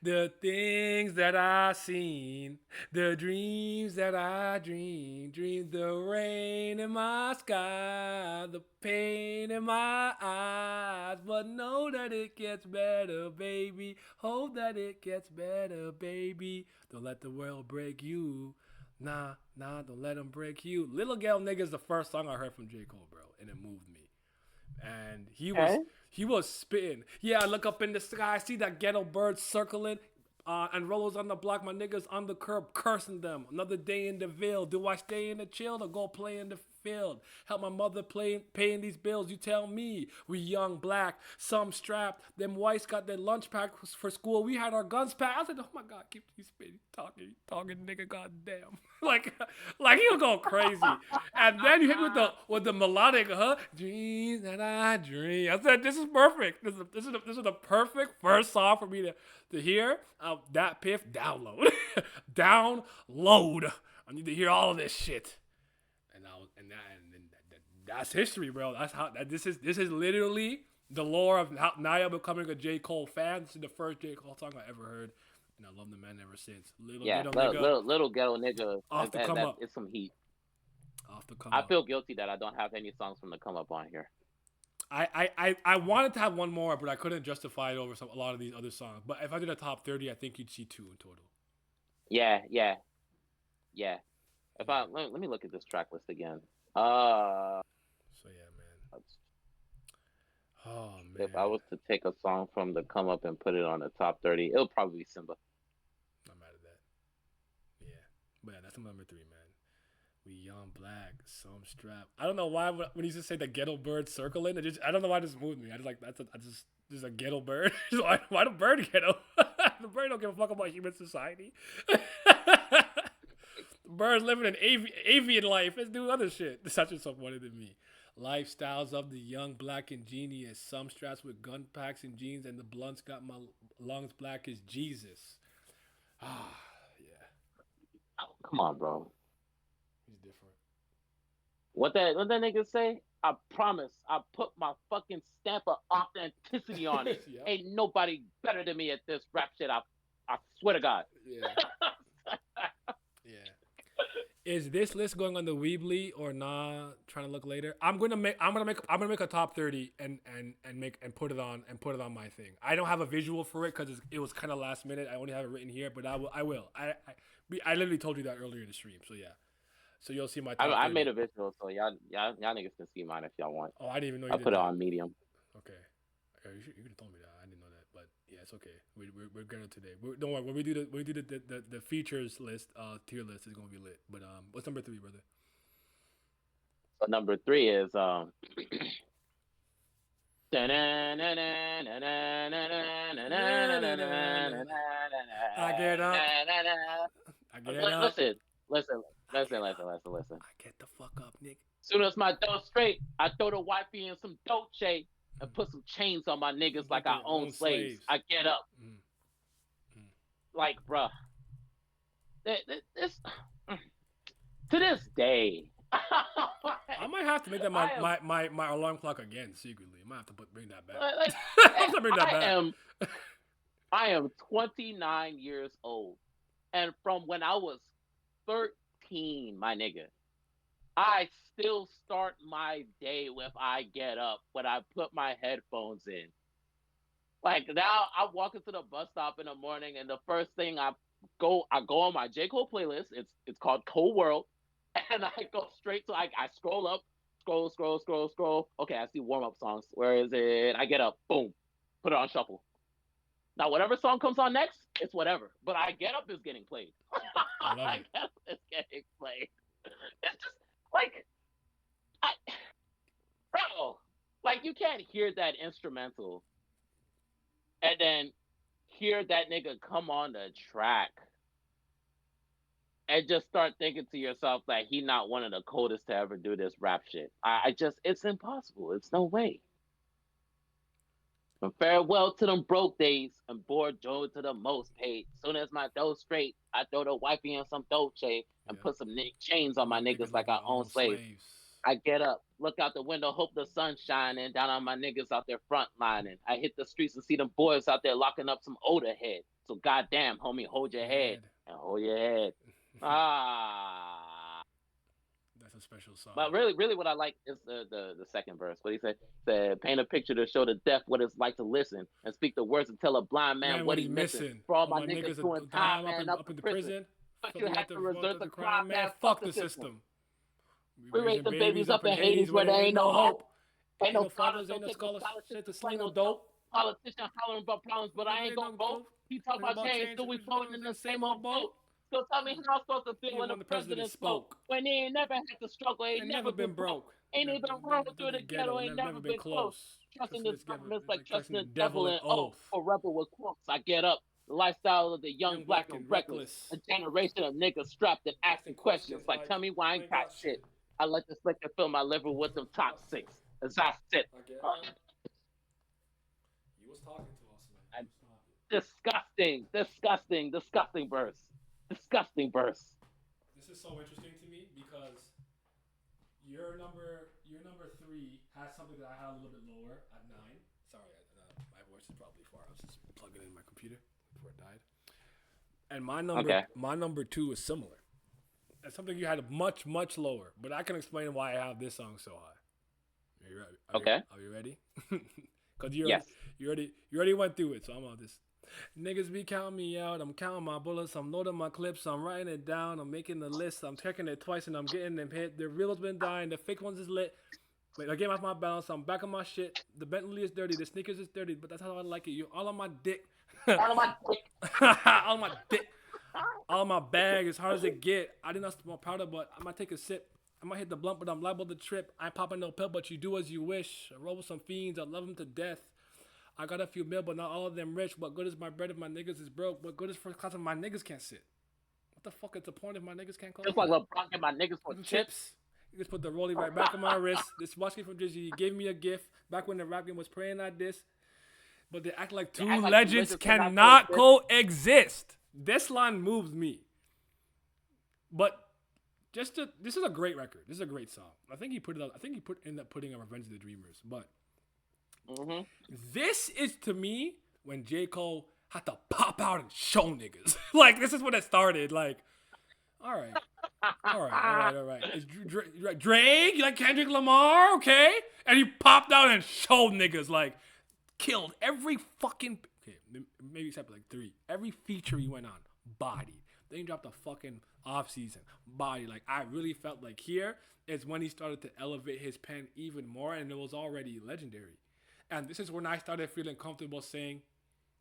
The things that I seen, the dreams that I dreamed the rain in my sky, the pain in my eyes. But know that it gets better, baby. Hope that it gets better, baby. Don't let the world break you. Nah, don't let them break you. Little Girl Nigga is the first song I heard from J. Cole, bro, and it moved me. And he was spitting. Yeah, I look up in the sky, see that ghetto bird circling. And Rollos on the block, my niggas on the curb cursing them. Another day in the Ville. Do I stay in the chill or go play in the field? Help my mother paying these bills. You tell me. We young, black, some strapped. Them whites got their lunch pack for school. We had our guns packed. I said, oh my God, keep spitting, talking, nigga, goddamn. like he'll go crazy. And then you hit with the melodic, dreams that I dream. I said, this is perfect. This is the perfect first song for me to hear. That piff, download. Download. I need to hear all of this shit. That's history, bro. That's how this is literally the lore of how Naya becoming a J. Cole fan. This is the first J. Cole song I ever heard. And I love the man ever since. Little ghetto nigga. Little ghetto nigga. Off the come up. It's some heat. Off the come I up. feel guilty that I don't have any songs from the come up on here. I wanted to have one more, but I couldn't justify it over a lot of these other songs. But if I did a top 30, I think you'd see 2 in total. Yeah. If I let me look at this track list again. So yeah, man. Oh man. If I was to take a song from the come up and put it on the top 30, it'll probably be Simba. Not mad at that. Yeah, but yeah, that's number 3, man. We young, black, some strap. I don't know why when he just say the ghetto bird circling, I don't know why this moved me. I just like just a ghetto bird. why the bird ghetto? The bird don't give a fuck about human society. The bird's living an avian life. Let's do other shit. Such and so funny to me. Lifestyles of the young, black, and genius. Some straps with gun packs and jeans, and the blunts got my lungs black as Jesus. Ah, yeah. Oh, come on, bro. He's different. What that nigga say? I promise. I put my fucking stamp of authenticity on it. Yep. Ain't nobody better than me at this rap shit. I swear to God. Yeah. Yeah. Is this list going on the Weebly or nah? Trying to look later. I'm gonna make a top 30 and put it on my thing. I don't have a visual for it because it was kind of last minute. I only have it written here, but I will. I literally told you that earlier in the stream. So yeah. So you'll see my top 30. I made a visual, so y'all niggas can see mine if y'all want. Oh, I didn't even know you I did put that. it on medium. Okay. You could have told me that. I didn't know that, but yeah, it's okay. We're gonna today. Don't worry. When we do the features list, tier list is gonna be lit. But what's number 3, brother? So number 3 is I get up. I get up. Listen. I get the fuck up, Nick. Soon as my dough straight, I throw the wifey in some Dolce and put some chains on my niggas Like like I their own own slaves. slaves. I get up, Mm, mm. like, bruh, this to this day, I might have to make that I am my alarm clock again secretly. I might have to bring that back. like, I have to bring that I back. am I am 29 years old, and from when I was 13, my nigga, I still start my day with I get up when I put my headphones in. Like now, I walk into the bus stop in the morning, and the first thing I go on my J Cole playlist. It's called Cold World, and I go straight to I scroll up, scroll. Okay, I see warm up songs. Where is it? I get up, boom, put it on shuffle. Now, whatever song comes on next, it's whatever. But I get up is getting played. I love I it. get up is getting played. It's just like I, bro, like you can't hear that instrumental and then hear that nigga come on the track and just start thinking to yourself that he not one of the coldest to ever do this rap shit. I just it's impossible. It's no way. From farewell to them broke days and bored Joe to the most paid. Soon as my dough straight, I throw the wifey in some Dolce and Yeah. put some chains on On my my niggas niggas like like I my own own slaves. slaves. I get up, look out the window, hope the sun's shining down on my niggas out there front lining. I hit the streets and see them boys out there locking up some older head. So goddamn, homie, hold your Your head head. and hold your head. Ah. That's a special song. But really, what I like is the second verse. What he said, paint a picture to show the deaf what it's like to listen, and speak the words to tell a blind man Man, what what he he's missing. missing. For all All my my niggas niggas doing are time, time man, up up in to the prison. prison. But you Fucking had at the to resort to crime, crime, man. man. Fuck Fuck the the system. system. We We raised raising the babies babies up up in in Hades Hades where where there there ain't ain't no no hope. hope. Ain't Ain't no no fathers, fathers, ain't don't no take no scholarships scholarship to to slay slay no no dope. dope. Politician hollering about problems, but I But ain't ain't gonna no vote. cope. He talk Talking about about change, change, still we we floating in the the same same old old boat. boat. So tell me how I'm supposed to feel Even when the when the president president spoke. spoke. When he ain't never had to struggle, ain't Ain't never never been been broke. broke. Ain't Never even been rolled through through the the ghetto, ghetto. ain't Never never been been close. close. Trusting Trusting this this government's like like trusting trusting the the devil devil and and oath. oath. For rebel with quotes, I get up. The lifestyle of the young, Young, black, black, and and reckless. A reckless. generation of niggas strapped and Asking asking questions questions like, like, tell me why I I ain't ain't got got shit. shit. I let this liquor fill my liver with them toxics as I sit. I get up. You was talking to us, man. You And was talking. disgusting verse. Disgusting verse. This is so interesting to me because your number three has something that I had a little bit lower at 9. Sorry, my voice is probably far. I was just plugging in my computer before it died. And Okay. my number two is similar. It's something you had much lower, but I can explain why I have this song so high. Are you ready? Okay. Are you ready? Because Yes. you already went through it, so I'm on this. Niggas be counting me out. I'm counting my bullets. I'm loading my clips. I'm writing it down. I'm making the list. I'm checking it twice and I'm getting them hit. The real has been dying. The fake ones is lit. Wait, I get off my balance. I'm back on my shit. The Bentley is dirty. The sneakers is dirty, but that's how I like it. You all on my dick. Out of my all on my dick. All my bag as hard as it get. I did not smoke powder, but I might take a sip. I might hit the blunt, but I'm liable to trip. I ain't popping no pill, but you do as you wish. I roll with some fiends. I love them to death. I got a few mil, but not all of them rich. What good is my bread if my niggas is broke? What good is first class if my niggas can't sit? What the fuck is the point if my niggas can't call just me like that? LeBron get my niggas for Some chips. chips. You just put the rollie right back on my wrist. This watch came from Drizzy. He gave me a gift back when the rap game was praying at this. But they act like They two act like two legends legends cannot cannot coexist. coexist. This line moves me. But this is a great record. This is a great song. I think he put it up. I think he ended up putting on Revenge of the Dreamers. But Mm-hmm. this is to me when J. Cole had to pop out and show niggas. Like this is when it started. Like, all right. All right. Is Drake? You like Kendrick Lamar? Okay. And he popped out and showed niggas like killed every fucking okay, maybe except like 3. Every feature he went on, body. Then he dropped a fucking off season, body. Like I really felt like here is when he started to elevate his pen even more, and it was already legendary. And this is when I started feeling comfortable saying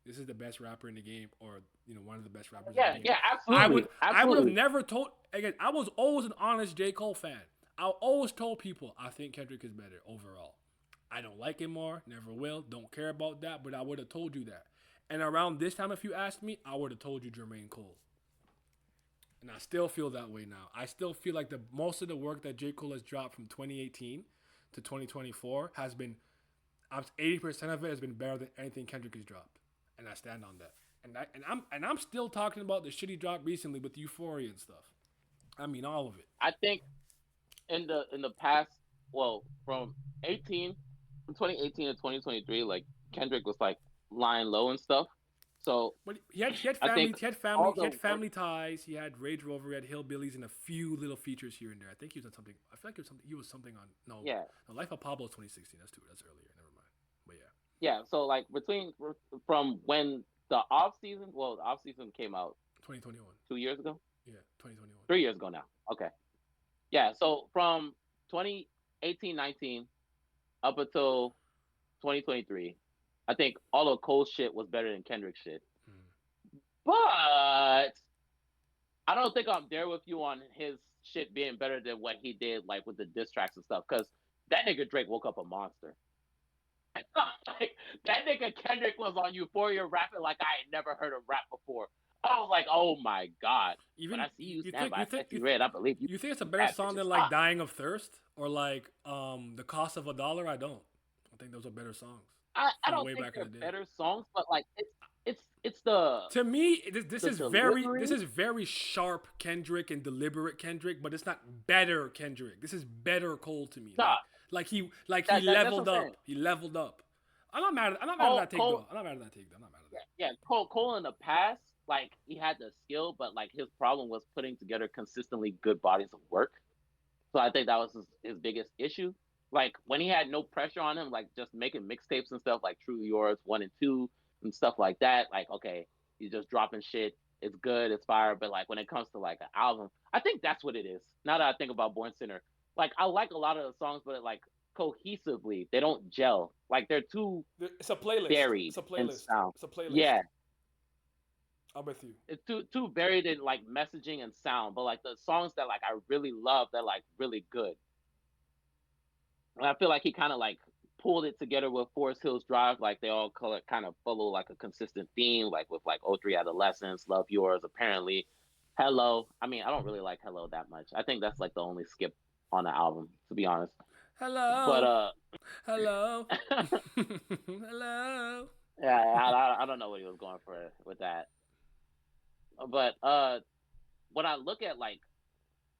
this is the best rapper in the game, or one of the best rappers in the Yeah, game. yeah, I would absolutely, I would have absolutely. never told again. I was always an honest J. Cole fan. I always told people I think Kendrick is better overall. I don't like him more, never will, don't care about that, but I would have told you that. And around this time, if you asked me, I would have told you Jermaine Cole. And I still feel that way now. I still feel like the most of the work that J. Cole has dropped from 2018 to 2024 has been 80% of it has been better than anything Kendrick has dropped. And I stand on that. And I'm still talking about the shit he dropped recently with Euphoria and stuff. I mean all of it. I think in the past, well, from 18 from 2018 to 2023, like Kendrick was like lying low and stuff. So But he had I family think he had family all he the had work, family ties. He had Rage Rover, he had Hillbillies, and a few little features here and there. I think he was on something. I feel like he was something on yeah, Life of Pablo 2016. That's earlier. Never mind. But yeah, yeah. So like between from when the off season, well, the off season came out 2021. 2 years ago, Yeah, 2021. 3 years ago now. Okay, yeah. So from 2018, 19 up until 2023, I think all of Cole's shit was better than Kendrick's shit. Mm. But I don't think I'm there with you on his shit being better than what he did, like with the diss tracks and stuff. Because that nigga Drake woke up a monster. Like that nigga Kendrick was on Euphoria rapping like I had never heard him rap before. I was like, oh my god. When Even I see you you stand think by you a think sexy red, I believe you. you think it's a You better bad song bitches. than like Dying of Thirst or like The Cost of a Dollar? I don't. I think those are better songs I from don't way think back in they're the day. better songs, but like it's the To me, this the is this delivery. is very sharp Kendrick and deliberate Kendrick, but it's not better Kendrick. This is better Cole to me. Nah, Like he that's what leveled I'm saying. up. He leveled up. I'm not mad at Cole that take Cole though. I'm not mad at that take though. I'm not mad at yeah, that. yeah. Cole in the past, like he had the skill, but like his problem was putting together consistently good bodies of work. So I think that was his biggest issue. Like when he had no pressure on him, like just making mixtapes and stuff like True Yours 1 and 2 and stuff like that. Like okay, he's just dropping shit. It's good, it's fire. But like when it comes to like an album, I think that's what it is. Now that I think about Born Sinner, like I like a lot of the songs, but like cohesively they don't gel. Like they're too It's a playlist. varied It's a in playlist. sound. It's a playlist. Yeah, I'm with you. it's too varied in like messaging and sound. But like the songs that like I really love, they're like really good. And I feel like he kind of like pulled it together with Forest Hills Drive. Like they all color kind of follow like a consistent theme, like with like O3 Adolescence, Love Yours, apparently. Hello. I mean, I don't really like Hello that much. I think that's like the only skip on the album, to be honest. But Hello. Hello. Hello. yeah, I don't know what he was going for with that. But when I look at like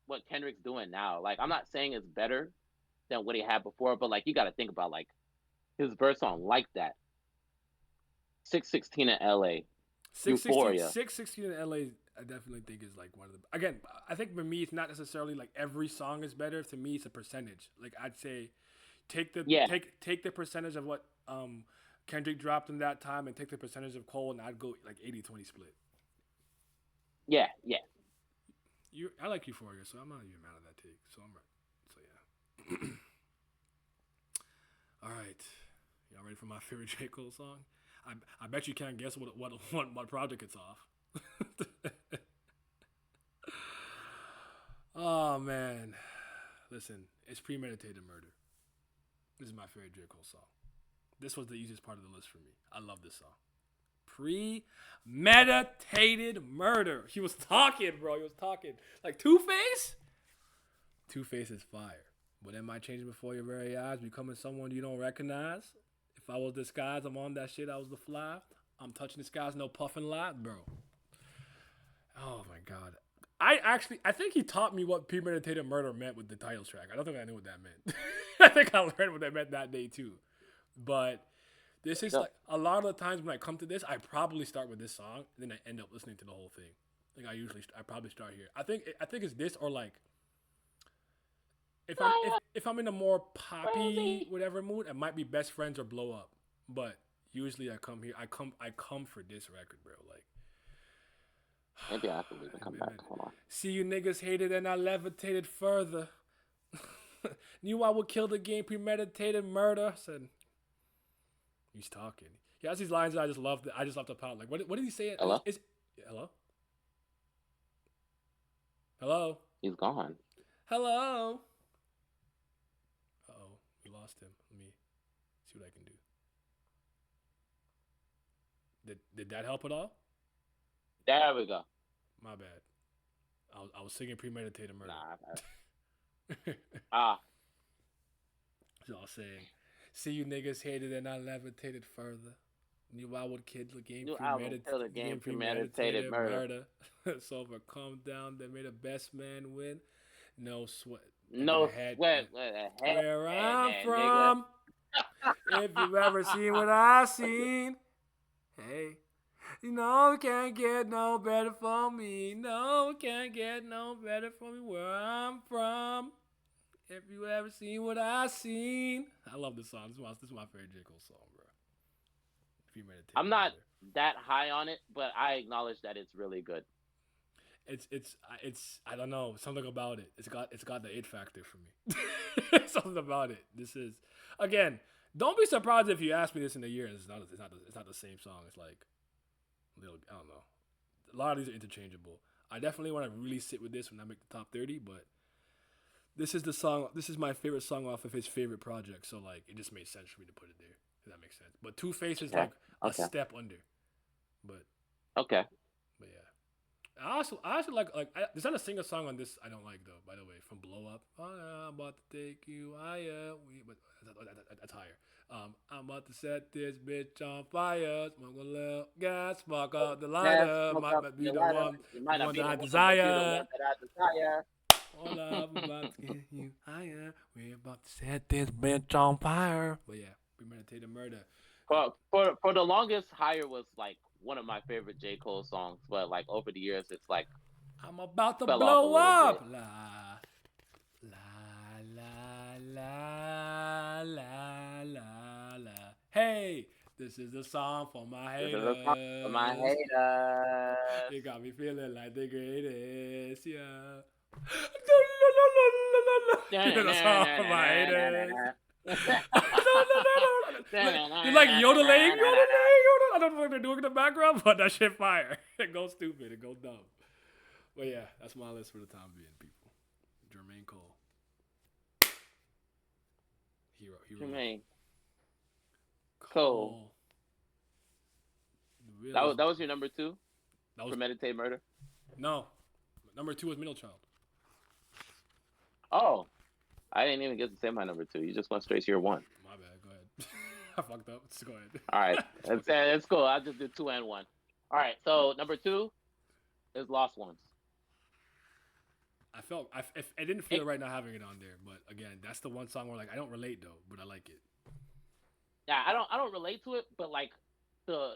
what Kendrick's doing now, like I'm not saying it's better than what he had before, but like you got to think about like his verse on Like That, 616 in LA, 616, Euphoria. 616 in LA, I definitely think is like one of the. Again, I think for me, it's not necessarily like every song is better. To me, it's a percentage. Like I'd say, Yeah, take the percentage of what Kendrick dropped in that time, and take the percentage of Cole, and I'd go like 80-20 split. yeah, yeah. I like Euphoria, so I'm not even mad at that take. So I'm right. So yeah. All right, y'all ready for my favorite J Cole song? I bet you can't guess what project it's off. Oh man, listen, it's premeditated murder. This is my favorite J Cole song. This was the easiest part of the list for me. I love this song. Premeditated murder. He was talking, bro. He was talking like Two Face. Two Face is fire. But am I changing before your very eyes, becoming someone you don't recognize? If I was disguised, I'm on that shit. I was the fly. I'm touching the skies, no puffing light, bro. Oh my god. I think he taught me what premeditated murder meant with the title track. I don't think I knew what that meant. I think I learned what that meant that day too. But this is The, like a lot of the times when I come to this, I probably start with this song, and then I end up listening to the whole thing. Like I probably start here. I think it's this or like if I'm in a more poppy whatever mood, it might be Best Friends or Blow Up. But usually I come here. I come for this record, bro. Like maybe I have to leave and come back. Hold on. see you niggas hated and I levitated further. Knew I would kill the game, premeditated murder. Said he's talking. He has these lines that I just love. I just love the pound. Like what did he say? Hello? Hello? Hello? He's gone. Hello? Uh-oh. We lost him. Let me see what I can do. Did that help at all? There we go. My bad. I was singing premeditated murder. Nah. Ah, So I was saying, see you niggas hated and I levitated further. Knew I would kid new album, kill the game, premeditated premeditated murder. murder. So if I calm down, they made the best man win. No sweat. If No I had sweat, with a head, where I'm that nigga. from, if you've ever seen what I seen, hey, you know it can't get no better for me. No, it can't get no better for me where I'm from. If you ever seen what I seen, I love this song. This is my favorite J Cole song, bro. I'm Premeditated not murder. that high on it, but I acknowledge that it's really good. It's I don't know something about it. It's got the it factor for me. Something about it. This is again. Don't be surprised if you ask me this in a year and it's not the same song. It's like little I don't know. A lot of these are interchangeable. I definitely want to really sit with this when I make the top 30, but this is the song. This is my favorite song off of his favorite project. So like, it just made sense for me to put it there. If that makes sense. But Two Face is Okay, like a okay, step under. But okay. but yeah. I also like there's not a single song on this I don't like though. By the way, from Blow Up. Oh, yeah, I'm about to take you higher. But that's higher. I'm about to set this bitch on fire. Smoke a little gas, spark up the Gas, lighter. smoke Might up not be your the lighter. one, You the might not one be that the I one, but you the desire. one that I desire. All up about to get you higher. We're about to set this bitch on fire. But yeah, premeditated murder. For the longest, Higher was like one of my favorite J Cole songs, but like over the years, it's like I'm about to fell off a blow little bit. up. La la la. Hey, this is the song for my This is a song for my haters. haters. It got me feeling like the greatest, yeah. This is the song for my haters. You're like yodeling. I don't know what they're doing in the background, but that shit fire. It goes stupid. It goes dumb. But yeah, that's my list for the time being, people. Jermaine Cole. Hero. Jermaine Cole. Cole. Really? That was your number two, That was premeditated murder. no. Number 2 was Middle Child. Oh, I didn't even get to say my number two. You just went straight to your one. My bad. Go ahead. I fucked up. Just go ahead. All right, that's cool. I just did two and one. All right, so number two is Lost Ones. I didn't feel It, right not having it on there, but again, that's the one song where like I don't relate though, but I like it. yeah, I don't relate to it, but like the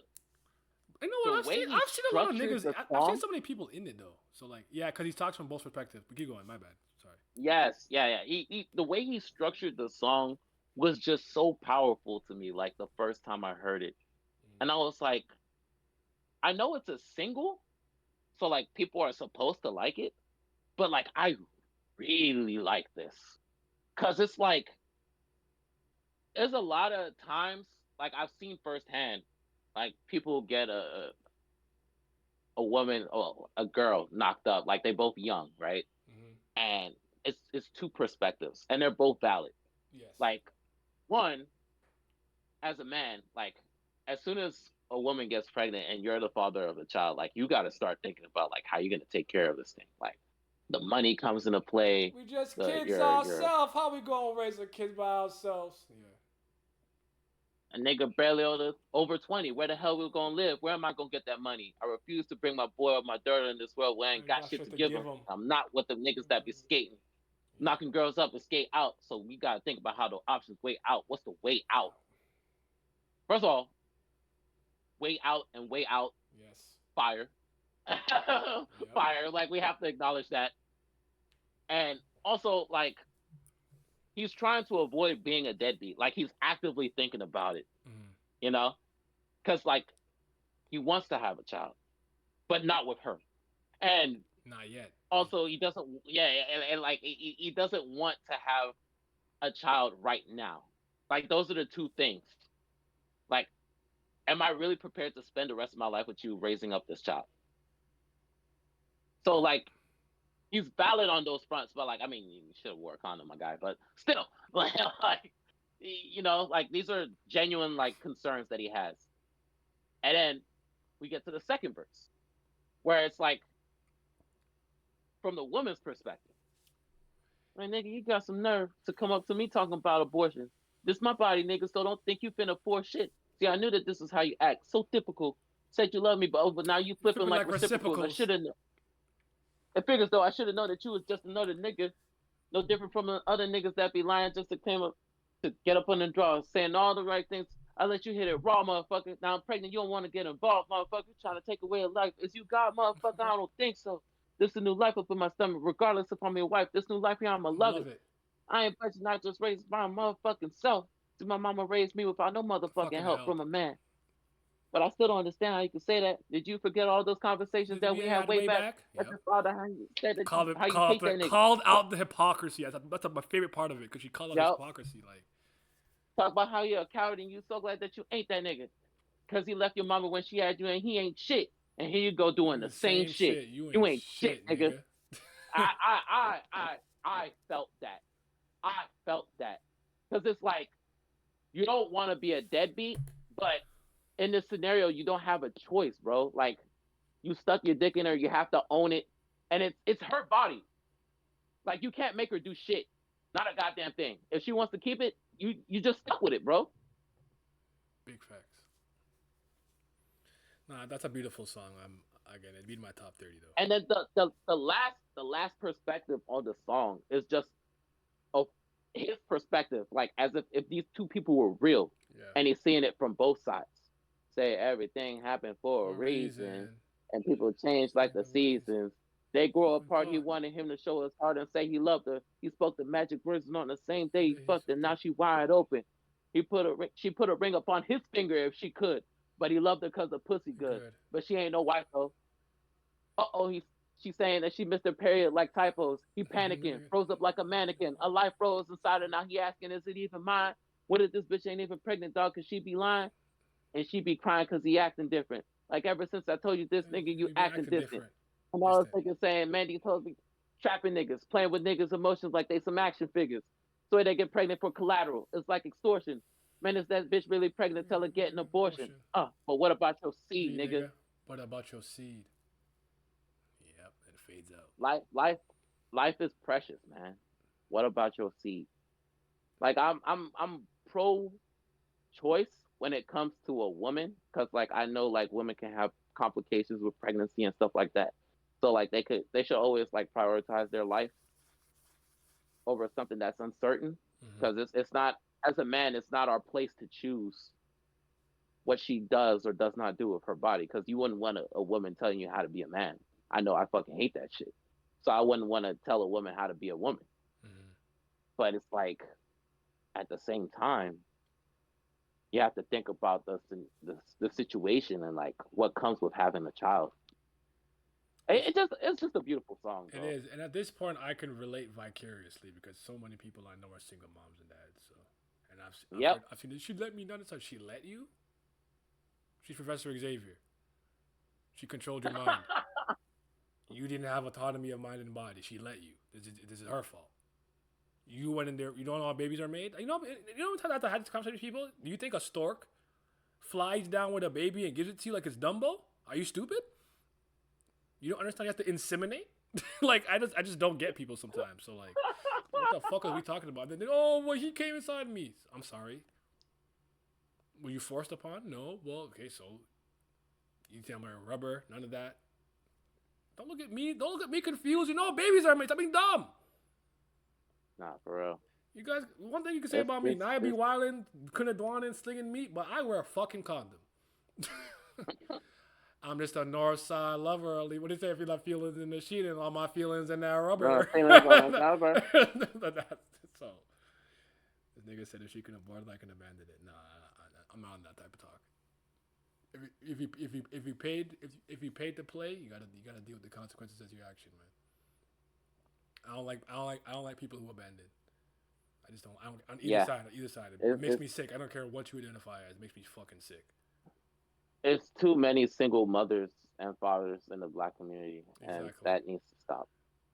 You know the what? way he I've seen a lot of structured niggas. the I've seen song. so many people in it though. So like, yeah, because he talks from both perspectives. But keep going. My bad. Sorry. Yes, yeah. The way he structured the song was just so powerful to me. Like the first time I heard it, and I was like, I know it's a single, so like people are supposed to like it, but like I really like this because it's like there's a lot of times like I've seen firsthand, like people get a woman or a girl knocked up, like they both young, right? Mm-hmm. And it's two perspectives, and they're both valid. Yes. Like one, as a man, like as soon as a woman gets pregnant and you're the father of a child, like you got to start thinking about like how you're gonna take care of this thing. Like the money comes into play. We just The kids ourselves. How we gonna raise a kid by ourselves? Yeah. a nigga barely over 20. Where the hell we gonna live? Where am I gonna get that money? I refuse to bring my boy or my daughter in this world where I I ain't ain't got got shit to shit to give give them. them. I'm not with the niggas that be skating, Yeah. knocking girls up and skate out. So we gotta think about how the options way out. What's the way out? First of all, way out and way out, Yes. fire. Yep. Fire. Like we have to acknowledge that. And also, like he's trying to avoid being a deadbeat. Like he's actively thinking about it, Mm-hmm. you know, because like he wants to have a child, but not with her. And Not yet. also, he doesn't. Yeah, and like he doesn't want to have a child right now. Like those are the two things. Like, am I really prepared to spend the rest of my life with you raising up this child? So like he's valid on those fronts, but like I mean, you should have wore a condom, my guy. But still, like you know, like these are genuine like concerns that he has. And then we get to the second verse where it's like from the woman's perspective. Man, nigga, you got some nerve to come up to me talking about abortion. This my body, nigga, so don't think you finna force shit. See, I knew that this is how you act. So typical. Said you love me, but now you flipping Flipping like like reciprocals. I reciprocals. should have. It figures though. I should have known that you was just another nigga, no different from the other niggas that be lying just to claim up to get up on the draw, saying all the right things. I let you hit it raw, motherfucker. Now I'm pregnant. You don't want to get involved, motherfucker. You trying to take away a life. Is you God, motherfucker? I don't think so. This is a new life up in my stomach, regardless if I'm your wife. This new life here, I'ma love Love it. it. I ain't budging. I just raised my motherfucking self. See, my mama raised me without no motherfucking Fucking help help. from a man. But I still don't understand how you can say that. Did you forget all those conversations Did that we we had had way way back? back? At Yep. your father, how you said that Called how it. you hate that nigga. Called out the hypocrisy. That's my favorite part of it because she called out his Yo, hypocrisy. Like talk about how you're a coward and you so glad that you ain't that nigga. Cause he left your mama when she had you and he ain't shit. And here you go doing the the same same shit. shit. You You ain't ain't shit, shit, nigga. nigga. I felt that. I felt that. Cause it's like you don't want to be a deadbeat, but in this scenario, you don't have a choice, bro. Like you stuck your dick in her, you have to own it, and it's her body. Like you can't make her do shit, not a goddamn thing. If she wants to keep it, you just stuck with it, bro. Big facts. Nah, that's a beautiful song. Again, it'd be in my top 30 though. And then the last perspective on the song is just of his perspective, like as if these two people were real, Yeah. and he's seeing it from both sides. Say everything happened for a For a reason, reason. and people change like Like the the ways seasons. They grow we apart. He part. wanted him to show his heart and say he loved her. He spoke the magic words, and on the same day he Day he fucked her. fucked Now her. she wide open. She put a ring upon his finger if she could, but he loved her cause the pussy good. Good. But she ain't no wife though. She's saying that she missed her period like typos. He panicking, froze up like a mannequin. A life froze inside her. Now he asking, is it even mine? What if this bitch ain't even pregnant, dog? Cause she be lying and she be crying cause he acting different. Like ever since I told you this nigga, you You be acting acting distant. different. And I was thinking saying, Mandy told me trapping niggas, playing with niggas' emotions like they some action figures. So they get pregnant for collateral. It's like extortion. Man, is that bitch really pregnant? Tell her get an abortion. Abortion. But what about your seed, See, nigga? nigga. What about your seed? Yep, it fades out. Life is precious, man. What about your seed? Like I'm pro choice when it comes to a woman, because like I know like women can have complications with pregnancy and stuff like that. So like they should always like prioritize their life over something that's uncertain, Mm-hmm. because it's not, as a man, it's not our place to choose what she does or does not do with her body, because you wouldn't want a woman telling you how to be a man. I know I fucking hate that shit. So I wouldn't want to tell a woman how to be a woman. Mm-hmm. But it's like at the same time, you have to think about the situation and like what comes with having a child. It's just a beautiful song, It bro. is, and at this point, I can relate vicariously because so many people I know are single moms and dads. So, and Yep. I've seen. She let me know this. She let you. She's Professor Xavier. She controlled your mind. You didn't have autonomy of mind and body. She let you. This is her fault. You went in there. You don't know how babies are made. You know. I have to have this conversation with people. Do you think a stork flies down with a baby and gives it to you like it's Dumbo? Are you stupid? You don't understand. You have to inseminate. Like I just don't get people sometimes. So like, what the fuck are we talking about? Then oh well, he came inside me. I'm sorry. Were you forced upon? No. Well, okay. So you tell me rubber. None of that. Don't look at me. Don't look at me confused. You know babies are made. Stop being dumb. Nah, for real. You guys, one thing you can say about me, now I be wilding, couldn't dwan and slinging meat, but I wear a fucking condom. I'm just a north side lover. What do you say if you love feelings in the sheet and all my feelings in that rubber? Feelings on the rubber. So, this nigga said if she can abort, I can abandon it. Nah, I'm not on that type of talk. If you paid to play, you gotta deal with the consequences of your action, man. I don't like people who abandon. I just don't. I don't on either side. It makes me sick. I don't care what you identify as. It makes me fucking sick. It's too many single mothers and fathers in the black community, and Exactly. that needs to stop.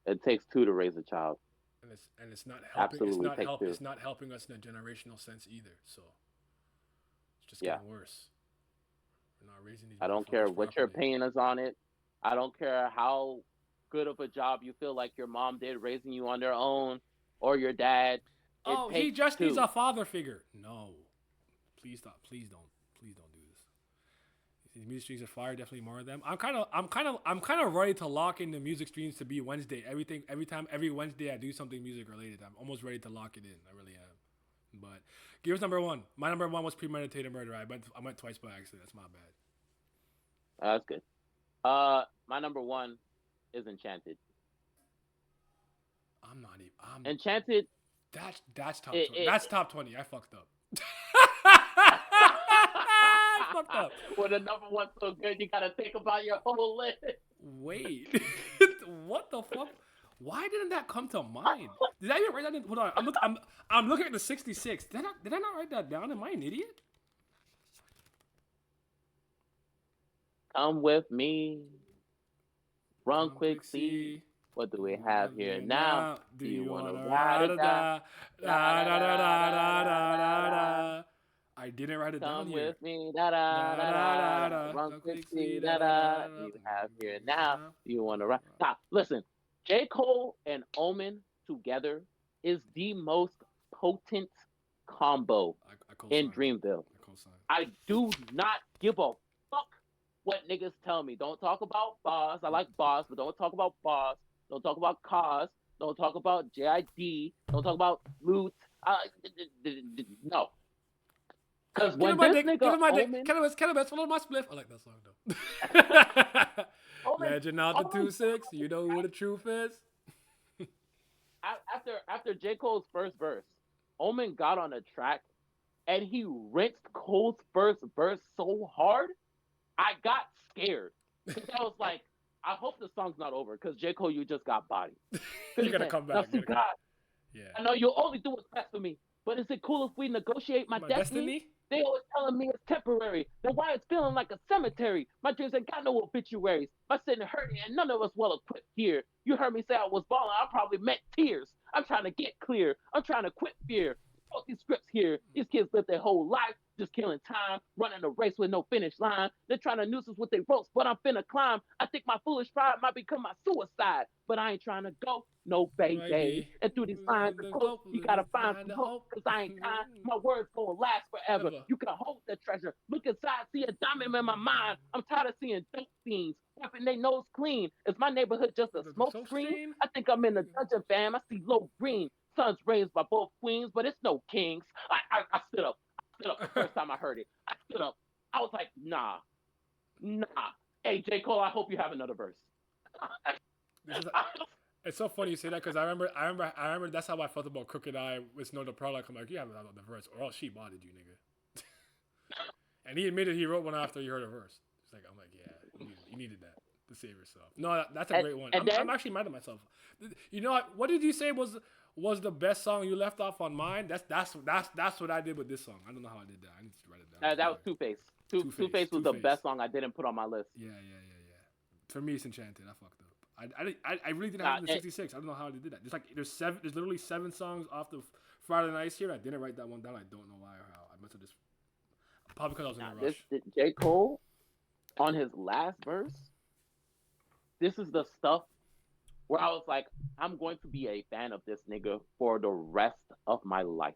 It takes two to raise a child. And it's not helping. Absolutely takes two. It's not helping us in a generational sense either. So it's just Yeah. getting worse. We're not raising these. I don't care what your properly. opinion is on it. I don't care how good of a job you feel like your mom did raising you on their own or your dad. It Oh, he takes just needs two. a father figure. No, please stop. Please don't do this. These music streams are fire. Definitely more of them. I'm kind of ready to lock in the music streams to be Wednesday. Every Wednesday I do something music related. I'm almost ready to lock it in. I really am. But give us number one. My number one was premeditated murder. I went twice by accident. That's my bad. That's good. My number one is Enchanted. I'm not even. Enchanted. That's top It, 20. it, That's top 20. I fucked up. I fucked up. when the number one's so good, you gotta think about your whole list. Wait, what the fuck? Why didn't that come to mind? Did I even write that? Hold on, I'm looking at the 66. Did I not write that down? Am I an idiot? Come with me. Run quick, see. What do we have here now? Do you wanna wanna ride ride or or die? die? Da da da da da da da da. I didn't write it down Come here. with me, da da Da da da da da da. da. Run Go quick, quick, see see, da da da da da. da. You have here now. You wanna ride? Stop. Listen, J. Cole and Omen together is the most potent combo I co-sign. in Dreamville. I co-sign. I do not give a fuck what niggas tell me. Don't talk about bars. I like bars, but don't talk about bars. Don't talk about cars. Don't talk about JID. Don't talk about loot. No. Because Give when him my this dick. Give nigga him my dick. Omen, Cannabis. Follow my spliff. I like that song though. Omen, Legend out the Omen, 2-6. You know who the truth is. after J. Cole's first verse, Omen got on a track and he rinsed Cole's first verse so hard, I got scared. Because I was like, I hope the song's not over because J. Cole, you just got bodied. You gotta come Now, back. see, God, Yeah. I know you'll only do what's best for me, but is it cool if we negotiate my My destiny? destiny? They always telling me it's temporary. Then why it's feeling like a cemetery? My dreams ain't got no obituaries. My sitting hurting, and none of us well equipped here. You heard me say I was balling, I probably meant tears. I'm trying to get clear. I'm trying to quit fear. Fuck these scripts here. These kids live their whole life just killing time, running a race with no finish line. They're trying to noose us with their ropes, but I'm finna climb. I think my foolish pride might become my suicide, but I ain't trying to go, no baby. And through these lines of quotes, you gotta find some hope, cause I ain't kind. My words gonna last forever. You can hold the treasure. Look inside, see a diamond in my mind. I'm tired of seeing dope fiends wiping their nose clean. Is my neighborhood just a smoke screen? I think I'm in the dungeon, fam. I see low green. Sons raised by both queens, but it's no kings. I stood up. Stood up the first time I heard it. I stood up. I was like, nah. Hey, J. Cole, I hope you have another verse. It's so funny you say that because I remember that's how I felt about Crooked Eye with Snow the Product. I'm like, you haven't had the verse, or else she bodied you, nigga. And he admitted he wrote one after he heard a verse. It's like, I'm like, yeah, you needed that to save yourself. No, that's a great one. I'm actually mad at myself. You know what did you say was the best song you left off on mine? That's what I did with this song. I don't know how I did that. I need to write it down. That was Two-Face. Two-Face was the best song I didn't put on my list. Yeah. For me, it's Enchanted. I fucked up. I really didn't have it in the 66. I don't know how they did that. There's literally 7 songs off the Friday Nights here. I didn't write that one down. I don't know why or how. I must have just probably because I was in a rush. J. Cole on his last verse. This is the stuff where I was like, I'm going to be a fan of this nigga for the rest of my life.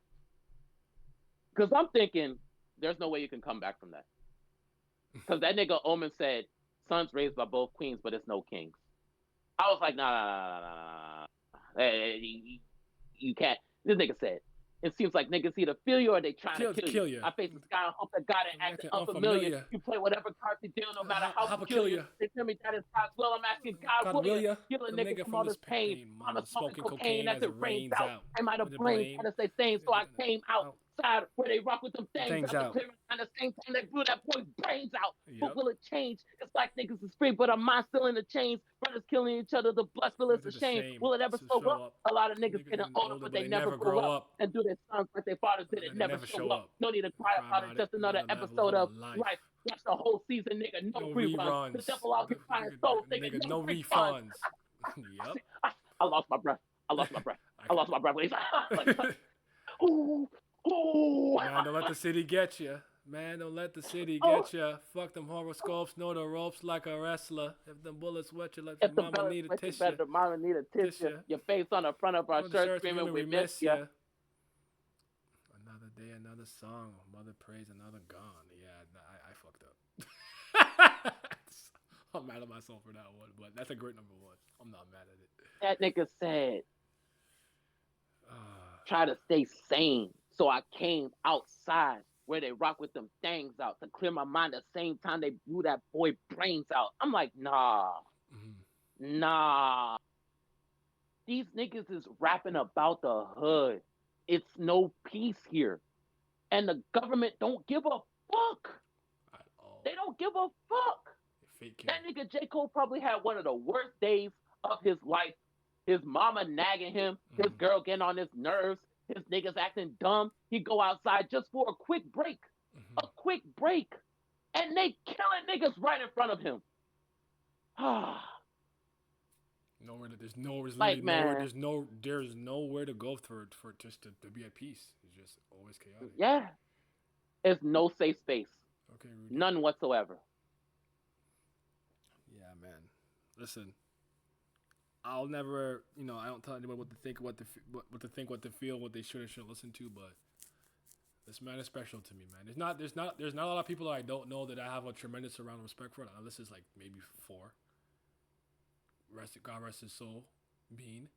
Because I'm thinking, there's no way you can come back from that. Because that nigga Omen said, sons raised by both queens, but it's no kings. I was like, nah. You can't. This nigga said, it seems like niggas either feel you or they trying to kill you. I face the sky and hope that God ain't acting unfamiliar. You play whatever card you deal, no matter how peculiar. They tell me that is God's will. I'm asking God will you heal a nigga from all this pain? Mama smoking cocaine as it rains out. I might have blamed trying to stay sane, so I came outside where they rock with them things out. At the same time they blew that boy's brains out. But will it change? It's like niggas is free, but our mind still in the chains. Brothers killing each other, the blood spill is a shame. Will it ever slow up? A lot of niggas getting older, but they never grow up and do their sons like their fathers did. It never show up. No need to cry about it. Just another episode of life. Watch the whole season, nigga. No reruns. The devil out here crying souls, nigga. No refunds. Yep. I lost my breath. I lost my breath. Ooh. Man, don't let the city get you. Man, don't let the city Oh, get ya. Fuck them horoscopes, know the ropes like a wrestler. If them bullets wet you, like your if the mama belly need a sweat you tissue. better, mama need a tissue. Tissue. Your face on the front of our Oh, the shirt shirt screaming, screaming, we we miss miss ya. ya. Another day, another song. Mother praise, another gone. Yeah, I fucked up. I'm mad at myself for that one, but that's a great number one. I'm not mad at it. That nigga said, Ah, try to stay sane. So I came outside where they rock with them things out to clear my mind the same time they blew that boy brains out. I'm like, nah, mhm. nah. These niggas is rapping about the hood. It's no peace here. And the government don't give a fuck. At all. They don't give a fuck. Fake care. That nigga J. Cole probably had one of the worst days of his life. His mama nagging him, his girl getting on his nerves, his niggas acting dumb. He go outside just for a quick break. A quick break. And they killing niggas right in front of him. Nowhere to, there's no, there's literally Like, nowhere, man, there's nowhere to go for just to be at peace. It's just always chaotic. yeah. There's no safe space. Okay, Rudy. None whatsoever. Yeah, man. Listen, I'll never, I don't tell anyone what to think, what to think, what to feel, what they should and shouldn't listen to, but this man is special to me, man. There's not a lot of people that I don't know that I have a tremendous amount of respect for. Now, this is like maybe four. God rest his soul, Bean,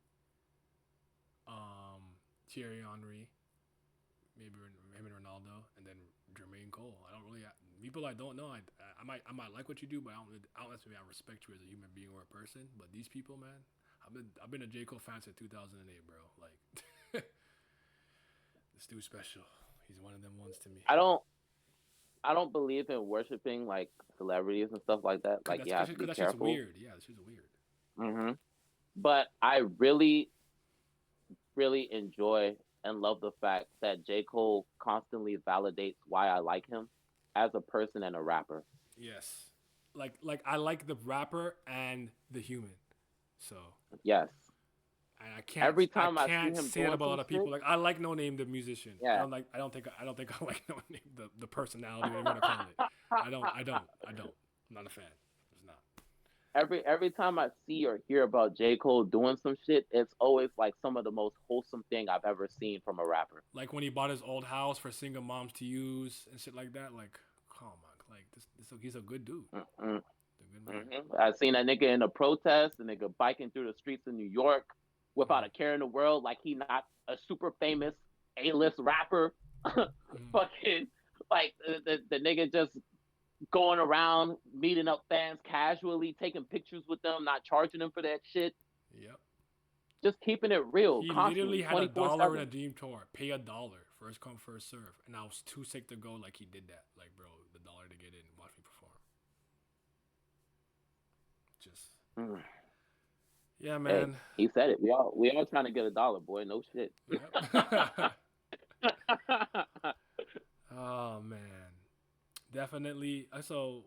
Thierry Henry, maybe him and Ronaldo, and then Jermaine Cole. I don't really people I don't know. I might like what you do, but I don't necessarily respect you as a human being or a person. But these people, man, I've been a J. Cole fan since 2008, bro. Like this dude's special. He's one of them ones to me. I don't believe in worshiping like celebrities and stuff like that. Like, you have to be That's just careful. weird. Yeah, that's just weird. But I really, really enjoy and love the fact that J. Cole constantly validates why I like him as a person and a rapper. Yes, like I like the rapper and the human. So Yes. and Every time I I see can't him say that doing about a some lot of people. shit, Like I like No Name the musician. yeah. I don't think I like No Name the personality, whatever you want to call it. I don't. I'm not a fan. It's not. Every time I see or hear about J. Cole doing some shit, it's always like some of the most wholesome thing I've ever seen from a rapper. Like when he bought his old house for single moms to use and shit like that. Like, come on, like he's a good dude. Mm-hmm. A good man. I seen that nigga in a protest, a nigga biking through the streets of New York without a care in the world, like he not a super famous A-list rapper. Fucking like the nigga just going around meeting up fans casually, taking pictures with them, not charging them for that shit. Yep. Just keeping it real, He constantly, literally had $1 in a 24/7. dream tour. Pay $1, first come first serve, and I was too sick to go. Like he did that. Like bro, the dollar to get in, watch me perform. Just yeah, man. Hey, he said it. We all trying to get $1, boy. No shit. Yep. Oh man, definitely. So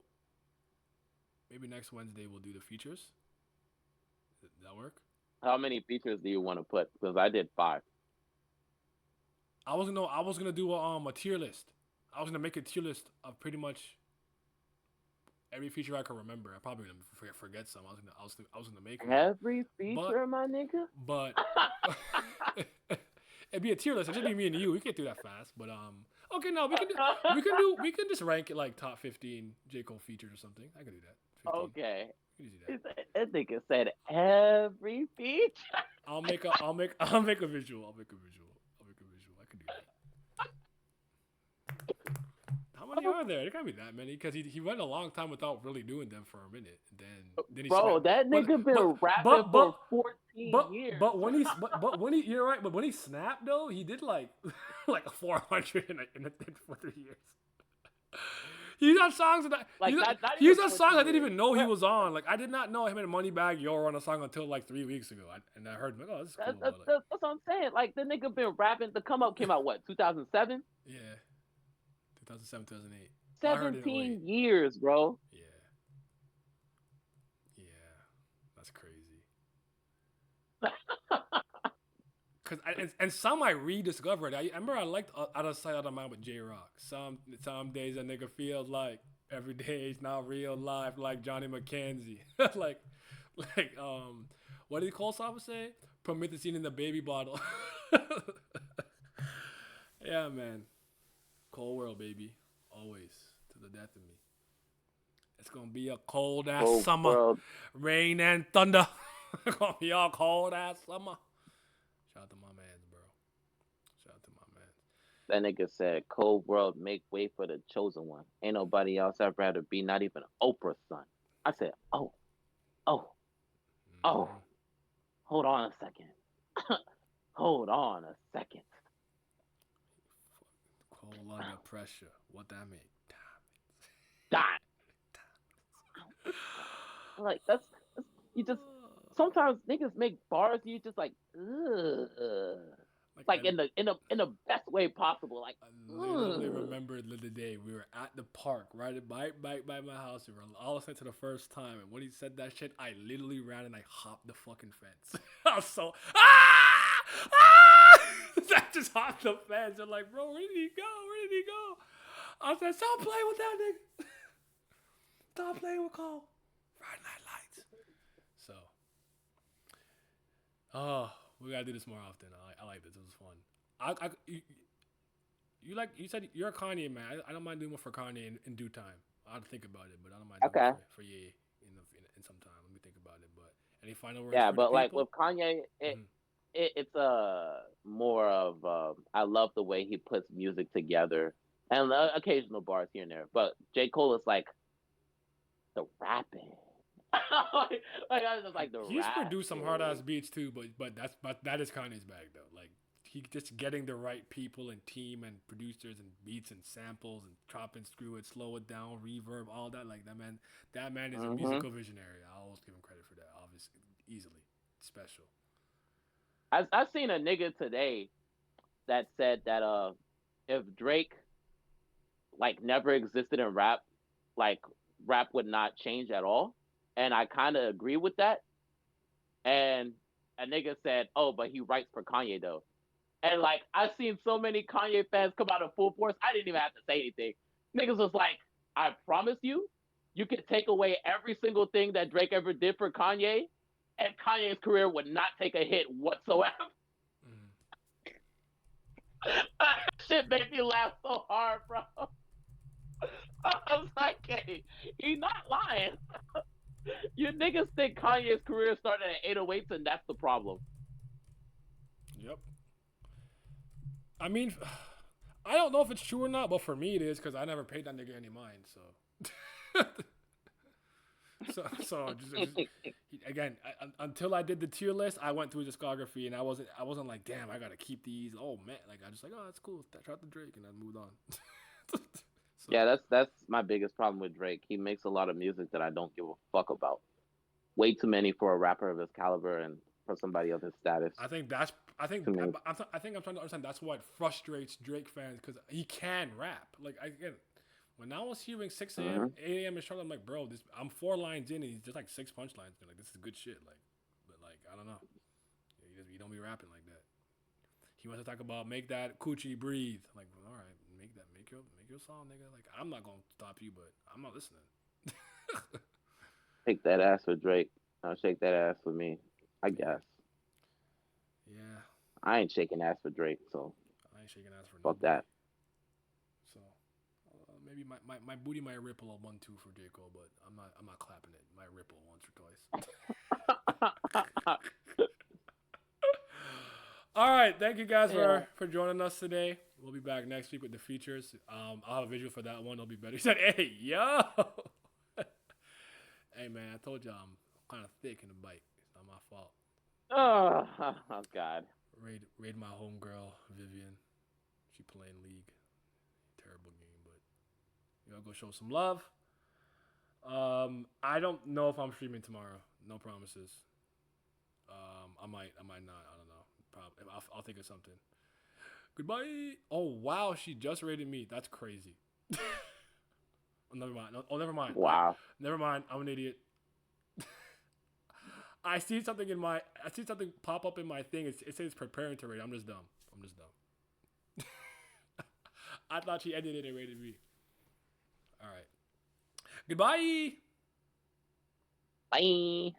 maybe next Wednesday we'll do the features. Does that work? How many features do you want to put? Because I did 5. I was gonna do a tier list. I was gonna make a tier list of pretty much every feature I can remember. I probably gonna forget some. I was gonna make one. Every feature, my nigga. But it'd be a tier list. It'd just be me and you. We can't do that fast. But okay, no, we can just rank it like top 15 J. Cole features or something. I can do that. 15. Okay. We can do that. That nigga said every feature. I'll make a visual. I can do that. How many are there? There can't be that many because he went a long time without really doing them for a minute. Then he Bro, snapped. that nigga been rapping for 14 years. But when he you're right. But when he snapped though, he did like like 400 for 3 years. He's on songs that he's on songs I didn't even know he was on. Like I did not know him and Moneybagg Yo were on a song until like 3 weeks ago. And I heard him like, oh, this is cool. That's what I'm saying. Like the nigga been rapping. The Come Up came out what, 2007? Yeah, 2007, 2008. 17 years, bro. Yeah, that's crazy. and some I rediscovered. I remember I liked Out of Sight, Out of Mind with J Rock. Some days a nigga feels like every day is not real life, like Johnny McKenzie. like what did Cole Saba say? Promethazine in the baby bottle. Yeah, man. Cold world, baby. Always to the death of me. It's gonna be a cold ass Whole summer, world. rain and thunder. It's gonna be a cold ass summer. Shout out to my man, bro. Shout out to my man. That nigga said, "Cold world, make way for the chosen one. Ain't nobody else I'd rather be, not even Oprah's son." I said, "Oh, oh, oh, hold on a second. Hold on a second. Cold under pressure. What that mean? Die." Like that's you just sometimes niggas make bars you just like, ugh. Like in the best way possible. Like, I literally remember the day we were at the park, right by my house. We were all listening to the first time, and when he said that shit, I literally ran and I hopped the fucking fence. I was so I just hopped the fence. I'm like, bro, where did he go? Where did he go? I said, stop playing with that nigga. Stop playing with Cole. Friday Night Lights. So, oh, we gotta do this more often. I like this. It was fun. You said you're a Kanye man. I don't mind doing one for Kanye in due time. I'll think about it, but I don't mind doing okay. one for Ye in some time. Let me think about it. But any final words? Yeah, for but the like people? with Kanye, it's more of I love the way he puts music together and occasional bars here and there. But J. Cole is like the rapping. like I was just like the He's rap. produced some hard ass beats too, but that is Kanye's bag though. Like he just getting the right people and team and producers and beats and samples and chop and screw it, slow it down, reverb, all that. Like that man is a musical visionary. I always give him credit for that. Obviously, easily special. I seen a nigga today that said that if Drake like never existed in rap, like rap would not change at all. And I kind of agree with that. And a nigga said, "Oh, but he writes for Kanye though." And like I've seen so many Kanye fans come out of full force, I didn't even have to say anything. Niggas was like, "I promise you, you could take away every single thing that Drake ever did for Kanye, and Kanye's career would not take a hit whatsoever." That shit made me laugh so hard, bro. I was like, "Hey, he's not lying." You niggas think Kanye's career started at 808s, and that's the problem. Yep. I mean, I don't know if it's true or not, but for me it is because I never paid that nigga any mind. So, so just again, until I did the tier list, I went through his discography and I wasn't like, damn, I gotta keep these. Oh man, like I just like, oh, that's cool. Shout out to Drake, and I moved on. So, yeah, that's my biggest problem with Drake. He makes a lot of music that I don't give a fuck about. Way too many for a rapper of his caliber and for somebody of his status. I think that's I think To me. I think I'm trying to understand that's what frustrates Drake fans because he can rap. Like when I was hearing 6 a.m., 8 a.m. in Charlotte, I'm like, bro, I'm 4 lines in and he's just like 6 punchlines. Like this is good shit. Like, but like I don't know, you don't be rapping like that. He wants to talk about make that coochie breathe. Like, well, all right, make your song, nigga. Like I'm not gonna stop you, but I'm not listening. Take that ass for Drake. Shake that ass for me. I guess. Yeah. I ain't shaking ass for Drake, so I ain't shaking ass for fuck nobody. that. So maybe my booty might ripple a 1-2 for J. Cole, but I'm not clapping it. Might ripple once or twice. All right, thank you guys for joining us today. We'll be back next week with the features. I'll have a visual for that one. It'll be better. He said, "Hey, yo." Hey man, I told y'all I'm kind of thick in the bite. It's not my fault. Oh God. Raid my homegirl Vivian. She playing League. Terrible game, but y'all go show some love. I don't know if I'm streaming tomorrow. No promises. I might not. I don't know. Probably. I'll think of something. Goodbye. Oh wow, she just rated me. That's crazy. Oh, never mind. Oh, never mind. Wow. Never mind. I'm an idiot. I see something pop up in my thing. It says preparing to rate. I'm just dumb. I thought she ended it and rated me. All right. Goodbye. Bye.